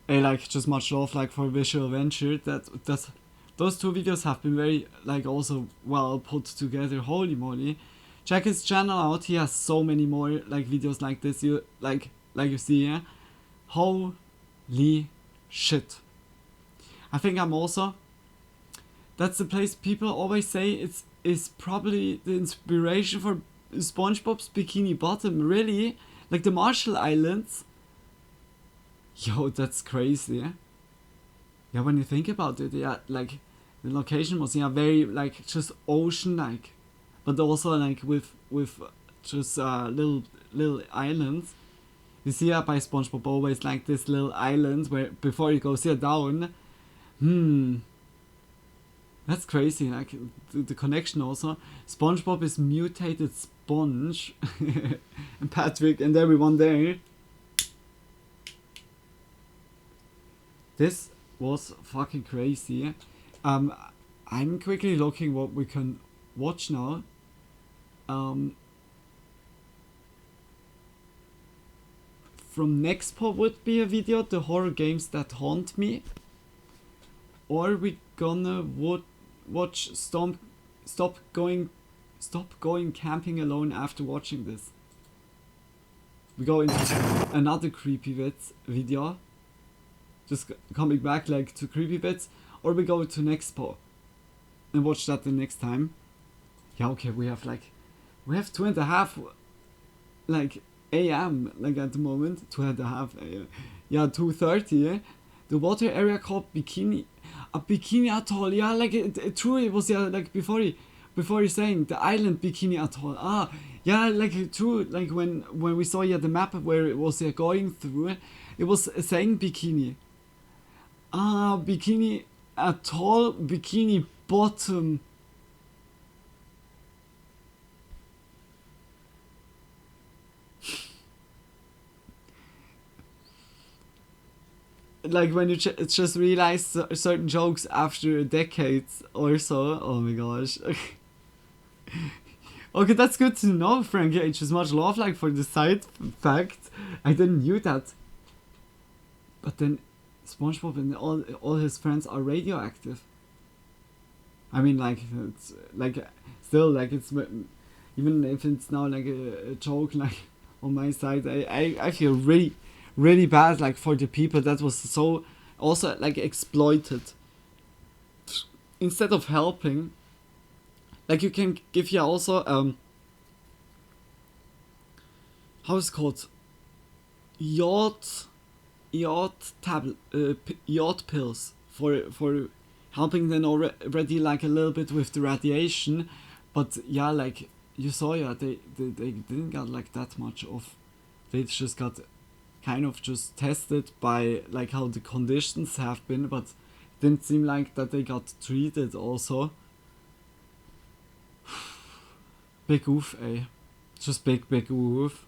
Hey, like, just much love, like, for visual venture. Those two videos have been very, like, also well put together. Holy moly. Check his channel out. He has so many more, like, videos like this. You, like you see here. Holy shit. I think I'm also... That's the place people always say is probably the inspiration for SpongeBob's Bikini Bottom. Really? Like, the Marshall Islands. Yo, that's crazy. Yeah, when you think about it, yeah, like, the location was, yeah, very, like, just ocean-like. But also, like, with just little islands. You see by SpongeBob always, like, this little island where, before you go sit down. That's crazy, like, the connection also. SpongeBob is mutated sponge. And Patrick and everyone there. This was fucking crazy. I'm quickly looking what we can watch now. From Nexpo would be a video, the horror games that haunt me. Or we gonna watch Stop Going Camping Alone after watching this. We go into another creepy bits video. Just coming back like to creepy bits, or we go to Nexpo and watch that the next time. Yeah, okay, we have 2:30 like AM like at the moment. 2:30 yeah, 2:30. The water area called Bikini Atoll. Yeah, like true, it was, yeah, like before you saying the island Bikini Atoll. Yeah, like true, like when we saw, yeah, the map where it was, yeah, going through, it was saying Bikini. Bikini Atoll, Bikini Bottom. Like when you just realize certain jokes after decades or so. Oh my gosh. Okay, that's good to know, Frank H. As much love, like, for the side fact. I didn't knew that. But then SpongeBob and all his friends are radioactive. I mean, like, it's like still, like, it's, even if it's now like a joke, like, on my side, I feel really bad, like, for the people that was so also, like, exploited. Instead of helping, like, you can give you also how is it called, yacht pills for helping them already, like, a little bit with the radiation. But yeah, like you saw, yeah, they didn't get like that much of, they just got kind of just tested by, like, how the conditions have been, but it didn't seem like that they got treated also. Big oof, eh? Just big oof.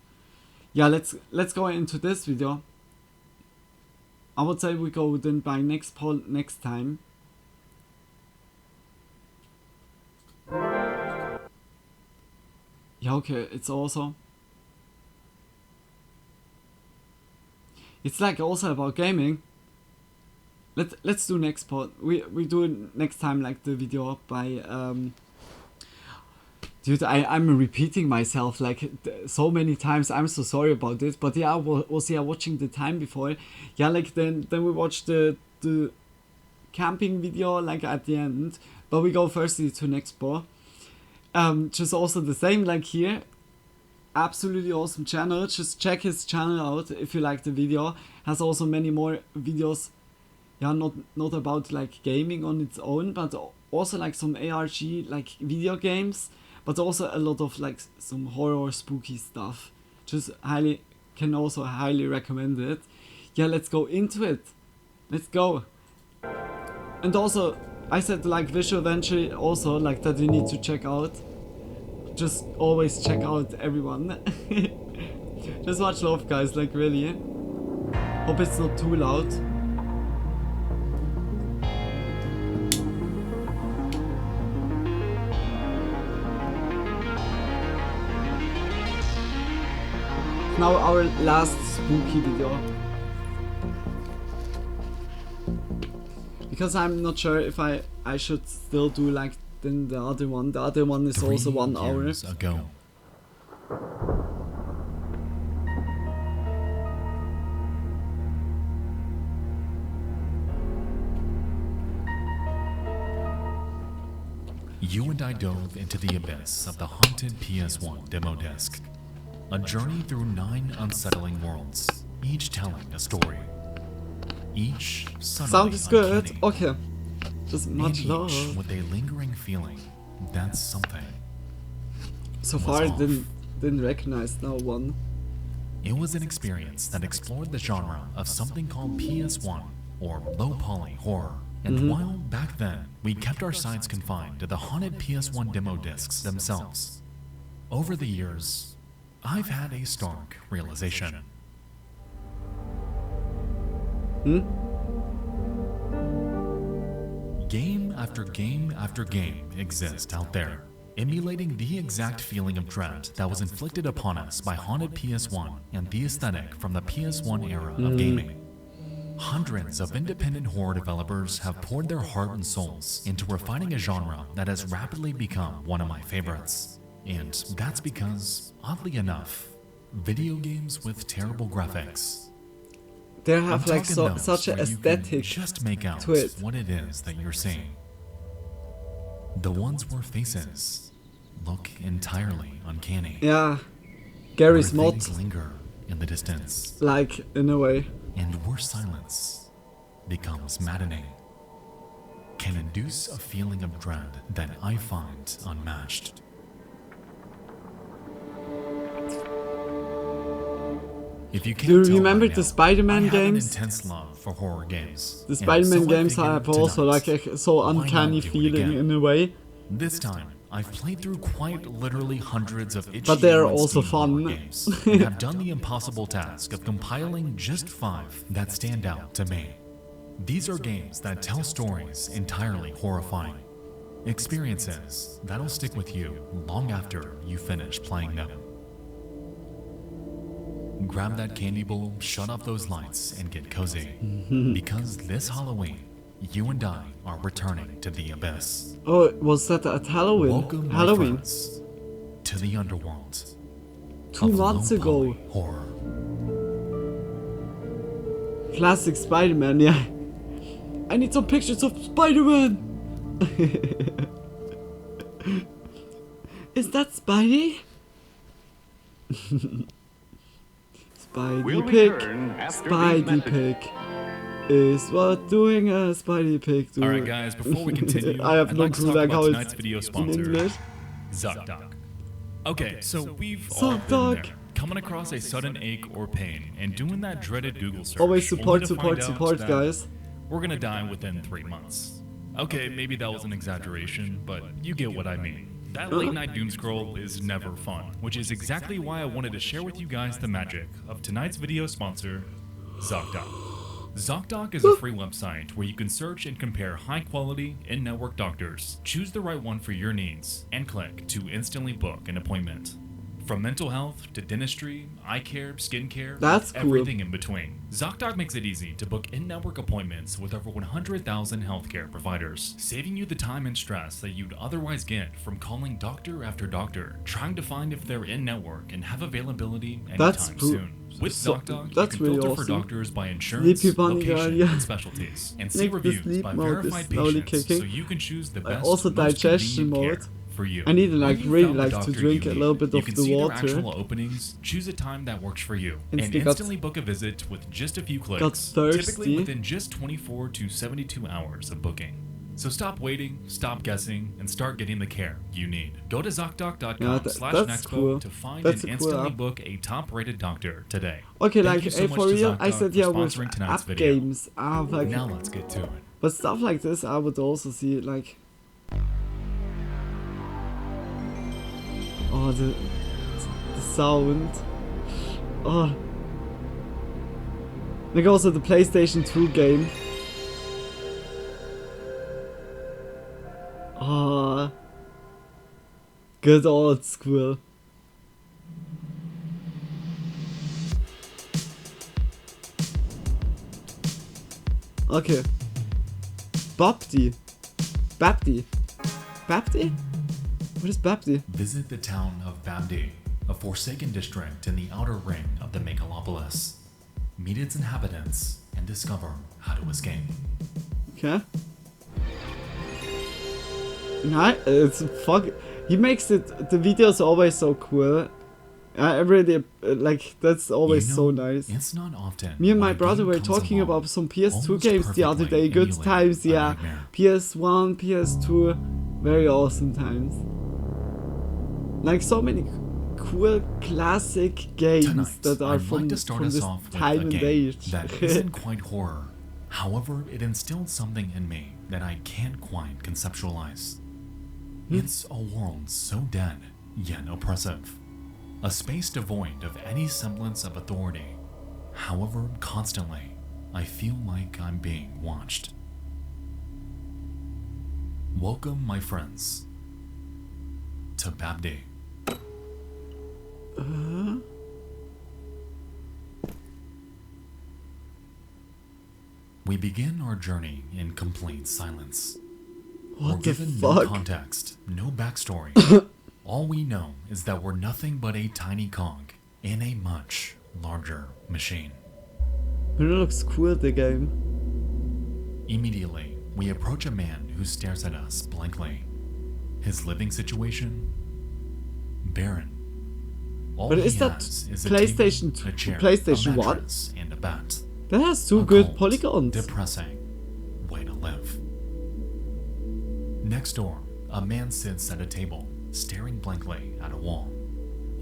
Yeah, let's go into this video. I would say we go then by next time. Yeah, okay, it's also, it's like also about gaming. Let's do Nexpo. We do next time, like, the video by Dude, I'm repeating myself like so many times. I'm so sorry about this. But yeah, I was watching the time before. Yeah, like then we watched the camping video like at the end. But we go firstly to Nexpo. Just also the same like here. Absolutely awesome channel. Just check his channel out if you like the video. Has also many more videos. Yeah, not about like gaming on its own, but also like some ARG like video games. But also a lot of like some horror spooky stuff. Just can also highly recommend it. Yeah, let's go into it. Let's go. And also, I said like Visual Venture also like that you need to check out. Just always check out everyone. Just much love, guys, like really. Hope it's not too loud. Now our last spooky video. Because I'm not sure if I should still do like the other one. The other one is also 1 hour. 3 years ago. You and I dove into the abyss of the haunted PS1 demo disc. A journey through 9 unsettling worlds, each telling a story. Each sound is good. Okay. Just much love. With a lingering feeling that something. So far I didn't recognize no one. It was an experience that explored the genre of something called PS1 or low poly horror. And while back then we kept our sights confined to the haunted PS1 demo discs themselves, over the years I've had a stark realization. Game after game after game exists out there, emulating the exact feeling of dread that was inflicted upon us by haunted PS1 and the aesthetic from the PS1 era of gaming. Hundreds of independent horror developers have poured their heart and souls into refining a genre that has rapidly become one of my favorites. And that's because, oddly enough, video games with terrible graphics. They have like such an aesthetic just make out to it. What it is that you're seeing. The ones where faces look entirely uncanny. Yeah, Gary's where mod. Things linger in the distance. Like in a way. And where silence becomes maddening, can induce a feeling of dread that I find unmatched. If you can't Do you tell remember by the now, Spider-Man I have an games? intense love for horror games. The Spider-Man And so games I have figured also tonight, like a so why not uncanny do it feeling again? in a way. This time, I've played through quite literally hundreds of itchy But they are and also Steam fun. horror games, and have done the impossible task of compiling just 5 that stand out to me. These are games that tell stories entirely horrifying. Experiences that'll stick with you long after you finish playing them. Grab that candy bowl, shut off those lights, and get cozy. Because this Halloween, you and I are returning to the abyss. Oh, was that at Halloween? Welcome, my Halloween. friends, to the underworld. 2 months ago. Horror. Classic Spider-Man, yeah. I need some pictures of Spider-Man. Is that Spidey? Spidey pig. Spidey pig. Is what doing a Spidey pig do. Alright guys, before we continue, I have I'd no like to clue talk like about how tonight's it's video in sponsor, English. ZocDoc. Okay, so we've all Suck been dog. there, coming across a sudden ache or pain and doing that dreaded Google search. Always support, only to support, find out support, that guys. We're gonna die within 3 months. Okay, maybe that was an exaggeration, but you get what I mean. That late night doom scroll is never fun, which is exactly why I wanted to share with you guys the magic of tonight's video sponsor, ZocDoc. ZocDoc is a free website where you can search and compare high-quality, in-network doctors, choose the right one for your needs, and click to instantly book an appointment. From mental health to dentistry, eye care, skincare, That's cool. everything in between. ZocDoc makes it easy to book in-network appointments with over 100,000 healthcare providers, saving you the time and stress that you'd otherwise get from calling doctor after doctor, trying to find if they're in-network and have availability anytime soon. With ZocDoc, you can really filter for awesome. doctors by insurance, location, and specialties, and see reviews by verified patients so you can choose the best, also most digestion convenient mode. care for you. I need to When you really found the like to doctor drink you a need, little bit you of can the see water. their actual openings, choose a time that works for you, and Instantly instantly book a visit with just a few clicks. got thirsty. Typically within just 24 to 72 hours of booking. So stop waiting, stop guessing, and start getting the care you need. Go to ZocDoc.com/Nexpo cool. to find That's and a cool instantly app. book a top-rated doctor today. Okay, Thank like you so much for to real, I ZocDoc said for yeah with sponsoring tonight's app video. games. I have like, Now let's get to it. but stuff like this, I would also see like. Oh, the sound. Oh. Like also the PlayStation 2 game. Ah. Good old school. Okay. Babdi. What is Babdi? Visit the town of Babdi, a forsaken district in the outer ring of the Megalopolis. Meet its inhabitants and discover how to escape. Okay. Nice. It's fuck. He makes it. The videos are always so cool. I really like. That's always so nice. It's not often. Me and my brother were talking about some PS2 games the other day. Good times, yeah. PS1, PS2, very awesome times. Like so many cool classic games Tonight, that are I'd from like to start this us off with time a and game age. that isn't quite horror. However, it instilled something in me that I can't quite conceptualize. It's a world so dead, yet oppressive. A space devoid of any semblance of authority. However, constantly, I feel like I'm being watched. Welcome, my friends, to Babdi. We begin our journey in complete silence. What we're the given fuck? no context, no backstory. All we know is that we're nothing but a tiny cog in a much larger machine. It looks cool, the game. Immediately, we approach a man who stares at us blankly. His living situation? Barren. All But he is that has is a PlayStation table, a 2, chair, PlayStation a 1? mattress, and a bat. That has two A good cold, polygons. Depressing way to live. Next door, a man sits at a table, staring blankly at a wall.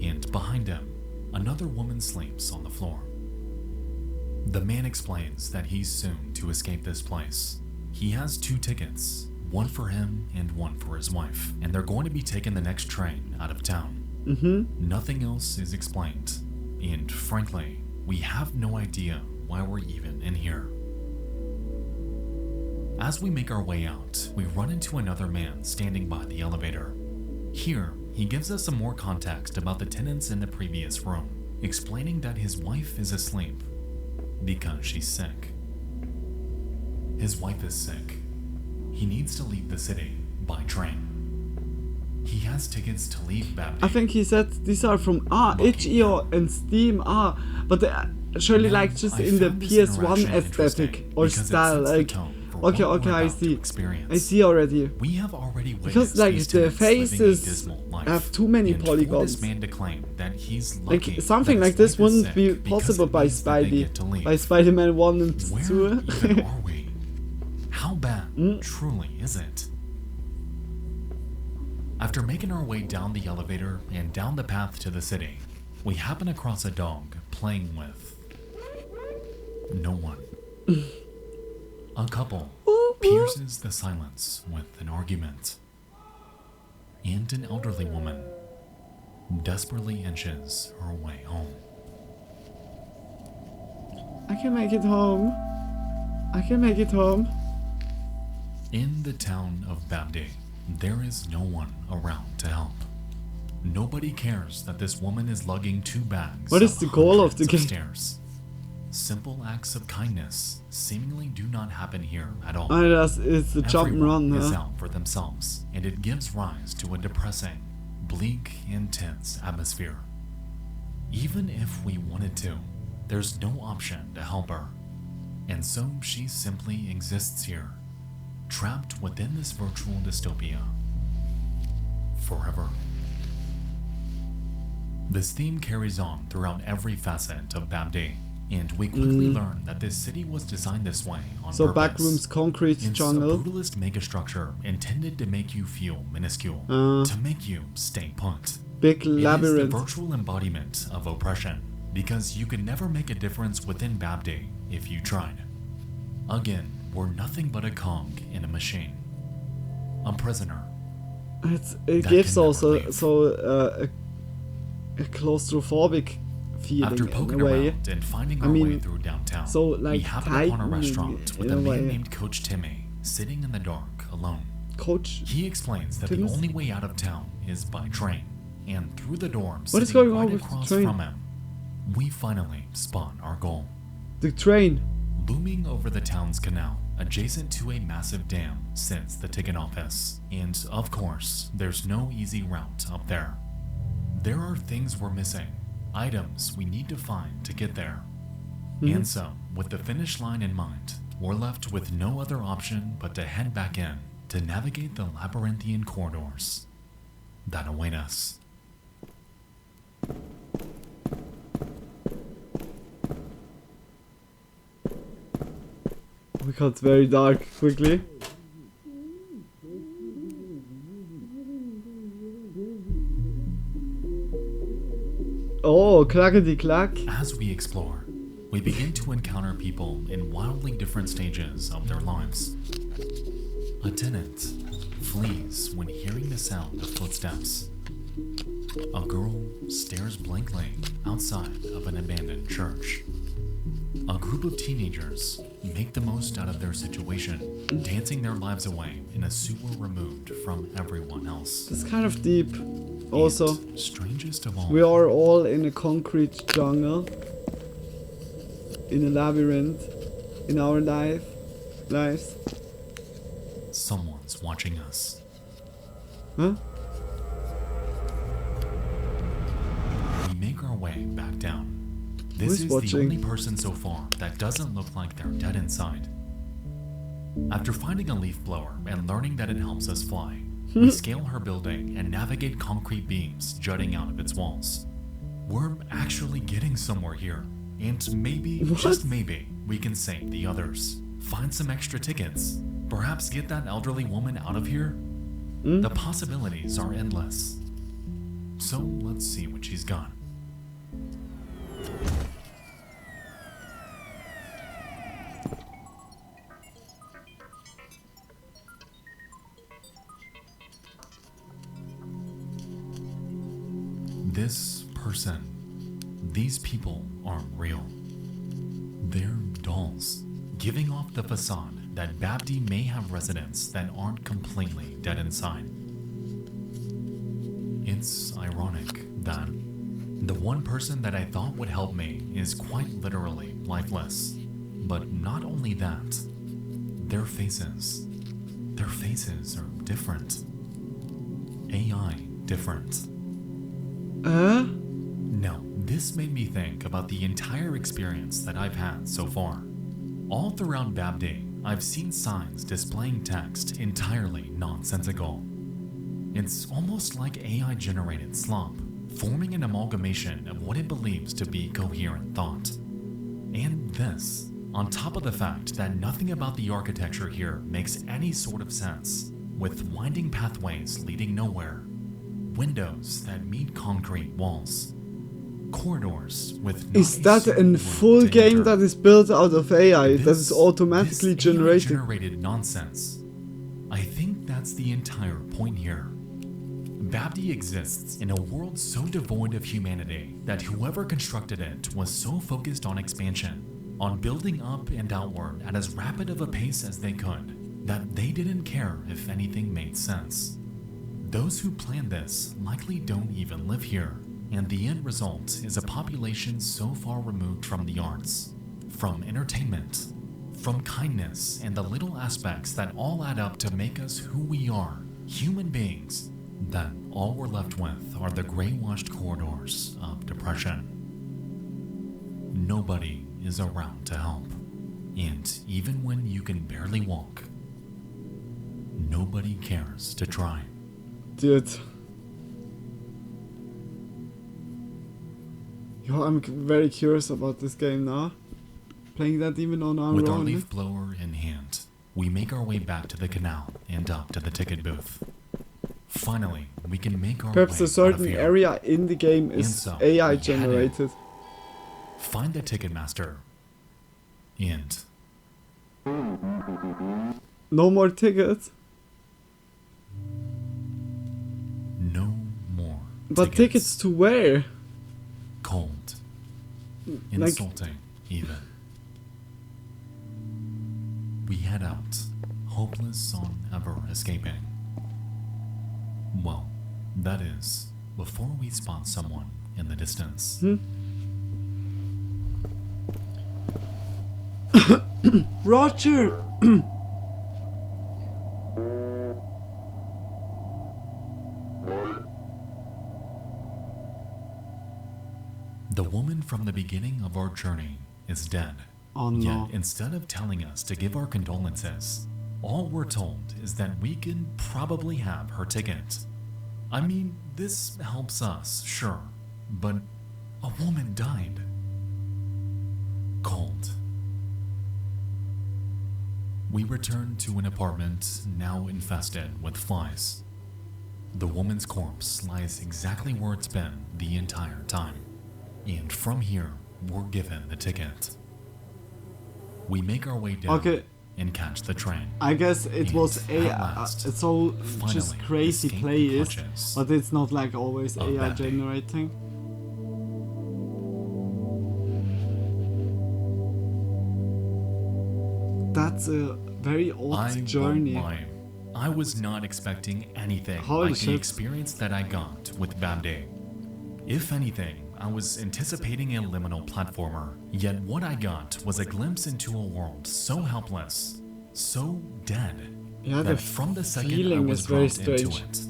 And behind him, another woman sleeps on the floor. The man explains that he's soon to escape this place. He has 2 tickets, one for him and one for his wife, and they're going to be taking the next train out of town. Nothing else is explained, and frankly, we have no idea why we're even in here. As we make our way out, we run into another man standing by the elevator. Here, he gives us some more context about the tenants in the previous room, explaining that his wife is asleep because she's sick. His wife is sick. He needs to leave the city by train. He has tickets to leave Babdi. I think he said these are from itch.io and Steam. But they surely Now, like just I in the found this PS1 interaction aesthetic interesting or because it style. sets the Like, tone for okay, what we're I about to see. experience. I see already. We have already Because witnessed like these the tenants living a faces dismal life, have too many and for polygons. this man to claim that he's Like lucky something that like his this wife is wouldn't be sick because possible it by means that they get to Spidey, leave. by Spider-Man 1 and Where 2. even are we? How bad truly is it? After making our way down the elevator and down the path to the city, we happen across a dog playing with no one. A couple pierces the silence with an argument, and an elderly woman desperately inches her way home. I can make it home. I can make it home. In the town of Babdi, there is no one around to help. Nobody cares that this woman is lugging 2 bags. What is the goal of the game? Upstairs. Simple acts of kindness seemingly do not happen here at all. It's the jump and run, is out for themselves, and it gives rise to a depressing, bleak, intense atmosphere. Even if we wanted to, there's no option to help her. And so she simply exists here, trapped within this virtual dystopia. Forever. This theme carries on throughout every facet of Babdi, and we quickly learn that this city was designed this way on purpose. Backrooms, concrete jungle. It's a brutalist megastructure intended to make you feel minuscule, to make you stay put. Big labyrinth. It is the virtual embodiment of oppression, because you could never make a difference within Babdi if you tried. Again, we're nothing but a cog in a machine. A prisoner. It gives also a claustrophobic feeling. After poking around and finding our way through downtown, we happen upon a restaurant with a man named Coach Timmy sitting in the dark alone. He explains that the only way out of town is by train, and through the door sitting right across from him, we finally spot our goal. The train. Looming over the town's canal, adjacent to a massive dam, sits the ticket office. And of course, there's no easy route up there. There are things we're missing, items we need to find to get there. And so, with the finish line in mind, we're left with no other option but to head back in to navigate the labyrinthian corridors that await us. Oh my god, it's very dark, quickly. Oh, clackety clack. As we explore, we begin to encounter people in wildly different stages of their lives. A tenant flees when hearing the sound of footsteps. A girl stares blankly outside of an abandoned church. A group of teenagers make the most out of their situation, dancing their lives away in a sewer removed from everyone else. It's kind of deep. Also, and strangest of all, we are all in a concrete jungle, in a labyrinth, in our lives. Someone's watching us. Huh? We make our way back down. This is the only person so far that doesn't look like they're dead inside. After finding a leaf blower and learning that it helps us fly, we scale her building and navigate concrete beams jutting out of its walls. We're actually getting somewhere here, and maybe, just maybe, we can save the others. Find some extra tickets. Perhaps get that elderly woman out of here. The possibilities are endless. So let's see what she's got. This person, these people aren't real. They're dolls, giving off the facade that Babdi may have residents that aren't completely dead inside. It's ironic that the one person that I thought would help me is quite literally lifeless. But not only that, their faces are different. AI different. Now, this made me think about the entire experience that I've had so far. All throughout Babdi, I've seen signs displaying text entirely nonsensical. It's almost like AI-generated slop, forming an amalgamation of what it believes to be coherent thought. And this, on top of the fact that nothing about the architecture here makes any sort of sense, with winding pathways leading nowhere, windows that meet concrete walls, corridors with no Is that a full game that is built out of AI that is automatically generated nonsense? I think that's the entire point here. Babdi exists in a world so devoid of humanity that whoever constructed it was so focused on expansion, on building up and outward at as rapid of a pace as they could, that they didn't care if anything made sense. Those who plan this likely don't even live here, and the end result is a population so far removed from the arts, from entertainment, from kindness, and the little aspects that all add up to make us who we are, human beings, that all we're left with are the gray-washed corridors of depression. Nobody is around to help, and even when you can barely walk, nobody cares to try. Dude. Yo, I'm very curious about this game now. Playing that even on our own. With our leaf blower in hand, we make our way back to the canal and up to the ticket booth. Finally, we can make our Perhaps way a certain out of here. area in the game is So AI generated. Find the ticket master. And no more tickets. No more. But tickets to where? Cold. Like, Insulting, even. We head out, hopeless on ever escaping. Well, that is, before we spot someone in the distance. Roger! The woman from the beginning of our journey is dead. Oh no. Yet instead of telling us to give our condolences, all we're told is that we can probably have her ticket. I mean, this helps us, sure, but a woman died. Cold. We return to an apartment now infested with flies. The woman's corpse lies exactly where it's been the entire time. And from here, we're given the ticket. We make our way down and catch the train. I guess it was AI. It's all just crazy plays, but it's not like always AI generating. That's a very odd journey. I was not expecting anything Holy like shit. the experience that I got with Bad Day. If anything, I was anticipating a liminal platformer, yet what I got was a glimpse into a world so helpless, so dead, that from the second I was dropped into it,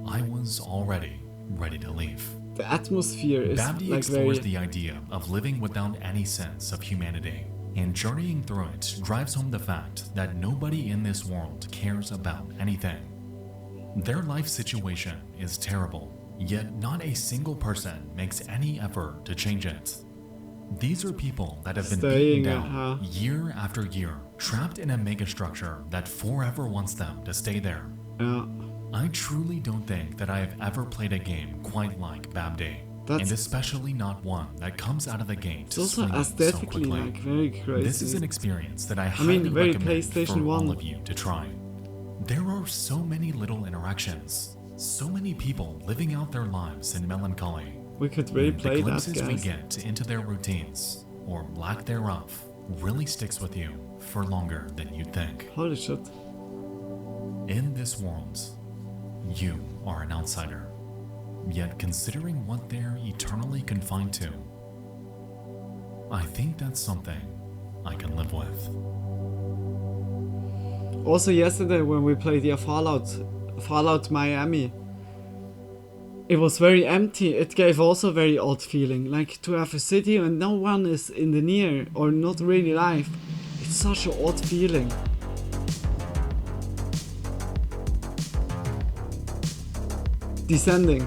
I was already ready to leave. The atmosphere is Bad Day like explores very... the idea of living without any sense of humanity, and journeying through it drives home the fact that nobody in this world cares about anything. Their life situation is terrible, yet not a single person makes any effort to change it. These are people that have been beaten down year after year, trapped in a megastructure that forever wants them to stay there. I truly don't think that I have ever played a game quite like Bad Day, and especially not one that comes out of the gate It's also swinging aesthetically so quickly. like very crazy. This is an experience that I highly very recommend PlayStation for 1. all of you to try. There are so many little interactions, so many people living out their lives in melancholy. We could really And play the that, glimpses we guys. get into their routines, or lack thereof, really sticks with you for longer than you'd think. Holy shit. In this world, you are an outsider. Yet considering what they're eternally confined to, I think that's something I can live with. Also yesterday when we played Fallout Miami, it was very empty. It gave also a very odd feeling, like to have a city and no one is in the near or not really live. It's such an odd feeling. Descending.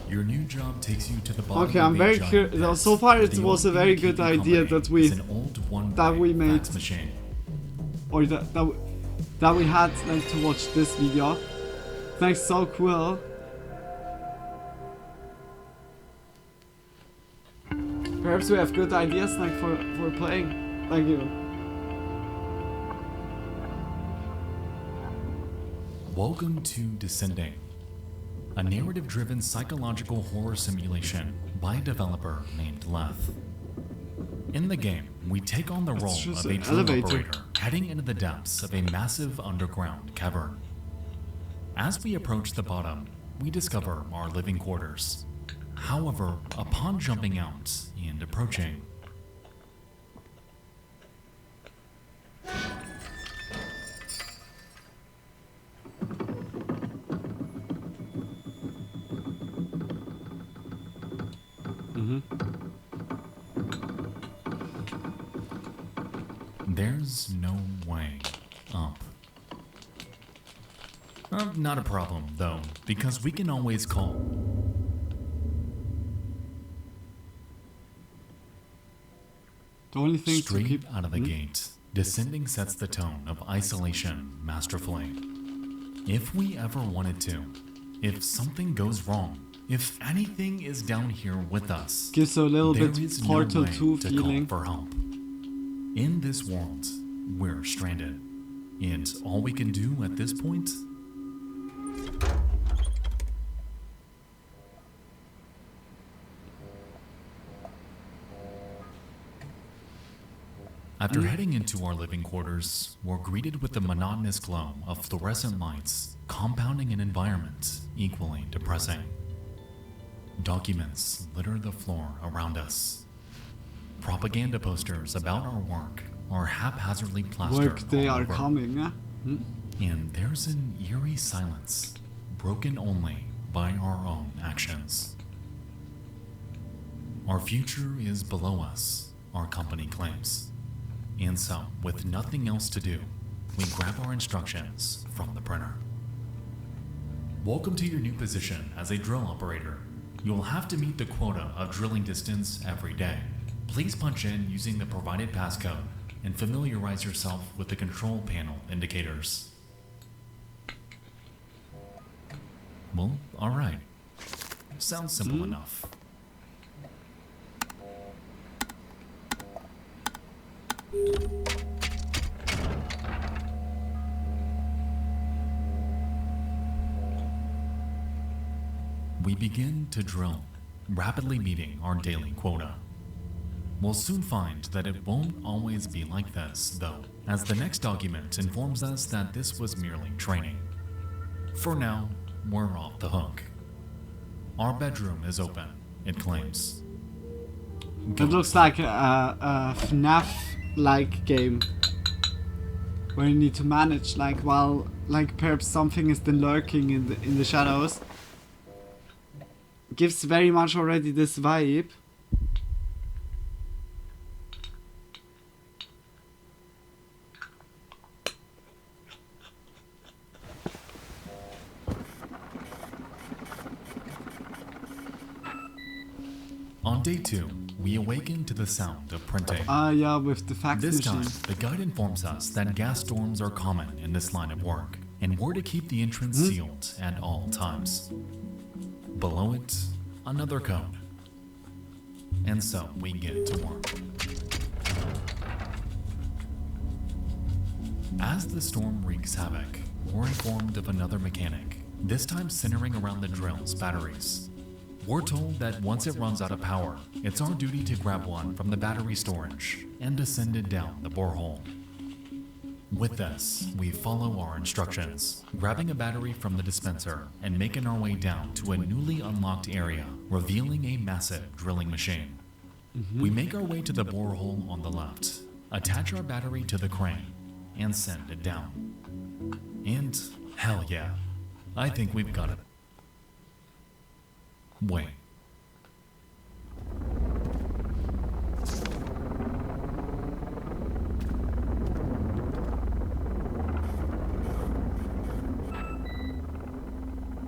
Your new job takes you to the bottom Okay, of I'm a very giant curious. pit. So far, it The was old a very beekeeping good idea company that we is an old one-way made, fax machine. or that we had like to watch this video. Thanks, so cool. Perhaps we have good ideas like for playing. Thank you. Welcome to Descending, a narrative-driven psychological horror simulation by a developer named Leth. In the game, we take on the role of a drone operator heading into the depths of a massive underground cavern. As we approach the bottom, we discover our living quarters. However, upon jumping out and approaching, there's no way up. Not a problem, though, because we can always call. The only thing straight to keep out of the gate, descending sets the tone of isolation masterfully. If we ever wanted to, if something goes wrong, if anything is down here with us, gives a little there bit is Portal no way 2 to feeling. call for help. In this world, we're stranded, and all we can do at this point. After heading into our living quarters, we're greeted with the monotonous glow of fluorescent lights, compounding an environment equally depressing. Documents litter the floor around us. Propaganda posters about our work are haphazardly plastered Work they all are over. coming, huh? And there's an eerie silence, broken only by our own actions. Our future is below us, our company claims. And so, with nothing else to do, we grab our instructions from the printer. Welcome to your new position as a drill operator. You will have to meet the quota of drilling distance every day. Please punch in using the provided passcode and familiarize yourself with the control panel indicators. Well, alright. Sounds simple enough. We begin to drill, rapidly meeting our daily quota. We'll soon find that it won't always be like this, though, as the next document informs us that this was merely training. For now, we're off the hook. Our bedroom is open, it claims. It looks like a FNAF-like game, where you need to manage, like, while, like, perhaps something is then lurking in the shadows. Gives very much already this vibe. On day 2, we awaken to the sound of printing. Yeah, with the fax This machine. time, the guide informs us that gas storms are common in this line of work, and we're to keep the entrance sealed at all times. Below it, another code. And so we get to work. As the storm wreaks havoc, we're informed of another mechanic, this time centering around the drill's batteries. We're told that once it runs out of power, it's our duty to grab one from the battery storage and to send it down the borehole. With this, we follow our instructions, grabbing a battery from the dispenser and making our way down to a newly unlocked area, revealing a massive drilling machine. We make our way to the borehole on the left, attach our battery to the crane, and send it down. And hell yeah, I think we've got it. Wait.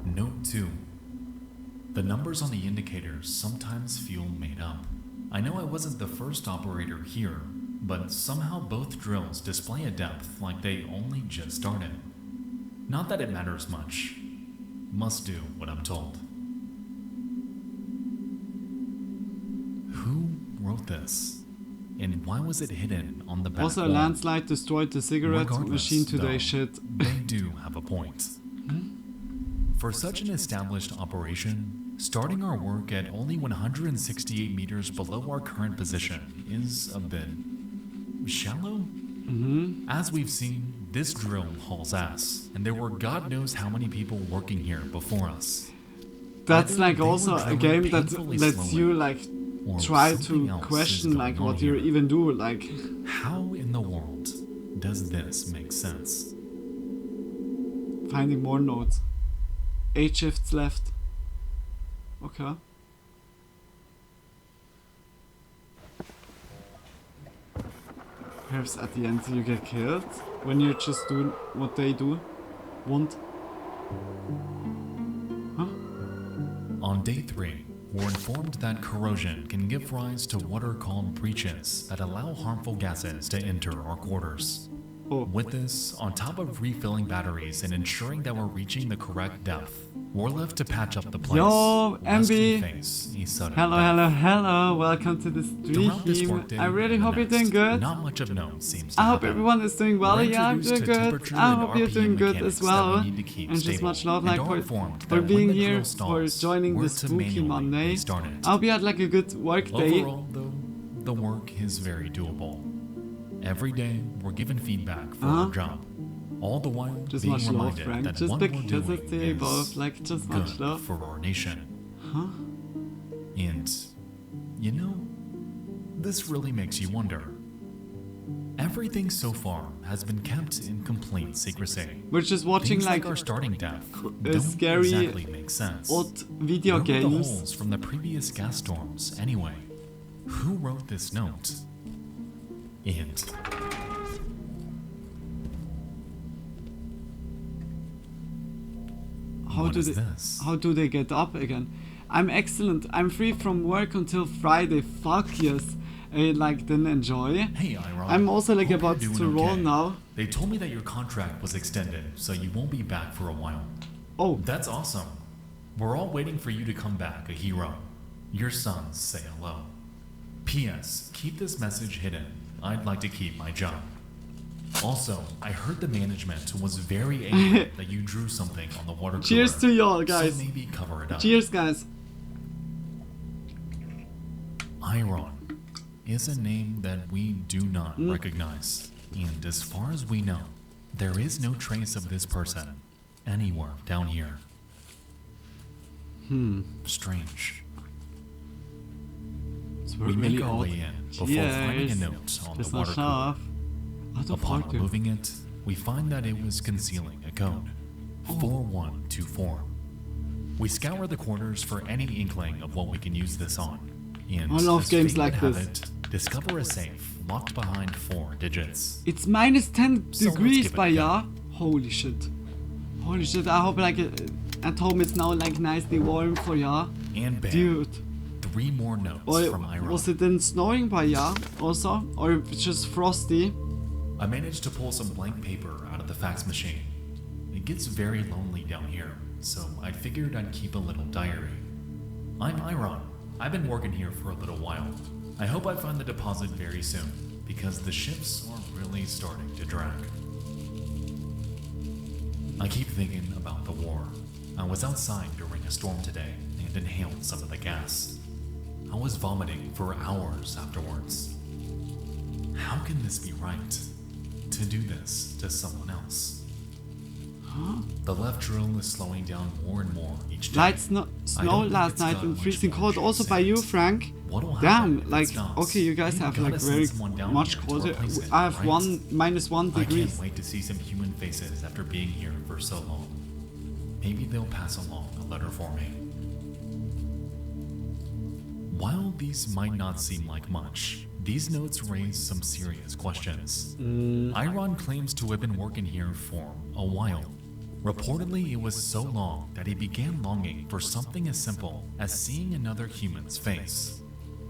Note 2. The numbers on the indicators sometimes feel made up. I know I wasn't the first operator here, but somehow both drills display a depth like they only just started. Not that it matters much. Must do what I'm told. Who wrote this? And why was it hidden on the back Also, a wall? landslide destroyed the cigarette Regardless, machine today, though, shit. They do have a point. For such an established operation, starting our work at only 168 meters below our current position is a bit shallow? As we've seen, this drill hauls ass, and there were God knows how many people working here before us. That's like also a game that lets you like try to question like what you even do, like how in the world does this make sense? Finding more notes. 8 shifts left. Okay. Perhaps at the end you get killed when you're just doing what they want. Huh? On day 3, we're informed that corrosion can give rise to what are called breaches that allow harmful gases to enter our quarters. With this, on top of refilling batteries and ensuring that we're reaching the correct depth, we're left to patch up the place. Yo, MB! Hello, welcome to the stream. I really hope you're doing good. Not much of note seems I hope everyone is doing well. Yeah, I'm doing good. I hope you're doing good as well. And just much love like for being here, for joining this spooky Monday. I hope you had like a good work day. Overall, though, the work is very doable. Every day, we're given feedback for our job. All the while just being much love, reminded Frank. that Just what because we're it's doing the is above, like just good much love for our nation. Huh? And, you know, this really makes you wonder. Everything so far has been kept in complete secrecy. We're just watching Things like our starting death a don't scary exactly make sense. old video Where were the games. holes from the previous gas storms anyway? Who wrote this note? And how do they get up again? I'm excellent. I'm free from work until Friday. Fuck yes. I like didn't enjoy. Hey, Iron. I'm also like Hope about you're to doing roll okay. now. They told me that your contract was extended, so you won't be back for a while. Oh. That's awesome. We're all waiting for you to come back, a hero. Your sons say hello. P.S. Keep this message hidden. I'd like to keep my job. Also, I heard the management was very angry that you drew something on the water cooler. Cheers to y'all, guys. So maybe cover it up. Cheers, guys. Iron is a name that we do not recognize. And as far as we know, there is no trace of this person anywhere down here. Strange. We make our way in before finding a note on the water cooler. Upon removing it, we find that it was concealing a code, 4124. We scour the corners for any inkling of what we can use this on, and I love games like this. Discover a safe locked behind 4 digits. It's minus 10 degrees by ya. Holy shit. Holy shit, I hope like at home it's now like nicely warm for ya. And bam, dude. 3 more notes from Iron. Was it then snowing by ya also? Or just frosty? I managed to pull some blank paper out of the fax machine. It gets very lonely down here, so I figured I'd keep a little diary. I'm Iron. I've been working here for a little while. I hope I find the deposit very soon, because the shifts are really starting to drag. I keep thinking about the war. I was outside during a storm today and inhaled some of the gas. I was vomiting for hours afterwards. How can this be right? To do this to someone else? Huh? The left drill is slowing down more and more each day. Light snow last night and freezing cold also by you, Frank. Damn, like, okay, you guys have like very much colder. I have -1 I degrees. can't wait to see some human faces after being here for so long. Maybe they'll pass along a letter for me. While these might not seem like much, these notes raise some serious questions. Iron claims to have been working here for a while. Reportedly, it was so long that he began longing for something as simple as seeing another human's face.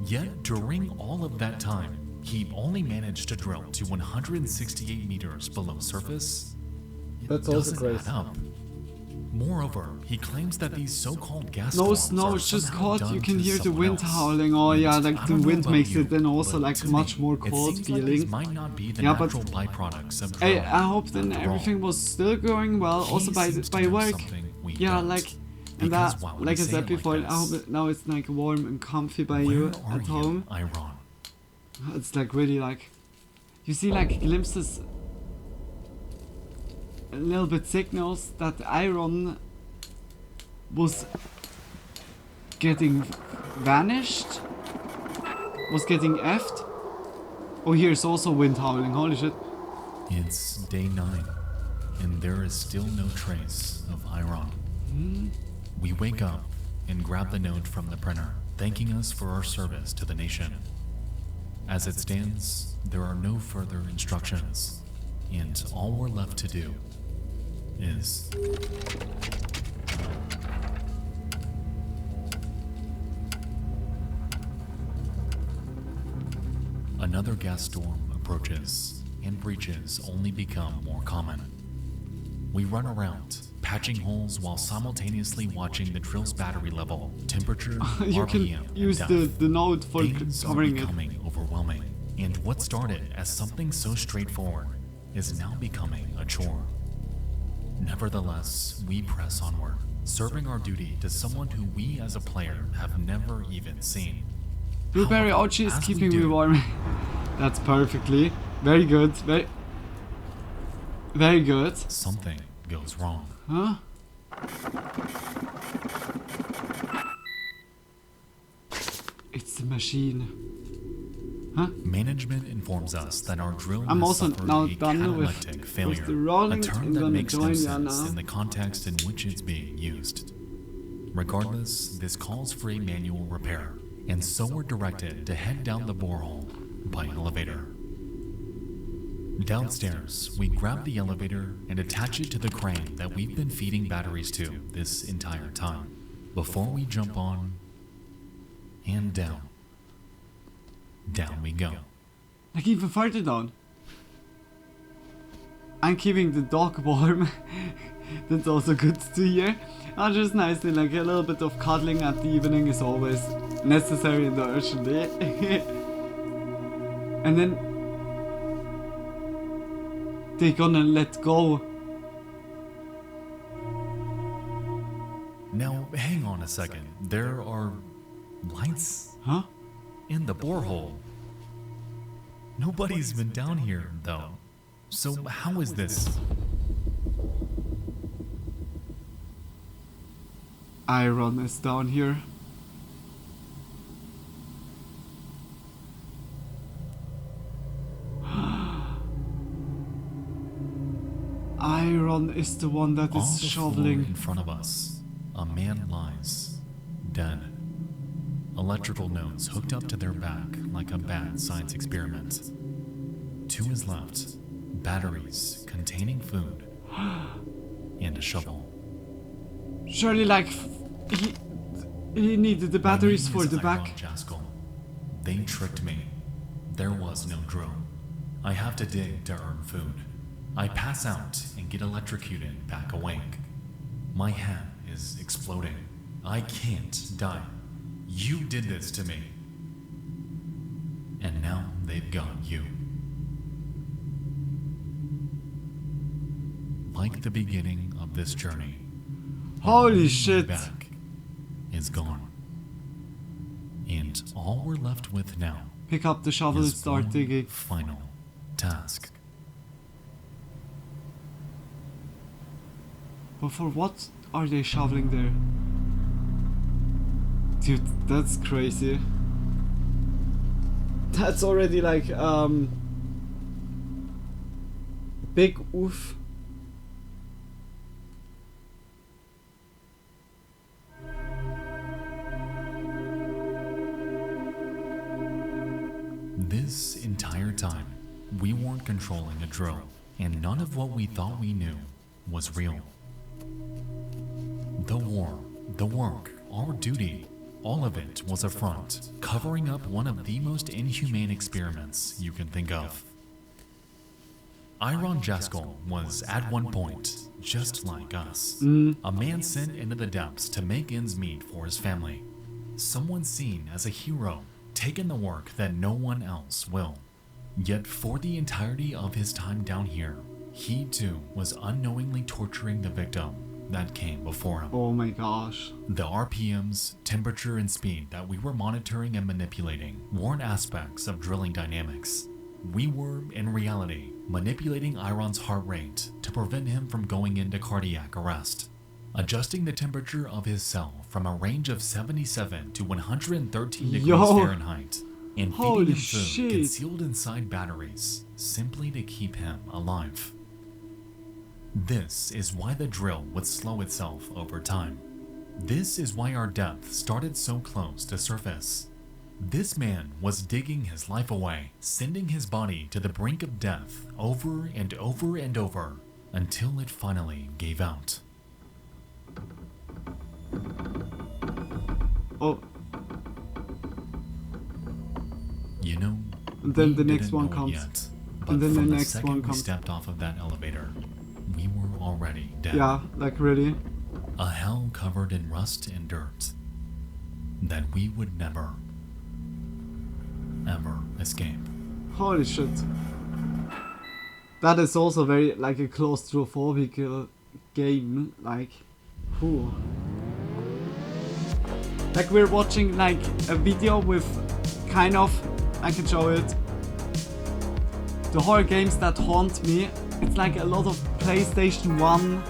Yet, during all of that time, he only managed to drill to 168 meters below surface. That's also Doesn't crazy. add up. Moreover, he claims that these so-called gas No storms snow, are it's just somehow cold. done You can to hear the someone wind else. howling. Oh yeah, like I the don't know wind about makes you, it then also but like to much me, more it cold seems like feeling. these might not be the Yeah, but natural byproducts of hey, drilling. I hope then After all, everything was still going well. he Also seems to by know work. something we Yeah, don't. like and Because that, why would like he I say said it like before, I this? hope it, now it's like warm and comfy by Where you are at home. Iron? It's like really like You see like glimpses, a little bit signals that the iron was getting vanished, was getting effed. Oh, here's also wind howling, holy shit. It's day 9, and there is still no trace of iron. We wake up and grab the note from the printer, thanking us for our service to the nation. As it stands, there are no further instructions, and all we're left to do is another gas storm approaches, and breaches only become more common. We run around, patching holes while simultaneously watching the drill's battery level, temperature, you RPM, can use and the node for things covering are becoming overwhelming, and what started as something so straightforward is now becoming a chore. Nevertheless, we press onward, serving our duty to someone who we as a player have never even seen. Blueberry Archie is keeping me warm. That's perfectly. Very good. Very good. Something goes wrong. Huh? It's the machine. Huh? Management informs us that our drill I'm has also suffered now a done with catalytic failure, the rolling. a term I'm that gonna makes no join sense now. in the context in which it's being used. Regardless, this calls for a manual repair, and so we're directed to head down the borehole by elevator. Downstairs, we grab the elevator and attach it to the crane that we've been feeding batteries to this entire time, before we jump on and down. Down we go. Like even further down. I'm keeping the dog warm. That's also good to hear. Just nicely, like a little bit of cuddling at the evening is always necessary and urgent. And then they're gonna let go. Now, hang on a second. There are lights? Huh? In the borehole. Nobody's been down here, though. So how is this? Iron is down here. Iron is the one that is shoveling. In front of us, a man lies, dead. Electrical nodes hooked up to their back like a bad science experiment. To his left, batteries containing food and a shovel. Surely, like, he needed the batteries for the back. Jaskell. They tricked me. There was no drill. I have to dig to earn food. I pass out and get electrocuted back awake. My head is exploding. I can't die. You did this to me. And now they've got you. Like the beginning of this journey. Holy shit. Back is gone. And all we're left with now. Pick up the shovel and is start one digging. Final task. But for what are they shoveling there? Dude, that's crazy. That's already like big oof. This entire time, we weren't controlling a drill, and none of what we thought we knew was real. The war, the work, our duty, all of it was a front, covering up one of the most inhumane experiments you can think of. Iron Jaskell was, at one point, just like us. A man sent into the depths to make ends meet for his family. Someone seen as a hero, taking the work that no one else will. Yet for the entirety of his time down here, he too was unknowingly torturing the victim that came before him. Oh my gosh. The RPMs, temperature, and speed that we were monitoring and manipulating weren't aspects of drilling dynamics. we were, in reality, manipulating Iron's heart rate to prevent him from going into cardiac arrest, adjusting the temperature of his cell from a range of 77 to 113 degrees Fahrenheit, and feeding him food concealed inside batteries simply to keep him alive. This is why the drill would slow itself over time. This is why our depth started so close to surface. This man was digging his life away, sending his body to the brink of death over and over and over, until it finally gave out. Oh. You know, and then the next one comes. Yet, and then the next second one comes. We stepped off of that elevator, we were already dead. Yeah, like really. A hell covered in rust and dirt that we would never, ever escape. Holy shit. That is also very like a claustrophobic game, like, whew. Like we're watching like a video with kind of, I can show it, the horror games that haunt me. It's like a lot of PlayStation 1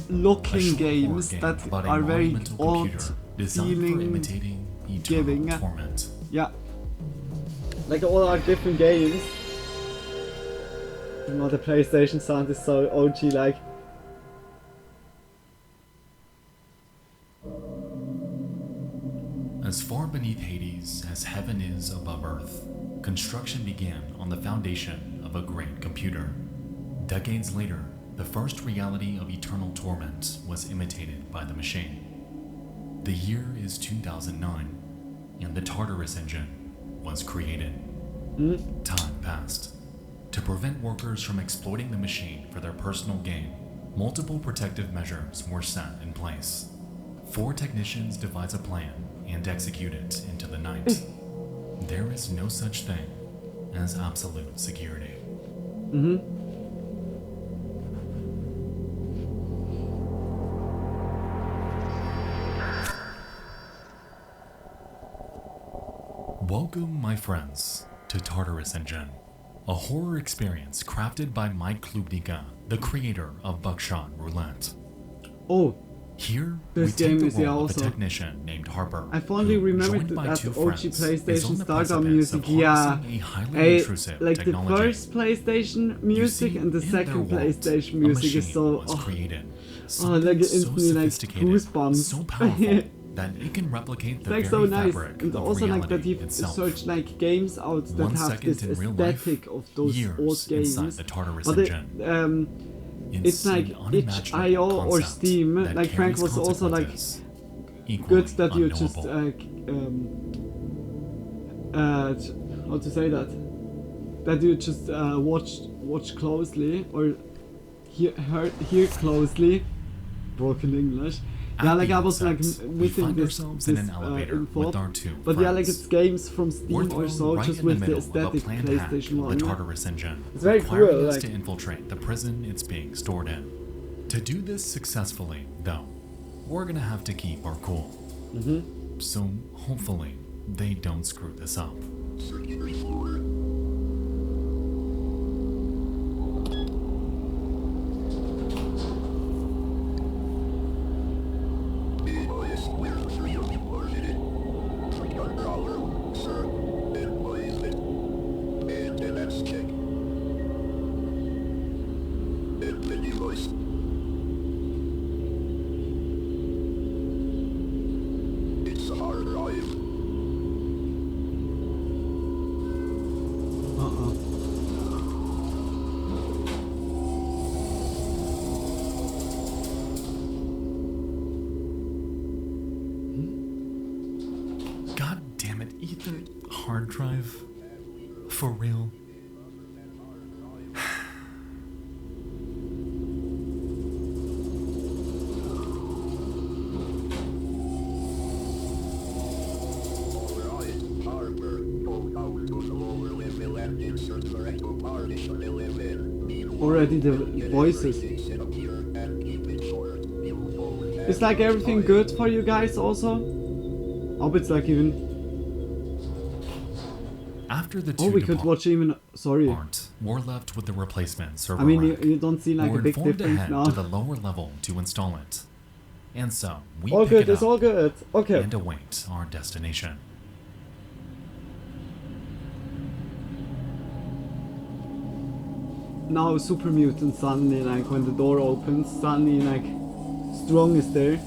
looking games that are very odd feeling giving. Yeah. Like all our different games. You know, the PlayStation sound is so OG like. As far beneath Hades as heaven is above earth, construction began on the foundation of a great computer. Decades later, the first reality of eternal torment was imitated by the machine. The year is 2009, and the Tartarus engine was created. Time passed. To prevent workers from exploiting the machine for their personal gain, multiple protective measures were set in place. 4 technicians devise a plan and execute it into the night. There is no such thing as absolute security. Welcome, my friends, to Tartarus Engine, a horror experience crafted by Mike Klubnika, the creator of Buckshot Roulette. Oh, here this we game take is the role also. of a technician named Harper. I fondly remember that OG PlayStation startup music. Yeah, like the first PlayStation music and the second PlayStation music is so. Like instantly like goosebumps. So powerful that it can replicate the like very so nice, fabric and of also like that reality you itself. search like games out that 1 have second this in real life, aesthetic of those years old games. inside the Tartarus But engine. It's like itch.io or Steam. Like Frank was also like good that you just how to say that you just watch closely or hear closely. Broken English. Yeah, like I was like missing this info, but yeah, like it's games from Steam or so, just with the aesthetic PlayStation 1. The Tartarus engine, it's very cool. Like to infiltrate the prison it's being stored in. To do this successfully, though, we're gonna have to keep our cool. So hopefully they don't screw this up. Hard drive? For real? Already the voices. Is like everything good for you guys also? Hope it's like even After the two we could watch even. Sorry. We're left with the replacement server. I mean, rack. you don't see like we're a big informed difference ahead now. to the lower level to install it, and so we all pick good. it It's up all good. Okay. and await our destination. Now super mutant suddenly, like when the door opens, suddenly like Strong is there.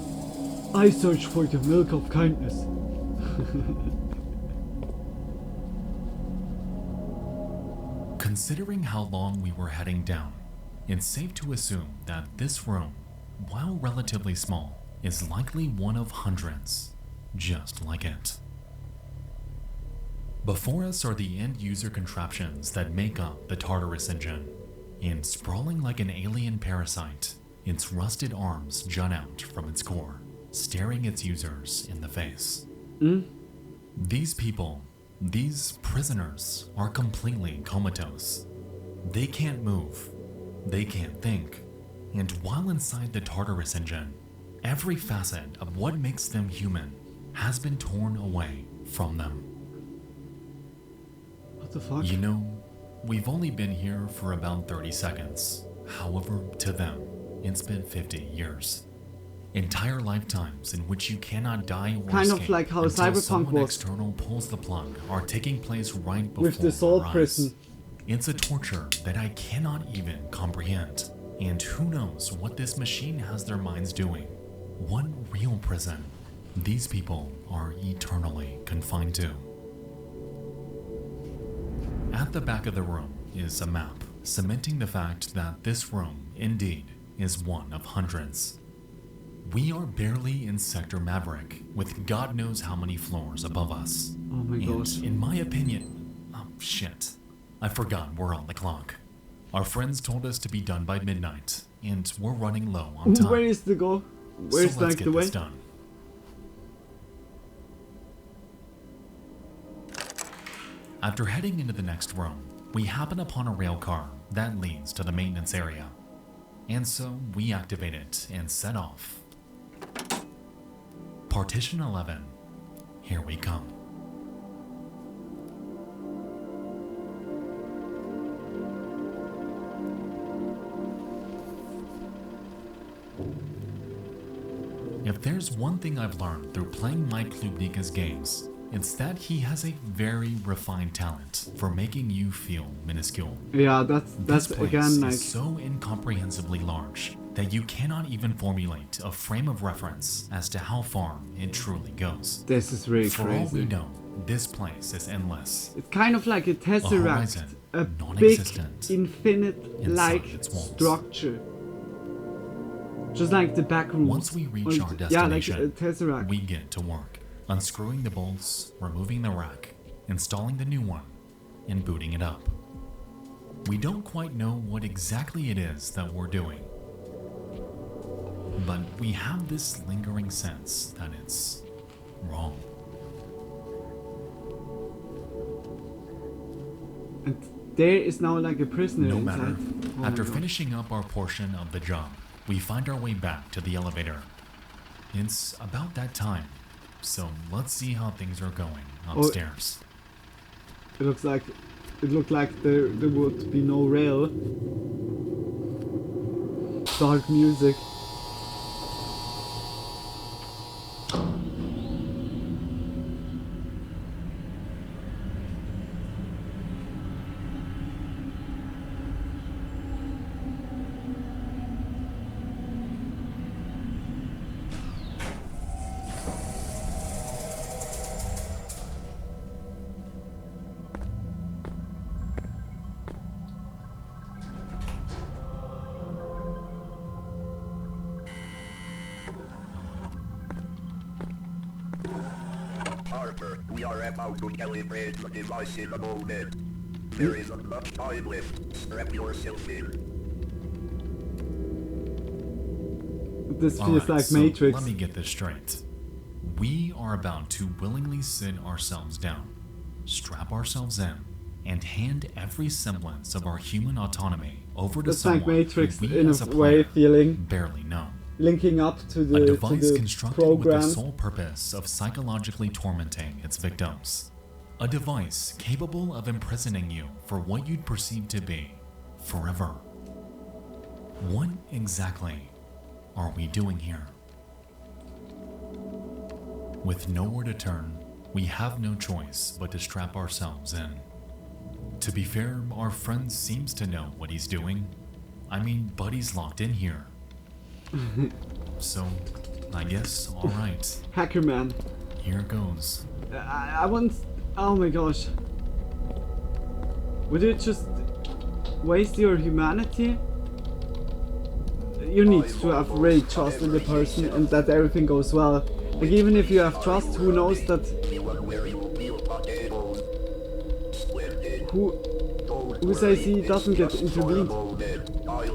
I search for the milk of kindness. Considering how long we were heading down, it's safe to assume that this room, while relatively small, is likely one of hundreds just like it. Before us are the end-user contraptions that make up the Tartarus engine, and sprawling like an alien parasite, its rusted arms jut out from its core, staring its users in the face. These people, these prisoners, are completely comatose. They can't move, they can't think, and while inside the Tartarus engine, every facet of what makes them human has been torn away from them. What the fuck? You know, we've only been here for about 30 seconds. However, to them, it's been 50 years. Entire lifetimes in which you cannot die or kind escape of like how until Cyberpunk someone was. external pulls the plug are taking place right before With the soul our eyes. prison. It's a torture that I cannot even comprehend. And who knows what this machine has their minds doing. One real prison these people are eternally confined to. At the back of the room is a map, cementing the fact that this room, indeed, is one of hundreds. We are barely in Sector Maverick, with God knows how many floors above us. Oh my gosh. In my opinion, shit. I forgot we're on the clock. Our friends told us to be done by midnight, and we're running low on time. Where is the goal? Where's so let's like get the way? this done. After heading into the next room, we happen upon a rail car that leads to the maintenance area. And so we activate it and set off. Partition 11, here we come. If there's one thing I've learned through playing Mike Klubnika's games, it's that he has a very refined talent for making you feel minuscule. Yeah, that's This place again like is so incomprehensibly large that you cannot even formulate a frame of reference as to how far it truly goes. this is really For all we crazy. know, this place is endless. It's kind of like a tesseract, horizon, a big non-existent infinite-like inside its walls. structure. Just like the back room. Once we reach our Yeah, like destination, a tesseract. we get to work, unscrewing the bolts, removing the rack, installing the new one, and booting it up. We don't quite know what exactly it is that we're doing, but we have this lingering sense that it's wrong. And there is now like a prisoner No inside. matter. Oh After my God. finishing up our portion of the job, we find our way back to the elevator. It's about that time, so let's see how things are going upstairs. It looked like there would be no rail. Dark music. Harper, we are about to calibrate the device in a moment. There isn't much time left. Strap yourself in. This All feels right, like so Matrix. let me get this straight. We are about to willingly sit ourselves down, strap ourselves in, and hand every semblance of our human autonomy over to That's someone like Matrix who we in as a a way player feeling. barely know. Linking up to A the device constructed with program. the sole purpose of psychologically tormenting its victims. A device capable of imprisoning you for what you'd perceive to be forever. What exactly are we doing here? With nowhere to turn, we have no choice but to strap ourselves in. To be fair, our friend seems to know what he's doing. I mean, Buddy's locked in here. So, I guess, alright. Hacker man. Here goes. I want... Oh my gosh. Would you just waste your humanity? You need to have really trust in the person and that everything goes well. Like, even if you have trust, who knows that... Who says he doesn't get intervened? I'll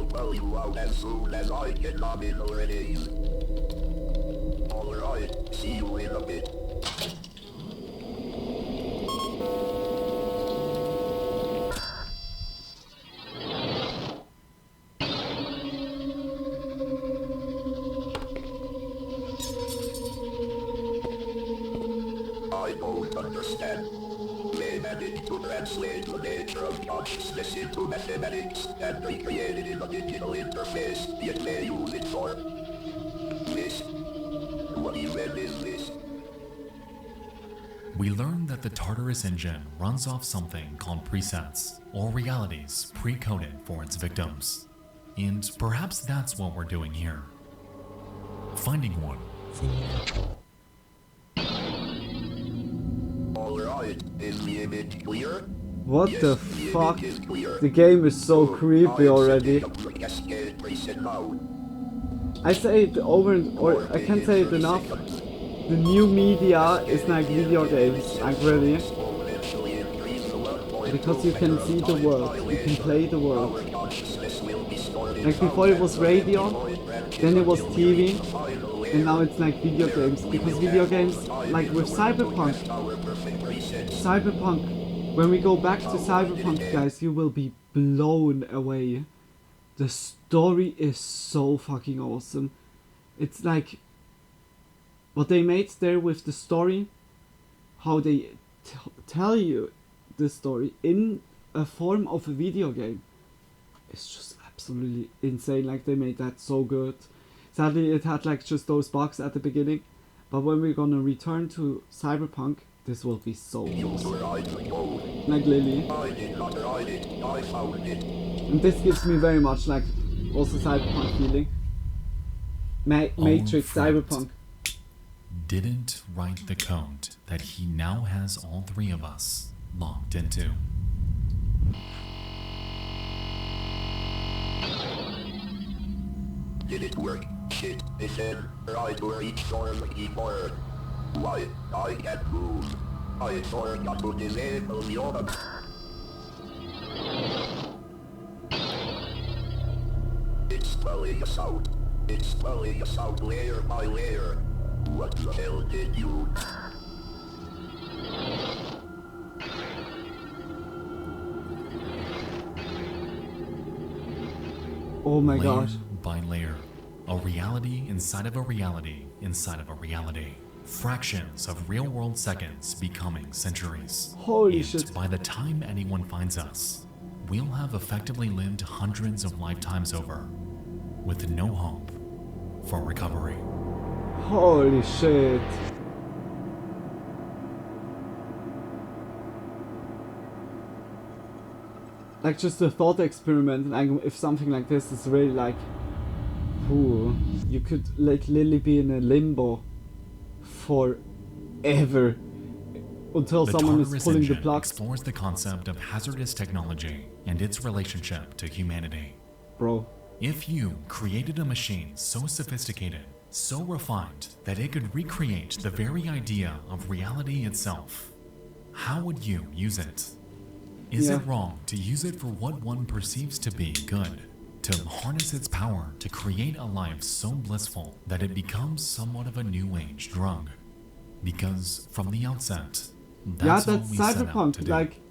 tell you out as soon as I get on in already. Alright, see you in a bit. I don't understand. Mathematics to translate the nature of consciousness into mathematics, and they created a digital interface, yet they use it for this. What even is this? We learned that the Tartarus engine runs off something called presets, or realities pre-coded for its victims. And perhaps that's what we're doing here. Finding one. Alright, is the image clear? What the fuck? The game is so creepy already. I say it over and or I can't say it enough. The new media is like video games, like really. Because you can see the world, you can play the world. Like before it was radio, then it was TV, and now it's like video games. Because video games, like with Cyberpunk, when we go back to Cyberpunk, guys, you will be blown away. The story is so fucking awesome. It's like what they made there with the story, how they tell you the story in a form of a video game. It's just absolutely insane. Like they made that so good. Sadly, it had like just those bugs at the beginning, but when we're gonna return to Cyberpunk, this will be so awesome. Like Lily. And this gives me very much like also Cyberpunk feeling. Matrix, Cyberpunk. Didn't write the code that he now has all three of us locked into. Did it work? Shit, it said, right where each storm keyboard. Why, I can't move. I forgot to disable the order. It's spelling us out. It's spelling us out layer by layer. What the hell did you... Oh my gosh. By layer. A reality inside of a reality inside of a reality. Fractions of real-world seconds becoming centuries. Holy and shit. By the time anyone finds us, we'll have effectively lived hundreds of lifetimes over, with no hope for recovery. Holy shit. Like just a thought experiment, like if something like this is really like, ooh, you could like literally be in a limbo forever until someone is pulling the plug. Explores the concept of hazardous technology and its relationship to humanity. Bro. If you created a machine so sophisticated, so refined, that it could recreate the very idea of reality itself, how would you use it? Is it wrong to use it for what one perceives to be good? To harness its power to create a life so blissful that it becomes somewhat of a new age drug? Because from the outset, that's what we set out to do. Like,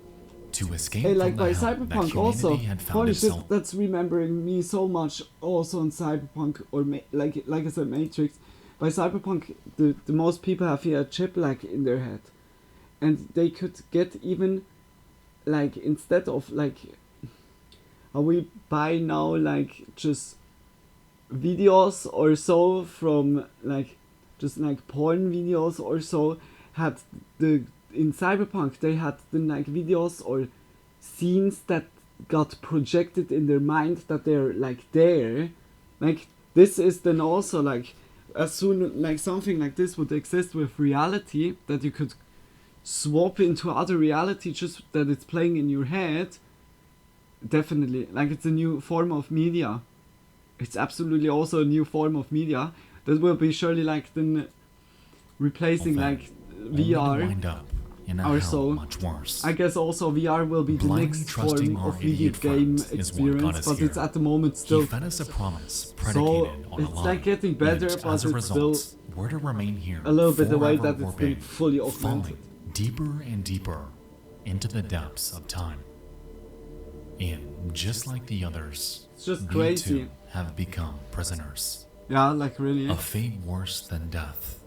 to escape hey, like from the by hell Cyberpunk that also. humanity had found Holy itself. shit, that's remembering me so much also in Cyberpunk, or like I said, Matrix. By Cyberpunk, the most people have here a chip like in their head, and they could get even, like, instead of, like, how we buy now, like, just videos or so from, like, just, like, porn videos or so, had the, in Cyberpunk, they had the, like, videos or scenes that got projected in their mind that they're, like, there. Like, this is then also, like, as soon, like, something like this would exist with reality, that you could swap into other reality just that it's playing in your head, definitely, like, it's a new form of media. It's absolutely also a new form of media that will be surely, like, then replacing, like, VR or so. Much worse. I guess also VR will be the next form of video game experience, but it's at the moment still. He fed us a promise So it's like getting better, but it's still we're to remain here a little bit the way that it's been fully augmented. Deeper and deeper into the depths of time. And just like the others, it's just we crazy. Too have become prisoners. Yeah, like really. A fate worse than death.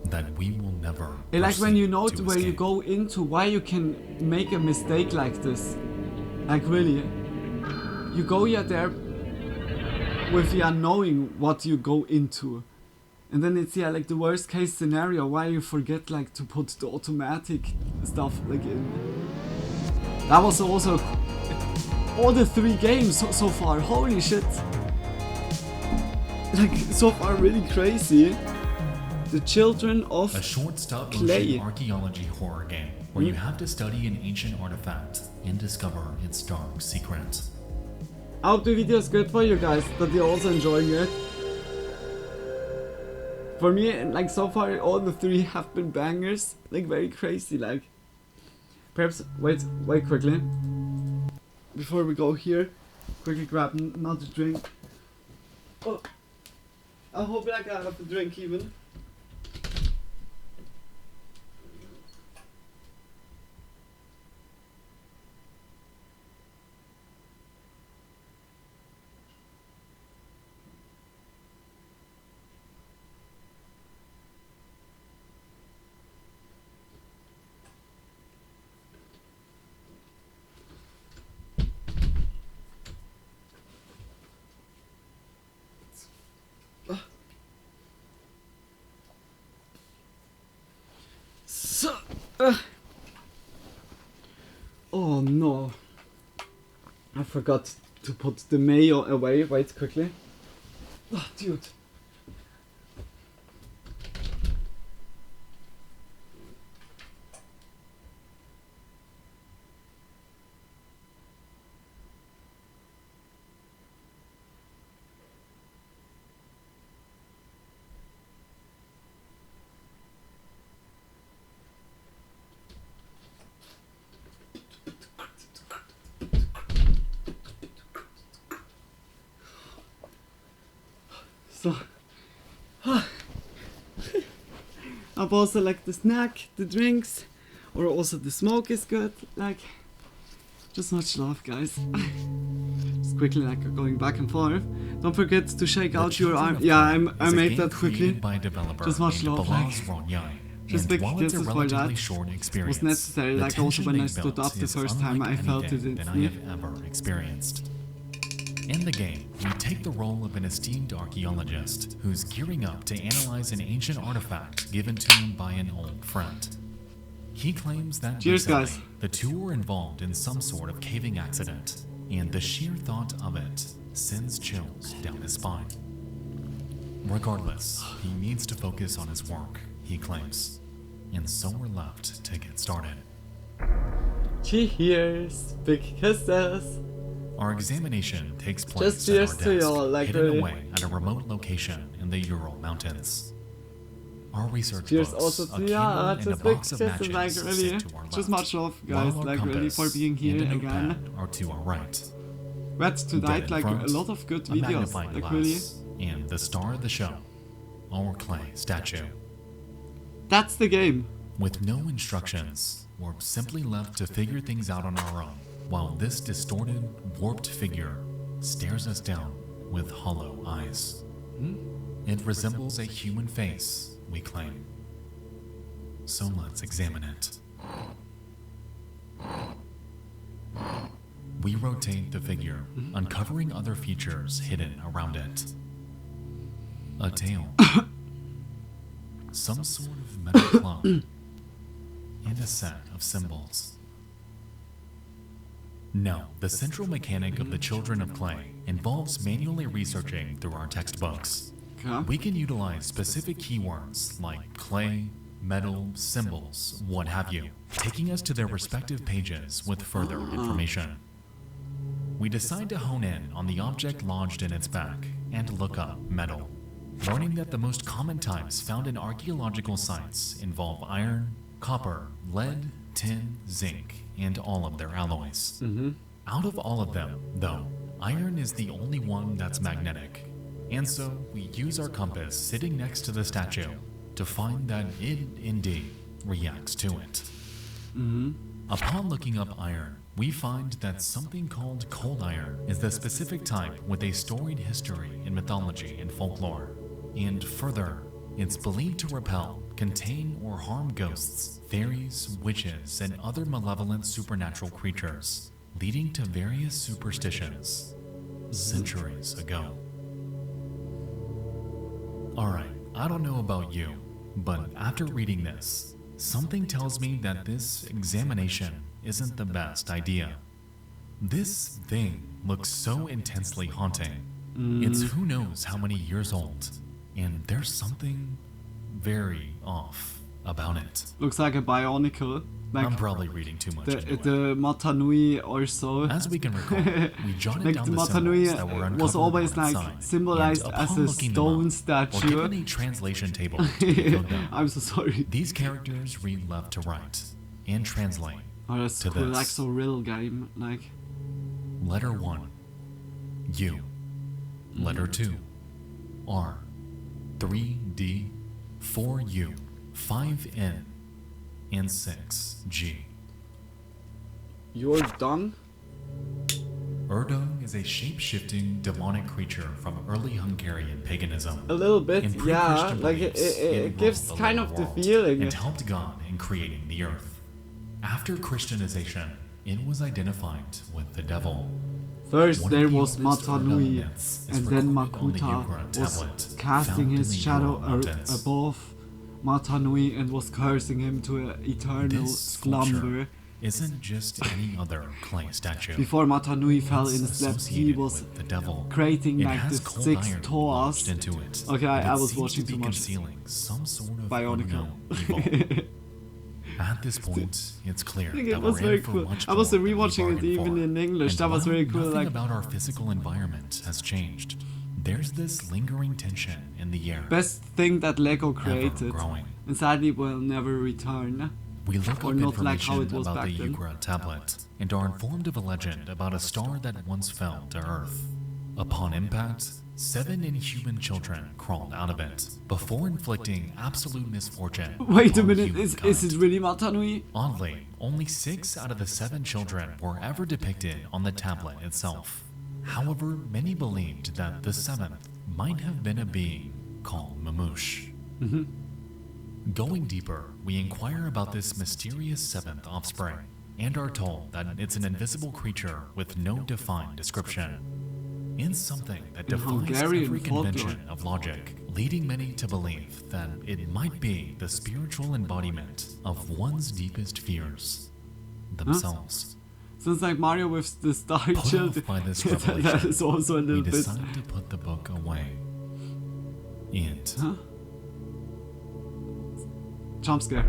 That we will never. And like when you know where escape. you go into, why you can make a mistake like this. Like really. You go there with the unknowing what you go into. And then it's like the worst case scenario, why you forget like to put the automatic stuff like in. That was also all the 3 games so far, holy shit. Like so far really crazy. The Children of a short stop Clay. Archaeology horror game where you have to study an ancient artifact and discover its dark secret. I hope the video is good for you guys, that you're also enjoying it. For me, like so far, all the 3 have been bangers, like very crazy. Like, perhaps wait quickly before we go here. Quickly grab another drink. Oh, I hope like I have a drink even. Oh no, I forgot to put the mayo away. Wait quickly. Oh, dude. So, I've also like the snack, the drinks, or also the smoke is good. Like, just much love, guys. Just quickly like going back and forth. Don't forget to shake out your arm. Yeah, I made that quickly. Just much love. Like, just big kisses for that. Was necessary. Like also when I stood up the first time, I felt it instantly. In the game, you take the role of an esteemed archaeologist who's gearing up to analyze an ancient artifact given to him by an old friend. He claims that recently, the two were involved in some sort of caving accident, and the sheer thought of it sends chills down his spine. Regardless, he needs to focus on his work, he claims, and so we're left to get started. Cheers! Big kisses! Our examination takes place at our desk, hidden away at a remote location in the Ural Mountains. Our research books, also a camera, and a box of matches like really, sit to our left, just much love, guys, like really for being here and again. Are to our right. But tonight, like front, a lot of good videos, like really. And the star of the show, our clay statue. That's the game. With no instructions, we're simply left to figure things out on our own, while this distorted, warped figure stares us down with hollow eyes. It resembles a human face, we claim. so let's examine it. We rotate the figure, uncovering other features hidden around it. A tail, some sort of metal club, and a set of symbols. Now, the central mechanic of the Children of Clay involves manually researching through our textbooks. We can utilize specific keywords like clay, metal, symbols, what have you, taking us to their respective pages with further information. We decide to hone in on the object lodged in its back and look up metal, learning that the most common types found in archaeological sites involve iron, copper, lead, tin, zinc, and all of their alloys. Out of all of them, though, iron is the only one that's magnetic, and so we use our compass sitting next to the statue to find that it indeed reacts to it. Upon looking up iron, we find that something called cold iron is the specific type with a storied history in mythology and folklore. And further, it's believed to repel, contain, or harm ghosts, fairies, witches, and other malevolent supernatural creatures, leading to various superstitions centuries ago. Alright, I don't know about you, but after reading this, something tells me that this examination isn't the best idea. This thing looks so intensely haunting. It's who knows how many years old, and there's something very off about it. Looks like a bionicle. Like I'm probably reading too much. The Mata Nui also. As we can recall, we jotted like down the the Mata Nui symbols that were uncovered was always on its like side, symbolized and as upon a looking stone them up, statue. or given a translation table to decode them. I'm so sorry. These characters read left to right and translate Oh, that's to cool. this. Like so real game. Like Letter 1, U. Letter 2, R. 3D, 4U, 5N, and 6G. You're done? Erdung is a shape-shifting demonic creature from early Hungarian paganism. A little bit, In yeah. pre-Christian Like beliefs, it gives ruled kind lower of the world feeling. and helped God in creating the earth. After Christianization, it was identified with the devil. First One there of the was oldest Mata Nui, myths is and then recorded on the Makuta Uncut was tablet casting found in his the shadow Ural Mountains. above Mata Nui and was cursing him to an eternal This slumber. sculpture isn't just any other clay statue. Before Mata Nui fell in It's sleep, he associated was with the devil. creating It like has the cold 6 iron tours. lodged into it, Okay, I and it was seems watching to be too much. concealing some sort of Bionicle. unknown evil. At this point, it's clear I think that it was we're very in for cool. much I was more than we rewatching it bargained even for. in English. And That was while very cool. Nothing Like about our physical environment has changed. There's this lingering tension in the air. best thing that Lego created, growing. and sadly will never return. We look or up not like how information it was about back the then. Uncut tablet and are informed of a legend about a star that once fell to Earth. Upon impact, 7 inhuman children crawled out of it before inflicting absolute misfortune. Wait a on minute, is humankind. it really Mata Nui? Oddly, only 6 out of the 7 children were ever depicted on the tablet itself. However, many believed that the 7th might have been a being called Mamoosh. Going deeper, we inquire about this mysterious 7th offspring and are told that it's an invisible creature with no defined description. In something that defies Hungarian every folklore. convention of logic, leading many to believe that it might be the spiritual embodiment of one's deepest fears, themselves. Sounds like Mario with the star Put child. off by this that revelation, is also a little we bit. decided to put the book away. And Jump scare.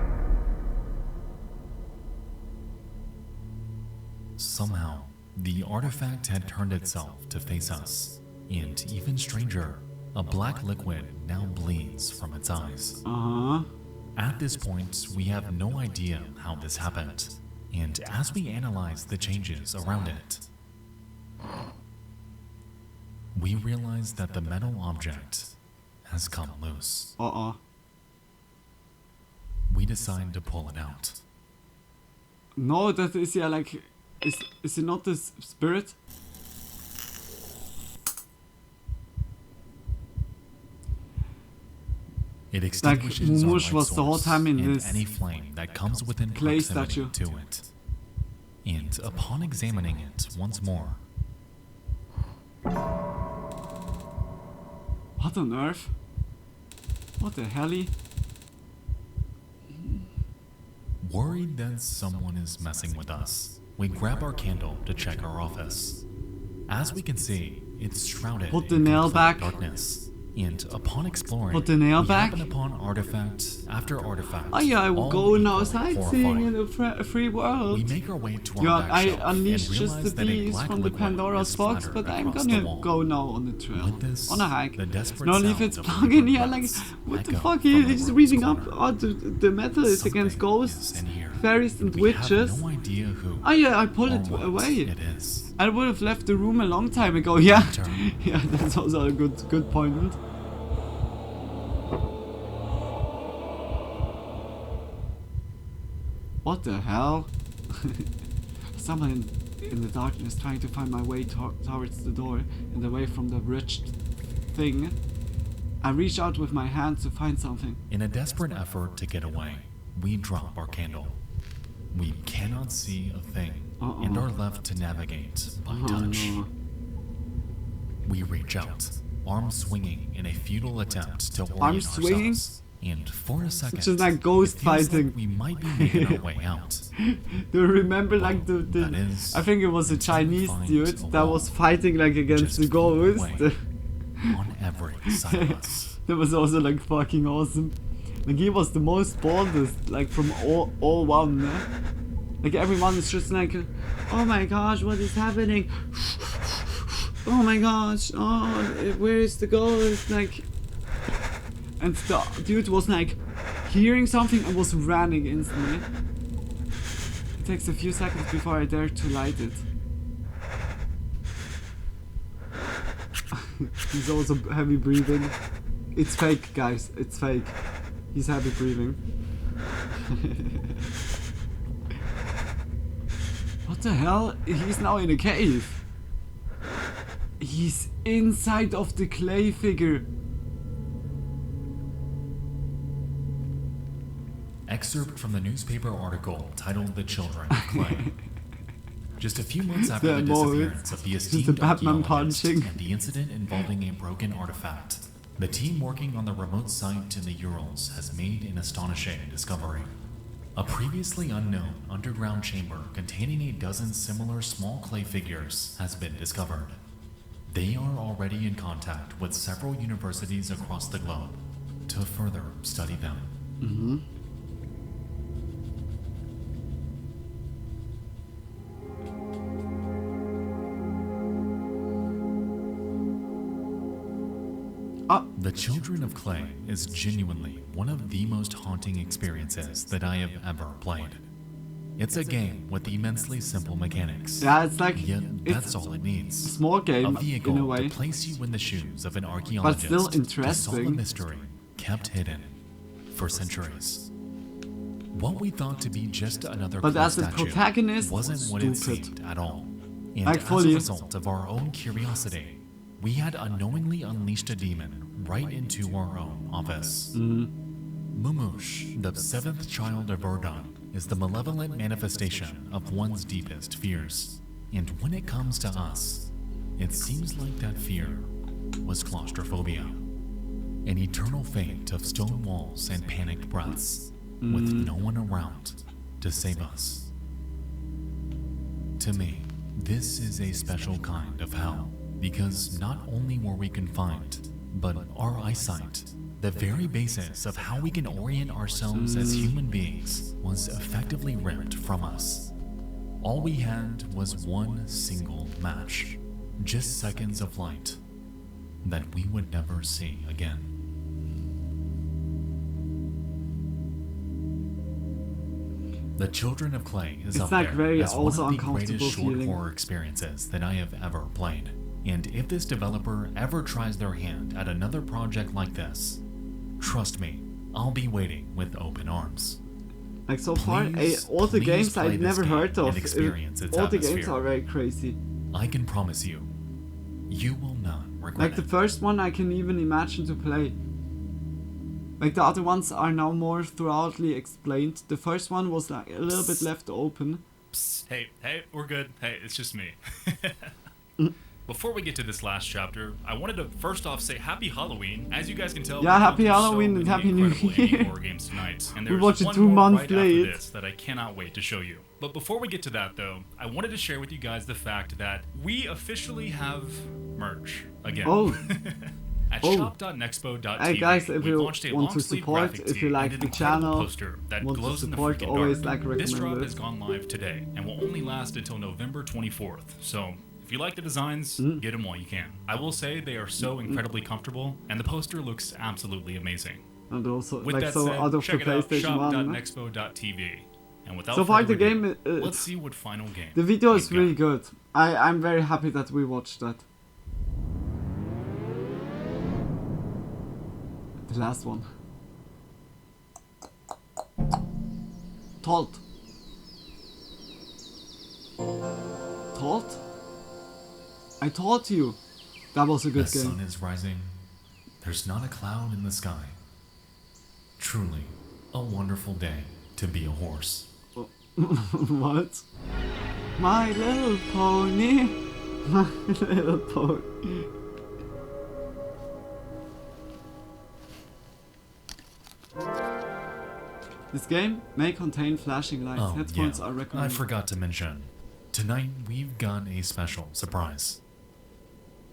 somehow, the artifact had turned itself to face us. And even stranger, a black liquid now bleeds from its eyes. At this point, we have no idea how this happened. And as we analyze the changes around it, we realize that the metal object has come loose. We decide to pull it out. No, that is yeah like, is it not the spirit? It extinguishes our light was the whole time in and this any flame that comes within clay proximity statue. to it. And upon examining it once more, what on earth? What the helly? worried that someone is messing with us, we grab our candle to check our office. As we can see, it's shrouded Put the in nail complete back. darkness. And upon exploring, Put the nail we back. happen upon artifact after artifact. Oh yeah, I will all go now equally sightseeing in horrifying. a free world. We make our way to our Yeah, back I shelf unleashed and just the realize that a beast black from the liquid Pandora's is box, splattered but I'm across the gonna wall. go now on the trail. With this, on a hike. the desperate No, leave sounds it of plug in here, reverberant like, breaths what the echo fuck, from the he's room's reading up, corner. the metal is against ghosts, fairies and We have witches. no idea who Oh yeah, I pulled or it what away. It is. I would have left the room a long time ago, yeah. Yeah, that's also a good point. What the hell? Someone in the darkness trying to find my way towards the door and away from the wretched thing. I reach out with my hand to find something. In a desperate effort to get away, we drop our candle. We cannot see a thing and are left to navigate by touch. No. We reach out, arms swinging in a futile attempt to orient Arms swinging? ourselves. And for a second, It's just like ghost it feels fighting. like we might be making our way out. Do you remember like the I think it was a Chinese dude that was fighting like against the ghost. On every side of us. That was also like fucking awesome. Like he was the most boldest, like from all one. Like everyone is just like, oh my gosh, what is happening? Oh my gosh, oh, where is the ghost? Like, and the dude was like hearing something and was running instantly. It takes a few seconds before I dare to light it. He's also heavy breathing. It's fake, guys. It's fake. He's heavy breathing. What the hell? He's now in a cave. He's inside of the clay figure. Excerpt from the newspaper article titled "The Children of Clay." Just a few months after the disappearance of the esteemed archaeologist and the incident involving a broken artifact, the team working on the remote site in the Urals has made an astonishing discovery. A previously unknown underground chamber containing a dozen similar small clay figures has been discovered. They are already in contact with several universities across the globe to further study them. Mm-hmm. The Children of Clay is genuinely one of the most haunting experiences that I have ever played. It's a game with immensely simple mechanics. Yeah, it's like that's all it needs. A small game a vehicle in a way, to place you in the shoes of an archaeologist but still to solve a interesting. mystery kept hidden for centuries. What we thought to be just another But clay as the statue protagonist, wasn't what it stupid. seemed at all. And Like as fully. a result of our own curiosity, we had unknowingly unleashed a demon right into our own office. Mumush, the seventh child of Urdun, is the malevolent manifestation of one's deepest fears. And when it comes to us, it seems like that fear was claustrophobia. An eternal fate of stone walls and panicked breaths, with no one around to save us. To me, this is a special kind of hell, because not only were we confined, but our eyesight, the very basis of how we can orient ourselves as human beings, was effectively ripped from us. All we had was one single match, just seconds of light that we would never see again. The Children of Clay is It's up like there very as one also of the greatest uncomfortable short feeling. horror experiences that I have ever played. And if this developer ever tries their hand at another project like this, trust me, I'll be waiting with open arms. Like so far, all the games I've never heard of. All the games are very crazy. I can promise you, you will not regret Like the it. first one I can even imagine to play. Like the other ones are now more thoroughly explained. The first one was like a little bit left open. Psst, hey, we're good. Hey, it's just me. Before we get to this last chapter, I wanted to first off say Happy Halloween. As you guys can tell, yeah, Happy Halloween and Happy New Year. Horror games tonight, and we watched it 2 months late. After this that I cannot wait to show you. But before we get to that, though, I wanted to share with you guys the fact that we officially have merch again. Oh. At shop.nexpo.tv, hey guys, if you launched a want to support, if you like the channel, that want glows to support, in the always dark. like recommend This drop it. has gone live today and will only last until November 24th. So if you like the designs, get them while you can. I will say they are so incredibly comfortable, and the poster looks absolutely amazing. And also, with like that so said, out of check the it out, PlayStation 1. shop.nexpo.tv. And without So far the further ado, game, let's see what final game. The video is really good. I'm very happy that we watched that. The last one. Told. I told you. That was a good the game. The sun is rising. There's not a cloud in the sky. Truly, a wonderful day to be a horse. What? My Little Pony. My Little Pony. This game may contain flashing lights. Oh, Headphones yeah. are recommended. I forgot to mention. Tonight we've got a special surprise.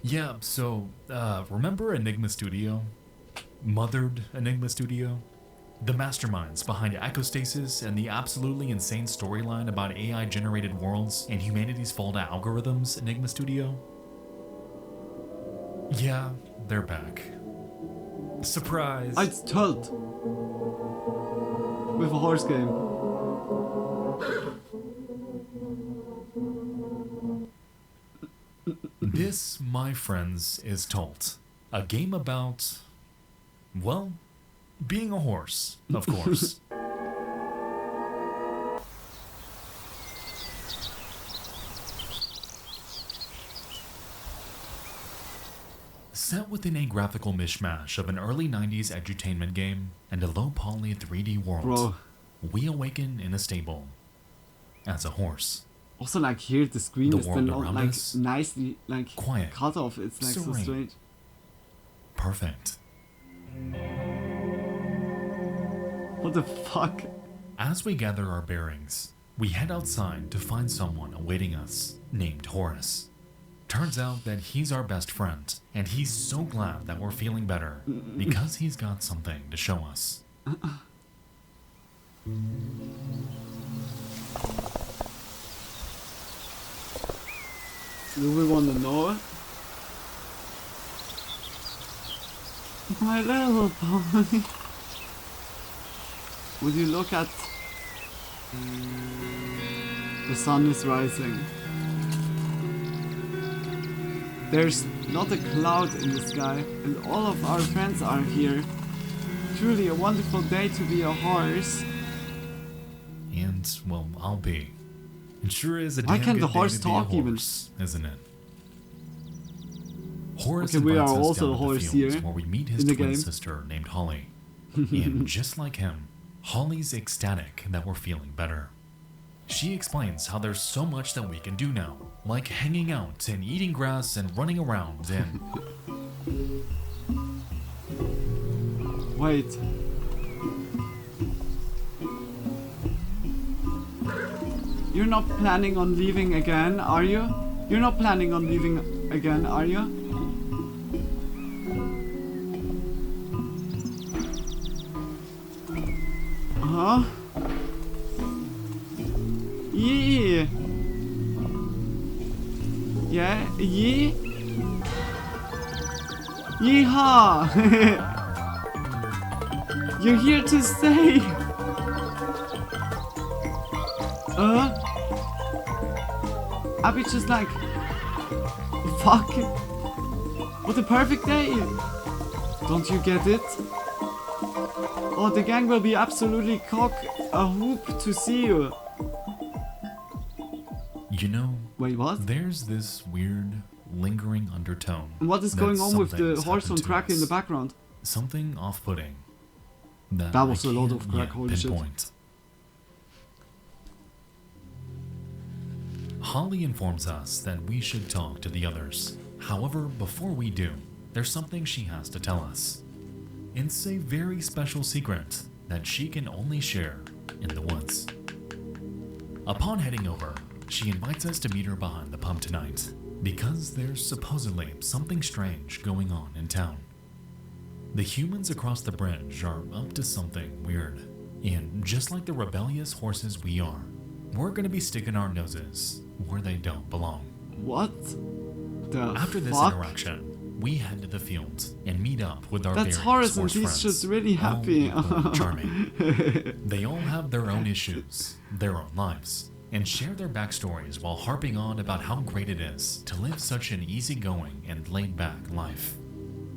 Yeah, so, remember Enigma Studio? Mothered Enigma Studio? The masterminds behind Echostasis and the absolutely insane storyline about AI-generated worlds and humanity's fall to algorithms, Enigma Studio? Yeah, they're back. Surprise! It's told. With a horse game. This, my friends, is Tolt. A game about, well, being a horse, of course. Set within a graphical mishmash of an early 90s edutainment game and a low-poly 3D world, we awaken in a stable as a horse. Also, like here, the screen the is then not like us, nicely like quiet, cut off. It's like serene, so strange. Perfect. What the fuck? As we gather our bearings, we head outside to find someone awaiting us named Horace. Turns out that he's our best friend, and he's so glad that we're feeling better because he's got something to show us. Do we want to know? My Little Pony. Would you look at... The sun is rising. There's not a cloud in the sky, and all of our friends are here. Truly a wonderful day to be a horse. And, well, I'll be. It sure is a Why damn can't good the horse day to be a talk even? horse, isn't it? Horace Okay, we invites are us also down a to the horse fields here where we meet his in the twin game. sister named Holly. And just like him, Holly's ecstatic that we're feeling better. She explains how there's so much that we can do now, like hanging out and eating grass and running around and... Wait. You're not planning on leaving again, are you? You're not planning on leaving again, are you? Huh? Yeah. Yeah, yeah. Yeehaw! You're here to stay! Abby just like... Fuck! What a perfect day! Don't you get it? Oh, the gang will be absolutely cock a hoop to see you. You know, wait, what? There's this weird, lingering undertone. And what is going on with the horse on track in the background? Something off-putting. that was I a lot can't of crack, yet holy shit. pinpoint. Holly informs us that we should talk to the others. However, before we do, there's something she has to tell us. It's a very special secret that she can only share in the woods. Upon heading over, she invites us to meet her behind the pub tonight, because there's supposedly something strange going on in town. The humans across the bridge are up to something weird, and just like the rebellious horses we are, we're gonna be sticking our noses where they don't belong. What the After this fuck? interaction, we head to the field and meet up with our That's various Horace and horse he's friends, just really happy. all equally charming. They all have their own issues, their own lives, and share their backstories while harping on about how great it is to live such an easygoing and laid-back life.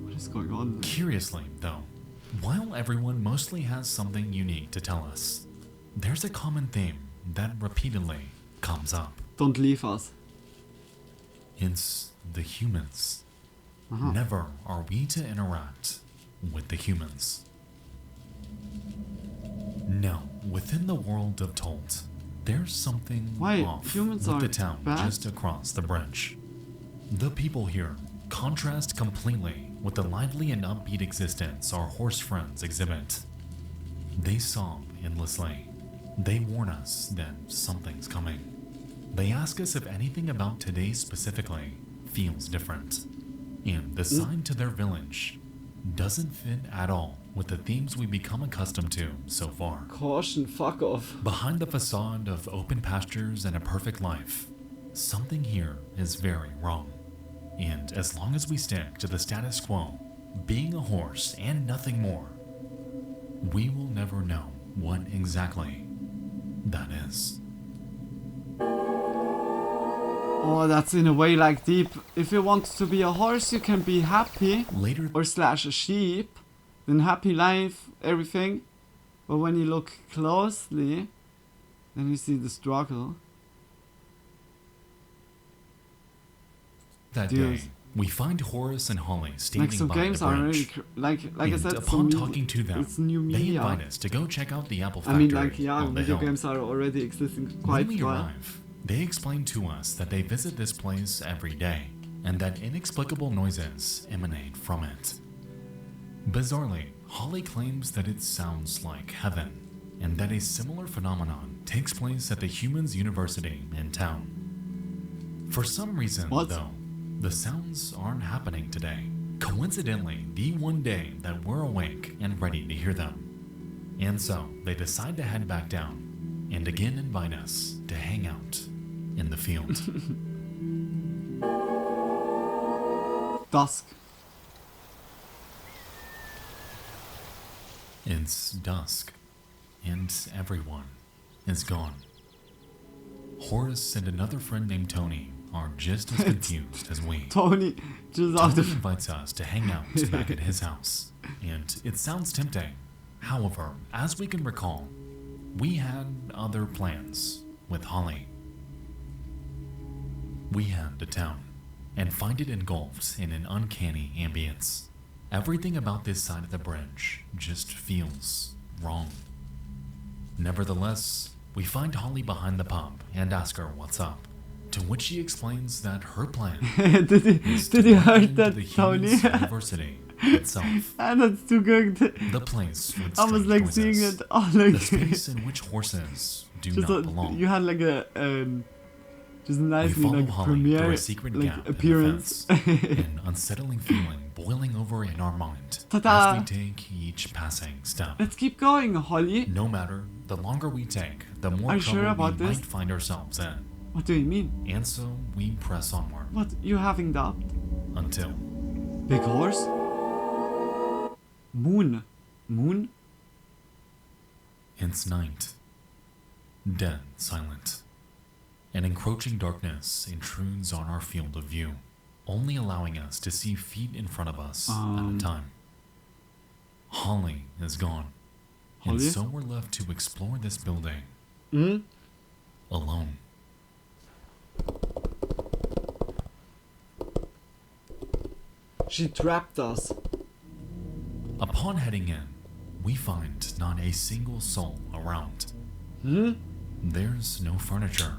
What is going on? Curiously, though, while everyone mostly has something unique to tell us, there's a common theme that repeatedly comes up. Don't leave us. It's the humans. Never are we to interact with the humans. No, within the world of Tolt, there's something off humans with are the town bad? just across the bridge. The people here contrast completely with the lively and upbeat existence our horse friends exhibit. They sob endlessly. They warn us that something's coming. They ask us if anything about today specifically feels different. And the sign to their village doesn't fit at all with the themes we've become accustomed to so far. Caution, fuck off. Behind the facade of open pastures and a perfect life, something here is very wrong. And as long as we stick to the status quo, being a horse and nothing more, we will never know what exactly that is. Oh, that's in a way like deep. If you want to be a horse, you can be happy. Later. Or slash a sheep. Then happy life, everything. But when you look closely, then you see the struggle. That day, we find Horace and Holly standing some by games the are bridge. really like I And said, upon talking to them, it's new they media. invite us to go check out the apple I factory mean, like, yeah, on the video hill. games are already existing When quite we well. arrive, they explain to us that they visit this place every day, and that inexplicable noises emanate from it. Bizarrely, Holly claims that it sounds like heaven, and that a similar phenomenon takes place at the Humans University in town. For some reason, though, the sounds aren't happening today. Coincidentally, the one day that we're awake and ready to hear them. And so, they decide to head back down, and again invite us to hang out in the field. Dusk. It's dusk, and everyone is gone. Horace and another friend named Tony are just as confused as we. Tony invites us to hang out back at his house, and it sounds tempting. However, as we can recall, we had other plans with Holly. We head to town and find it engulfed in an uncanny ambience. Everything about this side of the bridge just feels wrong. Nevertheless, we find Holly behind the pub and ask her what's up, to which she explains that her plan did you heard that, the Tony? Humans University itself. And that's too good. The place with I was strange like noises. seeing it. Oh, like The space in which horses do just not belong. You had like a just nicely We follow like Holly through premiere a secret like gap appearance. in the fence, an unsettling feeling boiling over in our mind Ta-da! as we take each passing step. Let's keep going, Holly. No matter, the longer we take, the more Are you trouble sure about we this? might find ourselves in. What do you mean? And so we press onward What? You having doubt? until Big horse? Moon. Moon? it's night. Dead silent. An encroaching darkness intrudes on our field of view, only allowing us to see feet in front of us at a time. Holly is gone, and Holly? so we're left to explore this building alone. She trapped us. Upon heading in, we find not a single soul around. There's no furniture,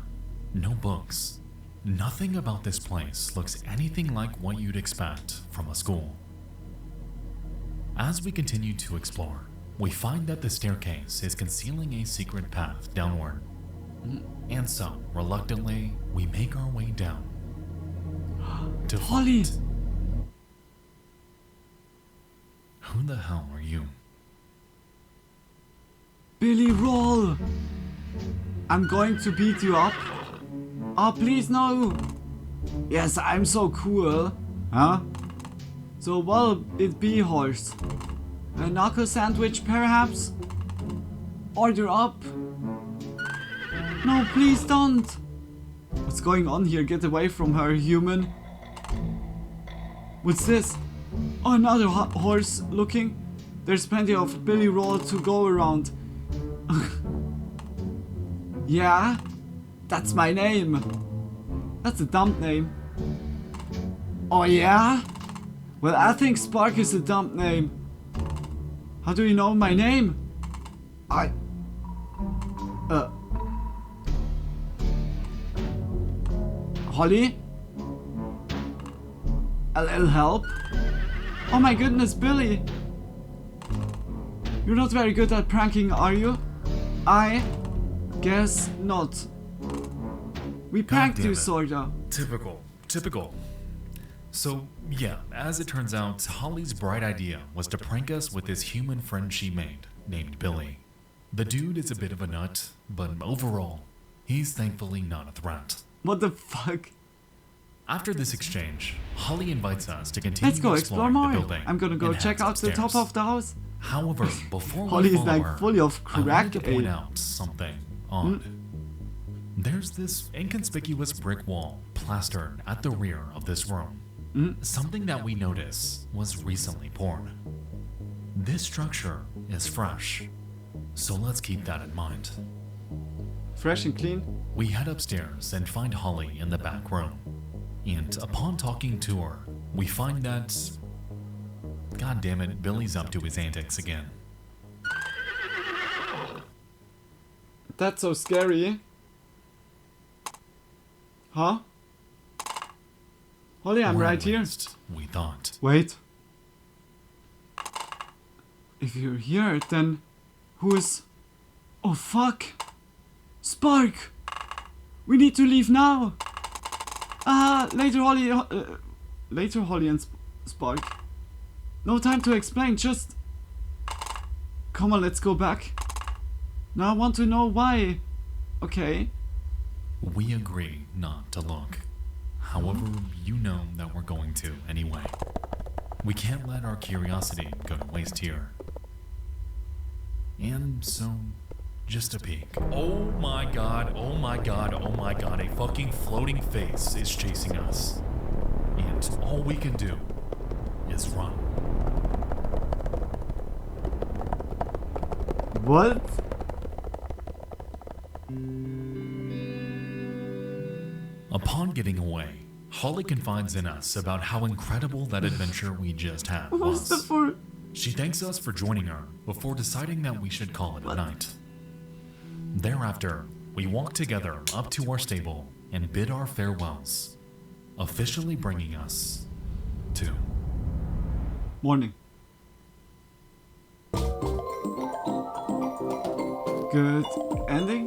no books. Nothing about this place looks anything like what you'd expect from a school. As we continue to explore, we find that the staircase is concealing a secret path downward. And so, reluctantly, we make our way down. To Holly! find... Who the hell are you? Billy, roll! I'm going to beat you up. Oh, please no! Yes, I'm so cool. Huh? So what'll it be, horse? A knuckle sandwich, perhaps? Order up. No, please don't. What's going on here? Get away from her, human. What's this? Oh, another horse looking. There's plenty of Billy Roll to go around. Yeah? That's my name. That's a dumb name. Oh yeah? Well, I think Spark is a dumb name. How do you know my name? Holly? A little help? Oh my goodness, Billy! You're not very good at pranking, are you? I guess not. We pranked you, sorta. Typical. So, yeah, as it turns out, Holly's bright idea was to prank us with this human friend she made, named Billy. The dude is a bit of a nut, but overall, he's thankfully not a threat. What the fuck? After this exchange, Holly invites us to continue Let's go explore exploring more. the building. I'm gonna go check out the top of the house. However, before Holly we is follow like her, fully of I wanted to crack. point out something odd. There's this inconspicuous brick wall plastered at the rear of this room. Something that we notice was recently poured. This structure is fresh, so let's keep that in mind. Fresh and clean? We head upstairs and find Holly in the back room. And upon talking to her, we find that, god damn it, Billy's up to his antics again. That's so scary. Huh? Holly, I'm right here. We thought. Wait. If you're here, then who's... Oh fuck! Spark! We need to leave now! Later Holly and Spark. No time to explain, just... Come on, let's go back. Now I want to know why. Okay. We agree not to look. However, you know that we're going to anyway. We can't let our curiosity go to waste here. And so, just a peek. Oh my god, a fucking floating face is chasing us. And all we can do is run. What? Upon getting away, Holly confides in us about how incredible that adventure we just had was. She thanks us for joining her before deciding that we should call it a night. Thereafter, we walk together up to our stable and bid our farewells, officially bringing us to morning. Good ending?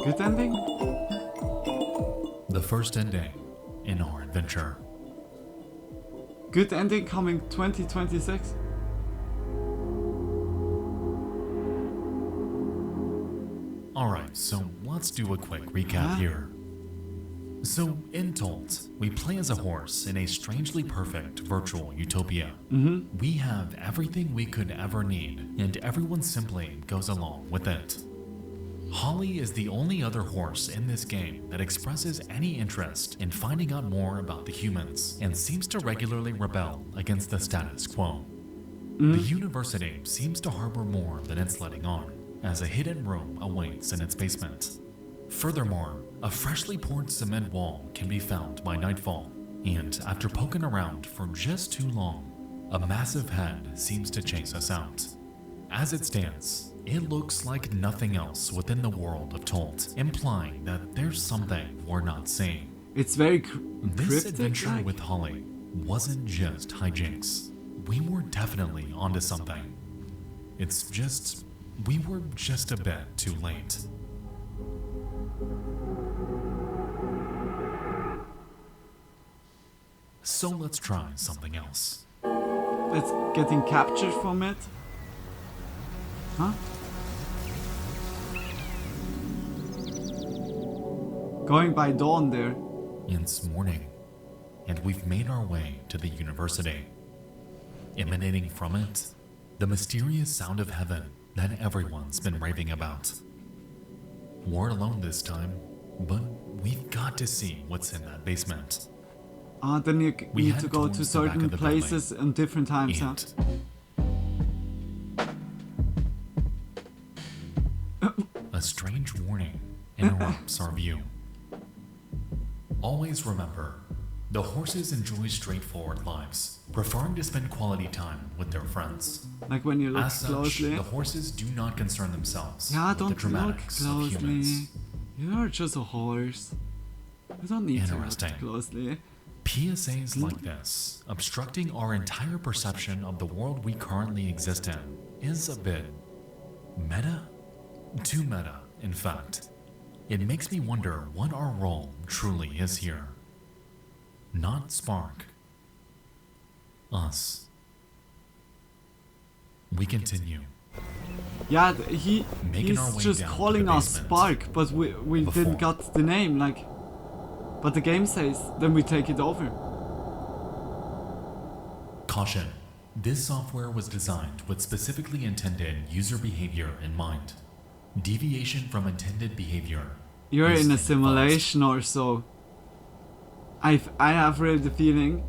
Good ending? The first ending in our adventure. Good ending coming 2026? Alright, so let's do a quick recap here. So, in Tolt, we play as a horse in a strangely perfect virtual utopia. We have everything we could ever need, and everyone simply goes along with it. Holly is the only other horse in this game that expresses any interest in finding out more about the humans, and seems to regularly rebel against the status quo. The university seems to harbor more than it's letting on, as a hidden room awaits in its basement. Furthermore, a freshly poured cement wall can be found by nightfall, and after poking around for just too long, A massive head seems to chase us out. As it stands, it looks like nothing else within the world of Tolt, implying that there's something we're not seeing. It's very This adventure with Holly wasn't just hijinks. We were definitely onto something. It's just, we were just a bit too late. So let's try something else. It's getting captured from it. Huh? Going by dawn there. It's morning, and we've made our way to the university. Emanating from it, the mysterious sound of heaven that everyone's been raving about. We're alone this time, but we've got to see what's in that basement. Then you need to go to certain places in different times, huh? A strange warning interrupts our view. Always remember, the horses enjoy straightforward lives, preferring to spend quality time with their friends. Like when you look As such, closely. the horses do not concern themselves Yeah, with don't the look dramatics of closely. humans. You're just a horse. You don't need to look Interesting. closely. PSAs like this, obstructing our entire perception of the world we currently exist in, is a bit meta? Too meta, in fact. It makes me wonder what our role truly is here. Not Spark. Us. We continue. Yeah, Making our he's way just down to calling the us basement. Spark, but we didn't got the name, like. But the game says, then we take it over. Caution. This software was designed with specifically intended user behavior in mind. Deviation from intended behavior. You're is in a inadvised. simulation or so. I have really the feeling.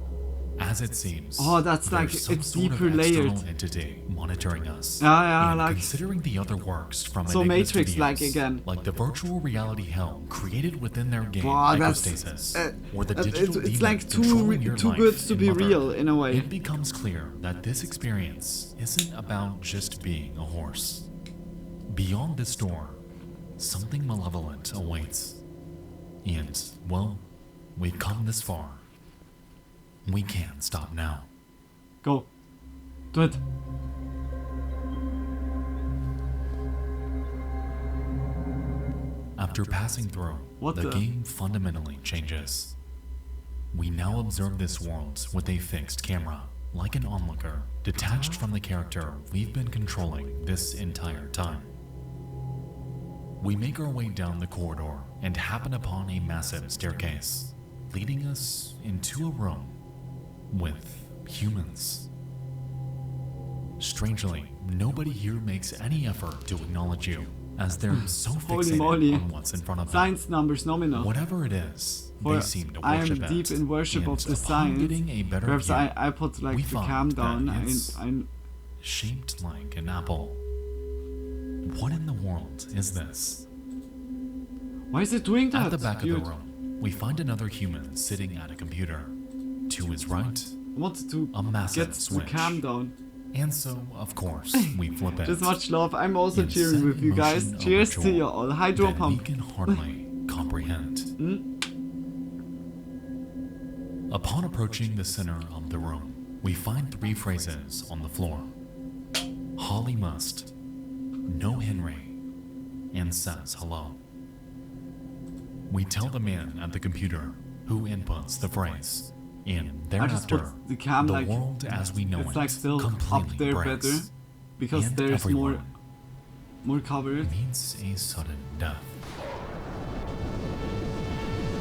As it seems, Oh, that's like, there's some it's sort deeper of external layered. entity monitoring us. Yeah, and like. considering the other works from So Enigma Matrix-like Studios, again. like the virtual reality hell created within their game Wow, Ecostasis, or the digital it's demon like controlling your too life good to in be Mother. real in a way. It becomes clear that this experience isn't about just being a horse. Beyond this door, something malevolent awaits. And, well, we've come this far. We can't stop now. Go. Do it. After passing through, What the the- game fundamentally changes. We now observe this world with a fixed camera, like an onlooker, detached from the character we've been controlling this entire time. We make our way down the corridor and happen upon a massive staircase, leading us into a room with humans. Strangely, nobody here makes any effort to acknowledge you, as they're so Holy fixated moly. on what's in front of them. Science numbers nominal. Whatever it is, For they seem to I am worship it. deep in worship And of the upon science. getting a better Perhaps view, I put like we the find cam that down. it's I'm shaped like an apple. What in the world is this? Why is it doing that? At the back dude? of the room, we find another human sitting at a computer. To his right, I wanted to a massive get switch. the cam down. And so, of course, we flip it. Just much love. I'm also and cheering set with you guys. motion Cheers of a to you joy all. Hydro that pump. we can hardly comprehend. Upon approaching the center of the room, we find 3 phrases on the floor. Holly must, know Henry, and says hello. We tell the man at the computer who inputs the phrase, and I just thereafter, put the cam like world as we know it's it like still completely up there breaks, better because and there's everyone more covered. meets a sudden death.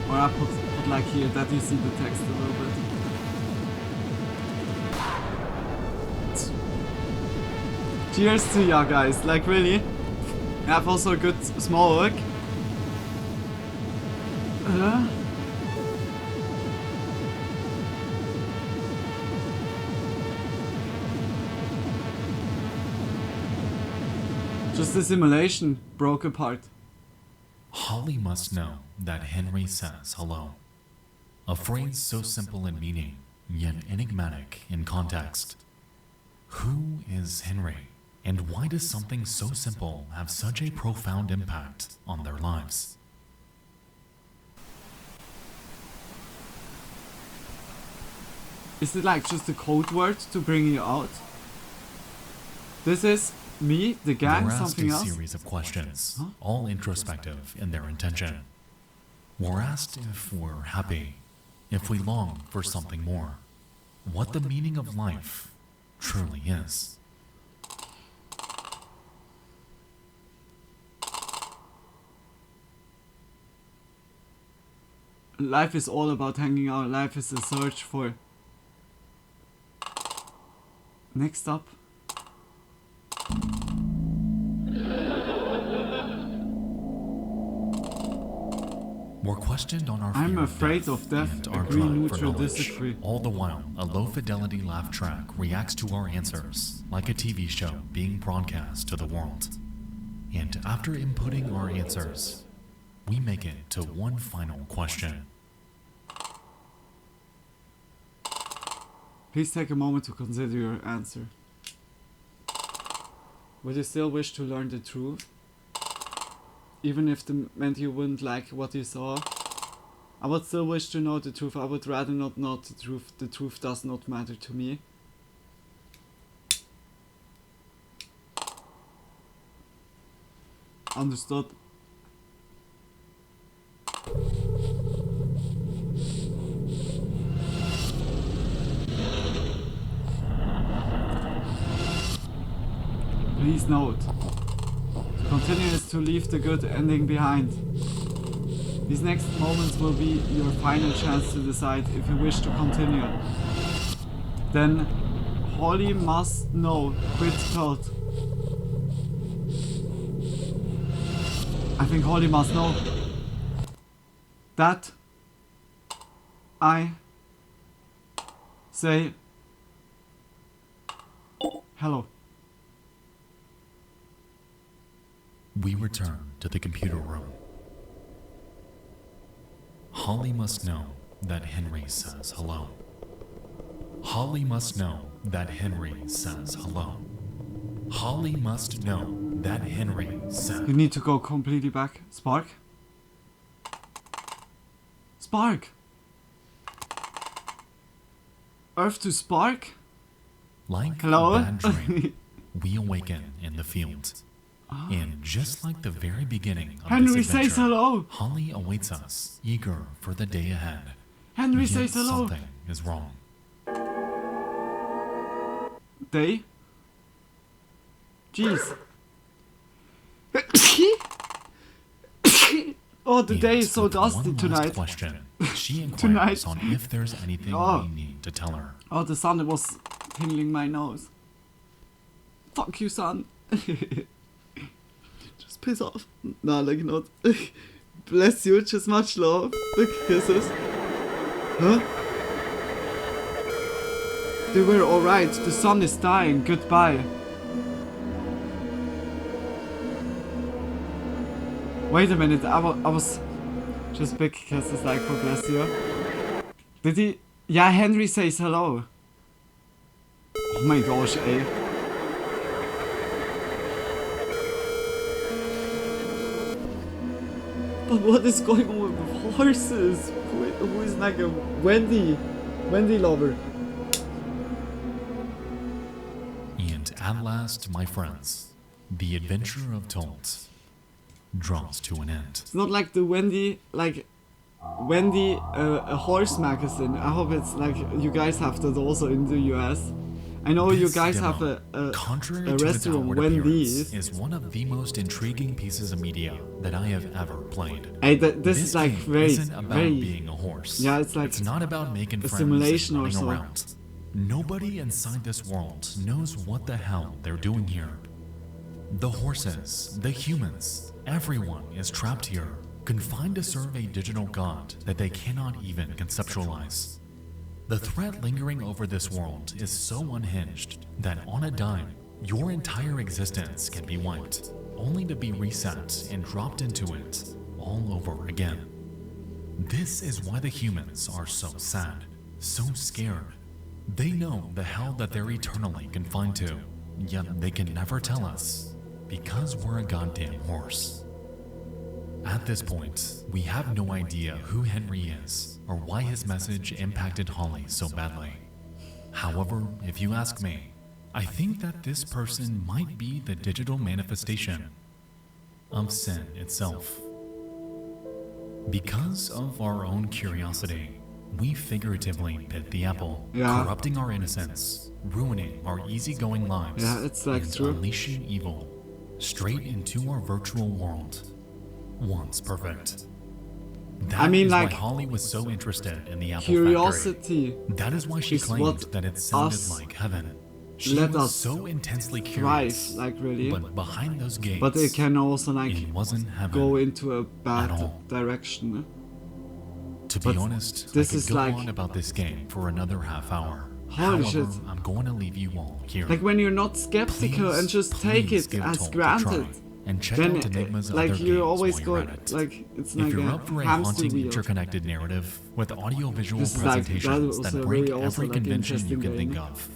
Or I put like here that you see the text a little bit. Cheers to ya guys, like really. Have also a good small look. Just the simulation broke apart. Holly must know that Henry says hello. A phrase so simple in meaning, yet enigmatic in context. Who is Henry? And why does something so simple have such a profound impact on their lives? Is it like just a code word to bring you out? This is me, the gang, something else? We're asked a series of questions, all introspective in their intention. We're asked if we're happy, if we long for something more, what the meaning of life truly is. Life is all about hanging out. Life is a search for... Next up. We're questioned on our fear I'm afraid of death, and our agree, drive neutral, for knowledge. disagree. All the while, a low-fidelity laugh track reacts to our answers, like a TV show being broadcast to the world. And after inputting our answers, we make it to one final question. Please take a moment to consider your answer. Would you still wish to learn the truth? Even if it meant you wouldn't like what you saw? I would still wish to know the truth. I would rather not know the truth. The truth does not matter to me. Understood. Please note, to continue is to leave the good ending behind. These next moments will be your final chance to decide if you wish to continue. Then, Holly must know, quit cult. I think Holly must know that I say hello. We return to the computer room. Holly must know that Henry says hello. Holly must know that Henry says hello. Holly must know that Henry says... You need to go completely back. Spark? Spark! Earth to Spark? Like hello? a bad dream, we awaken in the field. And just like the very beginning of Henry this adventure, says hello. Holly awaits us, eager for the day ahead. Henry Yet says hello. Something is wrong. Day? Jeez. Oh, the day is so dusty tonight. Question. She inquires Tonight. on if there's anything we need to tell her. Oh, the sun was tingling my nose. Fuck you, sun. Just piss off. No, like not. Bless you, just much love. Big kisses. Huh? They were alright. The sun is dying. Goodbye. Wait a minute. I was just big kisses like for bless you. Did he? Yeah, Henry says hello. Oh my gosh, eh? But what is going on with horses? Who is like a Wendy lover? And at last, my friends, the adventure of Tolt draws to an end. It's not like the Wendy, a horse magazine. I hope it's like you guys have that also in the US. I know you guys have a restaurant, Wendy's. Is one of the most intriguing pieces of media that I have ever played. Hey, this is like very, isn't about being a horse. Yeah, it's like it's not about making a friends simulation and or running so. around. Nobody inside this world knows what the hell they're doing here. The horses, the humans, everyone is trapped here, confined to serve a digital god that they cannot even conceptualize. The threat lingering over this world is so unhinged that on a dime, your entire existence can be wiped, only to be reset and dropped into it all over again. This is why the humans are so sad, so scared, They know the hell that they're eternally confined to, yet they can never tell us because we're a goddamn horse. At this point, we have no idea who Henry is or why his message impacted Holly so badly. However, if you ask me, I think that this person might be the digital manifestation of sin itself. Because of our own curiosity, we figuratively bit the apple, corrupting our innocence, ruining our easygoing lives, and unleashing evil straight into our virtual world. Once perfect. That is why Holly was so interested in the Apple curiosity. Factory. That is why she claimed that it sounded like heaven. She was so intensely curious, really. But behind those gates, but it can also it wasn't heaven go into a bad direction. To be honest, I could go on about this game for another half hour. However, shit. I'm going to leave you all here. Like when you're not skeptical and just take it as granted. And check out Enigma's other games you always go, it's like if you're up for a haunting interconnected narrative with audio-visual presentations that break every convention you can think of,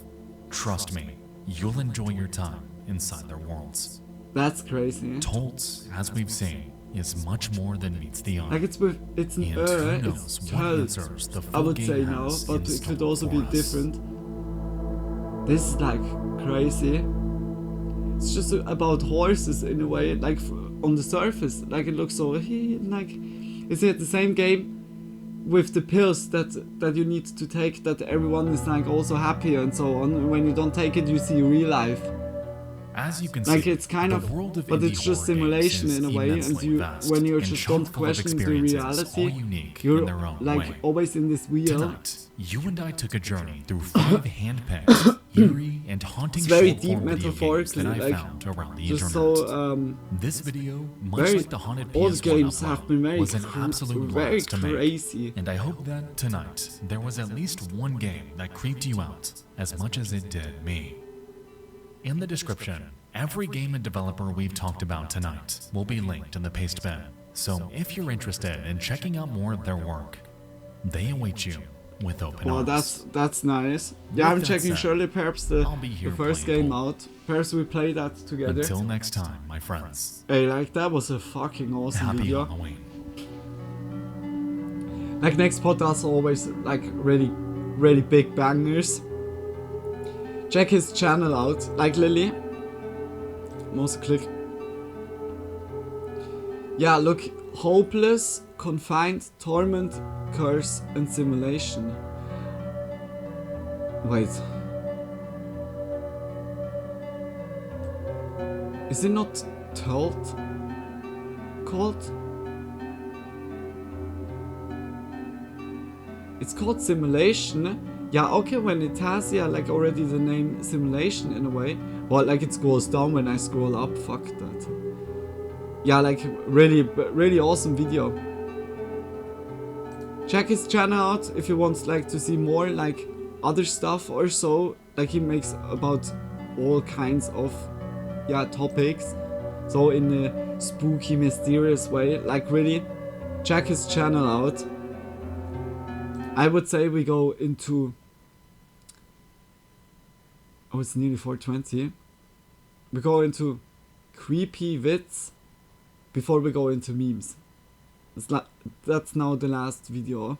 trust me, you'll enjoy your time inside their worlds. That's crazy. Toltz, as we've seen, is much more than meets the eye. Like it's an it's Toltz. I would say no, but it could also be different. This is like crazy. It's just about horses in a way, like on the surface, like it looks so like, is it the same game with the pills that you need to take, that everyone is like also happy and so on? When you don't take it, you see real life. As you can like see, it's kind of, but it's just simulation in a way, and you when you just don't question the reality, you're like always in this wheel. Tonight, you and I took a journey through 5 hand-picked, eerie, and haunting it's very deep metaphors that I like, found around the just internet. So, this video, much like the haunted all PS1 games upload, have been very was an absolute very blast to crazy. make. And I hope that tonight there was at least one game that creeped you out as much as it did me. In the description, every game and developer we've talked about tonight will be linked in the paste bin. So if you're interested in checking out more of their work, they await you with open arms. That's nice. Yeah, I'm checking surely perhaps the first game out. Perhaps we play that together. Until next time, my friends. Hey, like that was a fucking awesome Happy video. Halloween. Like next podcast always like really big bangers. Check his channel out, like Lily. Most click. Yeah, look, hopeless, confined, torment, curse, and simulation. Wait. Is it not called? It's called simulation. Yeah, okay, when it has, like already the name simulation in a way. Well, like it goes down when I scroll up, fuck that. Yeah, like really awesome video. Check his channel out if you want like to see more like other stuff or so. Like he makes about all kinds of topics. So in a spooky, mysterious way. Like really, check his channel out. I would say we go into... Oh, it's nearly 4:20. We go into creepy wits before we go into memes. That's now the last video.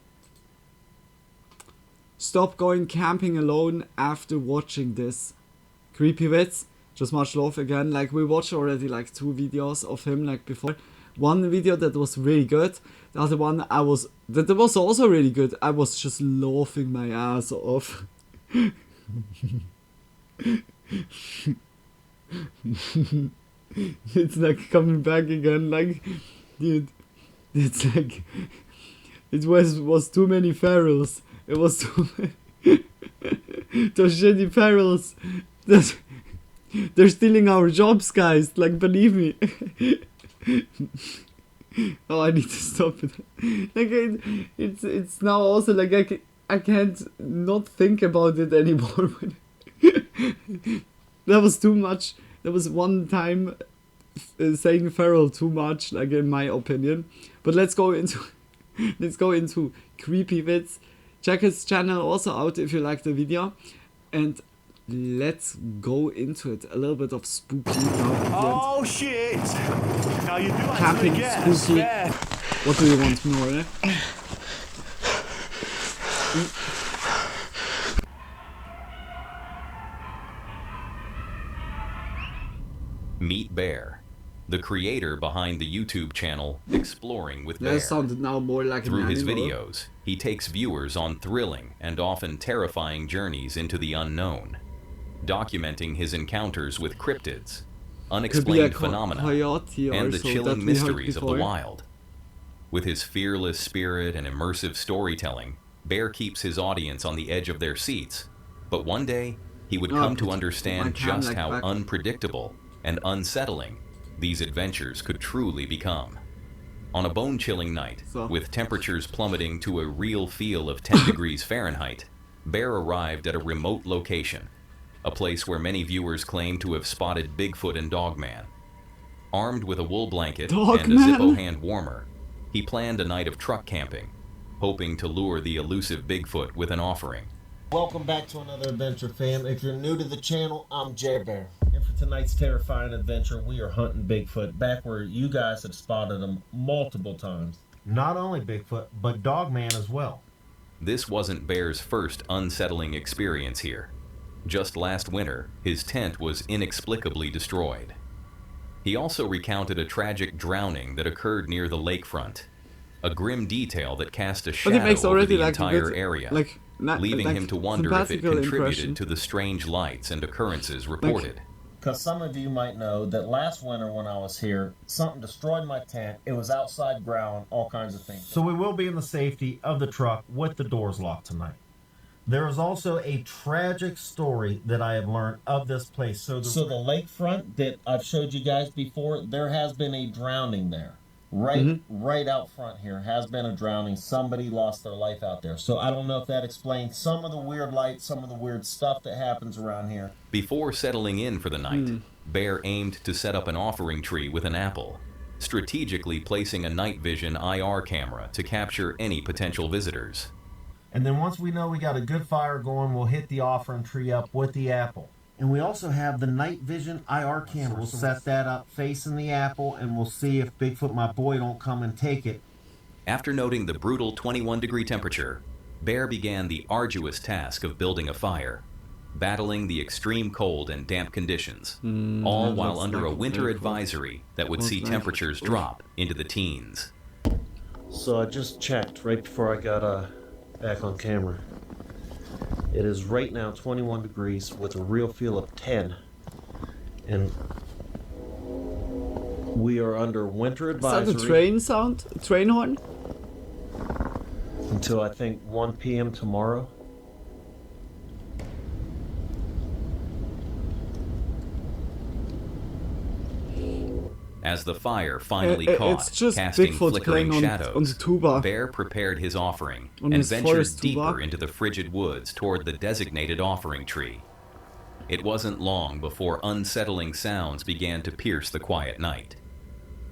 Stop going camping alone after watching this. Creepy wits. Just much love again. Like we watched already like 2 videos of him like before. One video that was really good. The other one that was also really good. I was just laughing my ass off. It's like coming back again, like, dude, it's like, it was too many ferals. It was too many, those shitty ferals. They're stealing our jobs, guys, like, believe me. Oh, I need to stop it. Like, it's now also like I can't not think about it anymore. That was too much. That was one time saying feral too much, like in my opinion. But let's go into creepy bits. check his channel also out if you like the video. And let's go into it. A little bit of spooky now. Oh shit! Now you do Camping, spooky. What do you want more? Eh? Meet Bear, the creator behind the YouTube channel Exploring with Bear. That sounded now more like Through an his animal. videos, he takes viewers on thrilling and often terrifying journeys into the unknown, documenting his encounters with cryptids, unexplained phenomena, and the chilling mysteries of the wild. With his fearless spirit and immersive storytelling, Bear keeps his audience on the edge of their seats, but one day he would come to understand just how unpredictable and unsettling these adventures could truly become. On a bone-chilling night, with temperatures plummeting to a real feel of 10 degrees Fahrenheit, Bear arrived at a remote location, a place where many viewers claim to have spotted Bigfoot and Dogman. Armed with a wool blanket and a Zippo hand warmer, he planned a night of truck camping, hoping to lure the elusive Bigfoot with an offering. Welcome back to another adventure, fam. If you're new to the channel, I'm J Bear. And for tonight's terrifying adventure, we are hunting Bigfoot back where you guys have spotted him multiple times. Not only Bigfoot, but Dogman as well. This wasn't Bear's first unsettling experience here. Just last winter, his tent was inexplicably destroyed. He also recounted a tragic drowning that occurred near the lakefront, a grim detail that cast a shadow over the entire area, leaving him to wonder if it contributed to the strange lights and occurrences reported. Because some of you might know that last winter when I was here, something destroyed my tent. It was outside ground, all kinds of things. So we will be in the safety of the truck with the doors locked tonight. There is also a tragic story that I have learned of this place. So the lakefront that I've showed you guys before, there has been a drowning there. Right out front here has been a drowning. Somebody lost their life out there. So I don't know if that explains some of the weird lights, some of the weird stuff that happens around here. Before settling in for the night, Bear aimed to set up an offering tree with an apple, strategically placing a night vision IR camera to capture any potential visitors. And then once we know we got a good fire going, we'll hit the offering tree up with the apple. And we also have the night vision IR camera. We'll set that up facing the apple, and we'll see if Bigfoot, my boy, don't come and take it. After noting the brutal 21-degree temperature, Bear began the arduous task of building a fire, battling the extreme cold and damp conditions, all while under a winter advisory that would see temperatures drop into the teens. So I just checked right before I got back on camera. It is right now 21 degrees with a real feel of 10. And we are under winter advisory. Is that a train sound? A train horn? Until I think 1 p.m. tomorrow. As the fire finally caught, casting flickering shadows, Bear prepared his offering and ventured deeper into the frigid woods toward the designated offering tree. It wasn't long before unsettling sounds began to pierce the quiet night.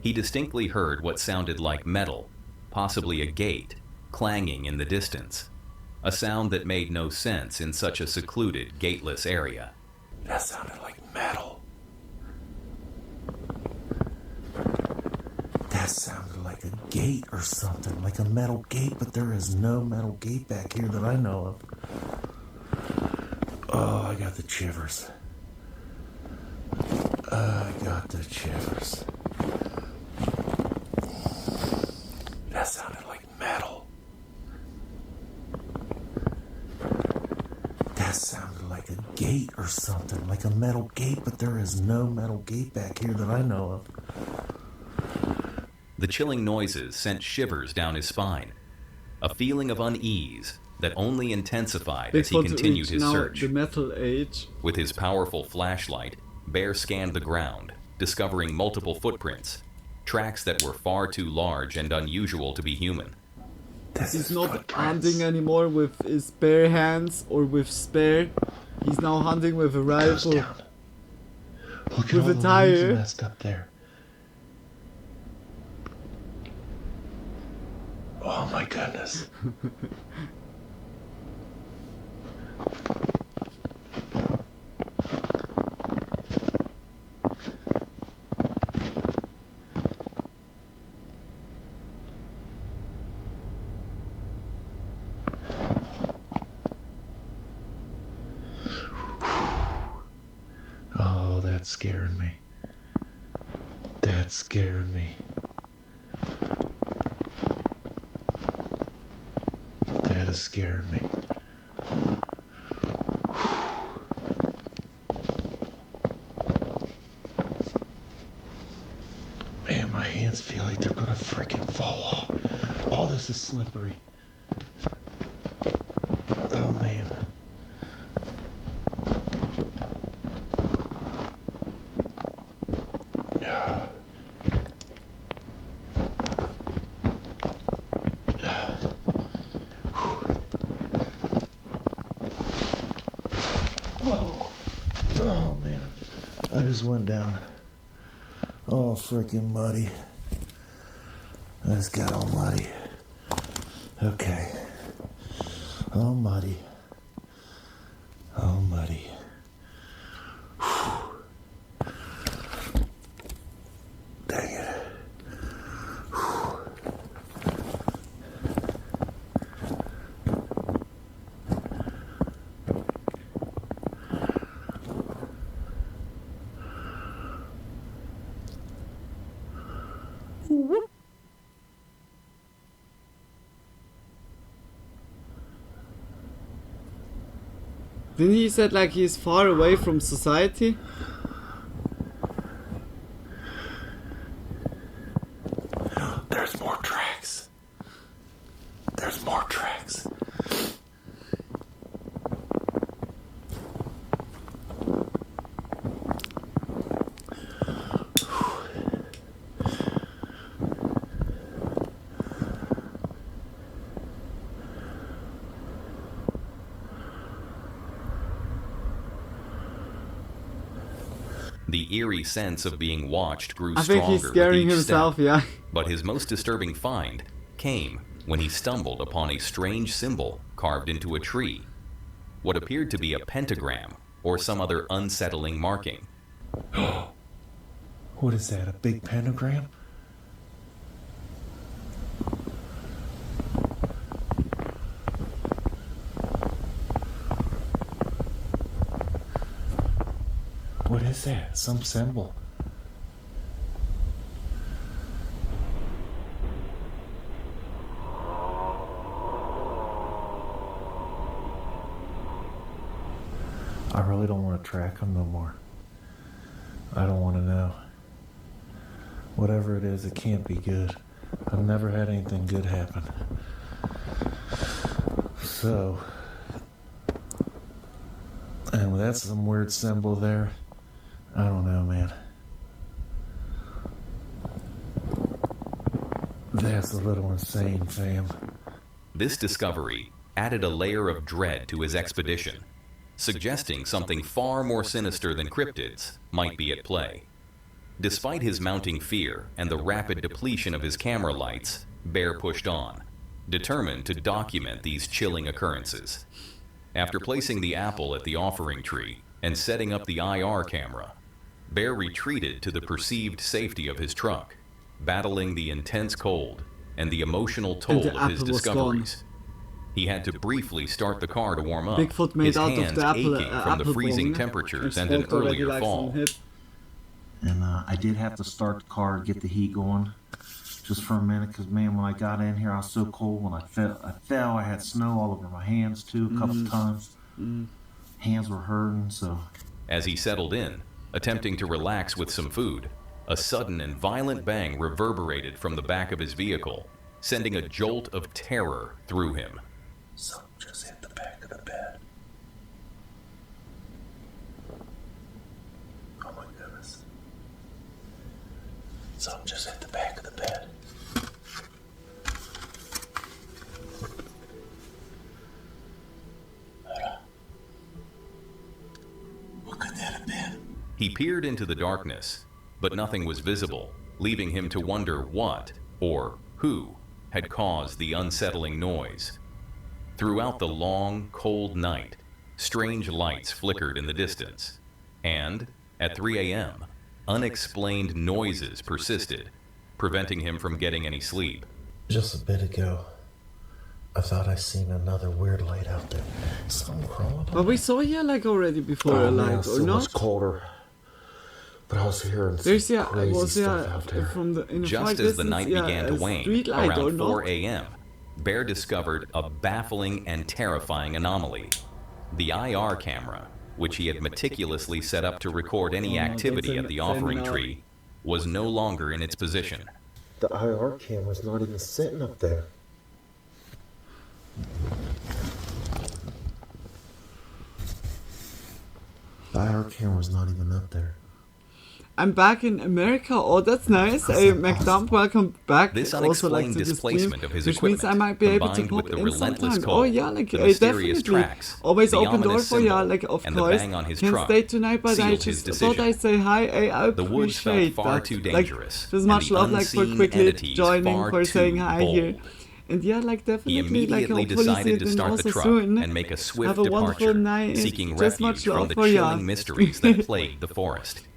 He distinctly heard what sounded like metal, possibly a gate, clanging in the distance, a sound that made no sense in such a secluded, gateless area. That sounded like metal. That sounded like a gate or something, like a metal gate, but there is no metal gate back here that I know of. Oh, I got the shivers. I got the shivers. That sounded like metal. That sounded like a gate or something, like a metal gate, but there is no metal gate back here that I know of. The chilling noises sent shivers down his spine, a feeling of unease that only intensified as he continued his search. The metal age. With his powerful flashlight, Bear scanned the ground, discovering multiple footprints, tracks that were far too large and unusual to be human. He's not hunting anymore with his bare hands or with spear. He's now hunting with a rifle. Look with a tire. Messed up there. Oh my goodness. That scared me. That scared me. That has scared me. Man, my hands feel like they're gonna freaking fall off. All this is slippery. Oh man. Oh man, I just went down. All freaking muddy. I just got all muddy. Okay. All muddy. All muddy. Whew. Dang it. Whew. Didn't he said like he's far away from society? There's more tracks. There's more tracks. The eerie sense of being watched grew I stronger think he's scaring with each himself, step. yeah. But his most disturbing find came when he stumbled upon a strange symbol carved into a tree. What appeared to be a pentagram or some other unsettling marking. What is that, a big pentagram? What is that? Some symbol. I really don't want to track them no more. I don't want to know. Whatever it is, it can't be good. I've never had anything good happen. So, and that's some weird symbol there. I don't know, man. That's a little insane, fam. This discovery added a layer of dread to his expedition, suggesting something far more sinister than cryptids might be at play. Despite his mounting fear and the rapid depletion of his camera lights, Bear pushed on, determined to document these chilling occurrences. After placing the apple at the offering tree and setting up the IR camera, Bear retreated to the perceived safety of his truck, battling the intense cold and the emotional toll of his discoveries. He had to briefly start the car to warm up, Bigfoot made his out of hands the apple, aching from the freezing bone. temperatures It's and an hot already, earlier like fall. some hit. And I did have to start the car to get the heat going just for a minute, because man, when I got in here I was so cold. When I fell, I had snow all over my hands too a couple times. Hands were hurting. So as he settled in, attempting to relax with some food, a sudden and violent bang reverberated from the back of his vehicle, sending a jolt of terror through him. Something just hit the back of the bed. Oh my goodness. Something just hit the back of the bed. What could that have been? He peered into the darkness, but nothing was visible, leaving him to wonder what, or who, had caused the unsettling noise. Throughout the long, cold night, strange lights flickered in the distance, and, at 3 a.m., unexplained noises persisted, preventing him from getting any sleep. Just a bit ago, I thought I seen another weird light out there. Something crawling. But we saw here like already before a light, or it not? was colder. But I was hearing some crazy stuff out there. Just as the night began to wane, around 4 a.m., Bear discovered a baffling and terrifying anomaly. The IR camera, which he had meticulously set up to record any activity at the offering tree, was no longer in its position. The IR camera's not even sitting up there. The IR camera's not even up there. I'm back in America. Oh, that's nice. Hey, McDump, welcome back. This unexplained displacement of his which equipment, means I might be able to pop in sometime. Oh yeah, like definitely. Tracks, always open door for you, like of course. Can't stay tonight, but I just thought I'd say hi. Hey, I appreciate that. Like, there's much love, like for quickly joining, for saying hi here. And yeah, like definitely, he immediately decided to start the truck and make a swift departure, seeking refuge from the chilling mysteries that plagued the forest.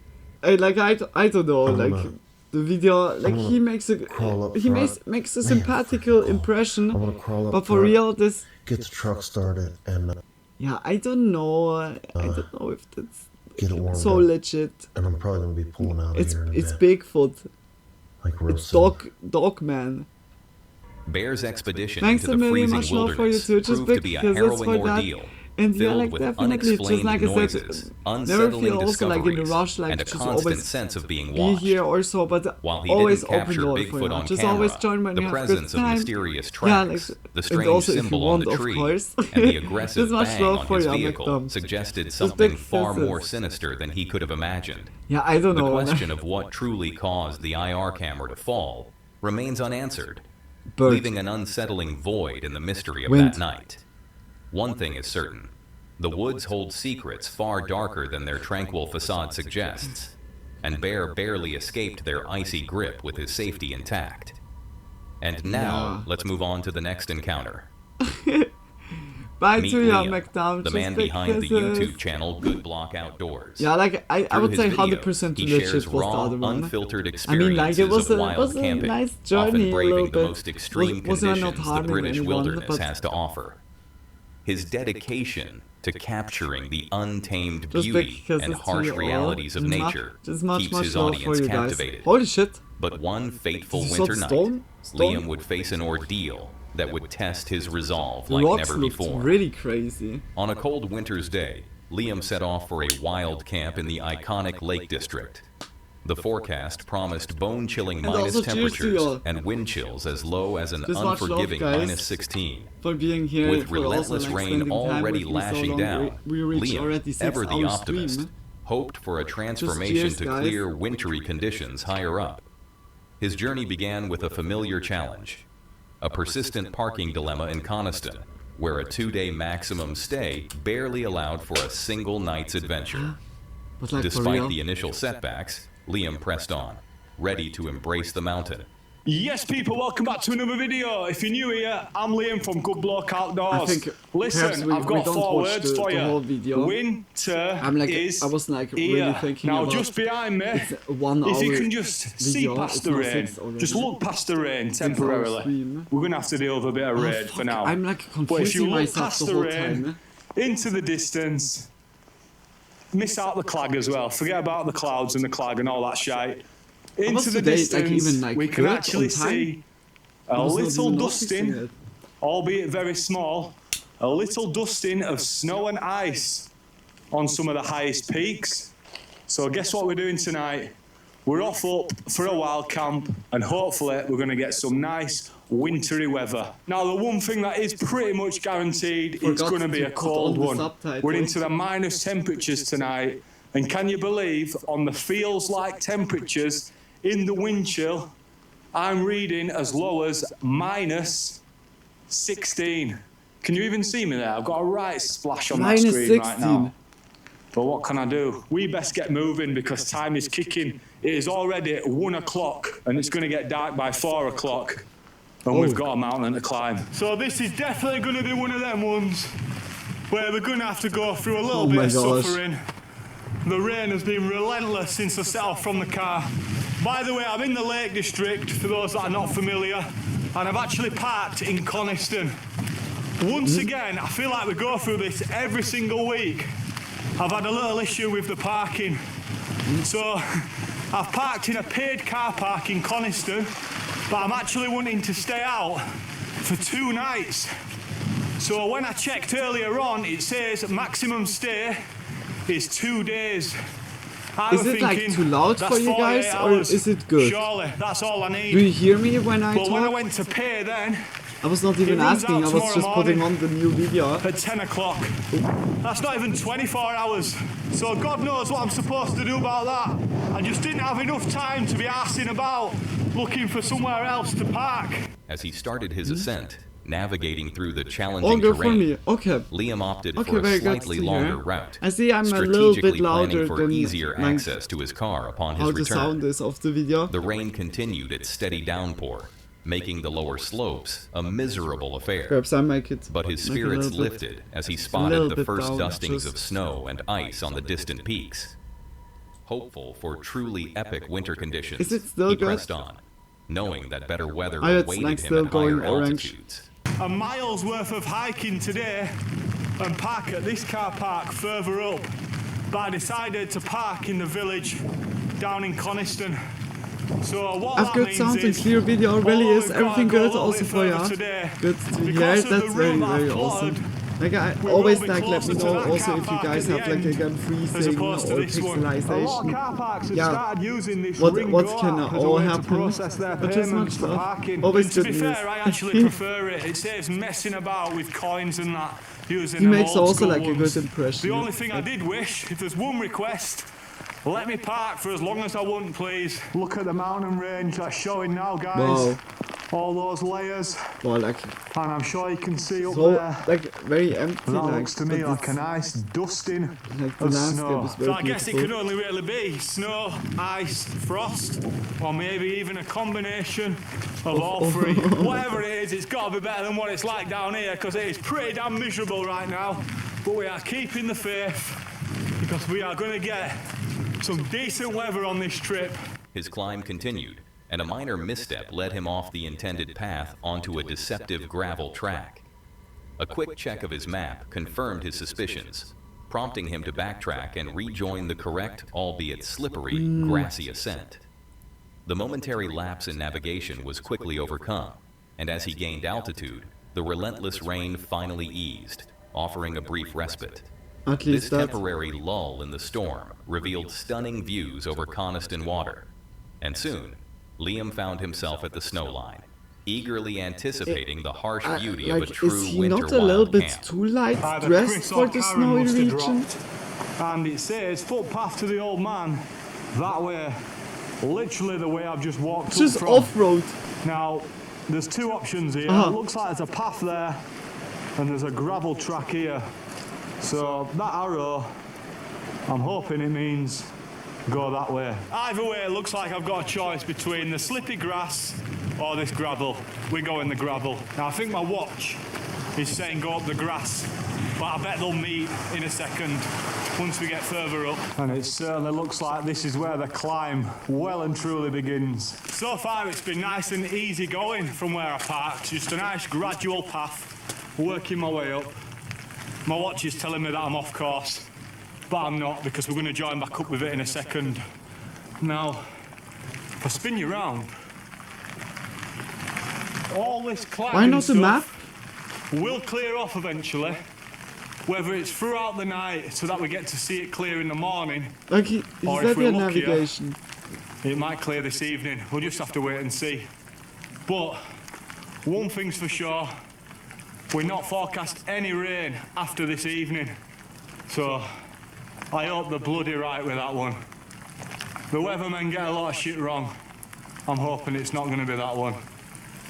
I don't know, like the video, like he makes a sympathical impression, but for real, this get the truck started and yeah, I don't know if that's get it warmed so up. legit. And I'm probably gonna be pulling out of here in a it's bit. Bigfoot, like real it's soon. dog man. Bear's expedition Thanks into the freezing much love for you wilderness too, just proved to be a harrowing ordeal, and yeah, filled like with definitely, just unexplained like I noises, said, never unsettling feel also like in the discoveries, rush, like and a just constant always sense of being be watched. here or so, but While he always didn't open capture door for Bigfoot you. on Just camera, always join when the you have presence good of time. mysterious Yeah, tracks, like, the strange and also symbol if you on want, the of tree, course. and the aggressive There's much bang love on for his you, vehicle McDum. suggested Just something big far kisses. more sinister than he could have imagined. Yeah, I don't know. The question of what truly caused the IR camera to fall remains unanswered, Bird. leaving an unsettling void in the mystery of Wind. that night. One thing is certain. The woods hold secrets far darker than their tranquil facade suggests, and Bear barely escaped their icy grip with his safety intact. And now, let's move on to the next encounter. Bye Meet to you, Liam, McDum. the man behind the YouTube channel Good Block Outdoors. Yeah, like I Through would his say videos, 100% he legit shares was the raw, other one. unfiltered I experiences mean, like it was of a, wild camping, nice often journey, a braving little the bit. most extreme Was not conditions the harming British anyone, wilderness but has to offer. His dedication to capturing the untamed just beauty because and it's harsh to you all. realities of nature Just much keeps his love audience for you guys. captivated. Holy shit. But one fateful Is this winter all night, stone? Liam would face an ordeal that would test his resolve The like rocks never looked before. really crazy. On a cold winter's day, Liam set off for a wild camp in the iconic Lake District. The forecast promised bone-chilling And minus also cheers to temperatures y'all. and wind chills as low as an Just much love, unforgiving guys, minus 16. for being here, With for also, relentless like, rain spending time already with me so lashing long. down, We reached already Liam, 6 ever the hours optimist, stream. hoped for a transformation cheers, to guys. clear wintry conditions higher up. His journey began with a familiar challenge, a persistent parking dilemma in Coniston, where a 2-day maximum stay barely allowed for a single night's adventure. But like, for Despite real? the initial setbacks, Liam pressed on, ready to embrace the mountain. Yes, people, welcome back to another video. If you're new here, I'm Liam from Good Block Outdoors. I think perhaps Listen, we I've got don't 4 watch words for the you. whole video. Winter I'm like, is I was like here. really thinking Now, about just behind me, it's a 1 if you hour can just see video, past it's the not rain, 6 already. just look past the rain 6 hour temporarily. stream. We're going to have to deal with a bit of rain fuck, for now. I'm like But if you confusing look myself past the the whole rain, time. into the distance, miss out the clag as well. Forget about the clouds and the clag and all that shite. Into was the today, like, distance, even, like, we can good actually on time? see a I was not little even dusting, noticing it. albeit very small, a little dusting of snow and ice on some of the highest peaks. So guess what we're doing tonight? We're off up for a wild camp, and hopefully we're going to get some nice wintry weather. Now, the one thing that is pretty much guaranteed, it's Forgot going to be to a put cold on the one. subtitles. We're into the minus temperatures tonight, and can you believe, on the feels like temperatures in the wind chill, I'm reading as low as minus 16. Can you even see me there? I've got a right splash on Minus that screen 16. right now. But what can I do? We best get moving because time is kicking. It is already 1 o'clock and it's going to get dark by 4 o'clock. And we've got a mountain to climb. So this is definitely going to be one of them ones where we're going to have to go through a little bit of suffering. The rain has been relentless since I set off from the car. By the way, I'm in the Lake District, for those that are not familiar, and I've actually parked in Coniston. Once again, I feel like we go through this every single week. I've had a little issue with the parking. So I've parked in a paid car park in Coniston, but I'm actually wanting to stay out for 2 nights. So when I checked earlier on, it says maximum stay is 2 days. Is it like too loud for you guys, or is it good? Surely, that's all I need. Do you hear me when I talk? But when I went to pay then, I was not even asking, I was just putting on the new video. At 10 o'clock. That's not even 24 hours. So God knows what I'm supposed to do about that. I just didn't have enough time to be arsing about looking for somewhere else to park. As he started his ascent, navigating through the challenging terrain, Liam opted for a slightly longer route, I see I'm a little bit louder for than easier access to his car upon his how return. the sound is of the video. The rain continued its steady downpour, making the lower slopes a miserable affair. Perhaps I make it. But his spirits lifted as he spotted the first dustings of snow and ice on the distant peaks. Hopeful for truly epic winter conditions, he pressed on, knowing that better weather awaited him at higher altitudes. A mile's worth of hiking today and park at this car park further up, but I decided to park in the village down in Coniston. So what I've got something clear video, really is everything good also for you. Good to hear, that's very awesome. Like I always like let me know also if you guys have like again freezing or pixelization. Yeah, what can all happen, but just much stuff. Always good news. I actually prefer it. It saves messing about with coins and that. Using he makes also like ones. a good impression. The only thing I did wish, if there's one request, let me park for as long as I want, please. Look at the mountain range that's showing now, guys. Wow. All those layers. Well, like, and I'm sure you can see up so, there. like very empty. That like, looks to me like a nice dusting like of the snow. is very So I guess beautiful. it can only really be snow, ice, frost, or maybe even a combination of all three. Whatever it is, it's got to be better than what it's like down here, because it is pretty damn miserable right now. But we are keeping the faith, because we are going to get some decent weather on this trip. His climb continued, and a minor misstep led him off the intended path onto a deceptive gravel track. A quick check of his map confirmed his suspicions, prompting him to backtrack and rejoin the correct, albeit slippery, grassy ascent. The momentary lapse in navigation was quickly overcome, and as he gained altitude, the relentless rain finally eased, offering a brief respite. At least this temporary lull in the storm revealed stunning views over Coniston Water, and soon, Liam found himself at the snow line, eagerly anticipating the harsh beauty of a true is he winter not a little wild bit camp. too light dressed for the snowy region? And it says footpath to the old man, that way, literally the way I've just walked It's just off-road. Now, there's two options here. It looks like there's a path there, and there's a gravel track here. So that arrow, I'm hoping it means go that way. Either way, it looks like I've got a choice between the slippy grass or this gravel. We go in the gravel. Now I think my watch is saying go up the grass, but I bet they'll meet in a second once we get further up. And it certainly looks like this is where the climb well and truly begins. So far it's been nice and easy going from where I parked. Just a nice gradual path, working my way up. My watch is telling me that I'm off course, but I'm not, because we're going to join back up with it in a second. Now, if I spin you around, all this climbing stuff will clear off eventually, whether it's throughout the night so that we get to see it clear in the morning, or if we're luckier, it might clear this evening. We'll just have to wait and see. But one thing's for sure, we're not forecast any rain after this evening, so I hope they're bloody right with that one. The weathermen get a lot of shit wrong. I'm hoping it's not going to be that one.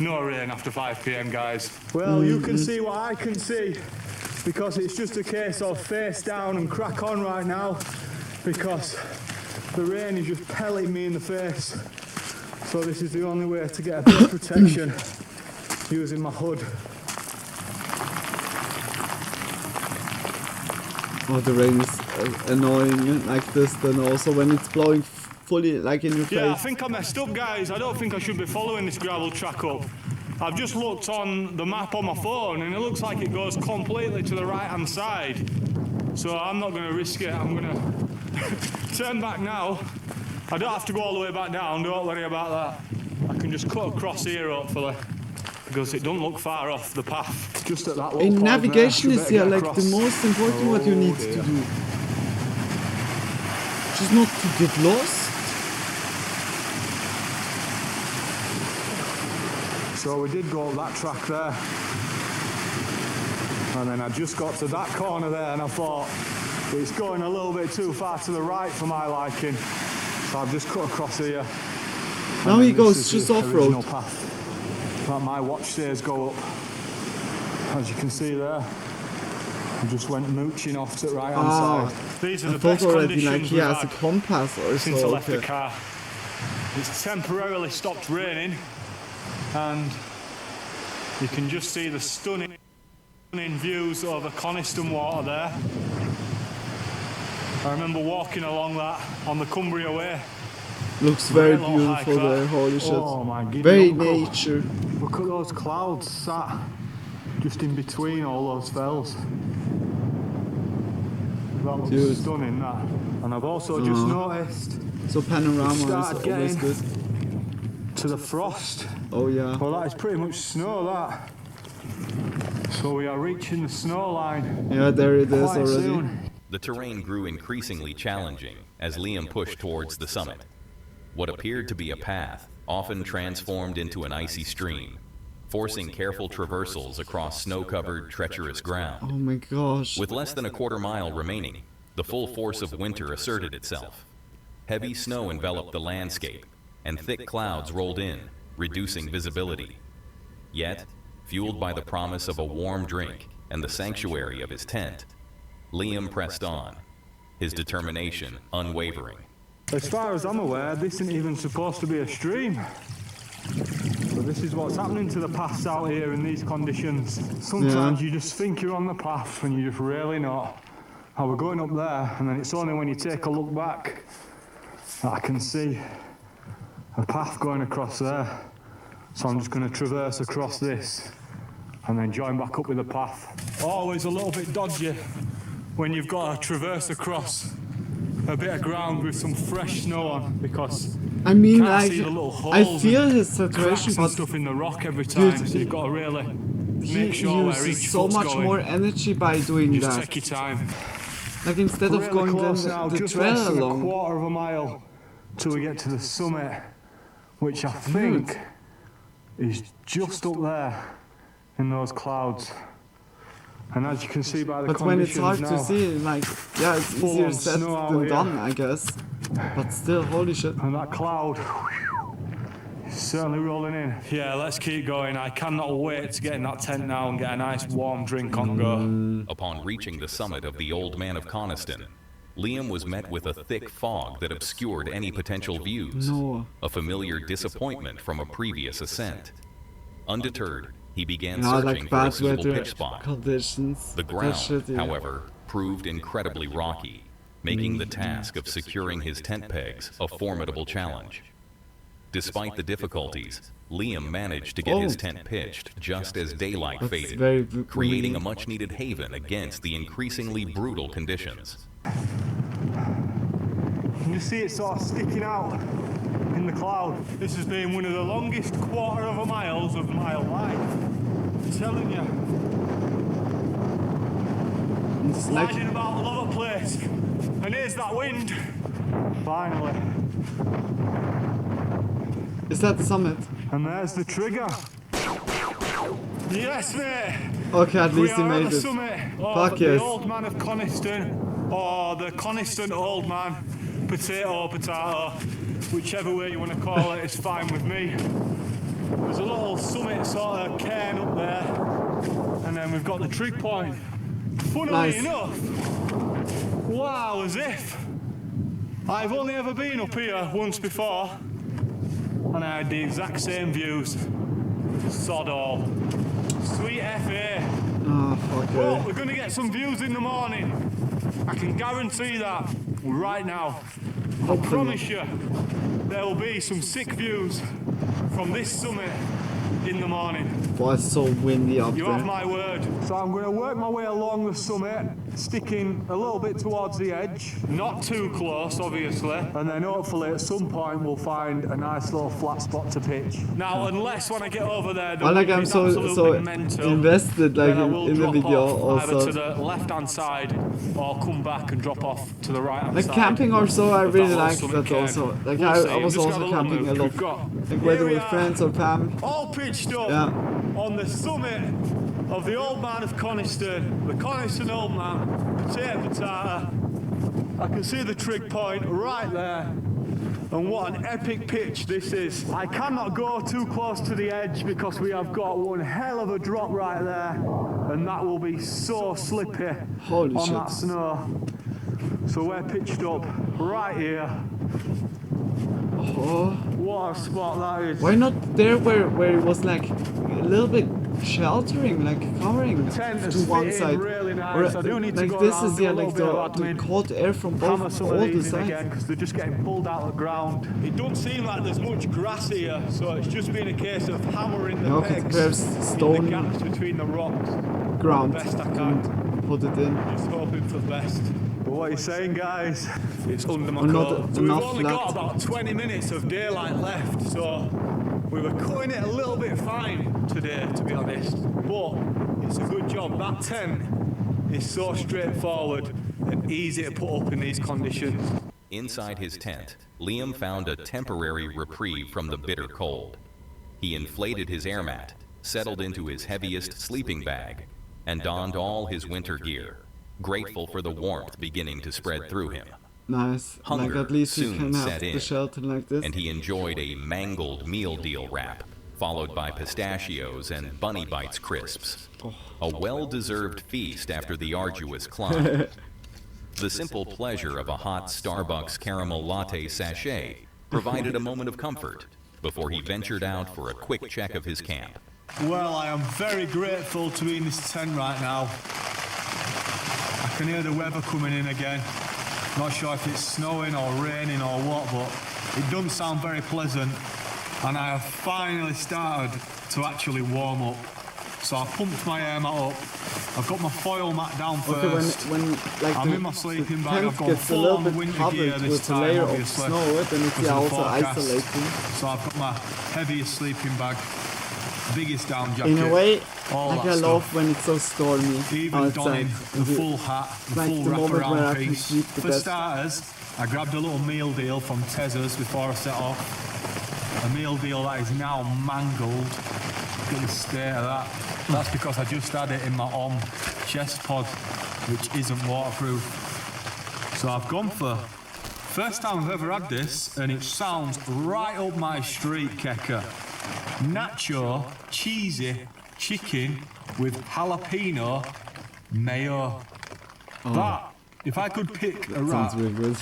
No rain after 5 p.m, guys. Well, you can see what I can see, because it's just a case of face down and crack on right now, because the rain is just pelting me in the face. So this is the only way to get a bit of protection, using my hood. Oh, the rain is annoying like this, then also when it's blowing fully like in your face. Yeah, I think I messed up, guys. I don't think I should be following this gravel track up. I've just looked on the map on my phone and it looks like it goes completely to the right-hand side. So I'm not going to risk it. I'm going to turn back now. I don't have to go all the way back down, don't worry about that. I can just cut across here, hopefully, because it don't look far off the path. Just at that little point navigation there, is like the most important what you need to do. Just not to get lost. So we did go up that track there. And then I just got to that corner there and I thought, it's going a little bit too far to the right for my liking. So I've just cut across here. Now he goes just off-road. That my watch says go up. As you can see there, I just went mooching off to the right-hand side. These are the best conditions like he has a compass or since so. I left the car. It's temporarily stopped raining, and you can just see the stunning views over Coniston Water there. I remember walking along that on the Cumbria Way. Looks very beautiful there, holy shit. Oh my goodness. Very nature. Look at those clouds sat just in between all those fells. That looks stunning, that. And I've also just noticed. So panorama is always good. To the frost. Oh yeah. Well, that is pretty much snow, that. So we are reaching the snow line. Yeah, there it is already. Soon. The terrain grew increasingly challenging as Liam pushed towards the summit. What appeared to be a path often transformed into an icy stream, forcing careful traversals across snow-covered, treacherous ground. Oh my gosh. With less than a quarter mile remaining, the full force of winter asserted itself. Heavy snow enveloped the landscape, and thick clouds rolled in, reducing visibility. Yet, fueled by the promise of a warm drink and the sanctuary of his tent, Liam pressed on, his determination unwavering. As far as I'm aware, this isn't even supposed to be a stream. But this is what's happening to the paths out here in these conditions. Sometimes you just think you're on the path and you just really not. Oh, we're going up there, and then it's only when you take a look back that I can see a path going across there. So I'm just going to traverse across this and then join back up with the path. Always a little bit dodgy when you've got to traverse across a bit of ground with some fresh snow on, because I mean, I feel his situation, but stuff in the rock every time, dude, so you've got to really make he sure where each uses so foot's much going. more energy by doing Just that. take your time. Like instead of going now, the just trail less than along. a quarter of a mile till we get to the summit, which I think is just up there in those clouds. And as you can see by the But when it's hard now, to see, like, yeah, it's easier said than done, I guess. But still, holy shit. And that cloud is certainly rolling in. Yeah, let's keep going. I cannot wait to get in that tent now and get a nice warm drink on go. Upon reaching the summit of the Old Man of Coniston, Liam was met with a thick fog that obscured any potential views. A familiar disappointment from a previous ascent. Undeterred, he began searching for a suitable pitch spot. The ground, however, proved incredibly rocky, making the task of securing his tent pegs a formidable challenge. Despite the difficulties, Liam managed to get his tent pitched just as daylight faded, creating a much-needed haven against the increasingly brutal conditions. You can just see it sort of sticking out in the cloud. This has been one of the longest quarter of a miles of my life. I'm telling you. Sliding about all over the place. And here's that wind. Finally. Is that the summit? And there's the trigger. Yes, mate. Okay, at least he made it. Fuck yes. The Old Man of Coniston, or the Coniston Old Man, potato, whichever way you want to call it, it's fine with me. There's a little summit sort of cairn up there, and then we've got the trig point. Funnily enough, wow, as if I've only ever been up here once before, and I had the exact same views. Sod all. Sweet FA. Oh, fuck Well, we're going to get some views in the morning. I can guarantee that right now. I promise you, there will be some sick views from this summit in the morning. Boy, it's so windy up there. You have my word. So I'm going to work my way along the summit sticking a little bit towards the edge, not too close, obviously, and then hopefully at some point we'll find a nice little flat spot to pitch. Now, unless when I get over there, like I'm so invested like in the video also. Either to the left-hand side or come back and drop off to the right-hand like side. Like camping or so, I really like that also. Like I was also camping a lot, like whether with friends or fam. All pitched up on the summit of the Old Man of Coniston, the Coniston Old Man, potato. I can see the trig point right there. And what an epic pitch this is. I cannot go too close to the edge because we have got one hell of a drop right there. And that will be so slippy on that snow. So we're pitched up right here. Oh. What a spot that is. Why not there where it was like a little bit sheltering, like covering to one side? Really nice. Or, I do need like to go this around, is like the cold air from both all the sides. Because they're just getting pulled out of the ground. It doesn't seem like there's much grass here, so it's just been a case of hammering the pegs in the gaps between the rocks. Ground. The best I can. Put it in. Just hoping for the best. But what are you saying, guys? It's under my coat. So we've only got about 20 minutes of daylight left, so we were cutting it a little bit fine today, to be honest. But it's a good job. That tent is so straightforward and easy to put up in these conditions. Inside his tent, Liam found a temporary reprieve from the bitter cold. He inflated his air mat, settled into his heaviest sleeping bag, and donned all his winter gear, grateful for the warmth beginning to spread through him. Nice. Hunger like at least you soon can have set in, the shelter like this. And he enjoyed a mangled meal deal wrap, followed by pistachios and Bunny Bites crisps. A well-deserved feast after the arduous climb. The simple pleasure of a hot Starbucks caramel latte sachet provided a moment of comfort before he ventured out for a quick check of his camp. Well, I am very grateful to be in this tent right now. I can hear the weather coming in again. Not sure if it's snowing or raining or what, but it doesn't sound very pleasant. And I have finally started to actually warm up. So I pumped my air mat up. I've got my foil mat down first. When like I'm in my sleeping bag. I've got full on winter gear this time, layer obviously. Of snow, then it's also isolating. So I've got my heaviest sleeping bag, biggest down jacket. In a way, like I love when it's so stormy even outside. donning the full hat, the like full the moment where wraparound I can piece. sleep the For best. starters, I grabbed a little meal deal from Tezza's before I set off. A meal deal that is now mangled. Look at the state of that. That's because I just had it in my chest pod, which isn't waterproof. So I've gone for first time I've ever had this, and it sounds right up my street, Keka. Nacho cheesy chicken with jalapeno mayo. That, if I could pick a wrap, really good.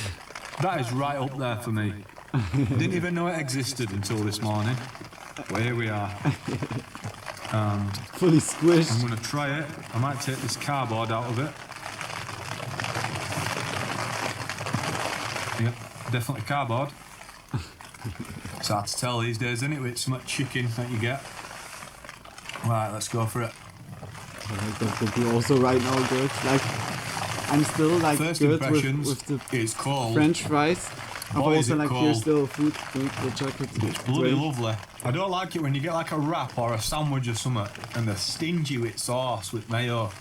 that is right up there for me. Didn't even know it existed until this morning. But here we are. And fully squished. I'm going to try it. I might take this cardboard out of it. Yep, definitely cardboard. It's hard to tell these days, isn't it? With some chicken that you get. Right, let's go for it. That would be also right now good. Like, I'm still like First good impressions, with the it's cold. French fries. I've Boy, also like cold. here's still food which I could It's bloody lovely. I don't like it when you get like a wrap or a sandwich or something and they're stingy with sauce with mayo.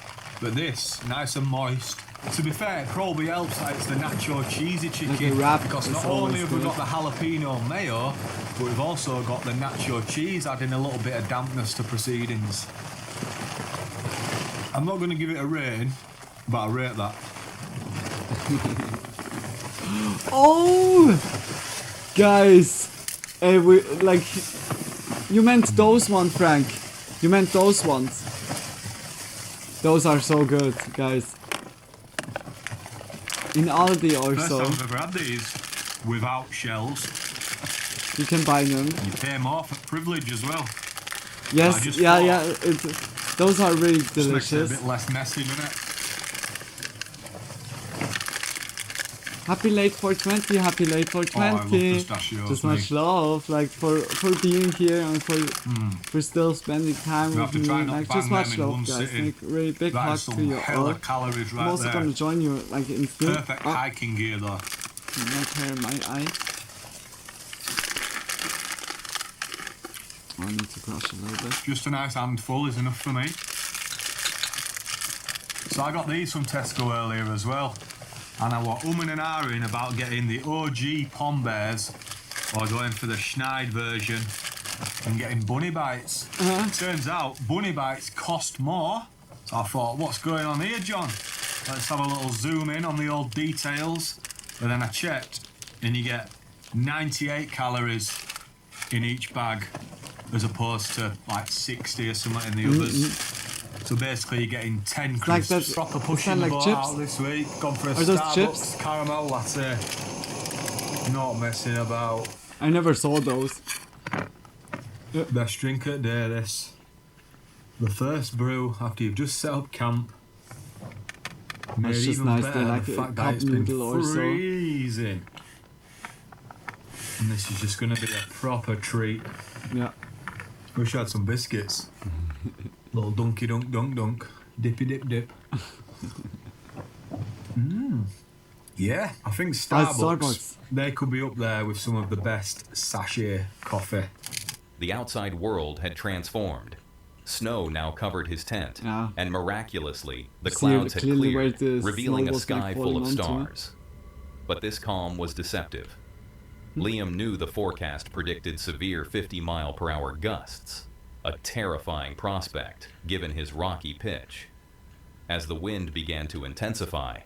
But this, nice and moist. To be fair, it probably helps that it's the nacho cheesy chicken. Like a wrap because is not only always have we good. got the jalapeno mayo, but we've also got the nacho cheese adding a little bit of dampness to proceedings. I'm not going to give it a rating, but I rate that. Oh, guys, we like. You meant those ones, Frank. You meant those ones. Those are so good, guys. In Aldi or First so. time I've ever had these without shells. You can buy them. You pay more for privilege as well. Yes, yeah. Those are really Just makes it delicious. a bit less messy, doesn't it? Happy late 420, happy late 420. Just much love, like for being here and for still spending time with me. Like just much love, guys. Like really big hug to you all. I'm also gonna join you like in perfect hiking gear though. Not hair in my eye. I need to crush a little bit. Just a nice handful is enough for me. So I got these from Tesco earlier as well. And I was umming and ahhing about getting the OG Pom Bears or going for the Schneid version and getting bunny bites. Turns out bunny bites cost more. So I thought, what's going on here, John? Let's have a little zoom in on the old details. And then I checked and you get 98 calories in each bag as opposed to like 60 or something in the others. So basically you're getting 10 crisps. Like proper pushing the boat out this week. Gone for a Starbucks caramel latte. Not messing about. I never saw those. Best drink at day this. The first brew after you've just set up camp. It's just nice to like a cup noodle or so. Freezing. And this is just going to be a proper treat. Yeah. Wish I had some biscuits. Little dunky dunk dunk dunk. Dippy dip dip. Yeah, I think Starbucks, they could be up there with some of the best sachet coffee. The outside world had transformed. Snow now covered his tent, and miraculously, the clouds had cleared, revealing a sky full of stars. But this calm was deceptive. Liam knew the forecast predicted severe 50-mile-per-hour gusts, a terrifying prospect given his rocky pitch. As the wind began to intensify,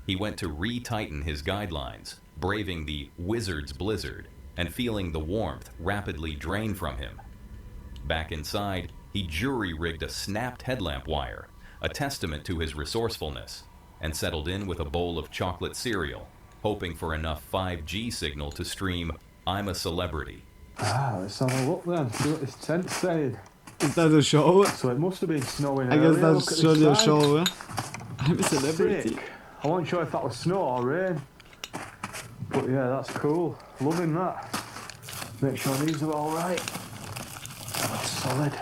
he went to re-tighten his guidelines, braving the wizard's blizzard and feeling the warmth rapidly drain from him. Back inside, he jury-rigged a snapped headlamp wire, a testament to his resourcefulness, and settled in with a bowl of chocolate cereal, hoping for enough 5G signal to stream I'm a Celebrity. Let's have a look then, see what this tent's saying. Is that a show? So it must have been snowing I guess that's surely a show, I'm a celebrity. Sick. I wasn't sure if that was snow or rain. But yeah, that's cool. Loving that. Make sure these are alright. That's solid.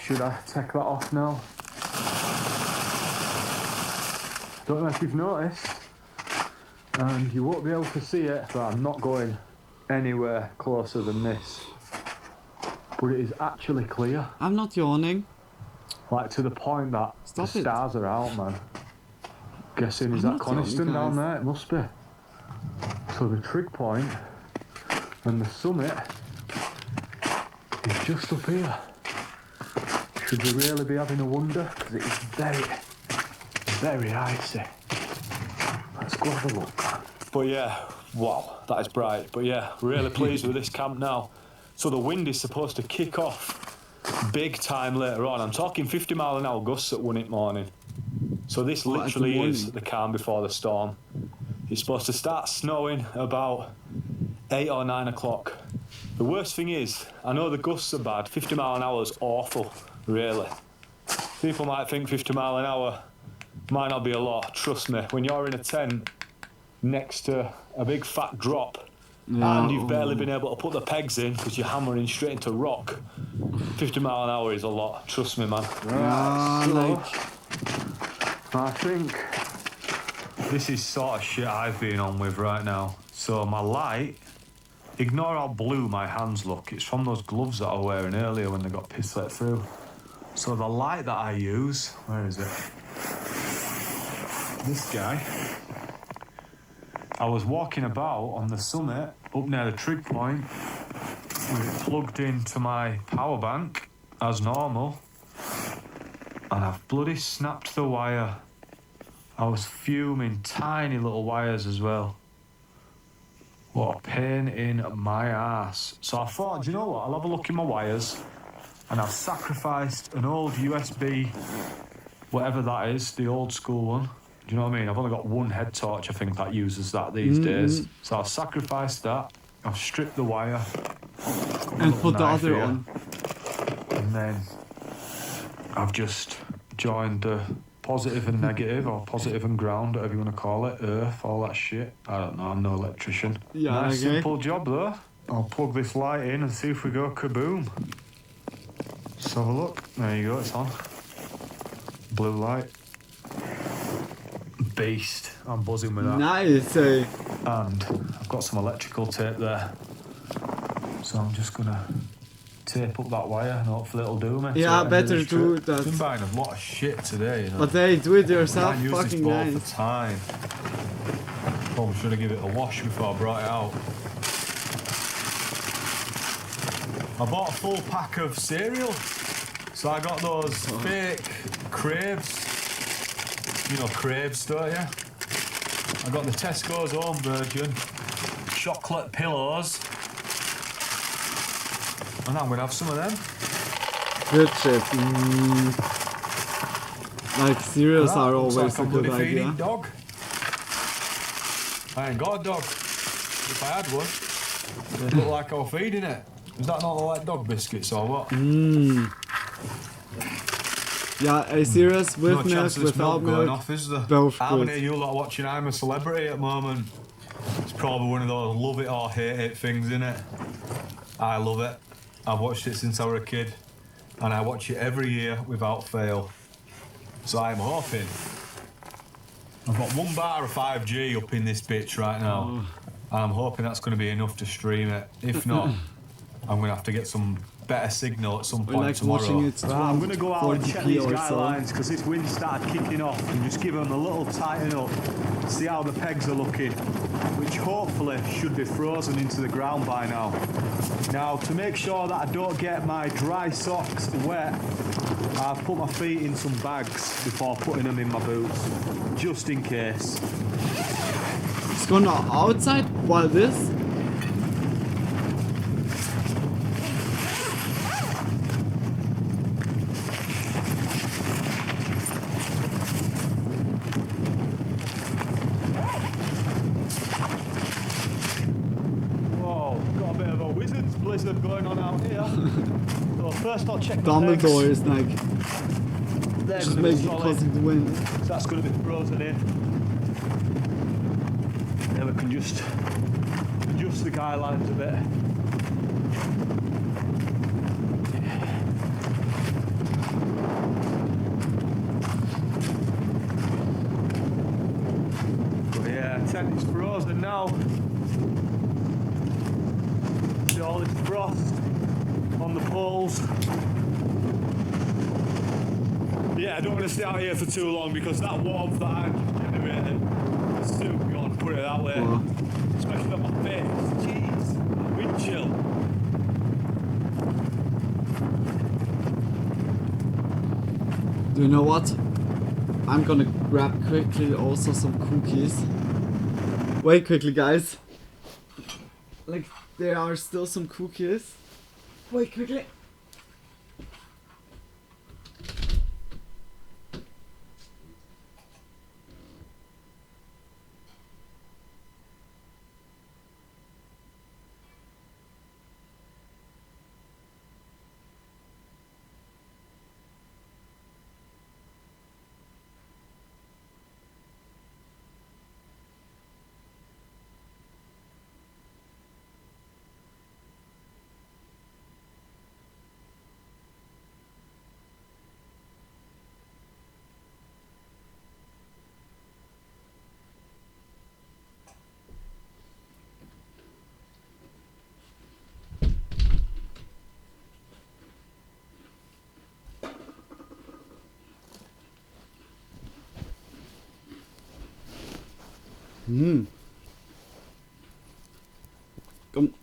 Should I take that off now? Don't know if you've noticed, and you won't be able to see it, but I'm not going anywhere closer than this. But it is actually clear. I'm not yawning. Like to the point that the stars are out, man. Guessing, is that Coniston down there? It must be. So the trig point and the summit is just up here. Should we really be having a wonder? Because it is very, very icy. Let's go have a look. But yeah, wow, that is bright. But yeah, really pleased with this camp now. So the wind is supposed to kick off big time later on. I'm talking 50-mile-an-hour gusts at 1 in the morning. So this literally is the calm before the storm. It's supposed to start snowing about 8 or 9 o'clock. The worst thing is, I know the gusts are bad. 50 mile an hour is awful, really. People might think 50 mile an hour might not be a lot. Trust me, when you're in a tent next to a big fat drop and you've barely been able to put the pegs in because you're hammering straight into rock, 50 mile an hour is a lot. Trust me, man. I think this is sort of shit I've been on with right now. So my light, ignore how blue my hands look. It's from those gloves that I was wearing earlier when they got piss let through. So the light that I use, where is it? This guy. I was walking about on the summit up near the trig point with it plugged into my power bank as normal, and I've bloody snapped the wire. I was fuming, tiny little wires as well. What a pain in my ass. So I thought, do you know what, I'll have a look in my wires, and I've sacrificed an old USB, whatever that is, the old school one. Do you know what I mean? I've only got one head torch, I think, that uses that these days. So I've sacrificed that, I've stripped the wire. And put the other on. And then I've just joined the positive and negative, or positive and ground, whatever you want to call it, earth, all that shit. I don't know, I'm no electrician. Yeah, nice simple job though. I'll plug this light in and see if we go kaboom. Let's have a look. There you go, it's on. Blue light. Beast. I'm buzzing with that. Nice. And I've got some electrical tape there. So I'm just gonna tape up that wire and hopefully it'll do me. Yeah, better do that. I've been buying a lot of shit today, you know. But hey, do it yourself, I use fucking this ball nice. for time. Probably should have given it a wash before I brought it out. I bought a full pack of cereal. So I got those fake crabes. You know crabes, don't you? I got the Tesco's own version. Chocolate pillows. And I'm gonna have some of them. Good shit. Like cereals are always like a good idea. Dog. I ain't got a dog. If I had one, it'd look like I was feeding it. Is that not like dog biscuits or what? Yeah, a cereals with no milk, without milk, off, is there? both How good. many of you lot watching I'm a Celebrity at the moment? It's probably one of those love it or hate it things, innit? I love it. I've watched it since I was a kid, and I watch it every year without fail. So I'm hoping. I've got one bar of 5G up in this bitch right now. And I'm hoping that's going to be enough to stream it. If not, I'm going to have to get some better signal at some point like tomorrow. watching it I'm going to go out and check these 40p or guy so. lines because this wind started kicking off and just give them a little tighten up. See how the pegs are looking, which hopefully should be frozen into the ground by now. Now, to make sure that I don't get my dry socks wet, I've put my feet in some bags before putting them in my boots, just in case. It's going outside while this. Whoa, got a bit of a wizard's blizzard going on out here. So first I'll check the Dumbledore legs. is like They're just gonna be making solid. causing the wind. So that's going to be frozen in. Then we can just adjust the guy lines a bit. But yeah, tent is frozen now. See all this frost on the poles. Yeah, I don't want to stay out here for too long because that warmth that I'm generating is soon gone, put it that way. Especially on my face. Jeez, wind chill. Do you know what? I'm gonna grab quickly also some cookies. Wait quickly, guys. Like, there are still some cookies. Wait quickly.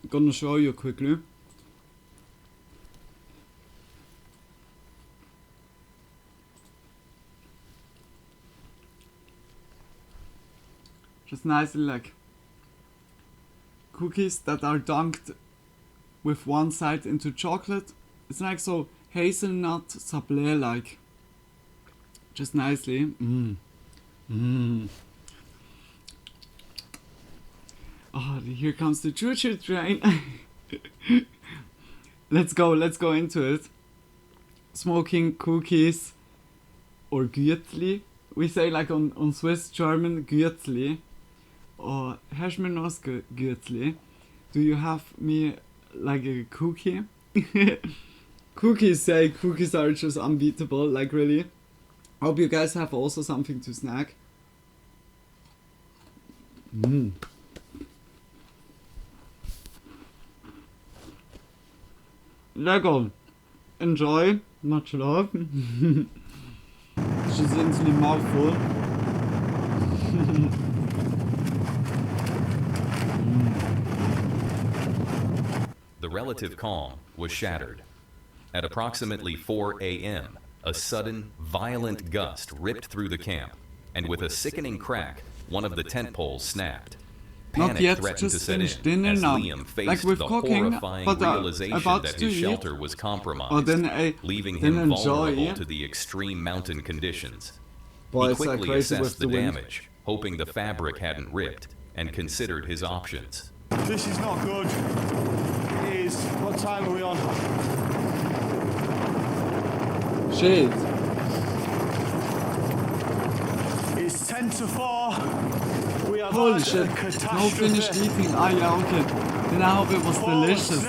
Gonna show you quickly. Just nicely like cookies that are dunked with one side into chocolate. It's like so hazelnut sablé like. Just nicely. Oh, here comes the choo-choo train. Let's go into it. Smoking cookies or Gürtli we say like on Swiss German Gürzli, or hast du mir noch ein Gürzli? Do you have me like a cookie? Cookies are just unbeatable, like really. Hope you guys have also something to snack. Lecker. Enjoy. Much love. She's instantly mouthful. The relative calm was shattered. At approximately 4 a.m., a sudden, violent gust ripped through the camp, and with a sickening crack, one of the tent poles snapped. Panic threatened to set in as Liam faced the horrifying realization that his shelter was compromised, leaving him vulnerable to the extreme mountain conditions. He quickly assessed the damage, hoping the fabric hadn't ripped, and considered his options. This is not good. It is. What time are we on? Shit. It's 10 to 4. We have holy shit. No finished eating. Ah, yeah, okay. And I hope it was delicious.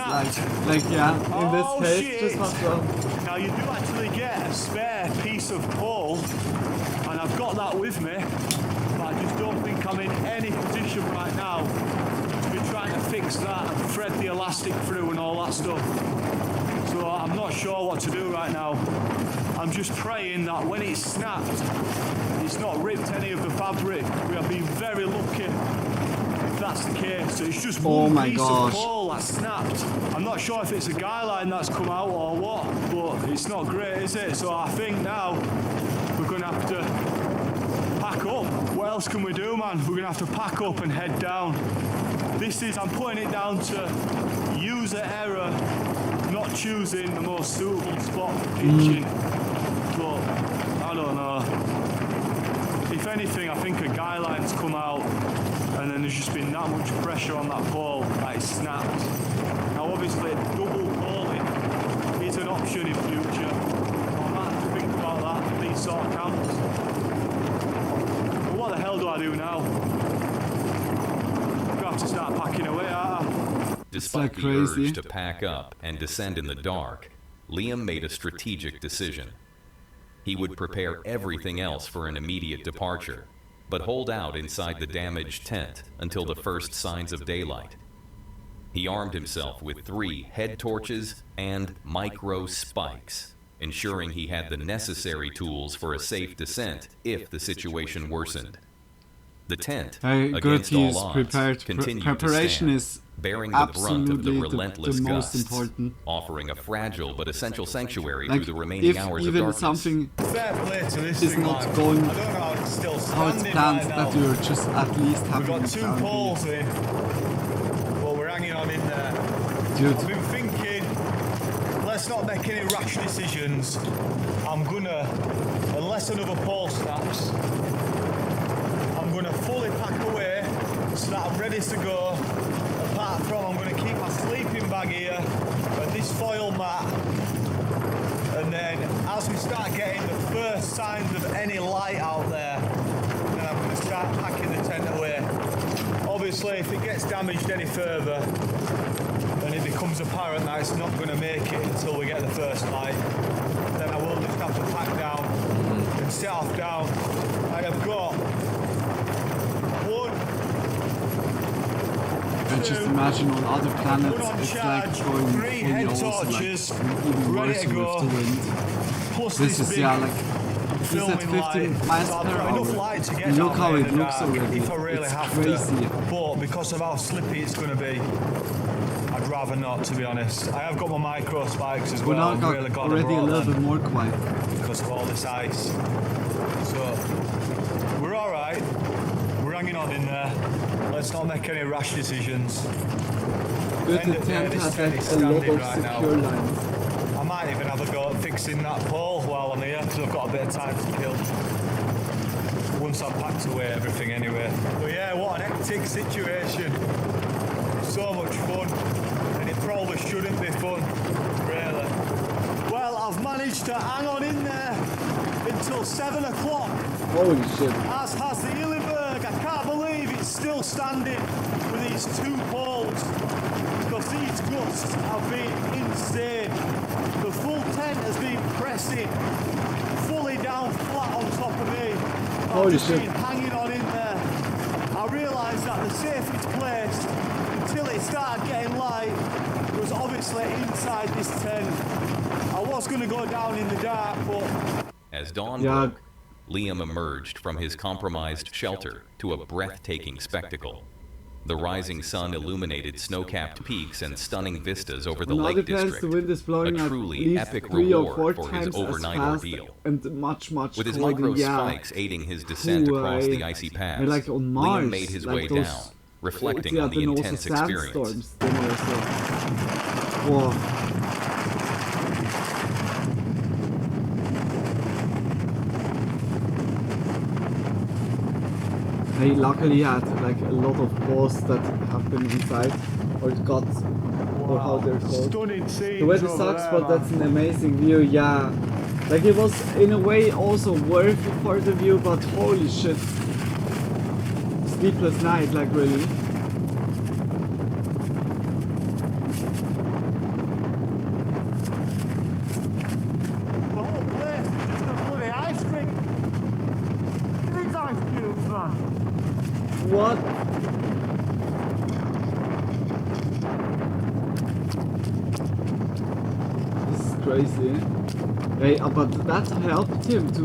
Like yeah, in this case, shit. just not so. Now you do actually get a spare piece of pole, and I've got that with me, but I just don't think I'm in any position right now to be trying to fix that and thread the elastic through and all that stuff. So I'm not sure what to do right now. I'm just praying that when it's snapped, it's not ripped any of the fabric. We have been very lucky if that's the case. So it's just one piece of pole that's snapped. I'm not sure if it's a guy line that's come out or what, but it's not great, is it? So I think now we're going to have to pack up. What else can we do, man? We're going to have to pack up and head down. I'm putting it down to user error, not choosing the most suitable spot for pitching. But I don't know. If anything, I think a guy line's come out and then there's just been that much pressure on that pole that it's snapped. Now obviously double poling is an option in future. I might have to think about that for these sort of camps. But what the hell do I do now? I'm gonna have to start packing away, aren't I? Despite the urge to pack up and descend in the dark, Liam made a strategic decision. He would prepare everything else for an immediate departure, but hold out inside the damaged tent until the first signs of daylight. He armed himself with 3 head torches and micro spikes, ensuring he had the necessary tools for a safe descent if the situation worsened. The tent, against all odds, continued to stand, bearing the brunt of the relentless gusts, offering a fragile but essential sanctuary through the remaining hours of darkness. Something is not going how it's planned, that you're just at least having We've got 2 poles in. Well, we're hanging on in there. Dude. I've been thinking, let's not make any rash decisions. I'm gonna, unless another pole snaps, I'm gonna fully pack away so that I'm ready to go. Apart from, I'm going to keep my sleeping bag here and this foil mat, and then as we start getting the first signs of any light out there, then I'm going to start packing the tent away. Obviously, if it gets damaged any further and it becomes apparent that it's not going to make it until we get the first light, then I will just have to pack down and set off down. I have got I just imagine on other planets it's like going fully also like even worse with the wind. This is like this at 15 miles per hour. Look how it looks already. It's crazy. But because of how slippy it's going to be, I'd rather not, to be honest. I have got my micro spikes as well. I'm really glad already a little bit more quiet because of all this ice. So we're all right. We're hanging on in there. Let's not make any rash decisions. Good, the tent has a lot of secure lines. I might even have a go at fixing that pole while I'm here, because I've got a bit of time to kill. Once I've packed away everything anyway. But yeah, what an hectic situation. So much fun. And it probably shouldn't be fun, really. Well, I've managed to hang on in there until 7 o'clock. Holy shit. As has the Illenberg. I can't believe it's still standing with these 2 poles. Because these gusts have been insane. The full tent has been pressing fully down flat on top of me. I've just been hanging on in there. I realised that the safest place until it started getting light was obviously inside this tent. I was going to go down in the dark, but... As dawn broke, Liam emerged from his compromised shelter to a breathtaking spectacle. The rising sun illuminated snow-capped peaks and stunning vistas over the Lake District, the wind is blowing a truly at epic 3 or 4 reward for his times overnight as fast ordeal. and much With his micro spikes aiding his descent across the icy paths, like on Mars, Liam made his like way those, down, reflecting on the intense experience. Whoa. Hey, luckily I had like a lot of balls that have been inside, or got, or how they're called. Stunning scenes. The weather sucks, but that's an amazing view, yeah. Like it was in a way also worth it for the view, but holy shit. Sleepless night, like really. The whole place is just a bloody ice rink. These ice cubes, man. What? This is crazy. Hey, but that helped him to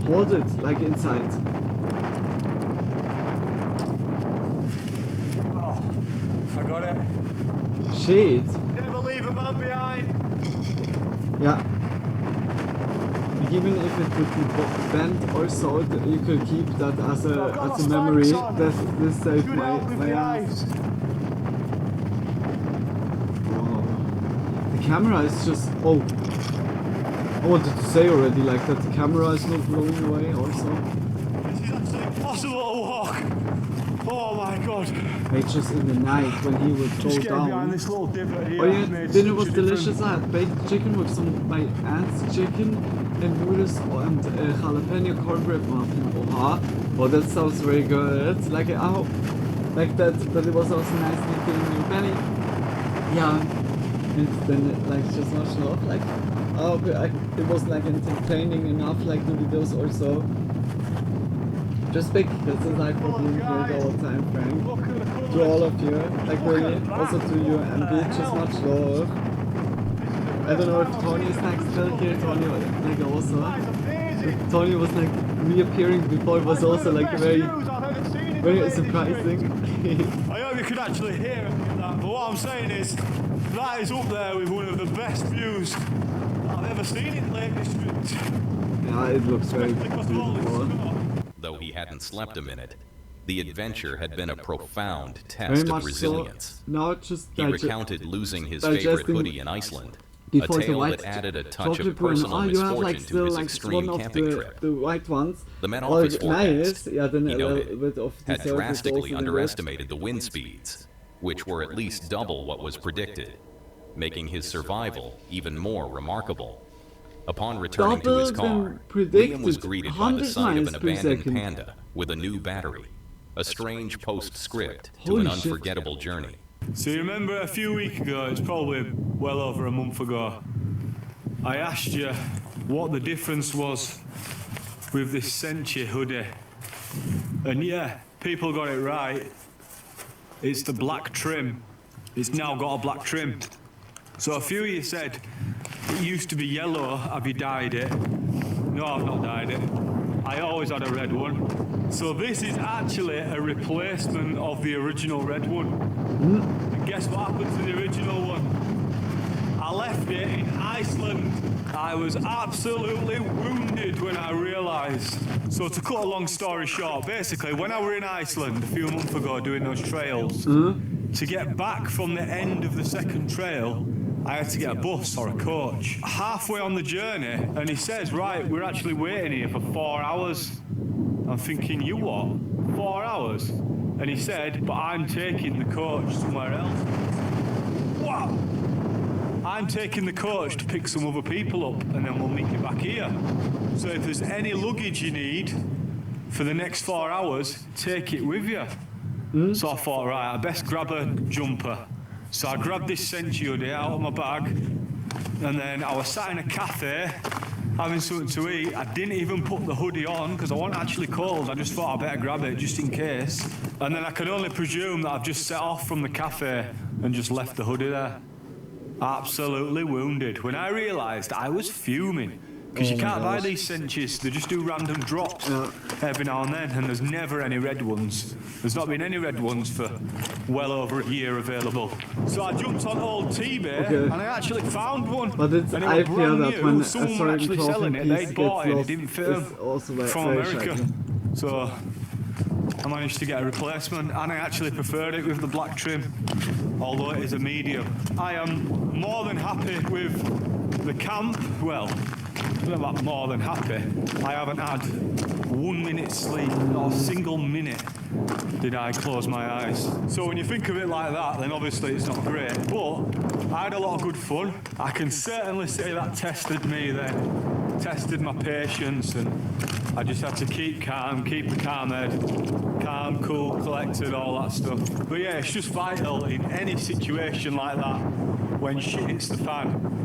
hold it like inside. Oh, I got it. Shit. Never leave a man behind. Yeah. Even if it would be bent or so, you could keep that as a memory. This saved my ass. Wow. The camera is just... Oh. I wanted to say already, like, that the camera is not blowing away also. This is actually impossible to walk. Oh my god. Hey, just in the night when he would go down. This little divot here. Oh yeah, dinner was delicious. I had baked chicken with some of my aunt's chicken and noodles and jalapeno cornbread muffin. Oh, that sounds very good. Like I hope, like that it was also nice eating in your belly. Yeah, and then like just much love. Like it was like entertaining enough. Like the videos also. Just big kisses like for being here all the time, Frank. To all of you, like really, also to you and just much love. I don't know if Tony is like still here, Tony like also. If Tony was like reappearing before, it was also like very surprising. I hope you could actually hear that, but what I'm saying is, that is up there with one of the best views I've ever seen in Lake District. Yeah, it looks very beautiful. Though he hadn't slept a minute, the adventure had been a profound test of resilience. He recounted losing his favorite hoodie in Iceland, a tale that added a touch of personal misfortune to his extreme camping trip. The white ones. The Met Office forecast, he noted, had drastically underestimated the wind speeds, which were at least double what was predicted, making his survival even more remarkable. Upon returning to his car, Liam was greeted by the sight of an abandoned Panda with a new battery, a strange postscript to an unforgettable journey. So you remember a few weeks ago, it's probably well over a month ago, I asked you what the difference was with this Senchi hoodie. And yeah, people got it right. It's the black trim. It's now got a black trim. So a few of you said, it used to be yellow, have you dyed it? No, I've not dyed it. I always had a red one. So this is actually a replacement of the original red one. And guess what happened to the original one? I left it in Iceland. I was absolutely wounded when I realised. So to cut a long story short, basically when I were in Iceland a few months ago doing those trails, to get back from the end of the second trail, I had to get a bus or a coach. Halfway on the journey, and he says, right, we're actually waiting here for 4 hours. I'm thinking, you what? 4 hours? And he said, but I'm taking the coach somewhere else. Wow! I'm taking the coach to pick some other people up, and then we'll meet you back here. So if there's any luggage you need for the next 4 hours, take it with you. So I thought, right, I best grab a jumper. So I grabbed this Senchi hoodie out of my bag, and then I was sat in a cafe having something to eat. I didn't even put the hoodie on because I wasn't actually cold. I just thought I better grab it just in case. And then I can only presume that I've just set off from the cafe and just left the hoodie there. Absolutely wounded. When I realised, I was fuming. Because you can't buy these Senchis, they just do random drops every now and then, and there's never any red ones. There's not been any red ones for well over a year available. So I jumped on old eBay and I actually found one. But it's, and it I was feel brand that new. when Someone a were actually certain selling it, clothing they bought it, and it didn't fit them from America. So I managed to get a replacement, and I actually preferred it with the black trim, although it is a medium. I am more than happy with the camp. Well, I'm not more than happy. I haven't had 1 minute's sleep, not a single minute did I close my eyes. So when you think of it like that, then obviously it's not great, but I had a lot of good fun. I can certainly say that tested me then, tested my patience, and I just had to keep calm, keep a calm head, calm, cool, collected, all that stuff. But yeah, it's just vital in any situation like that, when shit hits the fan.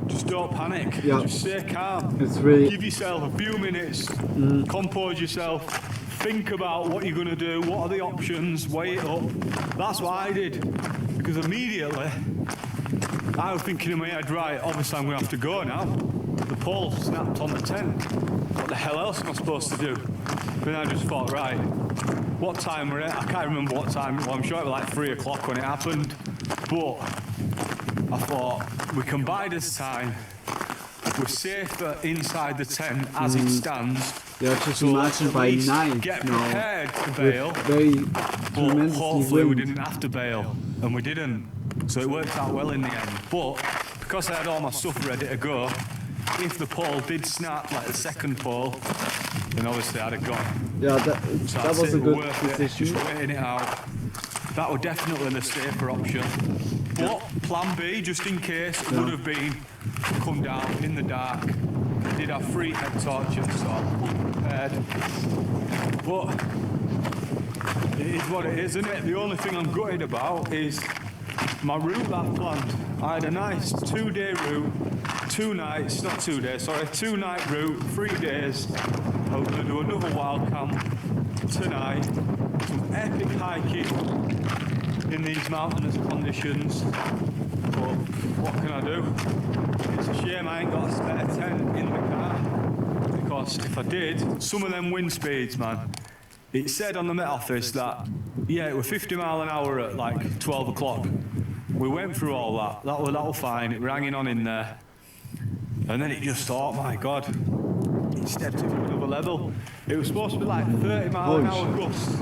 Just don't panic. Just stay calm. It's really... Give yourself a few minutes. Compose yourself. Think about what you're going to do. What are the options? Weigh it up. That's what I did. Because immediately, I was thinking in my head, right, obviously I'm going to have to go now. The pole snapped on the tent. What the hell else am I supposed to do? Then I just thought, right, what time were it? I can't remember what time. Well, I'm sure it was like 3 o'clock when it happened. But I thought, we can buy this time. We're safer inside the tent as it stands. Yeah, just imagine by night. Get prepared to bail. But hopefully we didn't have to bail, and we didn't. So it worked out well in the end. But because I had all my stuff ready to go, if the pole did snap, like the second pole, then obviously I'd have gone. Yeah, that was a good decision. Just waiting it out. That was definitely the safer option. But plan B, just in case, would have been come down in the dark. I did have 3 head torches, so I'm prepared. But it is what it is, isn't it? The only thing I'm gutted about is my route that I planned. I had a nice 2-day route, 2 nights, not 2 days, sorry, 2-night route, 3 days. I was going to do another wild camp tonight, some epic hiking in these mountainous conditions. But what can I do? It's a shame I ain't got a spare tent in the car, because if I did, some of them wind speeds, man, it said on the Met Office that, yeah, it was 50 mile an hour at like 12 o'clock. We went through all that. That was fine. It was hanging on in there. And then it just thought, my God, it stepped it to another level. It was supposed to be like 30 mile an hour gusts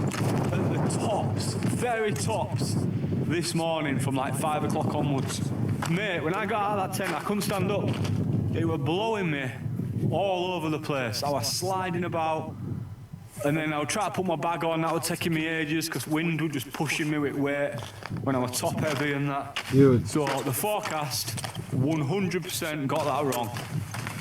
at the tops, very tops, this morning from like 5 o'clock onwards. Mate, when I got out of that tent, I couldn't stand up. It was blowing me all over the place. I was sliding about. And then I would try to put my bag on, that was taking me ages because wind was just pushing me with weight when I was top heavy and that. Dude. So the forecast 100% got that wrong.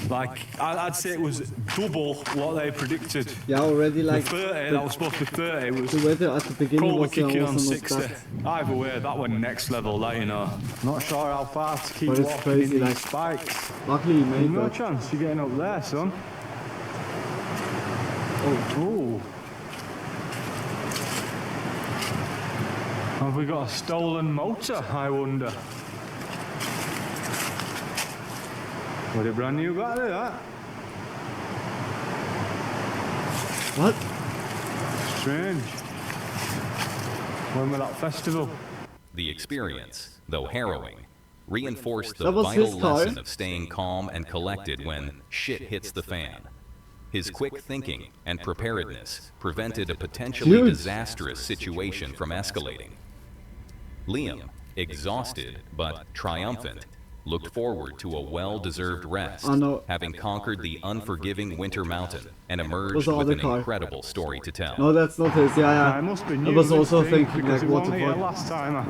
Like, I'd say it was double what they predicted. Yeah, already like... The 30, that was supposed to be 30, it was the weather at the beginning was kicking on also 60. Either way, that went next level, that you know. Not sure how far to keep walking crazy, in like, these spikes. Luckily you made No that. chance you're getting up there, son. Oh. Have we got a stolen motor, I wonder? What a brand new battery, that. What? Strange. When was that festival? The experience, though harrowing, reinforced the That was his vital car. lesson of staying calm and collected when shit hits the fan. His quick thinking and preparedness prevented a potentially disastrous situation from escalating. Liam, exhausted but triumphant, looked forward to a well-deserved rest, having conquered the unforgiving winter mountain and emerged with an incredible story to tell. No, that's not his. Yeah. It must be I new, was also this thing, thinking because like, it what wasn't the here fuck? last time I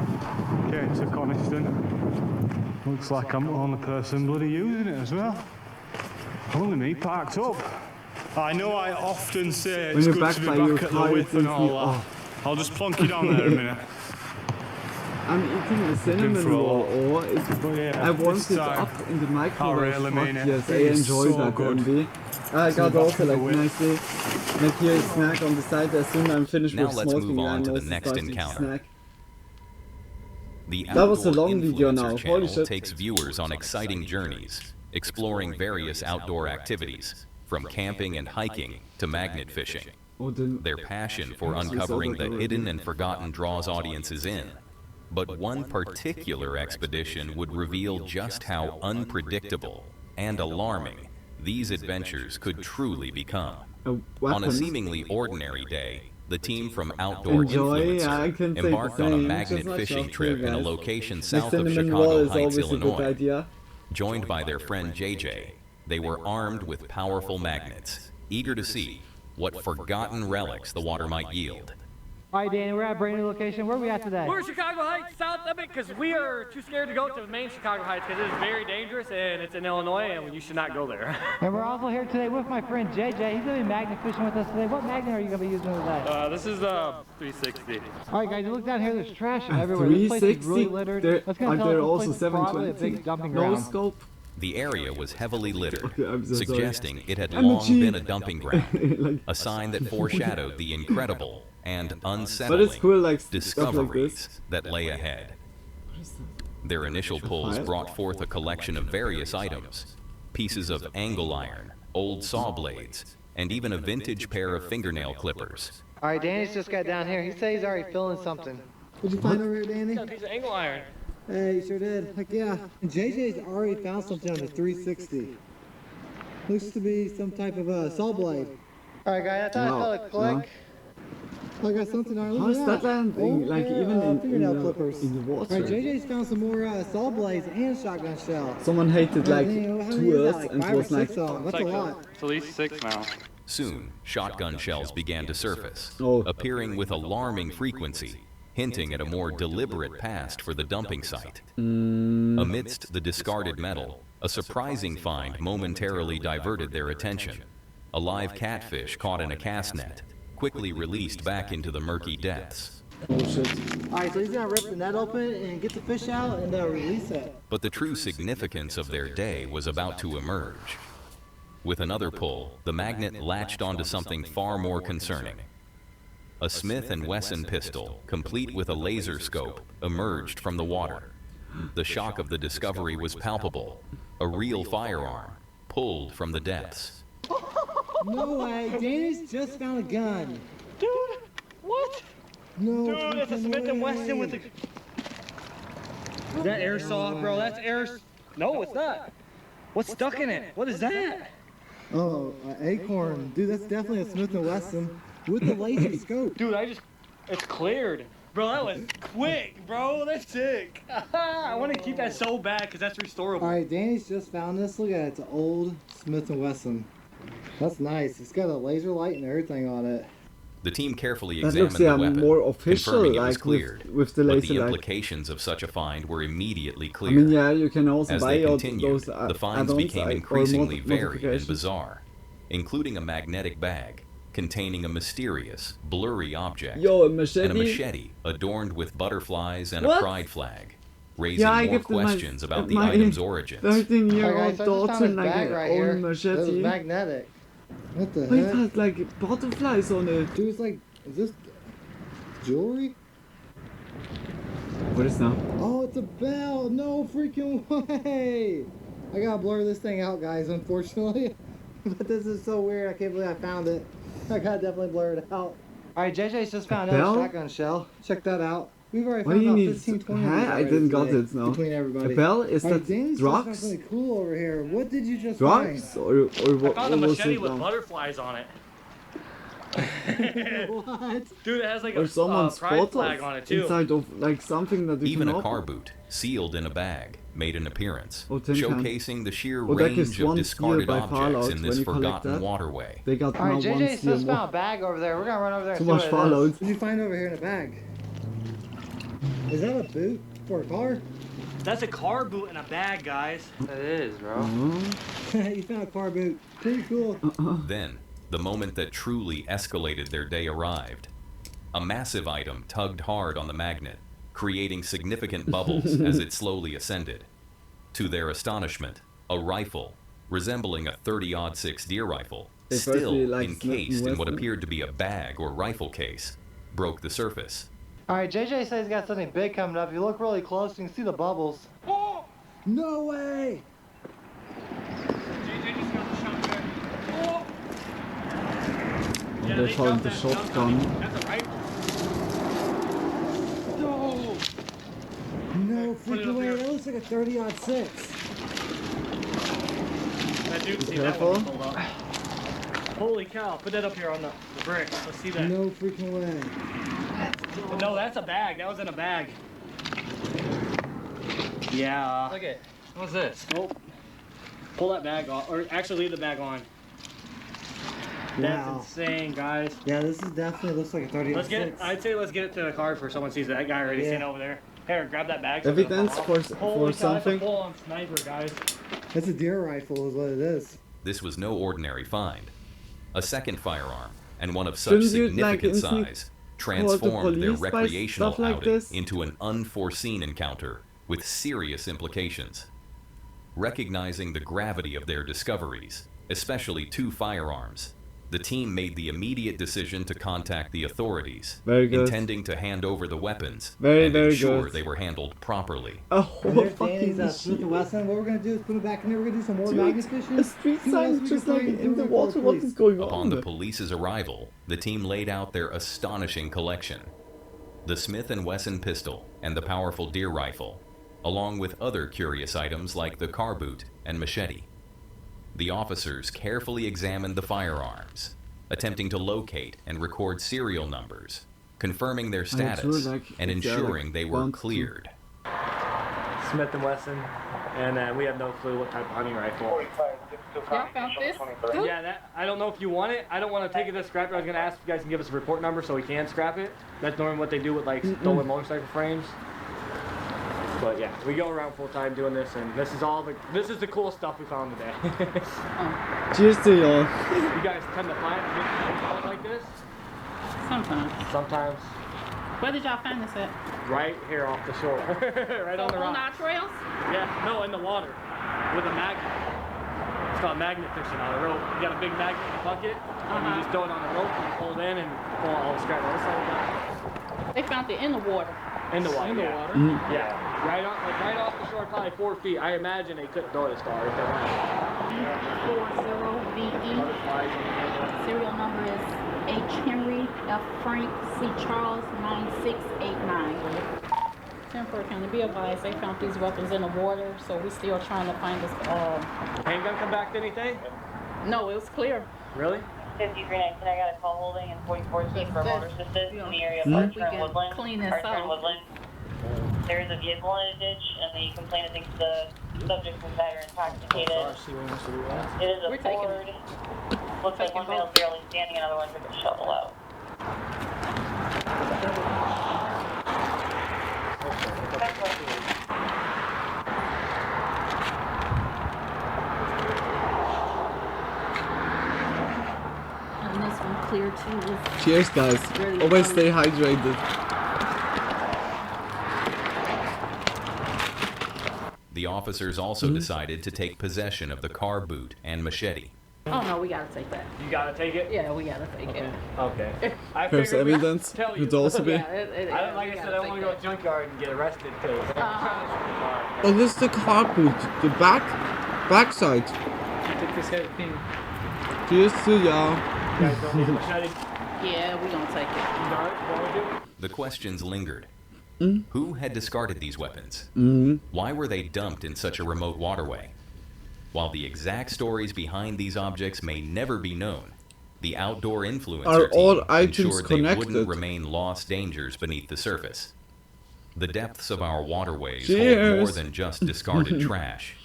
came to Coniston. Looks like I'm the only person bloody using it as well. Only me parked up. I know I often say it's good to be back at the width and all that. I'll just plonk it on there a minute. I'm eating a cinnamon roll, or I want it up in the microwave. Yes, I enjoy that, MD. I got also like nicely, like here a snack on the side. As soon as I'm finished with smoking, now let's move on to the next encounter. The Outdoor Influencer channel takes viewers on exciting journeys, exploring various outdoor activities, from camping and hiking to magnet fishing. Their passion for uncovering the hidden and forgotten draws audiences in. But one particular expedition would reveal just how unpredictable and alarming these adventures could truly become. On a seemingly ordinary day, the team from Outdoor Influencer embarked on a magnet fishing trip in a location south of Chicago Heights, Illinois. Joined by their friend JJ, they were armed with powerful magnets, eager to see what forgotten relics the water might yield. All right, Danny, we're at a brand new location. Where are we at today? We're Chicago Heights, south of it, because we are too scared to go to the main Chicago Heights because it is very dangerous and it's in Illinois and you should not go there. And we're also here today with my friend JJ. He's going to be magnet fishing with us today. What magnet are you going to be using today? This is a 360. All right, guys, you look down here. There's trash everywhere. This place is really littered. That's going to tell us this place is probably a big dumping ground. No scope. The area was heavily littered, suggesting it had long been a dumping ground, a sign that foreshadowed the incredible and unsettling discoveries that lay ahead. Their initial pulls brought forth a collection of various items, pieces of angle iron, old saw blades, and even a vintage pair of fingernail clippers. All right, Danny's just got down here. He said he's already feeling something. What'd you find over here, Danny? A piece of angle iron. Hey, you sure did. Heck yeah. And JJ's already found something on the 360. Looks to be some type of saw blade. All right, guys, I thought I felt a click. I got something on. How is that landing? Like even in the water. All right, JJ's found some more saw blades and shotgun shells. Someone hated like 2 Earths and was like, that's a lot. It's at least 6 now. Soon, shotgun shells began to surface, appearing with alarming frequency, hinting at a more deliberate past for the dumping site. Amidst the discarded metal, a surprising find momentarily diverted their attention. A live catfish caught in a cast net, quickly released back into the murky depths. Alright, so he's gonna rip the net open and get the fish out and release it. But the true significance of their day was about to emerge. With another pull, the magnet latched onto something far more concerning. A Smith & Wesson pistol, complete with a laser scope, emerged from the water. The shock of the discovery was palpable. A real firearm, pulled from the depths. No way, Danny's just found a gun. Dude, what? No. Dude, it's a Smith & Wesson with a... Is that airsoft, bro? That's air... No, it's not. What's stuck in it? What is that? Oh, acorn. Dude, that's definitely a Smith & Wesson. With the laser scope. Dude, it's cleared. Bro, that was quick, bro. That's sick. I want to keep that so bad because that's restorable. All right, Danny's just found this. Look at it. It's an old Smith & Wesson. That's nice. It's got a laser light and everything on it. The team carefully examined the weapon, more official, confirming it was like cleared, with the laser but the light. implications of such a find were immediately clear. I mean, yeah, you can also As buy they continued, those the finds became increasingly varied and bizarre, including a magnetic bag containing a mysterious, blurry object, a machete? and a machete adorned with butterflies and a pride flag, raising more questions about the item's origins. 13-year-old daughter like an old machete. This is magnetic. What the Wait, heck? it has like butterflies on it. Dude, it's like, is this jewelry? What is now? Oh, it's a bell. No freaking way. I gotta blur this thing out, guys, unfortunately. But this is so weird. I can't believe I found it. I gotta definitely blur it out. Alright, JJ's just found out a shotgun shell. Check that out. We've already found about 15, 20 I didn't got it now. Between everybody. A bell? Is that Danny's drugs? just something cool over here. What did you just drugs? find? Or what? I found a machete with butterflies on it. What? Dude, it has like or a someone's pride photo flag on it too. inside of like something that you Even can a open. car boot, sealed in a bag, made an appearance, Oh, tin can. showcasing the sheer Oh, that is range of one discarded seal by objects Fallout in when this you collect forgotten that. waterway. They got All right, now one JJ seal just more. found a bag over there. We're gonna run over there. Too and see much what it Fallout. is. What did you find over here in a bag? Is that a boot for a car? That's a car boot in a bag, guys. That is, bro. You found a car boot. Pretty cool. Then, the moment that truly escalated their day arrived. A massive item tugged hard on the magnet, creating significant bubbles as it slowly ascended. To their astonishment, a rifle, resembling a 30-06 deer rifle, They still firstly like encased in what Western. appeared to be a bag or rifle case, broke the surface. All right, JJ says he's got something big coming up. If you look really close, you can see the bubbles. Oh! No way! And they found the shotgun. That's a rifle. No! No freaking way. That looks like a 30-06. That dude, see Careful. that one pulled up. Holy cow, put that up here on the brick. Let's see that. No freaking way. No, that's a bag. That was in a bag. Yeah. Look at. What's this? Oh. Pull that bag off, or actually leave the bag on. That's Wow. insane, guys. Yeah, this is definitely looks like a 30-06. Let's get it. I'd say let's get it to the car before someone sees it. That guy already seen over there. Here, grab that bag. Evidence for Holy cow, something. That's a full-on sniper, guys. That's a deer rifle, is what it is. This was no ordinary find. A second firearm, and one of such Shouldn't you, like, significant instantly size, call the transformed their police by recreational stuff like outing this? into an unforeseen encounter with serious implications. Recognizing the gravity of their discoveries, especially two firearms, the team made the immediate decision to contact the authorities, Very good. intending to hand over the weapons Very, and very ensure good. they were handled properly. A And whole there's fucking Danny's Smith & machine. Wesson. What we're gonna do is put it back in there. We're gonna do some more Dude, magnet fishing. a street See what else sign we just can like find, in do the it for water. What police. is going Upon on? the police's arrival, the team laid out their astonishing collection. The Smith & Wesson pistol and the powerful deer rifle, along with other curious items like the car boot and machete. The officers carefully examined the firearms, attempting to locate and record serial numbers, confirming their status and ensuring they were cleared. Smith & Wesson, and we have no clue what type of hunting rifle. Y'all found this? Yeah, that, I don't know if you want it. I don't want to take it to scrap it. I was going to ask if you guys can give us a report number so we can scrap it. That's normally what they do with like stolen motorcycle frames. But yeah, we go around full time doing this, and this is the cool stuff we found today. Cheers to y'all. You guys tend to find stuff like this? Sometimes. Sometimes. Where did y'all find this at? Right here off the shore. Right on the rock. On our trails? Yeah, no, in the water. With a magnet. It's called magnet fishing on a rope. You got a big magnet in a bucket, and you just throw it on a rope and pull it in and pull all the scrap. That's all we got. They found it in the water. In the water. In the yeah. water? Yeah. Right off the shore, probably 4 feet. I imagine they couldn't throw it as far if they wanted. 40VE. Serial number is H. Henry, F. Frank, C. Charles, 9689. Temper can be advised, they found these weapons in the water, so we're still trying to find this. Handgun come back to anything? No, it was clear. Really? 5319, I got a call holding in 44C for motor assistance in the area of We Archer and can Woodland. clean this Archer and up. Woodland. There is a vehicle in a ditch, and the complainant thinks the subject was either intoxicated. It is a We're taking Ford. Looks like one male's barely standing, another one took a shovel out. And this one clear too. Cheers, guys. Always stay hydrated. The officers also decided to take possession of the car boot and machete. Oh no, we gotta take that. You gotta take it? Yeah, we gotta take it. Okay. I There's figured we'd evidence. tell you. Could also be. I like I said, I don't want to go to a junkyard and get arrested because. Oh, this is the car boot. The backside. Take this heavy thing. Cheers to y'all. You guys don't need a machete? Yeah, we gonna take it. The questions lingered. Mm. Who had discarded these weapons? Why were they dumped in such a remote waterway? While the exact stories behind these objects may never be known, the outdoor Are influencer all team items ensured they connected? wouldn't remain lost dangers beneath the surface. The depths of our waterways Cheers. hold more than just discarded trash.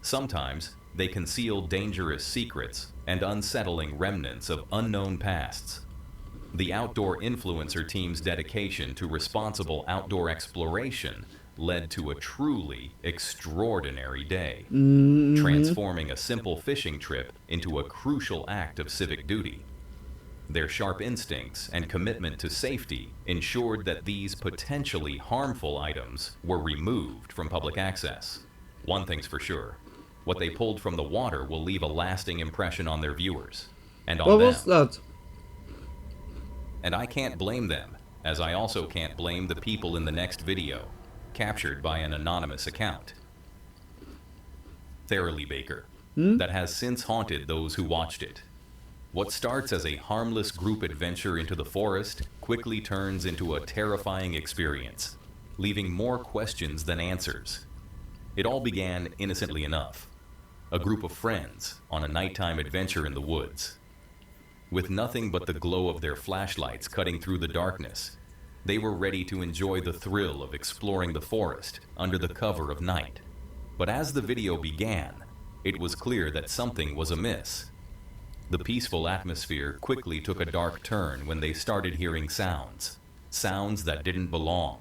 Sometimes they conceal dangerous secrets and unsettling remnants of unknown pasts. The outdoor influencer team's dedication to responsible outdoor exploration led to a truly extraordinary day, transforming a simple fishing trip into a crucial act of civic duty. Their sharp instincts and commitment to safety ensured that these potentially harmful items were removed from public access. One thing's for sure, what they pulled from the water will leave a lasting impression on their viewers, and on What them. was that? And I can't blame them, as I also can't blame the people in the next video, captured by an anonymous account. Thoroughly Baker, that has since haunted those who watched it. What starts as a harmless group adventure into the forest quickly turns into a terrifying experience, leaving more questions than answers. It all began innocently enough. A group of friends on a nighttime adventure in the woods. With nothing but the glow of their flashlights cutting through the darkness, they were ready to enjoy the thrill of exploring the forest under the cover of night. But as the video began, it was clear that something was amiss. The peaceful atmosphere quickly took a dark turn when they started hearing sounds. Sounds that didn't belong.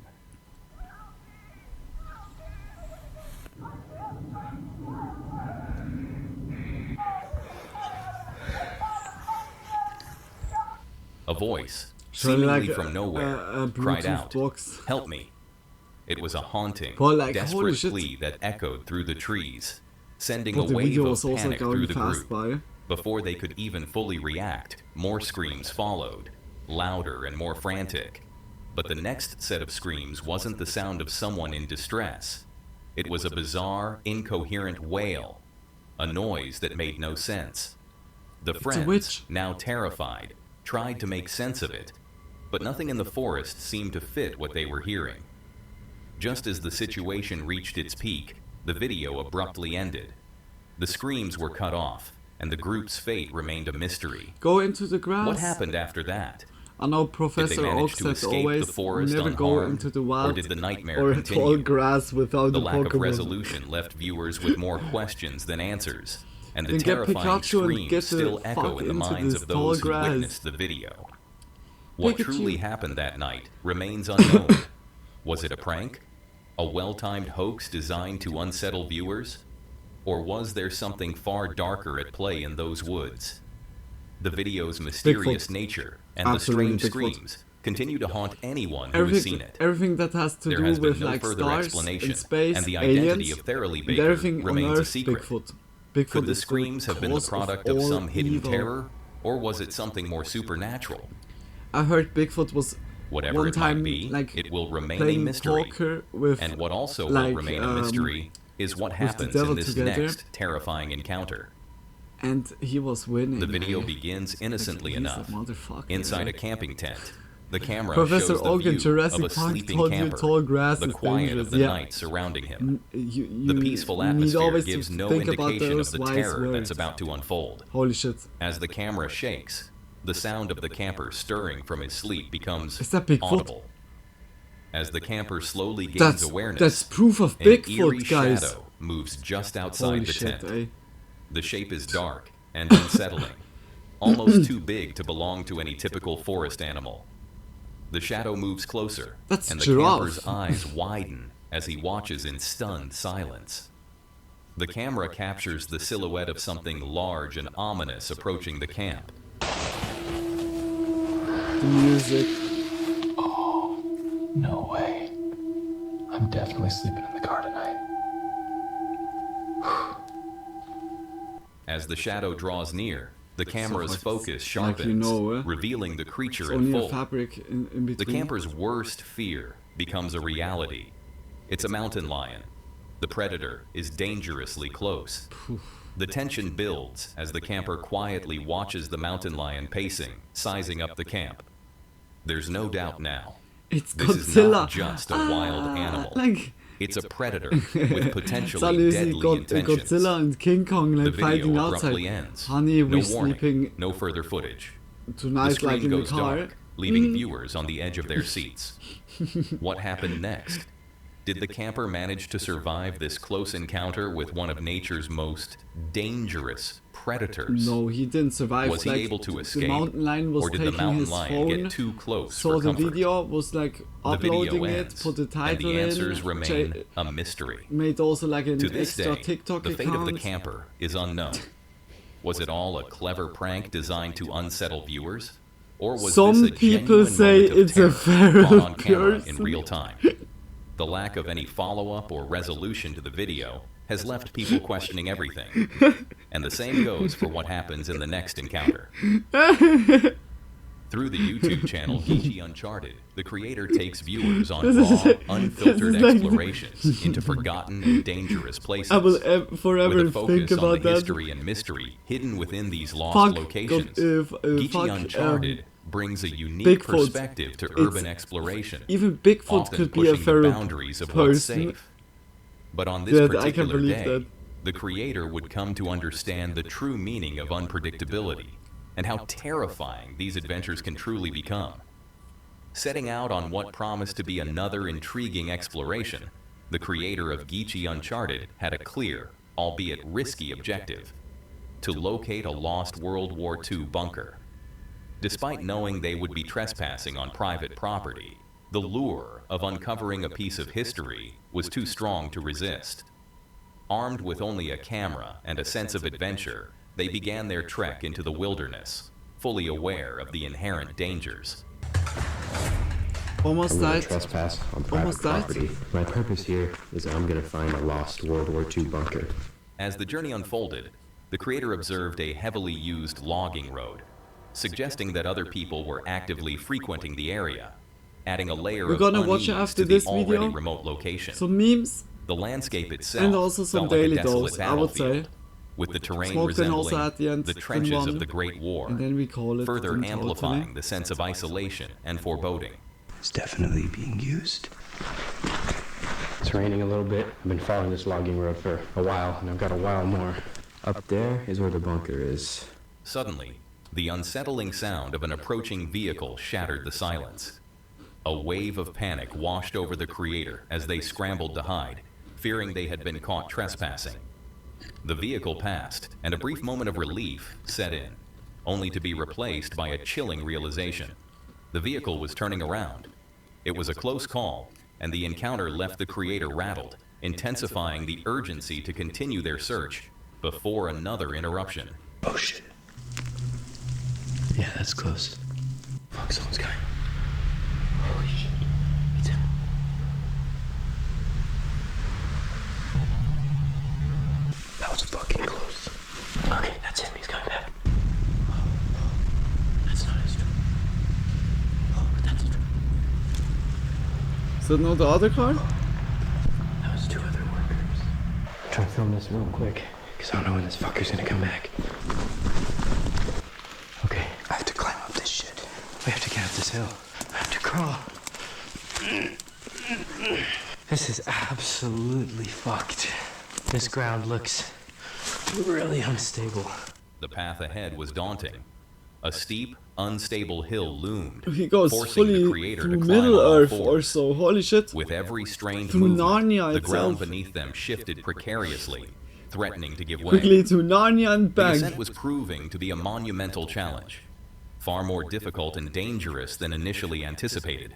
A voice, seemingly from nowhere, cried out, "Help me." It was a haunting, desperate plea that echoed through the trees, sending a wave of panic through the group. Before they could even fully react, more screams followed, louder and more frantic. But the next set of screams wasn't the sound of someone in distress. It was a bizarre, incoherent wail, a noise that made no sense. The friends, now terrified, tried to make sense of it, but nothing in the forest seemed to fit what they were hearing. Just as the situation reached its peak, the video abruptly ended. The screams were cut off, and the group's fate remained a mystery. Go into the grass. What happened after that? I know Professor Oak said always never go into the wild or did the nightmare or continue? tall grass without The the lack Pokemon. of resolution left viewers with more questions than answers, and the Then get terrifying Pikachu and get screams the still echo fuck in the into minds this of tall those who grass. witnessed the video. What Pikachu. truly happened that night remains unknown. Was it a prank? A well-timed hoax designed to unsettle viewers? Or was there something far darker at play in those woods? The video's mysterious Bigfoot. nature and Absolutely the strange Bigfoot. screams continue to haunt anyone who has seen it. Everything that has to There do has been with no like further stars explanation, and space, and the identity aliens, of Thoroughly and Baker everything on remains a Earth, secret. Bigfoot. Bigfoot Could the is screams have been the cause product of all some hidden evil. terror, or was it something more supernatural? I heard Bigfoot was Whatever one it time might be, like it will remain a playing mystery. poker with And what also like, will remain a mystery is what with the happens devil in this together. next terrifying encounter. And he was winning. The video begins innocently He's a enough. motherfucker, Inside a right? camping tent, the camera Professor shows the Oak in view Jurassic of a Park sleeping told you camper, tall grass the is quiet dangerous. of the Yeah. night surrounding him. You The peaceful need atmosphere always to gives no think about indication of those the wise terror words. that's about to unfold. Holy shit. As the camera shakes, the sound of the camper stirring from his sleep becomes Is that Bigfoot? audible. As the camper slowly gains That's- awareness, that's proof of an Bigfoot, eerie guys. shadow moves just outside Holy the shit, tent. eh? The shape is dark and unsettling, almost too big to belong to any typical forest animal. The shadow moves closer, That's and the giraffe. camper's eyes widen as he watches in stunned silence. The camera captures the silhouette of something large and ominous approaching the camp. The music. No way. I'm definitely sleeping in the car tonight. As the shadow draws near, the camera's like- focus like sharpens, you know, revealing the It's creature in only a full. fabric in between. The camper's worst fear becomes a reality. It's a mountain lion. The predator is dangerously close. The tension builds as the camper quietly watches the mountain lion pacing, sizing up the camp. There's no doubt now. It's This is Godzilla. not just a wild animal. Like It's a predator with potentially deadly intentions. Godzilla and King Kong like The video fighting abruptly outside. ends. Honey, No we're warning, sleeping no further footage. tonight, The screen like in the goes car. dark, leaving viewers on the edge of their seats. What happened next? Did the camper manage to survive this close encounter with one of nature's most dangerous predators? No, he didn't survive. Was he able to escape, The mountain lion was or did the taking mountain his lion phone, get too close saw for the comfort? video, was like The video uploading ends, it, put the and title the answers in, remain a mystery. made also like an To this extra day, TikTok the fate account. of the camper is unknown. Was it all a clever prank designed to unsettle viewers? Or was Some this a people genuine say moment of it's a terror caught feral on camera in person. real time? The lack of any follow-up or resolution to the video has left people questioning everything. And the same goes for what happens in the next encounter. Through the YouTube channel Geeky Uncharted, the creator takes viewers on raw, unfiltered explorations into forgotten and dangerous places. I will forever with a focus think on about the that. history and mystery hidden within these lost locations. Geeky Uncharted brings a unique Bigfoot. perspective to urban exploration. Even Bigfoot often could be a pushing the feral boundaries of what's person. safe. But on this Yeah, I can particular believe day, that. the creator would come to understand the true meaning of unpredictability and how terrifying these adventures can truly become. Setting out on what promised to be another intriguing exploration, the creator of Geeky Uncharted had a clear, albeit risky objective: to locate a lost World War II bunker. Despite knowing they would be trespassing on private property, the lure of uncovering a piece of history was too strong to resist. Armed with only a camera and a sense of adventure, they began their trek into the wilderness, fully aware of the inherent dangers. Almost I'm gonna died. trespass on private Almost died. property. My purpose here is I'm gonna find a lost World War II bunker. As the journey unfolded, the creator observed a heavily used logging road, suggesting that other people were actively frequenting the area, adding a layer We're of gonna watch unease after to the this already video remote location. some memes The landscape itself and also some felt like a daily desolate doses, I would say. battlefield, with the terrain Smoke then also resembling at the end the in trenches one, of the Great War, and then we call it further in amplifying totally. the sense of isolation and foreboding. It's definitely being used. It's raining a little bit. I've been following this logging road for a while, and I've got a while more. Up there is where the bunker is. Suddenly, the unsettling sound of an approaching vehicle shattered the silence. A wave of panic washed over the creator as they scrambled to hide, fearing they had been caught trespassing. The vehicle passed, and a brief moment of relief set in, only to be replaced by a chilling realization. The vehicle was turning around. It was a close call, and the encounter left the creator rattled, intensifying the urgency to continue their search before another interruption. Oh shit. Yeah, that's close. Fuck, someone's coming. Holy shit. It's him. That was fucking close. Okay, that's him. He's coming back. That's not his truck. Oh, but that's his truck. Is that not the other car? That was two other workers. I'm trying to film this real quick, because I don't know when this fucker's gonna come back. Okay, I have to climb up this shit. We have to get up this hill. I have to crawl. This is absolutely fucked. This ground looks really unstable. The path ahead was daunting. A steep, unstable hill loomed, He goes forcing the fully creator to through climb Middle on all Earth or fours. so. Holy shit. With every strained Through movement, Narnia the ground itself. beneath them shifted precariously, threatening to give way. Quickly to Narnia and The back. ascent was proving to be a monumental challenge, far more difficult and dangerous than initially anticipated.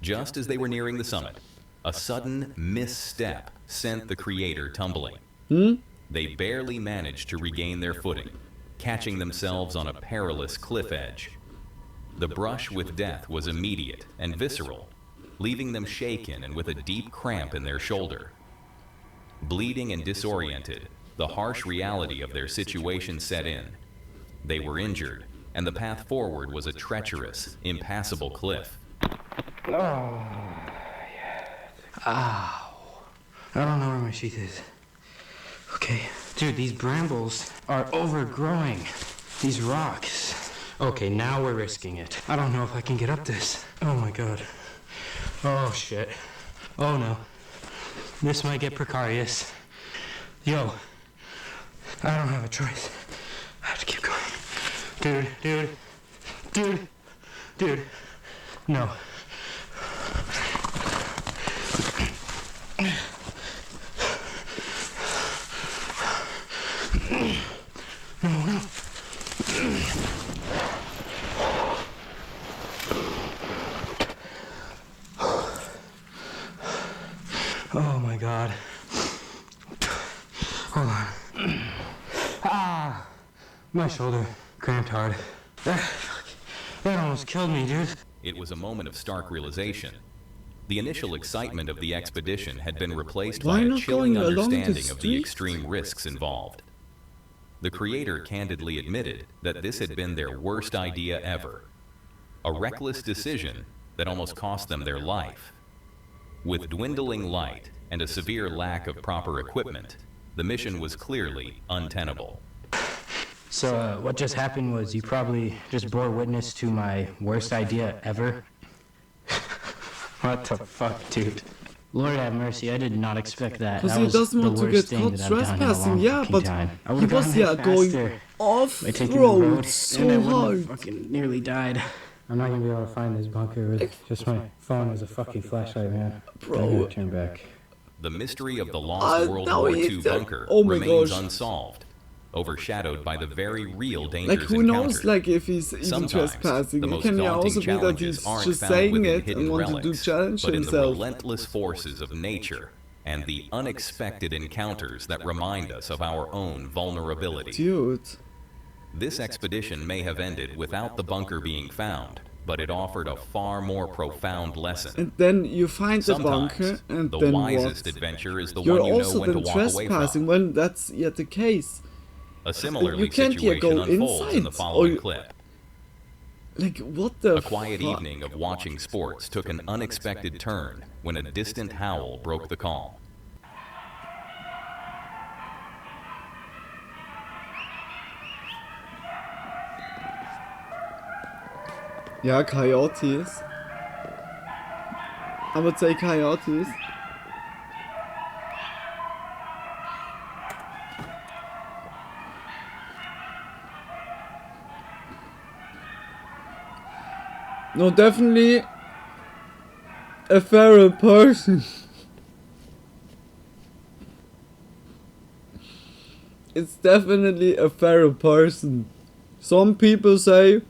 Just as they were nearing the summit, a sudden misstep sent the creator tumbling. They barely managed to regain their footing, catching themselves on a perilous cliff edge. The brush with death was immediate and visceral, leaving them shaken and with a deep cramp in their shoulder. Bleeding and disoriented, the harsh reality of their situation set in. They were injured, and the path forward was a treacherous, impassable cliff. Oh, yeah. Ow. I don't know where my sheath is. Okay. Dude, these brambles are overgrowing these rocks. Okay, now we're risking it. I don't know if I can get up this. Oh my god. Oh shit. Oh no. This might get precarious. Yo, I don't have a choice. I have to keep going. Dude. No. No. Oh my God. Hold on. Ah! My shoulder cramped hard. That almost killed me, dude. It was a moment of stark realization. The initial excitement of the expedition had been replaced by a chilling understanding of the extreme risks involved. The creator candidly admitted that this had been their worst idea ever. A reckless decision that almost cost them their life. With dwindling light and a severe lack of proper equipment, the mission was clearly untenable. So what just happened was you probably just bore witness to my worst idea ever. What the fuck, dude? Lord have mercy, I did not expect that. Because That he was doesn't the want to worst get thing caught that I've done in a trespassing, long yeah, fucking but time. I he would've was gotten there going faster by taking the off-road road, so and I wouldn't hard. have fucking nearly died. I'm not gonna be able to find this bunker with just my phone as a fucking flashlight, man. Bro. I'm gonna turn back. The mystery of the lost World War II bunker remains unsolved, overshadowed by the very real dangers like, who knows, like, if he's even trespassing? It can also be that he's just saying it and want to do challenge but himself. in the relentless forces of nature and the unexpected encounters that remind us of our own vulnerability. Dude. This expedition may have ended without the bunker being found, but it offered a far more profound lesson. And then you find the bunker, and the then wisest what? adventure is the You're one you know also when to then walk away from. trespassing when that's yet the case. A similarly You can't situation go unfolds in the inside, following or- clip. Like, what the A quiet fuck? evening of watching sports took an unexpected turn when a distant howl broke the calm. Yeah, coyotes. I would say coyotes. No, definitely a feral person. It's definitely a feral person. Some people say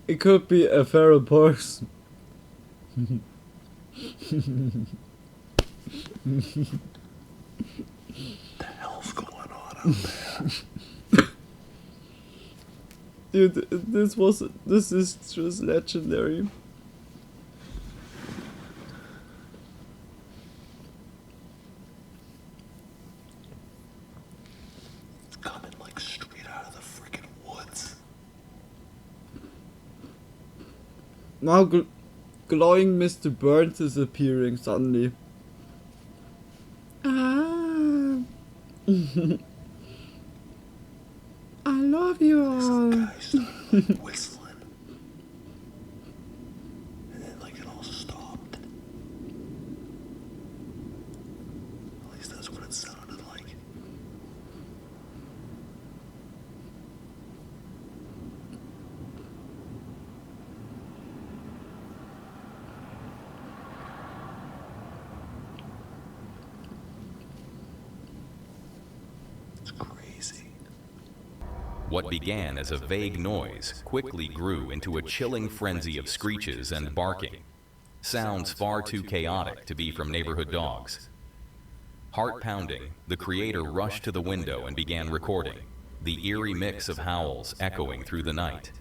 it could be a feral person. The hell's going on out there? Dude, this is just legendary. It's coming like straight out of the freaking woods. Now glowing Mr. Burns is appearing suddenly. Ah. I love you all. Whistling. And then like it all stopped. At least that's what it sounded like. It's crazy. What began as a vague noise quickly grew into a chilling frenzy of screeches and barking. Sounds far too chaotic to be from neighborhood dogs. Heart pounding, the creator rushed to the window and began recording, the eerie mix of howls echoing through the night.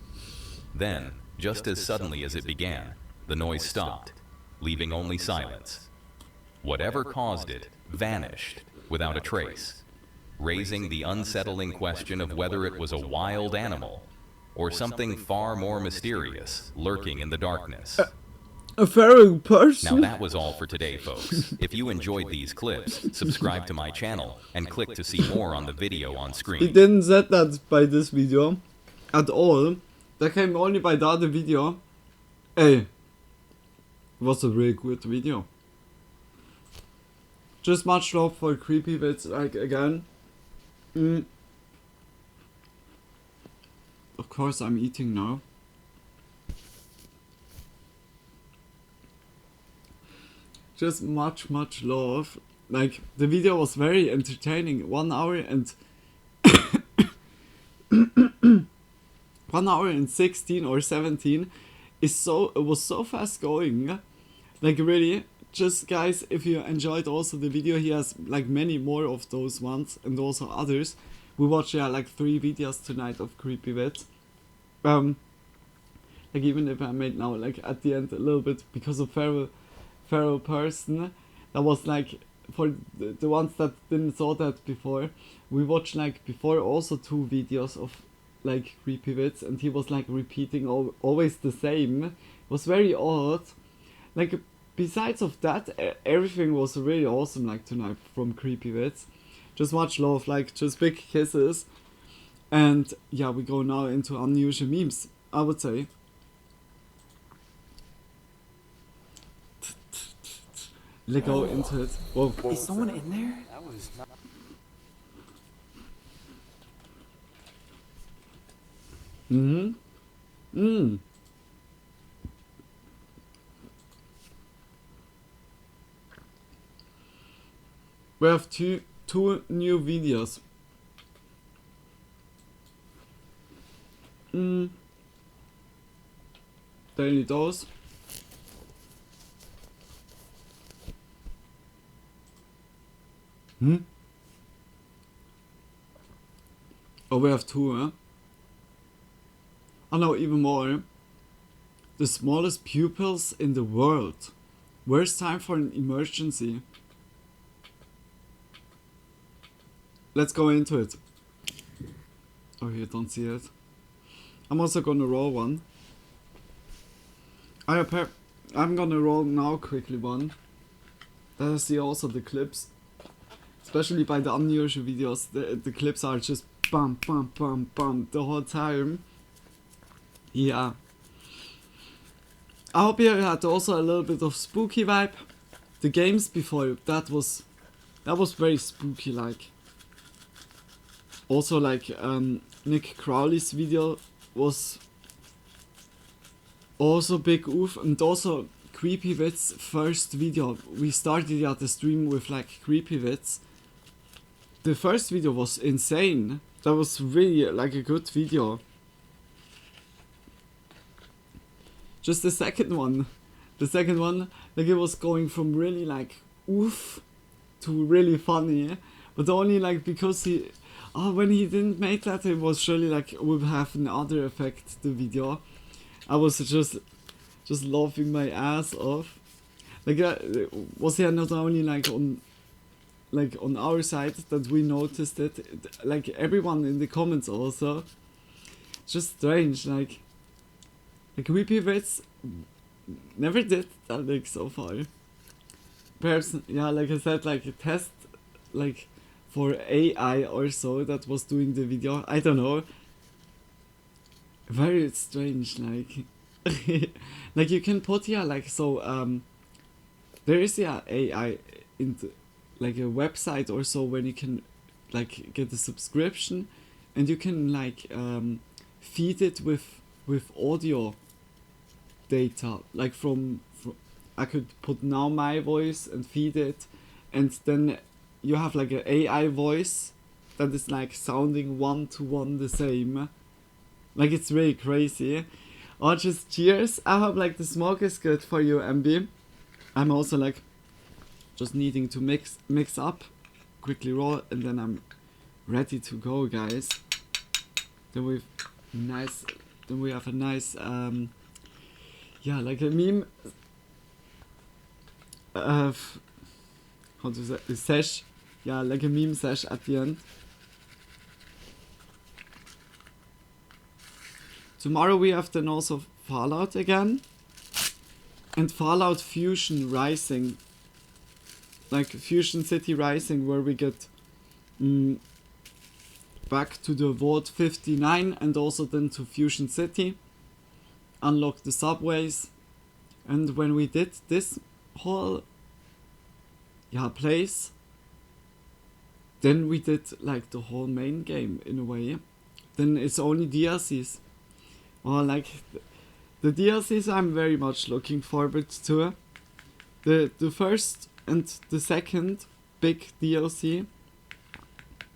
Then, just as suddenly as it began, the noise stopped, leaving only silence. Whatever caused it vanished without a trace, raising the unsettling question of whether it was a wild animal or something far more mysterious lurking in the darkness. A feral person? Now that was all for today, folks. If you enjoyed these clips, subscribe to my channel and click to see more on the video on screen. He didn't say that by this video at all. That came only by the other video. Hey, it was a really good video. Just much love for creepy bits, like again. Of course I'm eating now. Just much love. Like the video was very entertaining. 1 hour and 1 hour and 16 or 17 it was so fast going. Like really, just guys, if you enjoyed also the video, he has like many more of those ones and also others. We watched like 3 videos tonight of creepy bits. Like even if I made now like at the end a little bit because of feral person, that was like for the ones that didn't saw that before, we watched like before also 2 videos of like creepy bits and he was like repeating always the same. It was very odd. Like besides of that, everything was really awesome like tonight from creepy bits. Just much love, like just big kisses. And yeah, we go now into unusual memes, I would say. Let's go into it. Whoa. Is someone in there? That was not... We have two new videos. Daily dose. Oh, we have 2, huh? Oh no, even more. The smallest pupils in the world. Where's time for an emergency? Let's go into it. Oh, you don't see it. I'm also gonna roll one. I'm gonna roll now quickly one. That I see also the clips. Especially by the unusual videos, the clips are just bam, bam, bam, bam the whole time. Yeah. I hope you had also a little bit of spooky vibe. The games before that was very spooky like. Also like Nick Crowley's video was also big oof, and also Creepy Wits first video. We started at the stream with like Creepy Wits. The first video was insane. That was really like a good video. Just the second one, like it was going from really like oof to really funny, but only like because when he didn't make that, it was surely like it would have another effect, the video. I was just laughing my ass off. Like was he not only like on our side that we noticed it, like everyone in the comments also. Just strange, like Creepy Wits never did that like so far. Perhaps, yeah, like I said, like a test like for AI or so that was doing the video. I don't know. Very strange, like like you can put like so there is AI in like a website or so where you can like get a subscription and you can like feed it with audio data, like from I could put now my voice and feed it, and then you have like an AI voice that is like sounding 1-to-1 the same. Like it's really crazy. Oh, just cheers. I hope like the smoke is good for you, MB. I'm also like just needing to mix up, quickly roll, and then I'm ready to go, guys. Then we have a nice yeah, like a meme how to say, a sesh, yeah, like a meme sesh at the end. Tomorrow we have then also Fallout again, and Fallout Fusion Rising, like Fusion City Rising, where we get back to the Vault 59 and also then to Fusion City, unlock the subways. And when we did this whole plays. Then we did like the whole main game in a way. Then it's only DLCs. Or like the DLCs I'm very much looking forward to. The first and the second big DLC,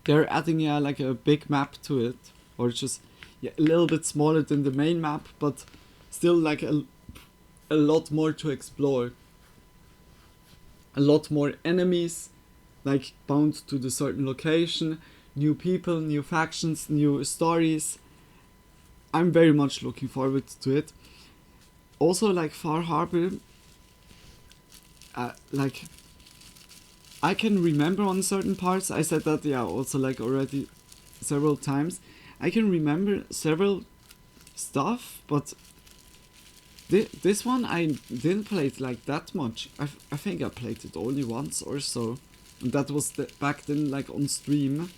they're adding like a big map to it, or just a little bit smaller than the main map, but still like a lot more to explore. A lot more enemies, like bound to the certain location, new people, new factions, new stories. I'm very much looking forward to it. Also, like Far Harbor, like I can remember on certain parts. I said that also like already several times. I can remember several stuff, but this one I didn't play it like that much. I think I played it only once or so. And that was back then, like on stream.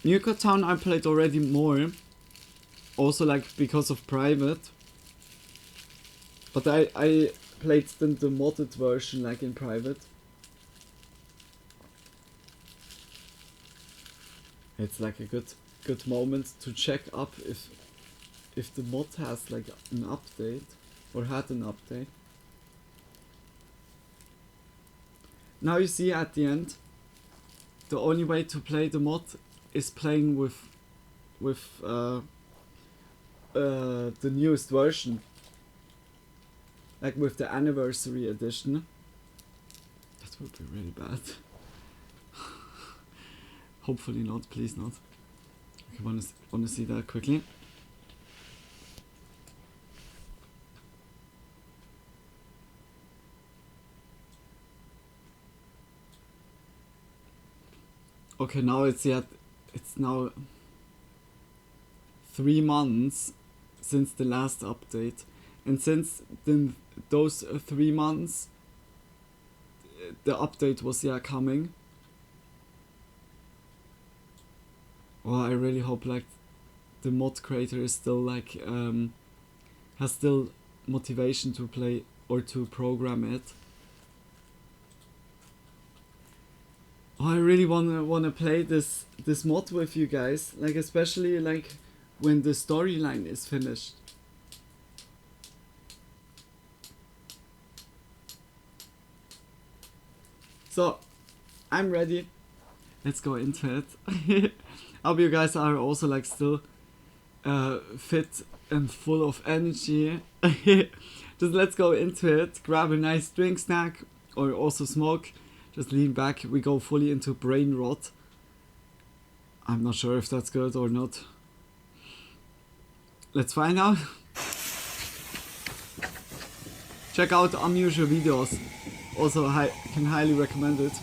Uncut Town I played already more. Also like because of private. But I played then the modded version like in private. It's like a good moment to check up if the mod has like an update or had an update. Now you see at the end, the only way to play the mod is playing with the newest version, like with the anniversary edition. That would be really bad. Hopefully not, please not. Okay, wanna see that quickly. Okay, now it's now 3 months since the last update, and since then those 3 months the update was coming. Well, I really hope like the mod creator is still like has still motivation to play or to program it. Oh, I really wanna play this mod with you guys, like especially like when the storyline is finished. So, I'm ready. Let's go into it. I hope you guys are also like still fit and full of energy. Just let's go into it. Grab a nice drink, snack, or also smoke. Just lean back, we go fully into brain rot. I'm not sure if that's good or not. Let's find out. Check out unusual videos. Also, can highly recommend it.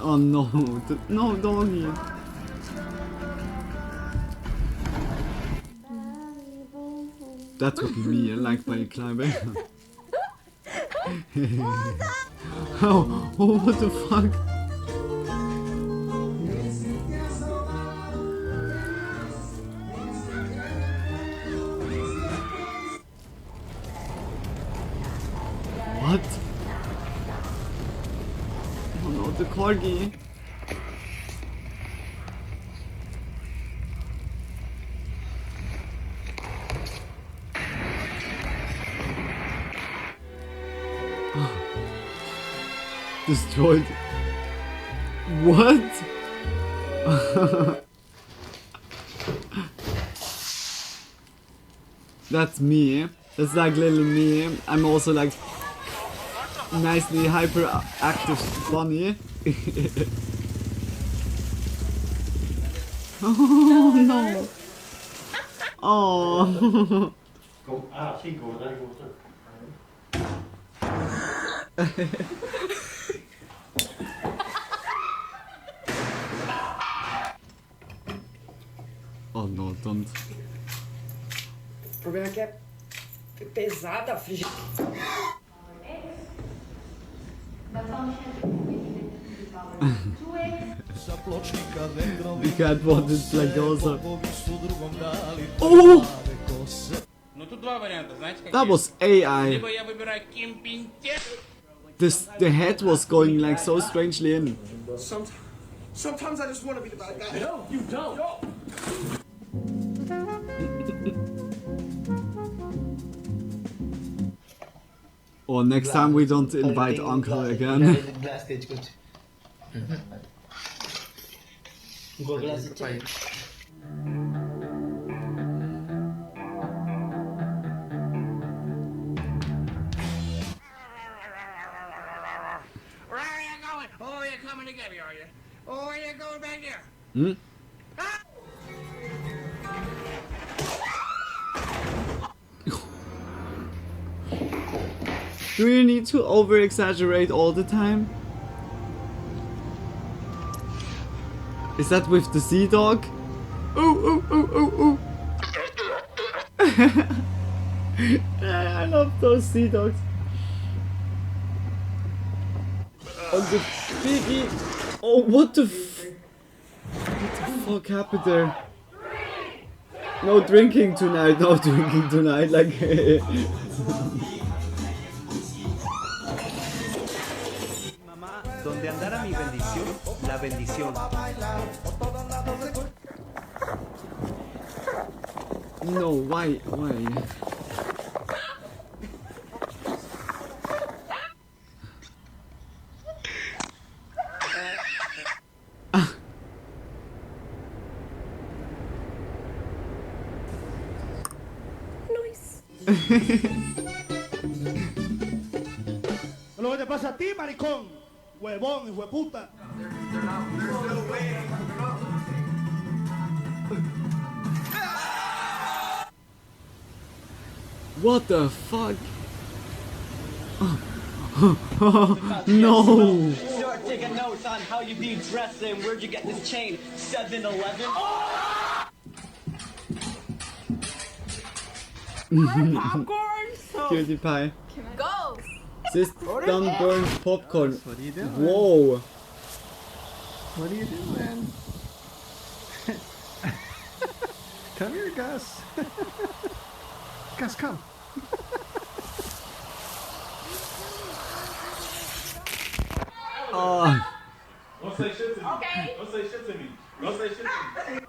Oh no, no doggy. That would be me, like by climbing. Oh, what the fuck? What? Oh no, the corgi. Destroyed. What? That's me. That's like little me. I'm also like nicely hyperactive funny. Oh no. Oh. Oh no, don't. O problema é que é pesada, filho. The cat wanted Plagosa. Oh! That was AI. The head was going like so strangely in. Sometimes I just want to be the bad guy. No, you don't. Or next time we don't invite Uncle again. Oh, you're coming to get me, are you? Oh, you're going back there. Hmm? Do you need to over-exaggerate all the time? Is that with the sea dog? Oh, oh, oh, oh, oh. I love those sea dogs. On the piggy. Oh, what the fuck happened there? No drinking tonight, no drinking tonight, like... Donde andara mi bendición, la bendición. No, why? Lo que te pasa a ti, maricón, huevón, hijo de puta. What the fuck? No! Start taking notes on how you be dressing. Where'd you get this chain? 7-Eleven? Cutie pie. Go! System burns popcorn. What are you doing? Whoa! What are you doing? Come here, Gus. Gus, come. Oh. Don't say shit to me. Okay. Don't say shit to me. Don't say shit to me.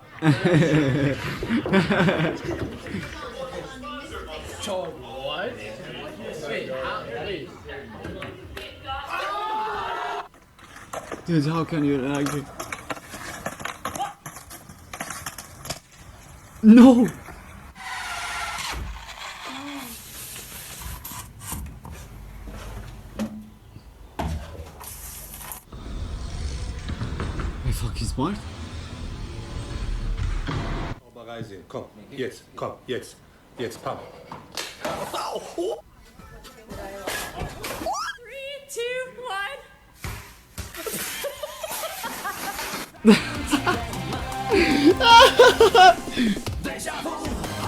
What? Wait, wait. Dude, how can you like it? No! I fucking smart. Komm, jetzt, komm, jetzt, pam. 3, 2, 1.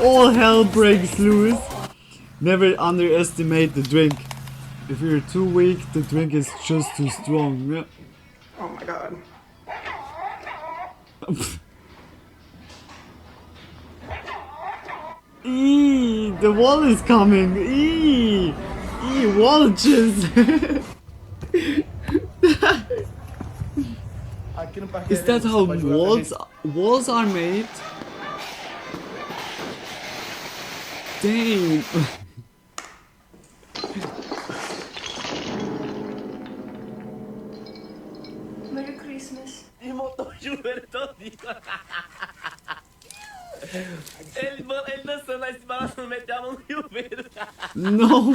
All hell breaks loose. Never underestimate the drink. If you're too weak, the drink is just too strong. Yeah. Oh my god. Eee, the wall is coming. Eee, walches. Is that how walls are made? Damn. Merry Christmas. Ele montou o joelho todinho. Ele dançando lá, se balançando, meteu a mão no chuveiro. No.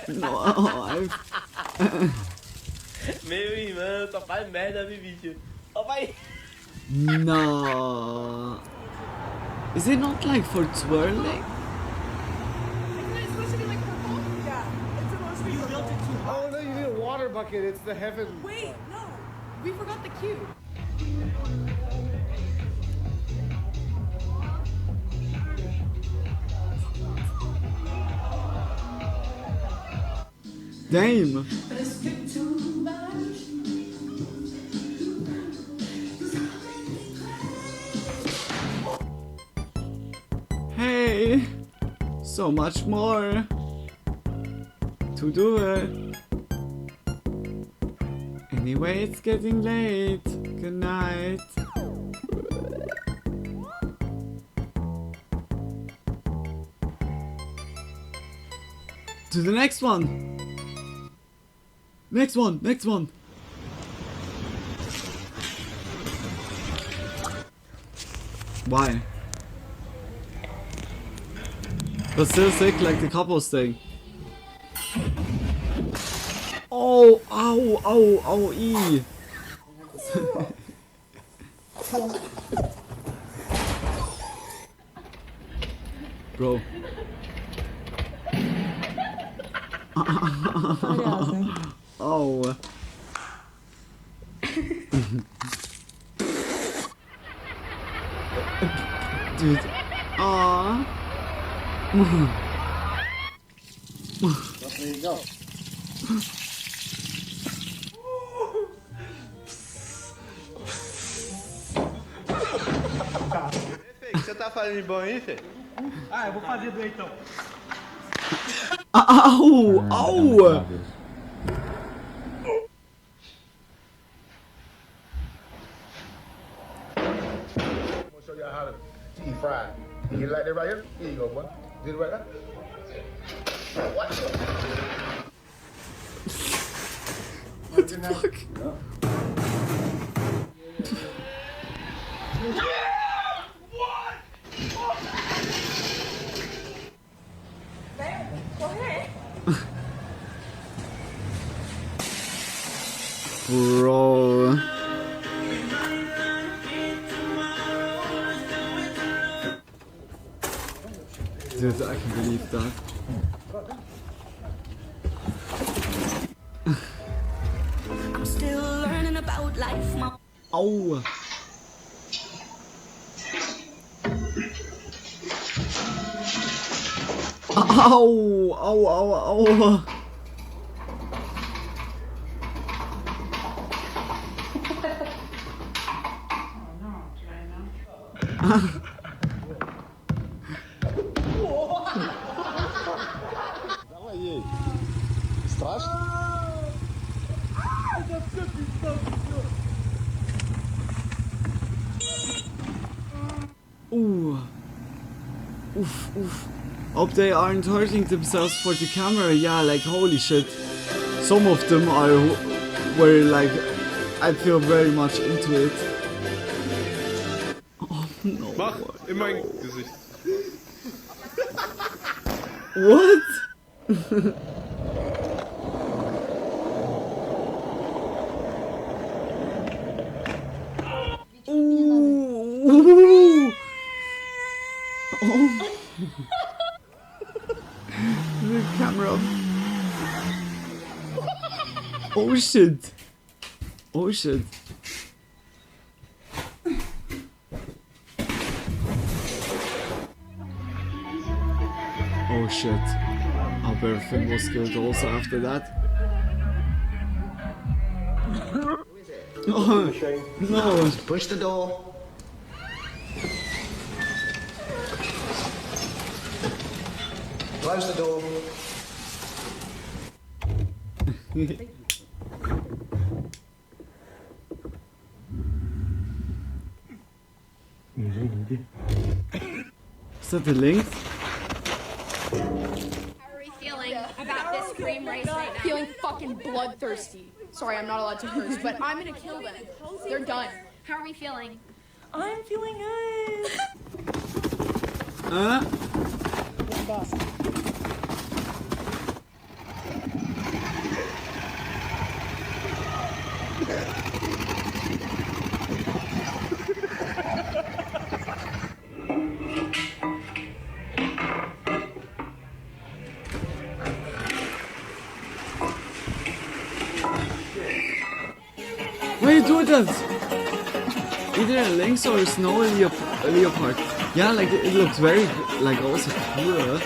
No, Meu irmão, só faz merda, viu, bicho? Ó, vai. No. Is it not like for twirling? Isn't it supposed to be like purple? Yeah, it's supposed to be purple. You built it too high. Oh no, you need a water bucket. It's the heaven. Wait, no. We forgot the cube. Damn. way. So much more to do it. Anyway, it's getting late. Good night. To the next one. Next one. Why? But still sick like the couples thing. Oh, ow, ee. Bro. Oh. Dude. Aww. There you go. Você tá fazendo bom aí, Fê? Ah, eu vou fazer do então. Au! Au! I'm gonna show y'all how to eat fried. You get it like that right here? Here you go, boy. Get it right there. What the fuck? Bro. Dude, I can believe that. I'm still learning about life, Mom. Ow. Ow. Давай, страшно? Ooh. Oof. Hope they aren't hurting themselves for the camera. Yeah, like holy shit. Some of them were like, I feel very much into it. Oh no. Mach in mein Gesicht. What? Ooh. Oh. The camera. Oh shit. Oh shit. Oh shit. Hope everything was good also after that. Oh no. Push the door. Close the door. Is that the link? How are we feeling about this cream race right now? Feeling fucking bloodthirsty. Sorry, I'm not allowed to curse, but I'm gonna kill them. They're done. How are we feeling? I'm feeling good. Why are you doing that? Either a lynx or a snow leopard. Yeah, like it looks very like also cool.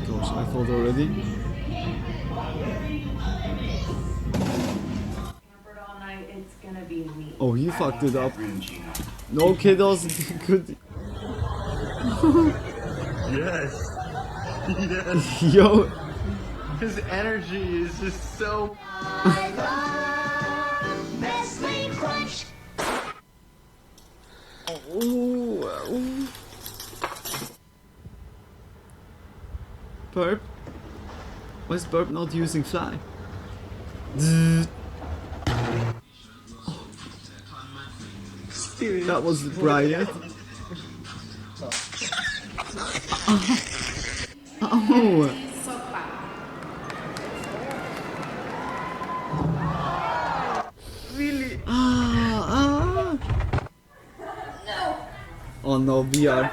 Gosh, I thought already. Oh, he fucked it up. No kiddos could. Yes. Yes. Yo. His energy is just so. Oh. Burp? Why is Burp not using fly? That was Brian. Oh. Really? Oh no, VR.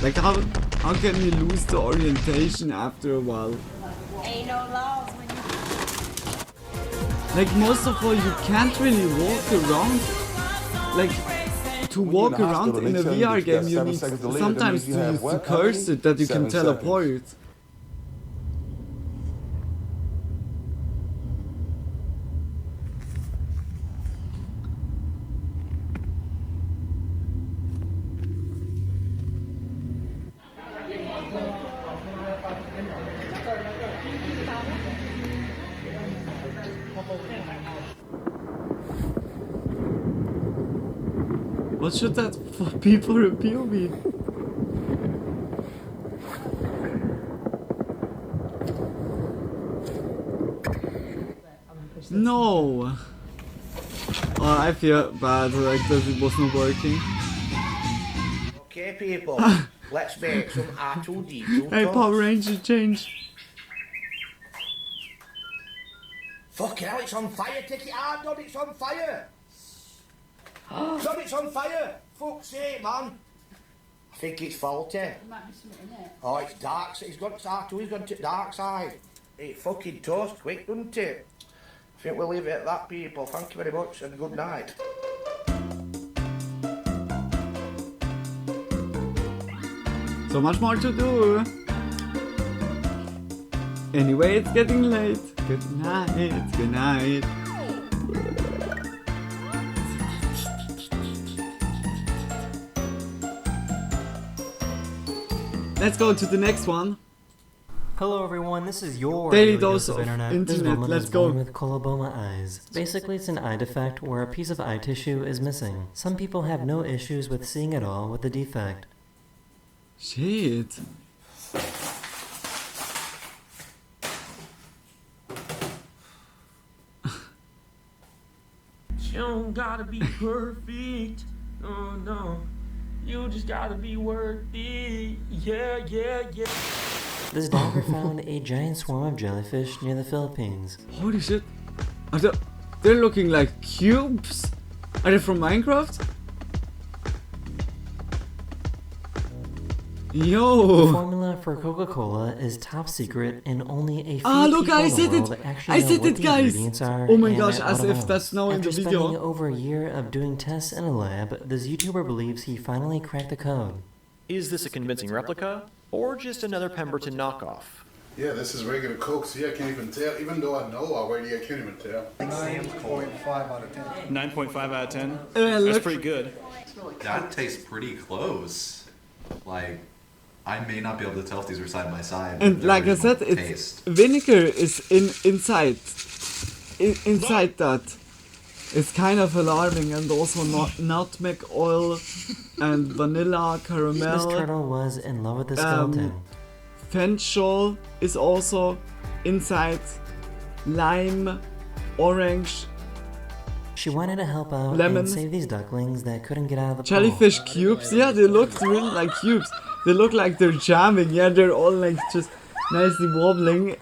Like how can you lose the orientation after a while? Ain't no laws when you... Like most of all, you can't really walk around. Like to walk around in a VR game, you need sometimes to use the cursor that you can teleport. What should that be for a POV? No! Oh, I feel bad like that it was not working. Okay, people, let's make some R2D2 Hey, toast. Power Ranger change. Fucking hell, it's on fire, take it hard, Dad, it's on fire! Dad, it's on fire! Fuck's sake, man! I think it's faulty. Oh, it's dark, he's got R2, he's gone to the dark side. It fucking toast quick, doesn't it? I think we'll leave it at that, people. Thank you very much and good night. So much more to do. Anyway, it's getting late. Good night, good night. Let's go to the next one. Hello everyone, this is your daily dose of of internet. This is internet. Woman Let's is go. born with coloboma eyes. Basically, it's an eye defect where a piece of eye tissue is missing. Some people have no issues with seeing at all with the defect. Shit. You don't gotta be perfect. Oh no. You just gotta be worth it. Yeah, yeah, yeah. This diver found a giant swarm of jellyfish near the Philippines. Holy shit. They're looking like cubes. Are they from Minecraft? Yo! The formula for Coca-Cola is top secret and only a few look, people I in the said world it! actually I know said what it, the guys! ingredients are. Oh my and gosh, at as what if amounts. that's now in After the video. spending over a year of doing tests in a lab, this YouTuber believes he finally cracked the code. Is this a convincing replica, or just another Pemberton knockoff? Yeah, this is regular Coke. See, I can't even tell. Even though I know already, I can't even tell. 9.5 out of 10. 9.5 out of 10? That's That's pretty good. That tastes pretty close. Like, I may not be able to tell if these are side by side. but And they're like I original said, it's taste. vinegar is inside that. It's kind of alarming, and also nutmeg oil and vanilla caramel. This turtle was in love with the skeleton. Fenchel is also inside. Lime, orange. She wanted to help out Lemon. and save these ducklings that couldn't get out of the Jellyfish cubes. Yeah, they look really like cubes. They look like they're jamming. Yeah, they're all like just nicely wobbling.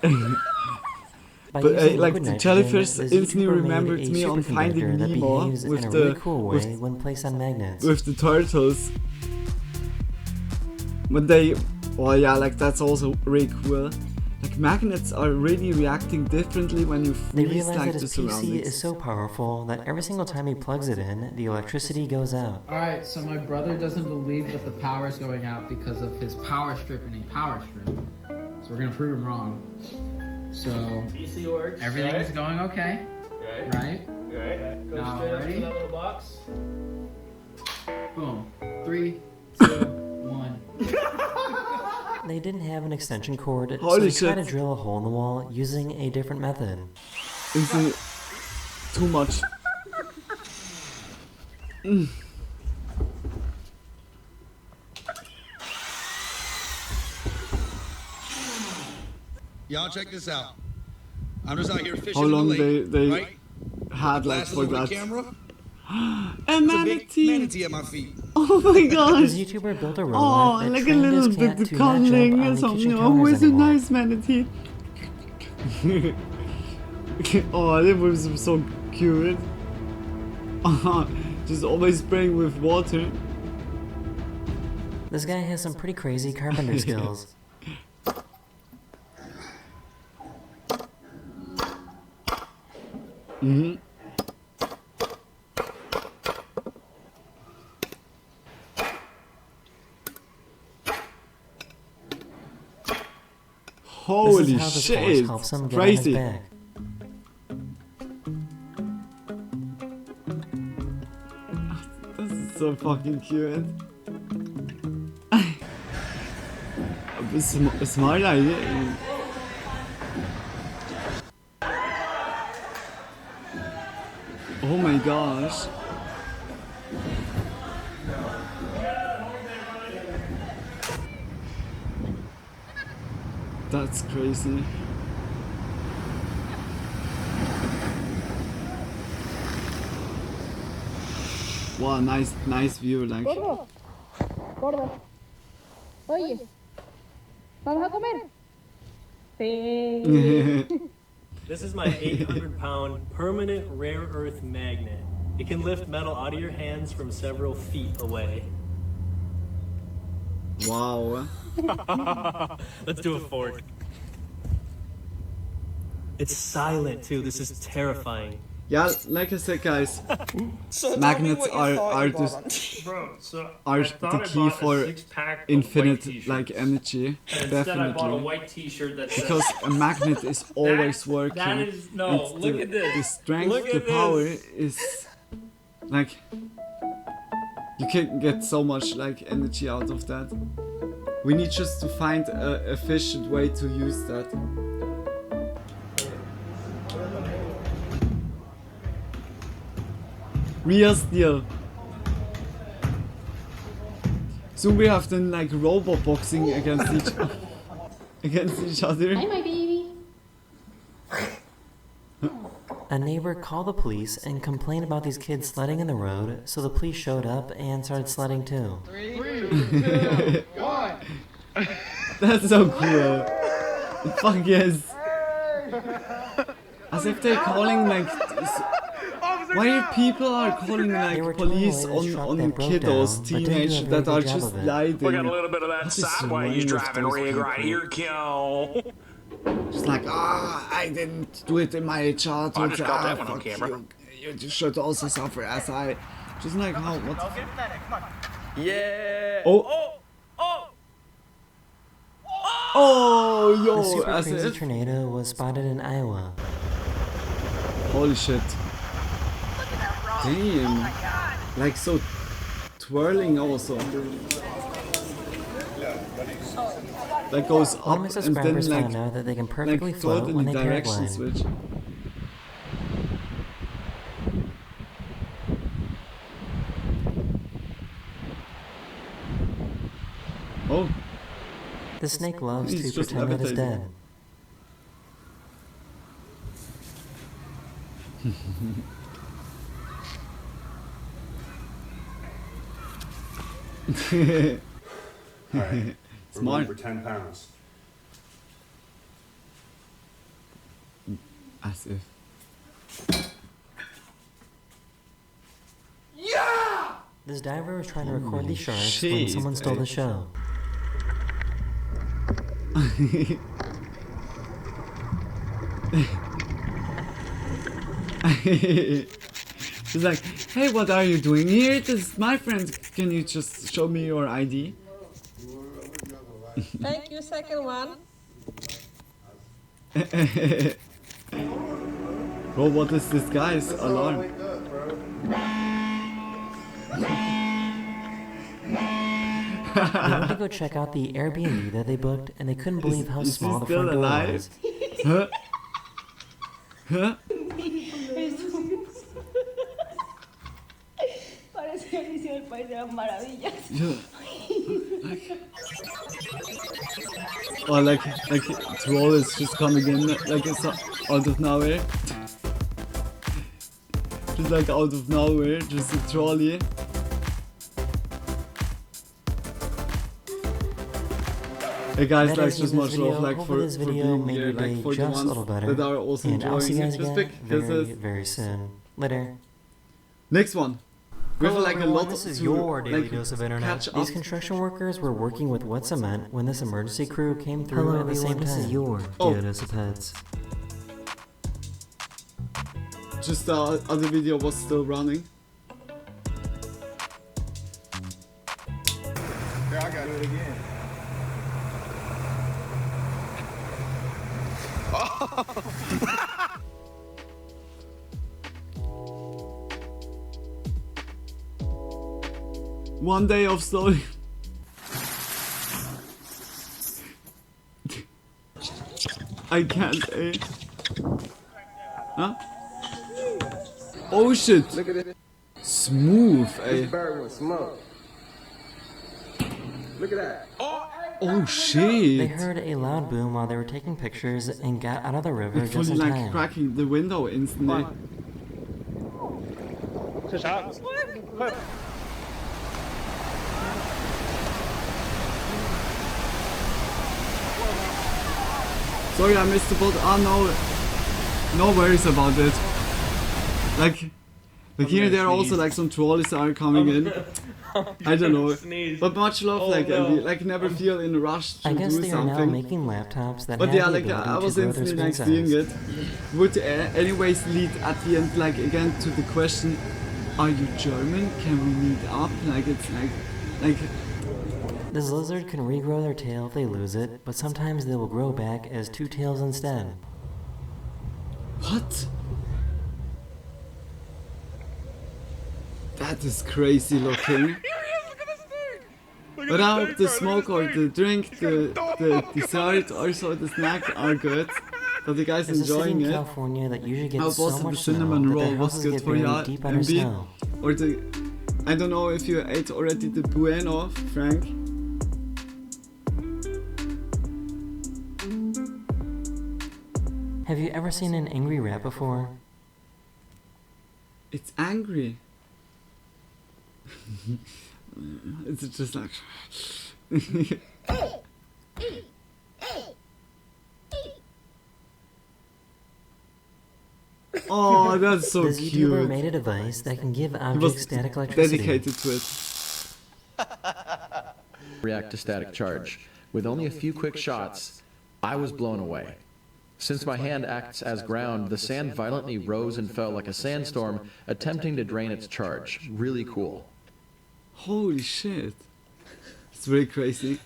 By But using like liquid the nitrogen, jellyfish this instantly YouTuber made remembered a me on Finding superconductor that Nemo behaves with in a the really cool way when placed on magnets. with the turtles. When they, well, yeah, like that's also really cool. Like magnets are really reacting differently when you They freeze realize like that the his PC surroundings. is so powerful that every single time he plugs it in, the electricity goes out. Alright, so my brother doesn't believe that the power is going out because of his power strip and a power strip. So we're gonna prove him wrong. So PC works. everything right? is going okay. Right. Right? Right. Go Now, straight up ready? to that little box. Boom. 3, 2, 1. They didn't have an extension cord, so Holy they tried to shit. drill a hole in the wall using a different method. Isn't it too much? Y'all check this out. I'm just out here fishing How long in the lake, they right? had like Glasses for over the that. camera. A There's a big manatee! manatee at my feet. Oh my gosh! This YouTuber built a Oh, robot that like a trained little his cat bit to not jump cuddling on or the something. kitchen Oh, counters it's a anymore. nice manatee. Oh, that was so cute. Just always spraying with water. This guy has some pretty crazy carpenter skills. Mm-hmm. Holy this is how this shit! horse helps him get Crazy. on his back. This is so fucking cute. Smart idea. Oh my gosh. That's crazy. Wow, nice view, like. Gordo. Gordo. Oye. ¿Vamos a comer? Sí. This is my 800-pound permanent rare earth magnet. It can lift metal out of your hands from several feet away. Wow. Let's do a fork. It's silent too. This is terrifying. Yeah, like I said, guys, So magnets are the key for infinite like energy. And instead I bought a Definitely. white t-shirt that says- Because a magnet is always working. that is- no, It's look at this. The strength, Look the at power this. is like you can get so much like energy out of that. We need just to find a efficient way to use that. Real steel. Soon we have then like robot boxing against each other. Hi, my baby. A neighbor called the police and complained about these kids sledding in the road, so the police showed up and started sledding too. 3, 2, 1. That's so cool. Fuck yes. As if they're calling like. Why people are calling like police on kiddos, teenagers that are just lying? We got a little bit of that What is sideways wrong with driving those rig right people? here, kill. Just like, I didn't do it in my childhood. I just got that one on fuck camera. You should also suffer as I. Just like how what? I'll get that. Come on. Yeah. Oh. Oh, The yo, super as crazy if. tornado was spotted in Iowa. Holy shit. Damn. Like so twirling also. That goes up One of and the then subscribers like, found out that they can perfectly like float when totally they direction paraglide. switch. Oh. The snake loves He's to just pretend that it's levitating. dead. Alright. We're Smart. going for 10 pounds. As if. Yeah! This diver was trying to record these sharks when shit, someone stole the show. She's like, hey, what are you doing here? This is my friend. Can you just show me your ID? Thank you, second one. Bro, what is this guy's alarm? They went to go check out the Airbnb that they booked, and they couldn't believe how is small he the still front door alive? was. Huh? Huh? Parece Alicia en el País de las Maravillas. Yeah. Or like troll is just coming in like it's out of nowhere. Just like out of nowhere, just a trolley. Hey guys, like just much love like for being here, like for the ones that are also and I'll see you enjoying guys it. Just again big kisses. very soon. Later. Next one. We have Hello like a everyone, lot this is to, your daily like, dose of internet. catch up. These construction workers were working with wet cement when this emergency crew came through Hello at the same everyone, this time. is your Oh. daily dose of pets. Just the other video was still running. Yeah, I gotta do it again. One day of slowly. I can't, eh? Huh? Oh shit! Look at it. Smooth, eh? This bird was smoke. Look at that. Oh shit! They heard a loud boom while they were taking pictures and got out of the river It just fully in like time. cracking the window instantly. Sorry, I missed the boat. Oh no, no worries about it. Like here there are also like some trolleys are coming in. I don't know, but much love, like, and we like never feel in a rush to I guess do they are now something. making laptops that But have yeah, the like ability I was to grow their instantly screen like seeing size. it. Would anyways lead at the end like again to the question: are you German? Can we meet up? Like it's like. This lizard can regrow their tail if they lose it, but sometimes they will grow back as two tails instead. What? That is crazy looking. But I hope the smoke or the drink, the dessert, also the snack are good. That the guys There's a city enjoying in it. California that usually I gets hope so also the much snow cinnamon that roll their was houses good get for you, buried deep under MB. snow. Or the, I don't know if you ate already the bueno, Frank. Have you ever seen an angry rat before? It's angry. It's just like. Oh, that's so This cute. YouTuber made a device that can give He objects was static electricity. dedicated to it. React to static charge. With only a few quick shots, I was blown away. Since my hand acts as ground, the sand violently rose and fell like a sandstorm, attempting to drain its charge. Really cool. Holy shit. It's really crazy.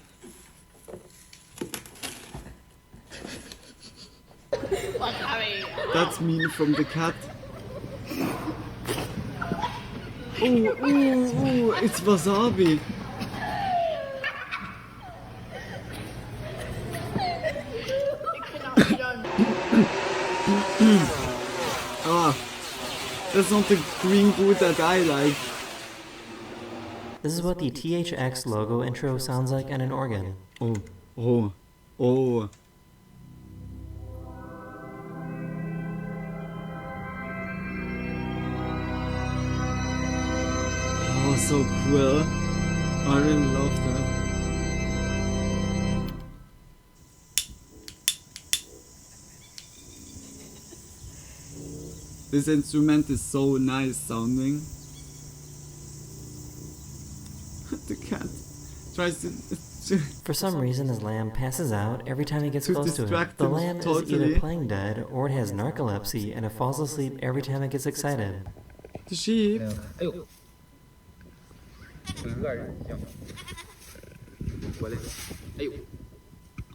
That's mean from the cat. Ooh, it's wasabi. Ah, that's not the green food that I like. This is what the THX logo intro sounds like on an organ. Oh, oh, oh. Oh, so cool. I really love that. This instrument is so nice sounding. The cat tries to... For some reason, this lamb passes out every time he gets To close to it. distract The him lamb is totally. either playing dead or it has narcolepsy and it falls asleep every time it gets excited. The sheep.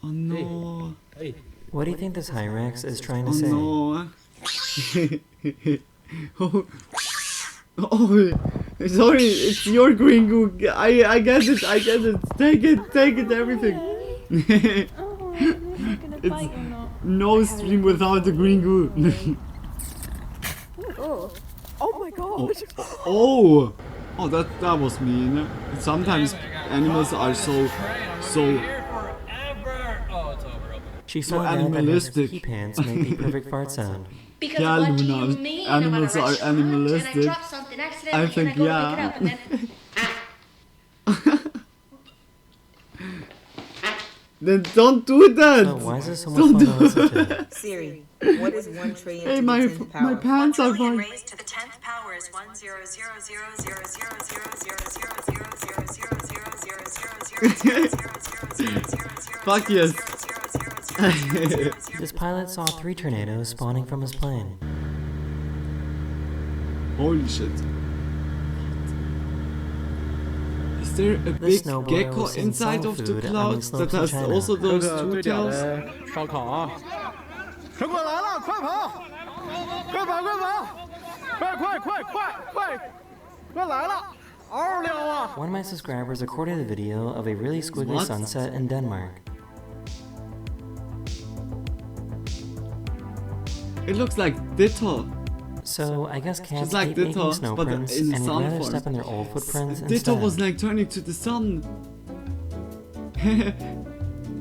Oh no. What do you think this Hyrax is trying to Oh say? no. Oh, Sorry, it's your green goo. I get it, I get it. Take it, everything. It's no stream without the green goo. Oh my gosh. Oh, that was mean. Sometimes animals are so She so found out that her animalistic. pee pants make the perfect fart sound. Because Yeah, what do you Luna, mean? animals I'm are at a restaurant animalistic. and I drop something accidentally I think, and I go to pick it up and Then then don't do that. Oh, why is this so much Don't fun to do listen it. to? Siri, what is 1 trillion Hey, to my the 10th power? pants are fine. raised to the 10th power is 10000000000000000000000000000000000000000000000000000000000000000000000000000000000000000000000000000000000000000000000000000000000000000000000000000000000000000000000000000000000000000000000000000000000000000000000000000000000000000000000 Holy shit. Is there a big gecko inside of the clouds that has also those two tails? 烧烤啊！全国来了，快跑！快跑！快跑！快来了！嗷溜啊！ One of my subscribers recorded a video of a really squiggly What? sunset in Denmark. It looks like Ditto. So I guess cats Just like hate making Ditto, snow but prints in and would sun rather form. step in their old footprints Ditto instead. was like turning to the sun.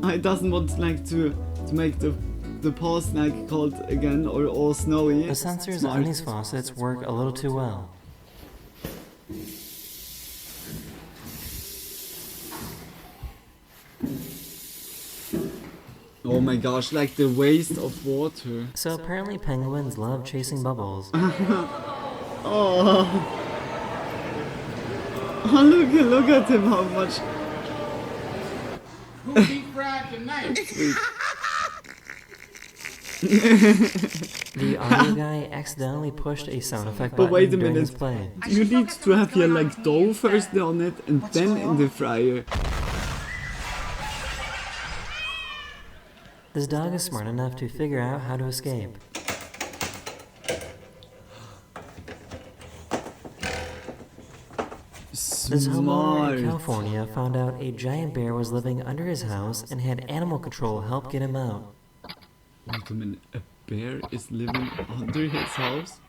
I doesn't want like to make the paws like cold again or all snowy. The sensors on these faucets work a little too well. Oh my gosh, like the waste of water. So apparently penguins love chasing bubbles. Oh, look at him, how much. Who deep fried tonight? The audio guy accidentally pushed a sound effect But button wait a during his minute, play. you need to have your like dough first on it and then in the fryer. This dog is smart enough to figure out how to escape. This homeowner in California found out a giant bear was living under his house and had animal control help get him out. Wait a minute, a bear is living under his house?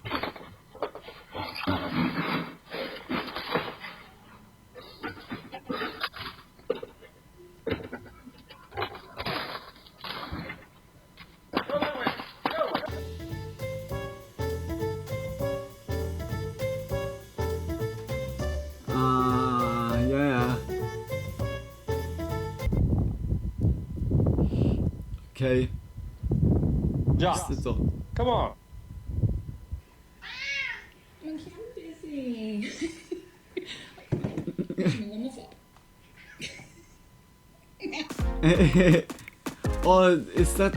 Yeah. Okay. Josh, Sit down. come on. I'm so busy. Or is that,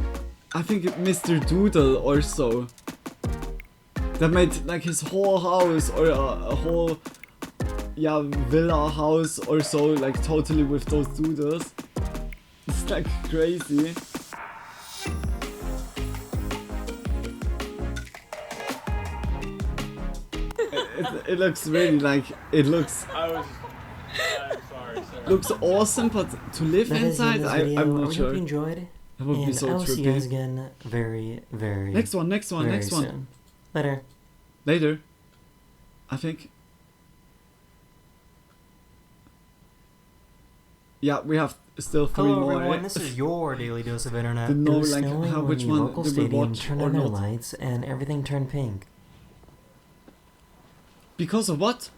I think Mr. Doodle or so, that made like his whole house or a whole villa house or so, like totally with those doodles. It's like crazy. It looks really like, it looks I'm sorry, sir. looks awesome, but to live That is inside, this video. I'm I not hope sure. you enjoyed. That would be And so I will see you guys trippy. again very, very, Next one, next one, very next one. soon. Later. Later, I think. Yeah, we have still three Hello more. everyone, this is your daily dose of internet. To know, It was like, snowing how- when which the one local do we stadium watch turned or on their not? lights and everything turned pink. Because of what?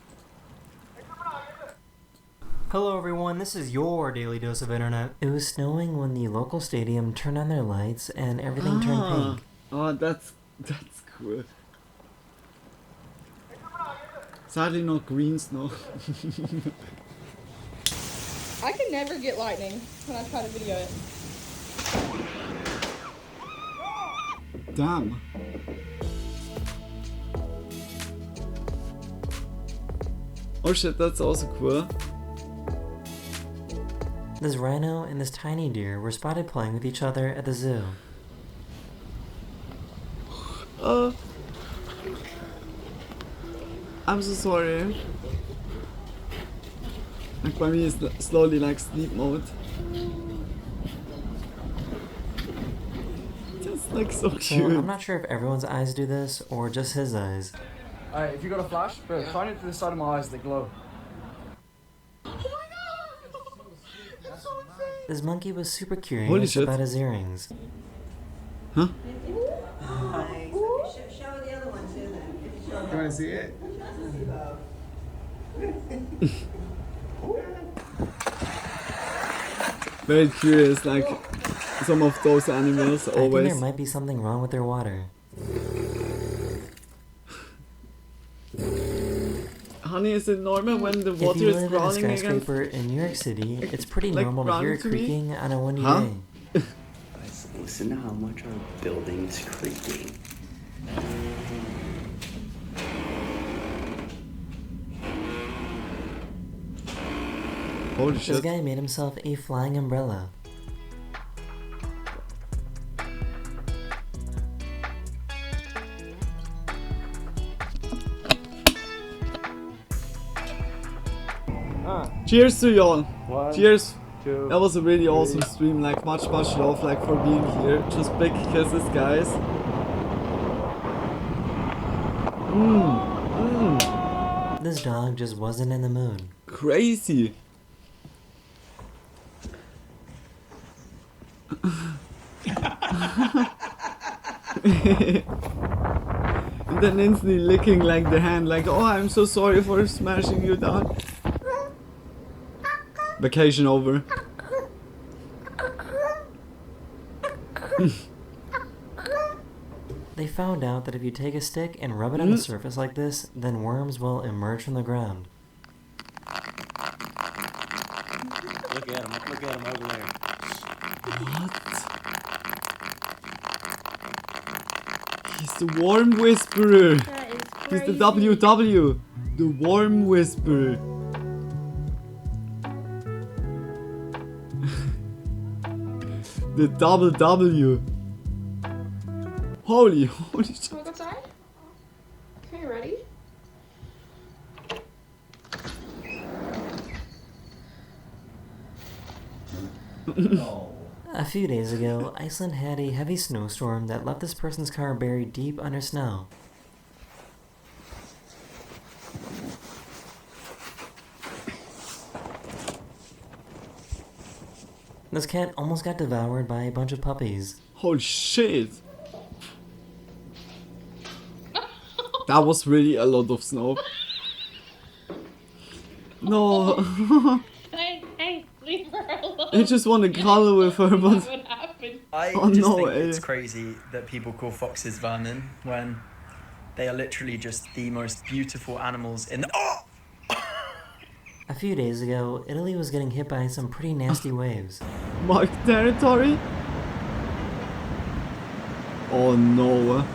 Hello everyone, this is your daily dose of internet. It was snowing when the local stadium turned on their lights and everything turned pink. Oh, that's cool. Sadly, not green snow. I can never get lightning when I try to video it. Damn. Oh shit, that's also cool. This rhino and this tiny deer were spotted playing with each other at the zoo. I'm so sorry. Like by me, it's slowly like sleep mode. Just like so So cute. I'm not sure if everyone's eyes do this or just his eyes. Alright, if you got a flash, bro, shine it to the side of my eyes that glow. This monkey was super Holy curious shit. about his earrings. Huh? Show the other one too then. You wanna see it? Very curious, like some of those animals I think always. there might be something wrong with their water. Honey, is it normal when the If water you is live in a crawling against? skyscraper in New York City, it's pretty Like normal to hear it crawling to me? creaking on a windy Huh? day. Listen to how much our building's creaking. Holy This shit. guy made himself a flying umbrella. Cheers to y'all. One, Cheers. two, That was a really three. awesome stream. Like much love like for being here. Just big kisses, guys. This dog just wasn't in the mood. Crazy. And then instantly licking like the hand, like, oh, I'm so sorry for smashing you down. Vacation over. They found out that if you take a stick and rub it on a surface like this, then worms will emerge from the ground. Look at him over there. What? He's the Worm Whisperer. He's the WW. The Worm Whisperer. The double W. Holy shit. Can we go outside? Okay, ready? A few days ago, Iceland had a heavy snowstorm that left this person's car buried deep under snow. This cat almost got devoured by a bunch of puppies. Holy shit. That was really a lot of snow. No. Hey, leave her alone. I just want to cuddle with her, but... What happened? I Oh, just no think way. it's crazy that people call foxes vermin when they are literally just the most beautiful animals in the. Oh! A few days ago, Italy was getting hit by some pretty nasty waves. Mark territory? Oh no.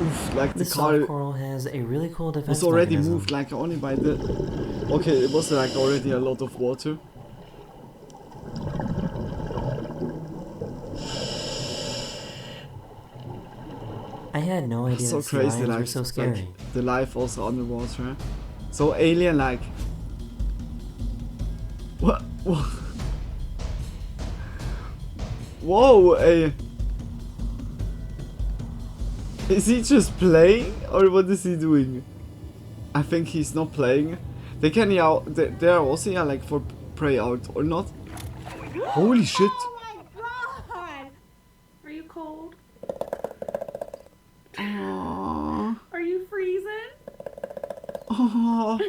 Oof, like the This car soft coral has a really cool defense was already mechanism. moved like only by the... Okay, it was like already a lot of water. I had no idea So that sea crazy, lions like, were so scary. the life also underwater. So alien like... What? Whoa, is he just playing or what is he doing? I think he's not playing. They can yell, they are also yeah, like for prey out or not. Holy shit. God! Are you cold? Aww. Are you freezing? Aww.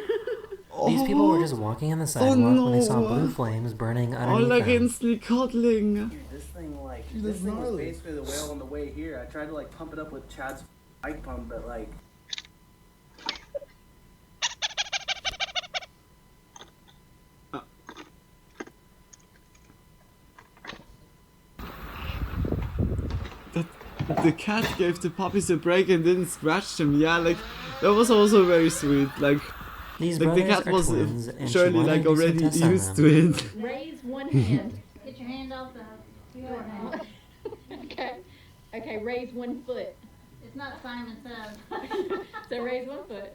These people were just walking on the sidewalk when they saw blue flames burning Oh, underneath like them. instantly cuddling. This thing, like, Dude, this that's thing was gnarly. basically the whale on the way here. I tried to, like, pump it up with Chad's bike pump, but, like, The cat gave the puppies a break and didn't scratch them. Yeah, like that was also very sweet. Like, These like the brothers cat are was twins, and she surely wanted like to do some already tests on used them. to it. Raise one hand. Get your hand off the door now. Okay. Okay, raise one foot. It's not Simon Says. So raise one foot.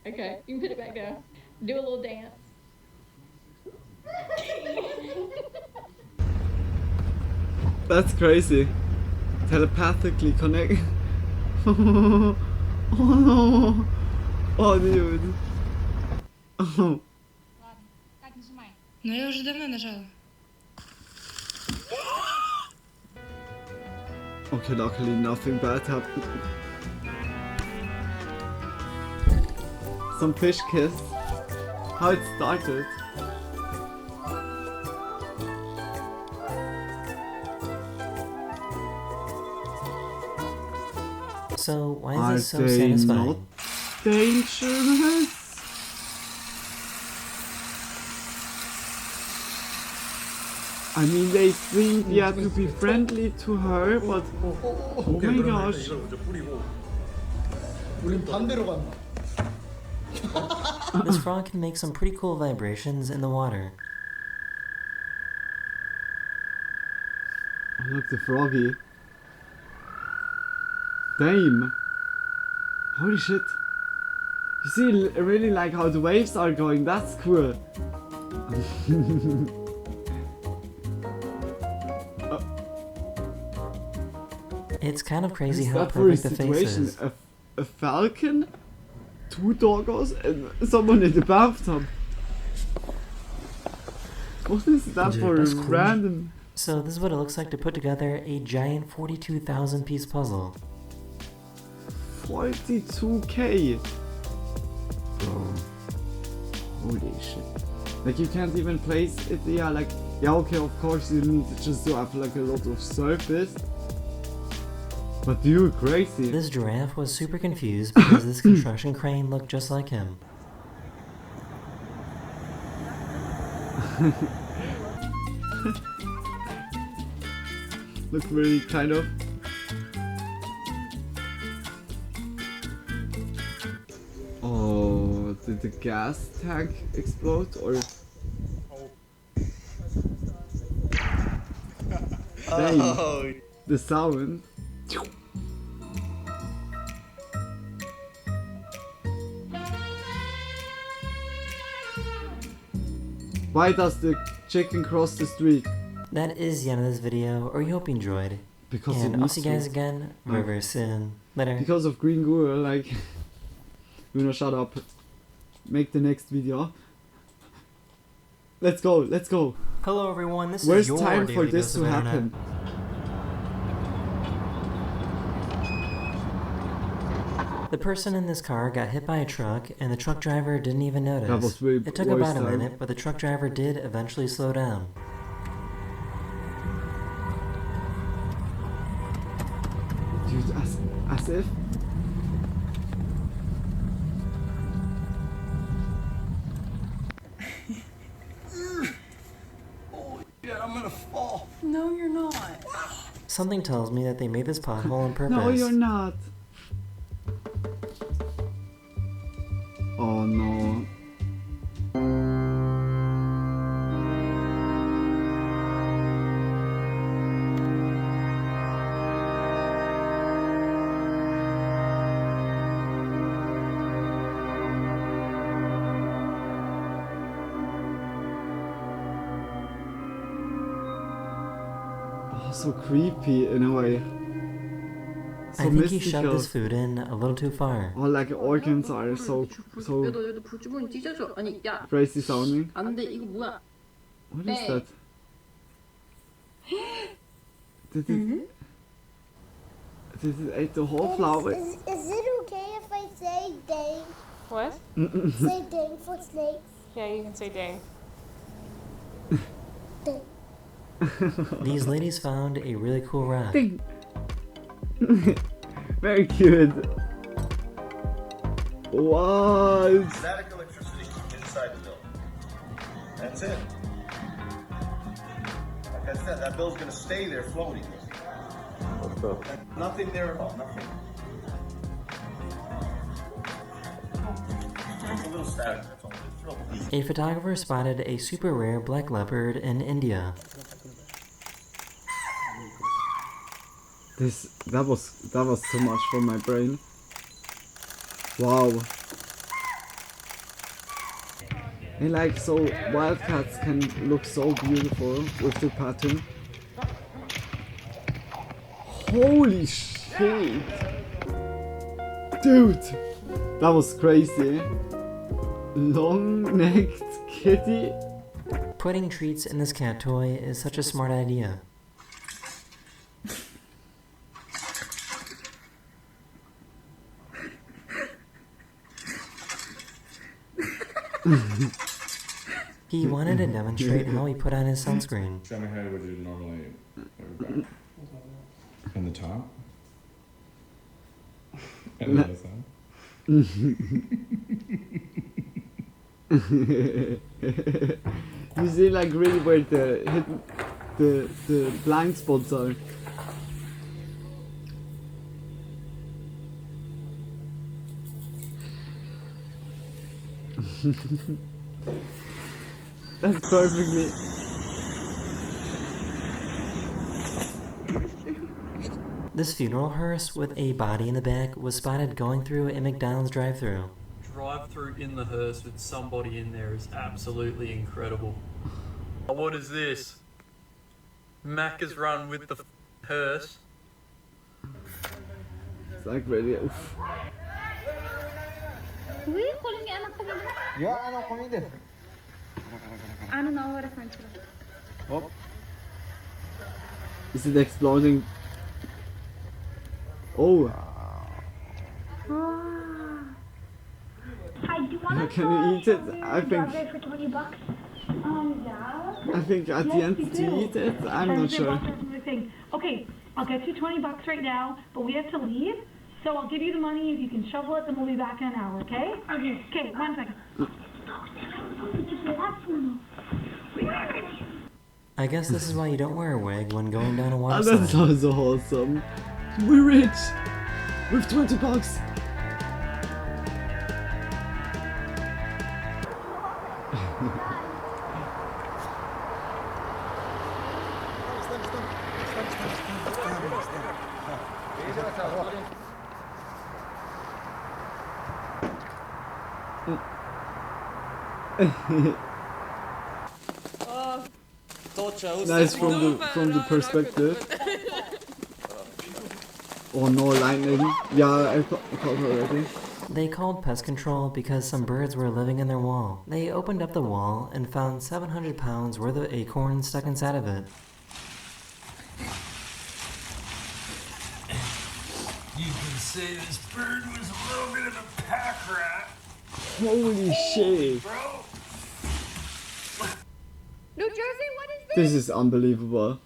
Okay, you can put it back down. Do a little dance. That's crazy. Telepathically connect. Oh no. Oh dude. Oh. Но я уже давно нажала. Okay, luckily nothing bad happened. Some fish kiss. How it started. So, why Are is this so they satisfying? not dangerous? I mean, they seemed to be friendly to her, but oh my gosh. 우린 반대로 간다. This frog can make some pretty cool vibrations in the water. Oh, look, the froggy. Damn. Holy shit. You see really like how the waves are going, that's cool. It's kind of crazy What is how that for a perfect the face situation? is. A falcon, 2 doggos, and someone in the bathtub. What is that Dude, for a that's cool. random... So this is what it looks like to put together a giant 42,000 piece puzzle. 42k! Bro. Holy shit. Like you can't even place it, like... Yeah, okay, of course you need to just have like a lot of surface. But you're crazy. This giraffe was super confused because this construction crane looked just like him. Look really kind of... Oh, did the gas tank explode or... Dang, Oh. the sound. Why does the chicken cross the street? That is the end of this video, or we hope you enjoyed. Because and it I'll see you needs guys to. again No. very, very soon. Later. Because of Green Guru, like... Luna, shut up. Make the next video. Let's go, let's go. Hello everyone, this Where's is your time for daily this dose to of internet. happen? The person in this car got hit by a truck, and the truck driver didn't even notice. That was way It took worse about a time. minute, but the truck driver did eventually slow down. Dude, as if... Yeah, I'm gonna fall. No, you're not. Something tells me that they made this pothole on purpose. No, you're not. Oh no. Oh, so creepy in a way. So I think he mystical. shoved this food in a little too far. Oh, like organs are so 얘도 불주부는 찢어져. 아니, 야. crazy sounding. 안 돼, 이거 뭐야? What is Hey. that? Did it eat the whole flower? Is it okay if I say dang? What? Say dang for snakes? Yeah, you can say dang. Dang. These ladies found a really cool rock. Ding. Very cute. What? Static electricity inside the building. That's it. Like I said, that bill's gonna stay there floating. Nothing there at all, nothing. Just a little static, that's all. It's real easy. A photographer spotted a super rare black leopard in India. That was too much for my brain. Wow. And like, so wildcats can look so beautiful with the pattern. Holy shit! Dude! That was crazy. Long-necked kitty. Putting treats in this cat toy is such a smart idea. He wanted to demonstrate how he put on his sunscreen. Show me how would you normally in the top? And the other side? You see like really where the blind spots are. That's perfectly. This funeral hearse with a body in the back was spotted going through a McDonald's drive-thru. Drive-through in the hearse with somebody in there is absolutely incredible. What is this? Mac has run with the hearse. It's like really. Oof. Ya anak ko hindi. Ano na ako reference ko? Oh. Is it exploding? Oh. Hi, do you want to Can you eat it? I think. for $20? Yeah. I think at the end to eat it. I'm not sure. Okay, I'll get you $20 right now, but we have to leave. So I'll give you the money. If you can shovel it, then we'll be back in an hour, okay? Okay. Okay, 1 second. I guess this is why you don't wear a wig when going down a water Oh, slide. that sounds so wholesome. We're rich! With $20! Nice from the perspective. Oh no, lightning. Yeah, I caught already. They called pest control because some birds were living in their wall. They opened up the wall and found 700 pounds worth of acorns stuck inside of it. You can say this bird was a little bit of a pack rat. Holy shit. Bro. New Jersey, what is This is unbelievable.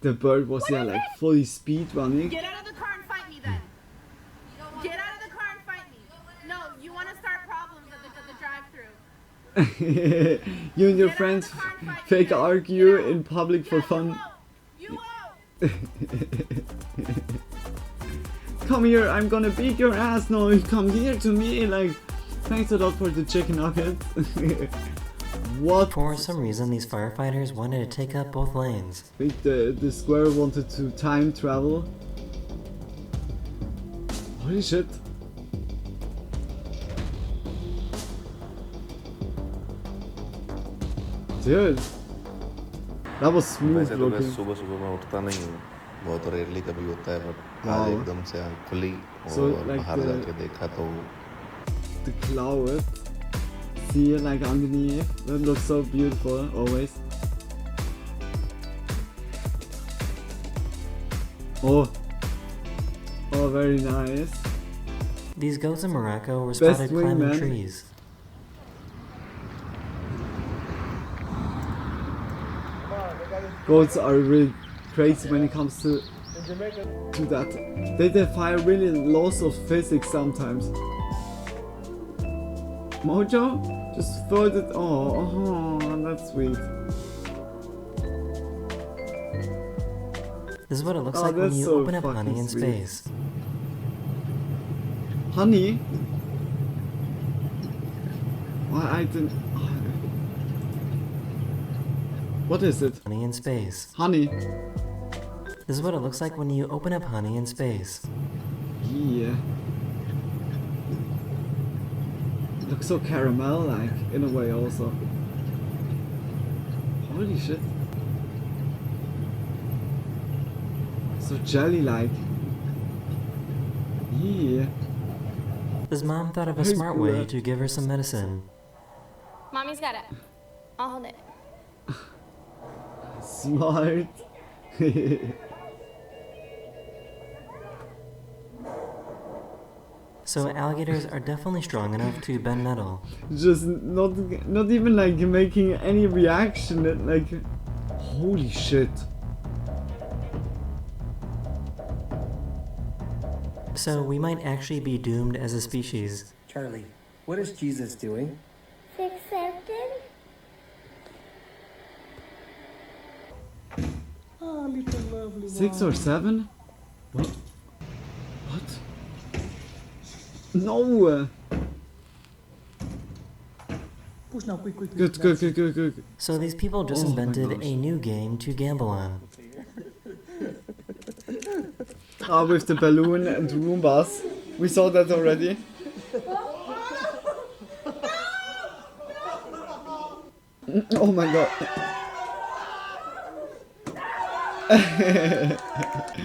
The bird was like fully speed running. Get out of the car and fight me then. Get out of the car and fight me. No, you want to start problems at the drive-thru. You and your friends fake argue in public for fun. Come here, I'm gonna beat your ass. No, you come here to me. Like, thanks a lot for the chicken nuggets. What? For some reason, these firefighters wanted to take up both lanes. I think the square wanted to time travel. Holy shit. Dude. That was smooth looking. सुबह सुबह मैं उठता नहीं हूँ बहुत rarely कभी होता है बट Wow. आज एकदम से आँख खुली So, और like बाहर जाके देखा तो the cloud, see it like underneath, that looks so beautiful always. Oh, very nice. These goats in Morocco were Best spotted wing, climbing man. trees. Goats are really crazy when it comes to that. They defy really laws of physics sometimes. Mojo? Just throw it. Oh, that's sweet. This is what it looks Oh, like when that's you so open up honey fucking in sweet. space. Honey? Why I didn't. What is it? Honey in space. Honey. This is what it looks like when you open up honey in space. Yeah. It looks so caramel-like in a way also. Holy shit. So jelly-like. Yeah. His mom thought of a smart way to give her some medicine. Mommy's got it. I'll hold it. Smart. So alligators are definitely strong enough to bend metal. Just not even like making any reaction. Like, holy shit. So we might actually be doomed as a species. Charlie, what is Jesus doing? 6, 7. Oh, little lovely 6 or 7? What? What? No! Push now, quick. Good. So these people just invented a new game to gamble on. Ah, with the balloon and Roombas. We saw that already. Oh my god.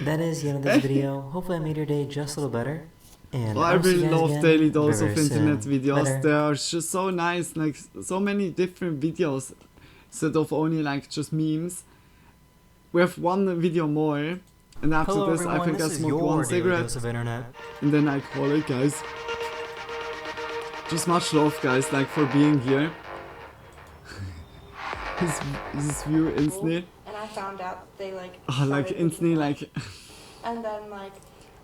That is the end of this video. Hopefully I made your day just a little better. And I I'll see you really guys love again daily dose very of internet soon. videos. Later. They are just so nice, like so many different videos instead of only like just memes. We have one video more, and after Hello, this everyone. I think This I is smoke your one daily cigarette, dose of internet. and then I call it, guys. Just much love, guys, like for being here. his view instantly. And I found out they like. Like instantly, like. And then like.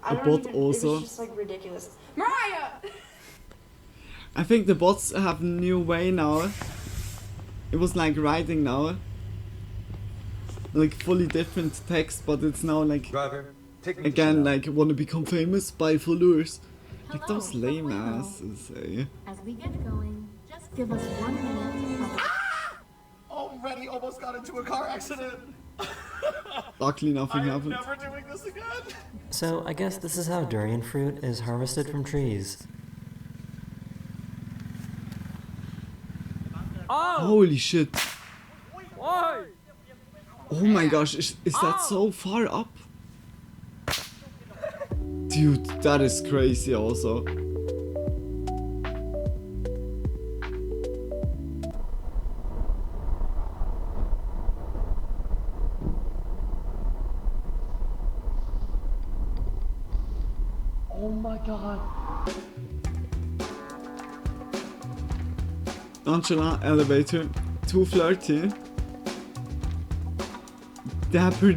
A bot also. It was just like ridiculous. Mariah! I think the bots have a new way now. It was like writing now. Like fully different text, but it's now like again like wanna become famous by followers. Like those lame asses, eh? As we get going, just give us 1 minute. Already almost got into a car accident. Luckily nothing happened. Never doing this again. So I guess this is how durian fruit is harvested from trees. Holy shit. Why? Oh my gosh, is that so far up? Dude, that is crazy also. Oh my god. Nonchalant elevator. Too flirty. Dapper.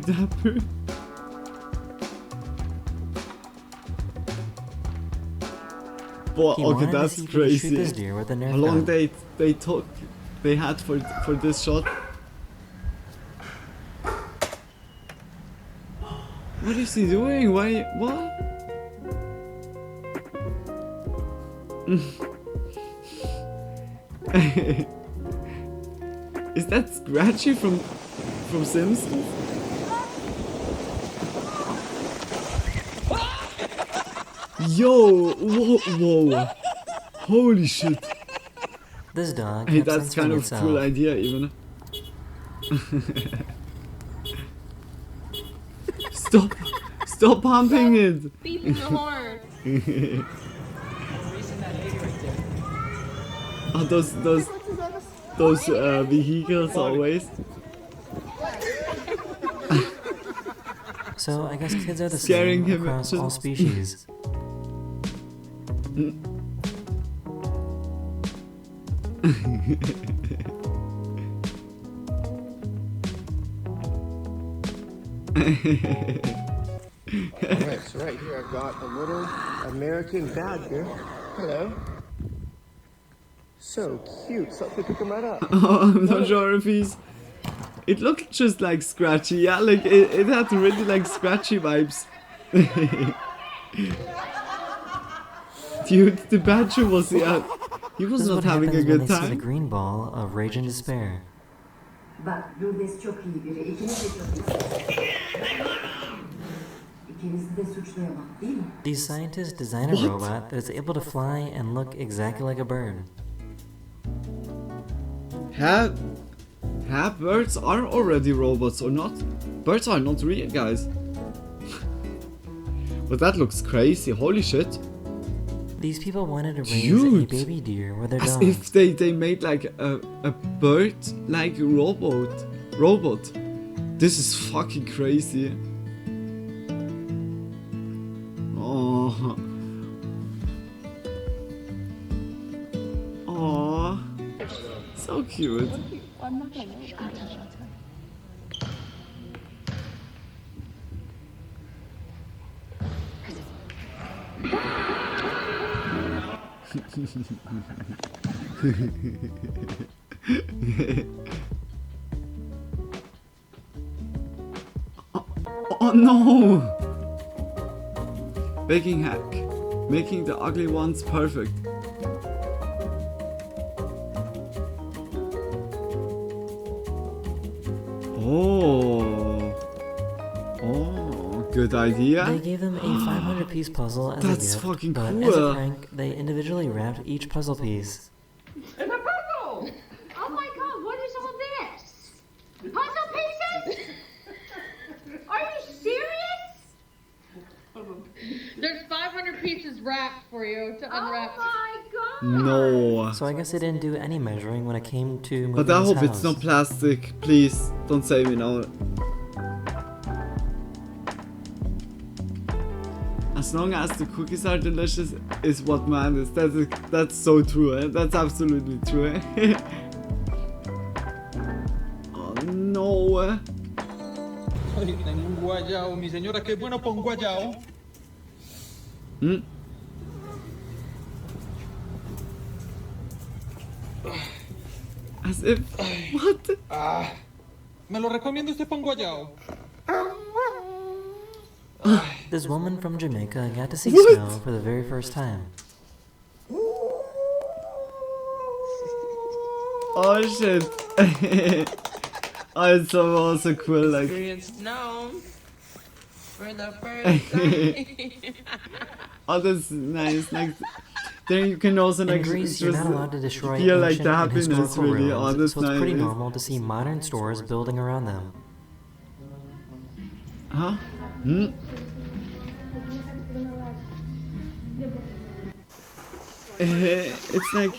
But He okay, wanted to that's see if he could shoot crazy. this deer with a Nerf How long gun. they had for this shot? What is he doing? Why? What? Is that Scratchy from Simpsons? Yo! Whoa! Holy shit! This dog Hey, kept that's censoring kind of itself. cool idea, even. Stop pumping it! Beeping the horn. Oh, those vehicles always. So I guess kids are the Scaring same him across to- all species. Alright, so right here I've got a little American badger. Hello. So cute, so I could pick him right up. Oh, I'm not sure if he's. It looked just like Scratchy, yeah, like it had really like Scratchy vibes. Dude, the badger was he was This is not what having a happens when good they see the time. green ball of rage and despair. Bak Lourdes çok iyi biri. İkiniz de çok iyisiniz. These scientists design a robot that is able to fly and look exactly like a bird. Have birds are already robots or not? Birds are not real, guys. But that looks crazy, holy shit. These people wanted to raise Dude, a baby deer with their as dogs. if they made like a bird like robot. This is fucking crazy. Oh. Oh. So cute. I'm not gonna Oh no! Baking hack. Making the ugly ones perfect. Oh, good idea. They gave them a 500-piece puzzle as That's a gift, fucking but cool. as a prank, they individually wrapped each puzzle piece. It's a puzzle! Oh my god, what is all this? Puzzle pieces? Are you serious? There's 500 pieces wrapped for you to unwrap. Oh my god! No. So I guess they didn't do any measuring when it came to moving But I this hope house. it's not plastic. Please, don't say me now. As long as the cookies are delicious is what matters. That's so true, eh? That's absolutely true, eh? Oh no. Ay, tengo un guayao, mi señora, qué bueno para un guayao. As if... What? Me lo recomiendo este pan guayao. This woman from Jamaica got to see What? snow for the very first time. Oh shit. Oh, it's so cool, like... Experienced snow for the first time. Oh, that's nice. Like, then you can also In like Greece, you're not allowed to destroy feel like ancient the and happiness historical really. ruins, Oh, that's so it's pretty nice. normal to see modern stores building around them. Huh? It's like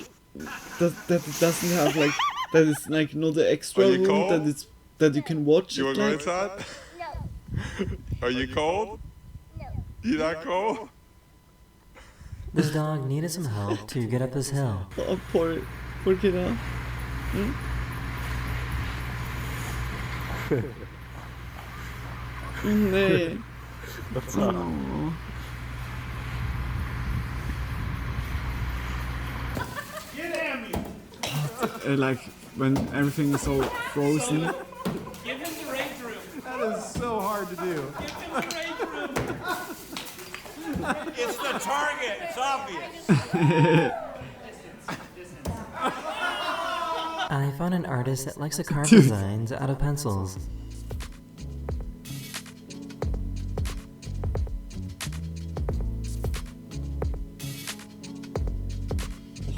that it doesn't have like that is like not the extra Are you room cold? that you can watch You it wanna go like. inside? Are you cold? No. You not cold? This dog needed some help to get up this hill. Oh, poor kiddo. Nee. What's Oh. up? Like when everything is so frozen. Give him the rage room. That is so hard to do. Give him the rage room. It's the target. It's obvious. I found an artist that likes to carve designs out of pencils.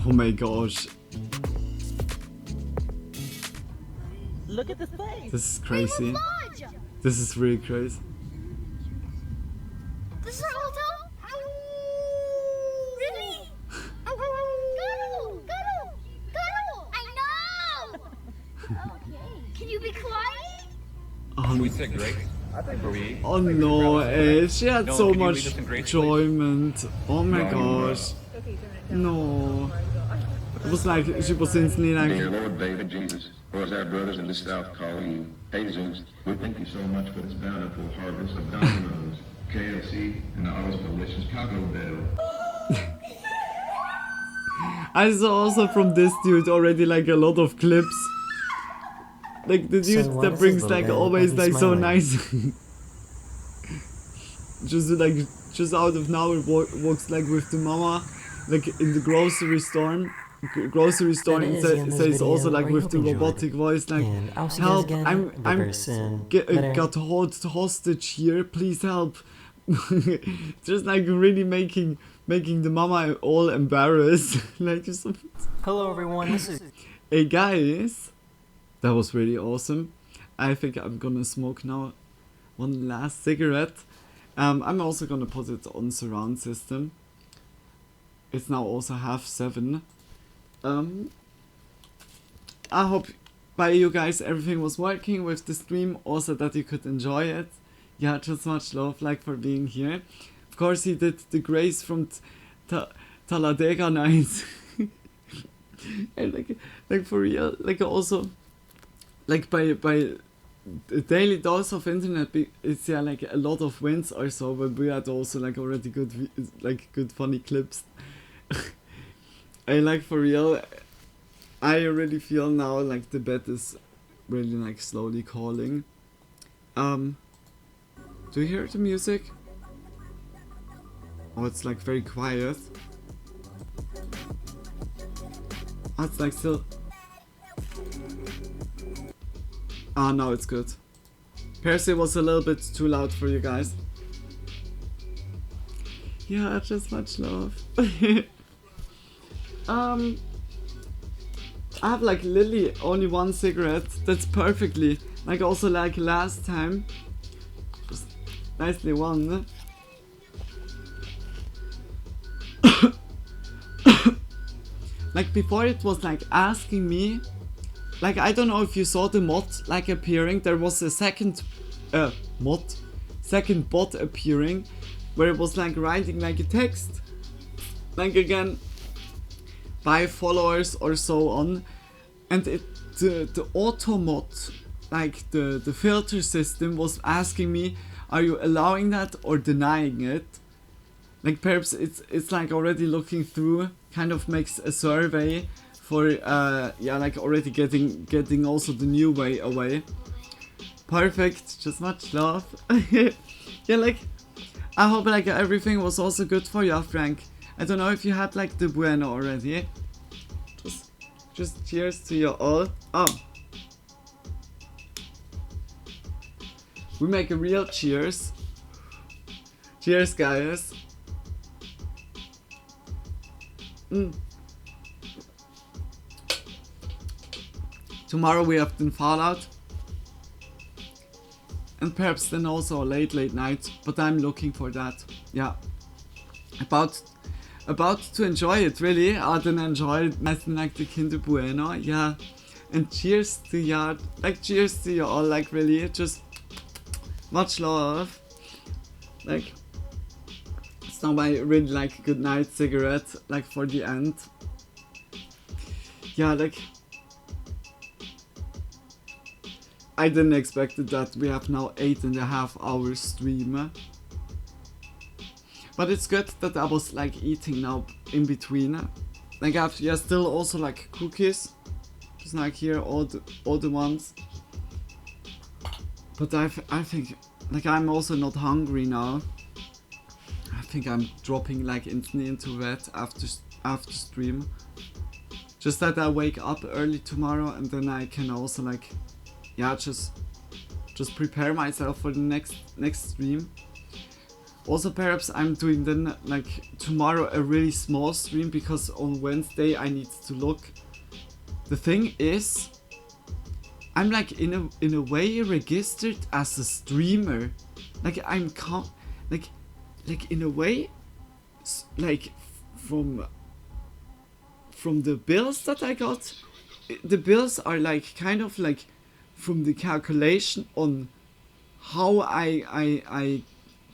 Oh my gosh. Look at this place. This is crazy. This is really crazy. This is our hotel? Really? Cuddle! Cuddle! Cuddle! I know! Okay. Can you be quiet? We sit great. Before we eat. Oh no, she had No, so can you lead much us in grace, enjoyment. Oh my No. gosh. No. It was like she was instantly like. Dear Lord David, Jesus, for us our brothers in the South call you Jesus, we thank you so much for this bountiful harvest of Domino's, KFC, and all this delicious Taco Bell. I saw also from this dude already like a lot of clips. Like the dude what that is brings his like logo? always Why is he like so smiling? nice. just out of nowhere walks like with the mama, like in the grocery store. And That is the end of this says also video. like I with hope the you enjoyed. robotic voice like, And I'll see you guys help! again I'm very soon. Later. got hostage here. Please help! just like really making the mama all embarrassed. Like just. Hello everyone, this is... Hey guys, that was really awesome. I think I'm gonna smoke now one last cigarette. I'm also gonna put it on surround system. It's now also 7:30. I hope by you guys everything was working with the stream, also that you could enjoy it. Yeah, just much love like for being here. Of course he did the Grace from Talladega Nights. And like for real, like also like by a daily dose of internet, it's yeah like a lot of wins or so, but we had also like already good funny clips. I like for real, I really feel now like the bet is really like slowly calling. Do you hear the music? Oh, it's like very quiet. Oh, it's like still... Ah, no, it's good. Percy was a little bit too loud for you guys. Yeah, just much love. I have like Lily only one cigarette. That's perfectly. Like also like last time. Just nicely one. Like before it was like asking me, like I don't know if you saw the mod like appearing, there was a second bot appearing where it was like writing like a text, like again 5 followers or so on, and the auto mod, like the filter system was asking me, are you allowing that or denying it? Like perhaps it's like already looking through, kind of makes a survey for yeah, like already getting also the new way away. Perfect, just much love. Yeah, like I hope like everything was also good for you, Frank. I don't know if you had like the bueno already. Just cheers to you all. We make a real cheers. Cheers, guys. Tomorrow we have the Fallout, and perhaps then also a late night, but I'm looking for that. Yeah, about to enjoy it really. I didn't enjoy it. Nothing like the Kinder Bueno. Yeah, and cheers to you. Like cheers to you all. Like really, just much love. Like. It's now my really like good night cigarette, like for the end. Yeah, like I didn't expect that we have now 8.5 hours stream. But it's good that I was like eating now in between. Like I have still also like cookies. Just like here all the ones. But I think like I'm also not hungry now. I think I'm dropping like instantly into bed after stream. Just that I wake up early tomorrow and then I can also like, yeah, just prepare myself for the next stream. Also perhaps I'm doing then like tomorrow a really small stream because on Wednesday I need to look. The thing is, I'm like in a way registered as a streamer. Like I'm like in a way, like from the bills that I got, the bills are like kind of like from the calculation on how I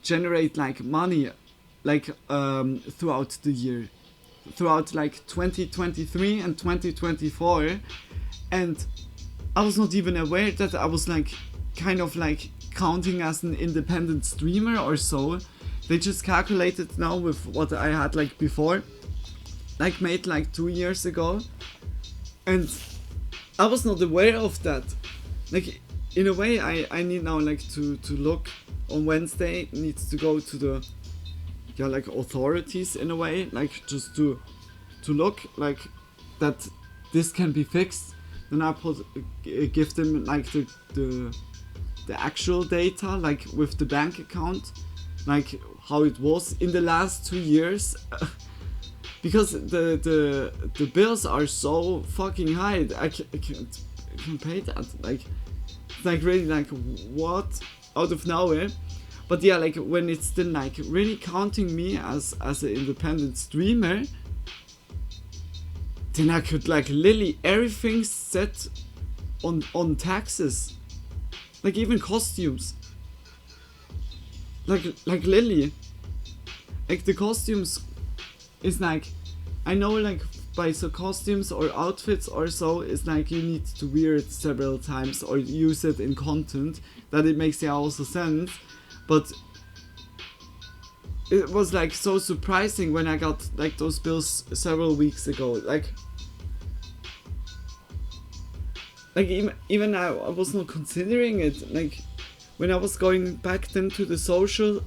generate like money like throughout the year, throughout like 2023 and 2024, and I was not even aware that I was like kind of like counting as an independent streamer or so. They just calculated now with what I had like before, like made like 2 years ago, and I was not aware of that. Like in a way I need now like to look on Wednesday, needs to go to the like authorities in a way, like just to look like that this can be fixed. Then I give them like the actual data like with the bank account. like how it was in the last 2 years. Because the bills are so fucking high. I can't pay that. Like, it's like really like what out of nowhere. But yeah, like when it's still like really counting me as an independent streamer, then I could like literally everything set on taxes, like even costumes. Like literally, like the costumes is like, I know like by so costumes or outfits or so, it's like you need to wear it several times or use it in content, that it makes yeah also sense. But it was like so surprising when I got like those bills several weeks ago. Like even I was not considering it. Like when I was going back then to the social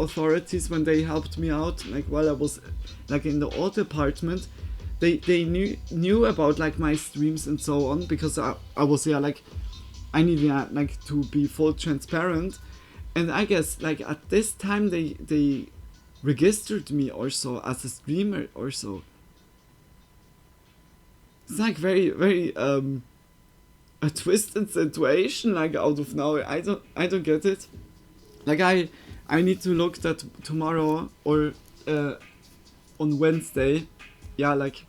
authorities when they helped me out, like while I was like in the art department, they knew about like my streams and so on, because I was like I needed like to be full transparent, and I guess like at this time they registered me also as a streamer or so. It's like very a twisted situation, like out of nowhere. I don't get it. Like I need to look that tomorrow or on Wednesday. Yeah, like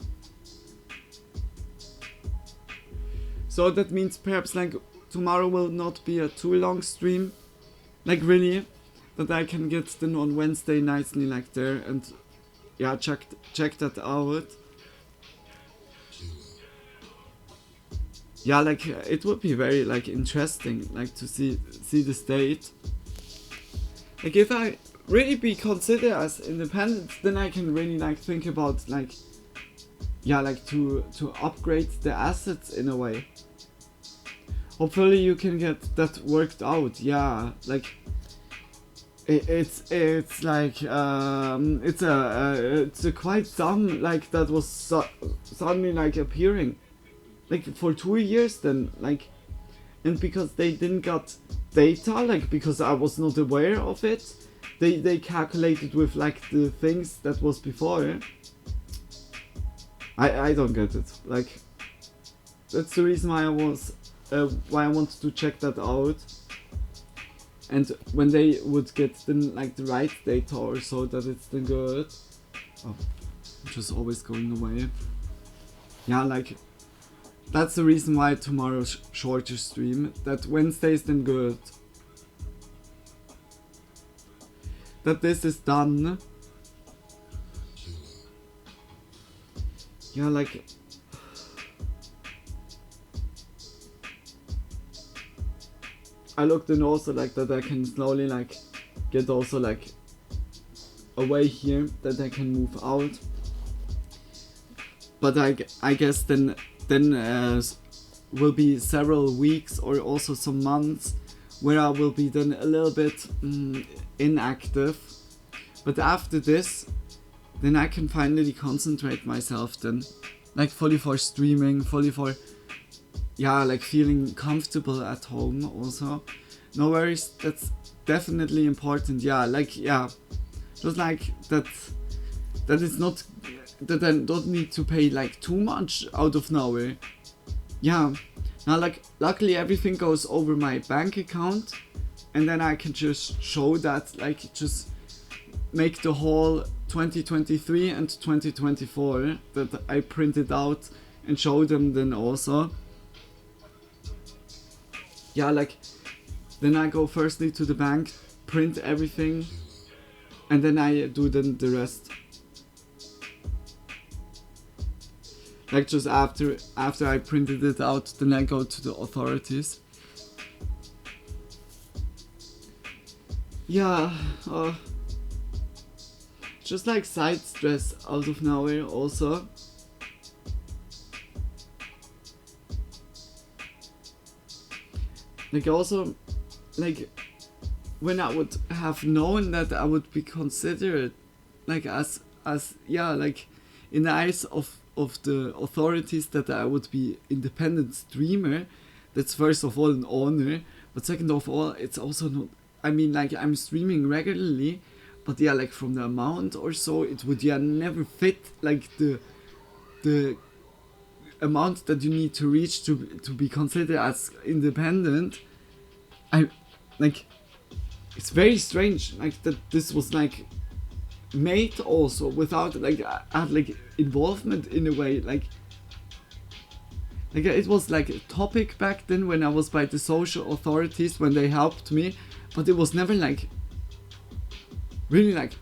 so that means perhaps like tomorrow will not be a too long stream. Like really, that I can get then on Wednesday nicely like there and yeah, check that out. Yeah, like it would be very like interesting like to see the state. Like if I really be considered as independent, then I can really like think about like yeah, like to upgrade the assets in a way. Hopefully you can get that worked out. Yeah, like it's like it's a quite some like that was suddenly like appearing like for 2 years then, like, and because they didn't got data, like because I was not aware of it, they calculated with like the things that was before. I don't get it. Like that's the reason why I wanted to check that out. And when they would get then like the right data or so, that it's then good. Oh, just always going away. Yeah, like that's the reason why tomorrow's shorter stream. That Wednesday is then good. That this is done. Yeah, like I looked in also like that I can slowly like get also like a way here that I can move out. But I guess then will be several weeks or also some months where I will be then a little bit inactive. But after this, then I can finally concentrate myself then, like fully for streaming, fully for yeah, like feeling comfortable at home also. No worries, that's definitely important. Yeah, like yeah, just like that is not that I don't need to pay like too much out of nowhere. Yeah, now like luckily everything goes over my bank account, and then I can just show that, like just make the whole 2023 and 2024 that I printed out and show them then also. Yeah, like then I go firstly to the bank, print everything, and then I do then the rest. Like just after I printed it out, then I go to the authorities. Yeah, just like side stress out of nowhere also. Like also, like when I would have known that I would be considered like as yeah, like in the eyes of the authorities that I would be independent streamer, that's first of all an honor, but second of all it's also not I mean, like, I'm streaming regularly, but yeah, like, from the amount or so, it would, yeah, never fit, like, the amount that you need to reach to be considered as independent. Like, it's very strange, like, that this was, like, made also without, like, I had, like, involvement in a way, like, it was, like, a topic back then when I was by the social authorities, when they helped me, but it was never, like, really, like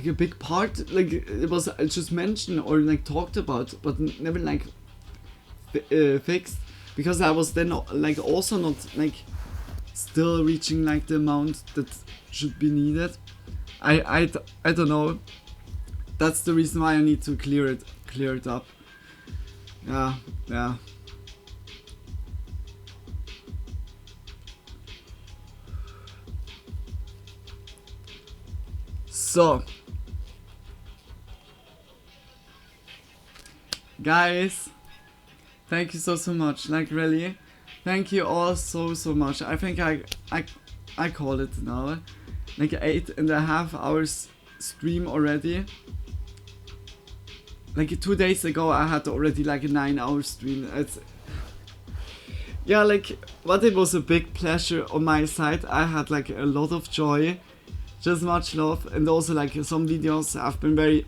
a big part, like, it was just mentioned or, like, talked about, but never, like, fixed, because I was then, like, also not, like, still reaching, like, the amount that should be needed. I don't know. That's the reason why I need to clear it up. Yeah. So, guys, thank you so much. Like, really, thank you all so much. I think I called it now. Like 8.5 hours stream already. Like 2 days ago I had already like a 9-hour stream. Yeah, like, but it was a big pleasure on my side. I had like a lot of joy, just much love, and also like some videos have been very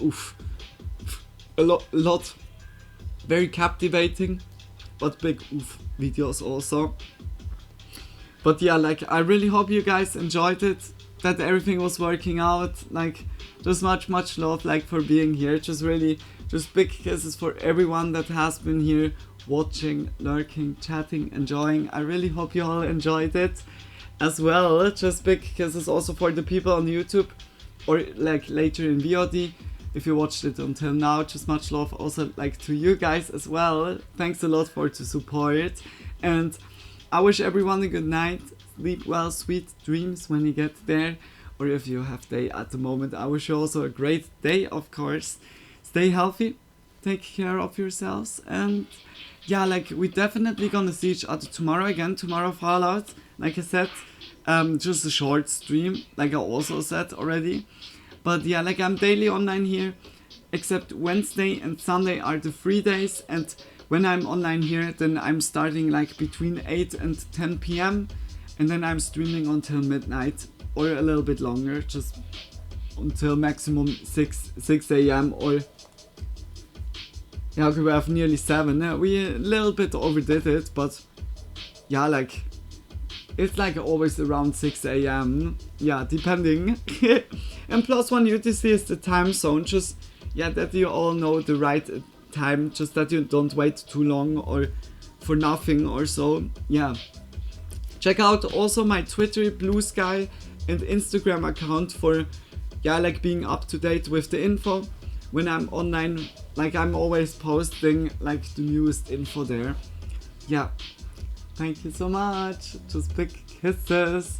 a lot very captivating, but big videos also. But yeah, like, I really hope you guys enjoyed it, that everything was working out. Like, just much love, like, for being here. Just big kisses for everyone that has been here watching, lurking, chatting, enjoying. I really hope you all enjoyed it as well. Just big kisses also for the people on YouTube or like later in VOD. If you watched it until now, just much love also like to you guys as well. Thanks a lot for the support, and I wish everyone a good night. Sleep well, sweet dreams when you get there, or if you have day at the moment. I wish you also a great day, of course. Stay healthy, take care of yourselves, and yeah, like, we're definitely gonna see each other tomorrow again. Tomorrow Fallout, like I said, just a short stream, like I also said already. But yeah, like, I'm daily online here, except Wednesday and Sunday are the free days, and when I'm online here, then I'm starting like between 8 and 10 p.m. and then I'm streaming until midnight or a little bit longer, just until maximum 6 a.m. or yeah, okay, we have nearly 7. We a little bit overdid it, but yeah, like, it's like always around 6 a.m. Yeah, depending. And +1 UTC is the time zone, just yeah, that you all know the right time, just that you don't wait too long or for nothing or so. Yeah, check out also my Twitter, Blue Sky, and Instagram account for yeah, like, being up to date with the info when I'm online. Like, I'm always posting like the newest info there. Yeah, thank you so much. Just big kisses.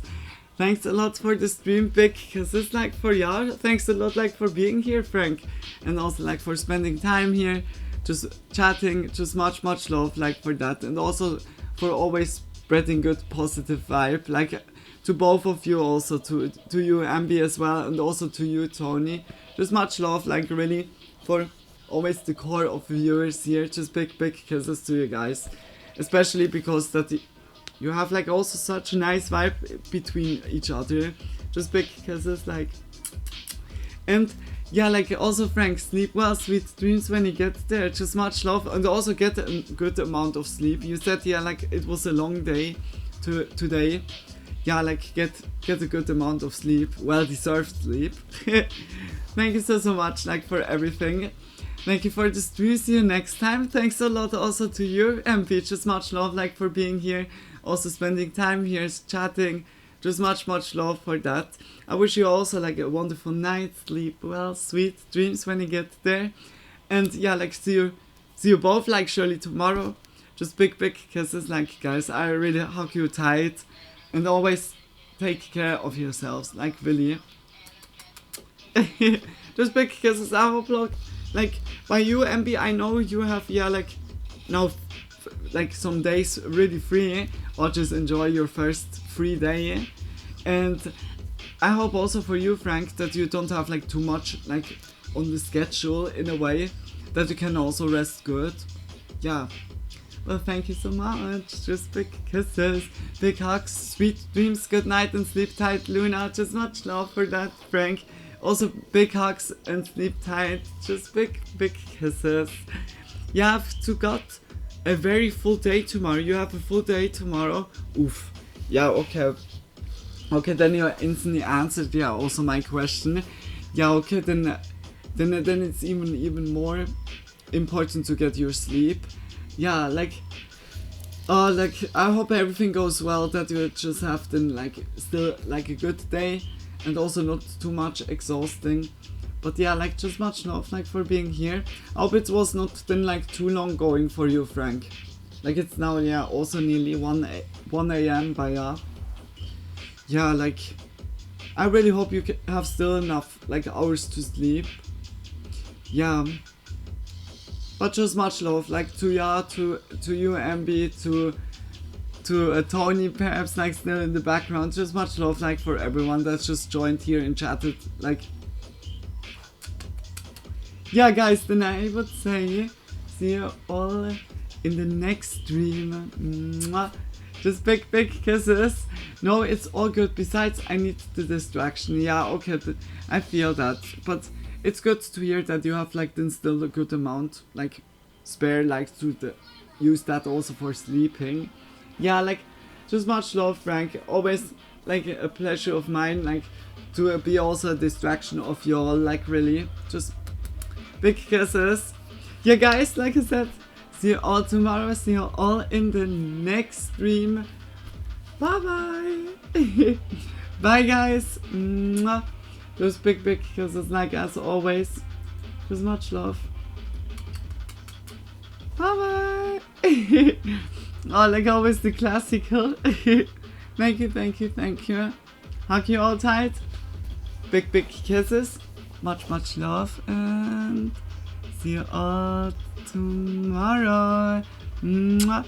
Thanks a lot for the stream, big kisses like for y'all. Thanks a lot like for being here, Frank, and also like for spending time here, just chatting. Just much love like for that, and also for always spreading good positive vibe, like to both of you, also to you Ambi as well, and also to you Tony. Just much love, like, really, for always the core of viewers here. Just big kisses to you guys, especially because that you have like also such a nice vibe between each other. Just big kisses, like, and yeah, like, also Frank, sleep well, sweet dreams when you get there. Just much love, and also get a good amount of sleep. You said yeah, like, it was a long day today. Yeah, like, get a good amount of sleep, well deserved sleep. Thank you so much, like, for everything. Thank you for the stream. See you next time. Thanks a lot also to you, MP. Just much love, like, for being here, also spending time here, chatting. Just much love for that. I wish you also like a wonderful night. Sleep well, sweet dreams when you get there. And yeah, like, see you both, like, surely tomorrow. Just big kisses, like, guys, I really hug you tight, and always take care of yourselves, like, really. Just big kisses. I hope, like, by you, MB, I know you have, yeah, like, now, like, some days really free, or just enjoy your first free day. And I hope also for you, Frank, that you don't have like too much like on the schedule in a way that you can also rest good. Yeah. Well, thank you so much. Just big kisses, big hugs, sweet dreams, good night and sleep tight, Luna. Just much love for that, Frank. Also big hugs and sleep tight. Just big kisses. You have to got a very full day tomorrow. You have a full day tomorrow. Oof. Yeah, okay. Okay, then you instantly answered, yeah, also my question. Yeah, okay, then it's even more important to get your sleep. Yeah, like I hope everything goes well, that you just have then like still like a good day and also not too much exhausting. But yeah, like just much love like for being here. I hope it was not then like too long going for you, Frank. Like it's now, yeah, also nearly 1 a.m. by yeah, like I really hope you have still enough like hours to sleep. Yeah. But just much love, like to ya, to you, MB, to Tony, perhaps like still in the background. Just much love, like for everyone that's just joined here and chatted. Like, yeah, guys. Then I would say, see you all in the next stream. Mwah. Just big kisses. No, it's all good. Besides, I need the distraction. Yeah, okay, I feel that, but. It's good to hear that you have like then still a good amount like spare, like to use that also for sleeping. Yeah, like just much love, Frank. Always like a pleasure of mine, like to be also a distraction of y'all. Like really, just big kisses. Yeah, guys, like I said, see you all tomorrow. See you all in the next stream. Bye bye. Bye, guys. Mwah. Just big kisses, like as always. Just much love. Bye bye. Oh, like always the classical. Thank you. Hug you all tight. Big kisses. Much love. And see you all tomorrow. Mwah.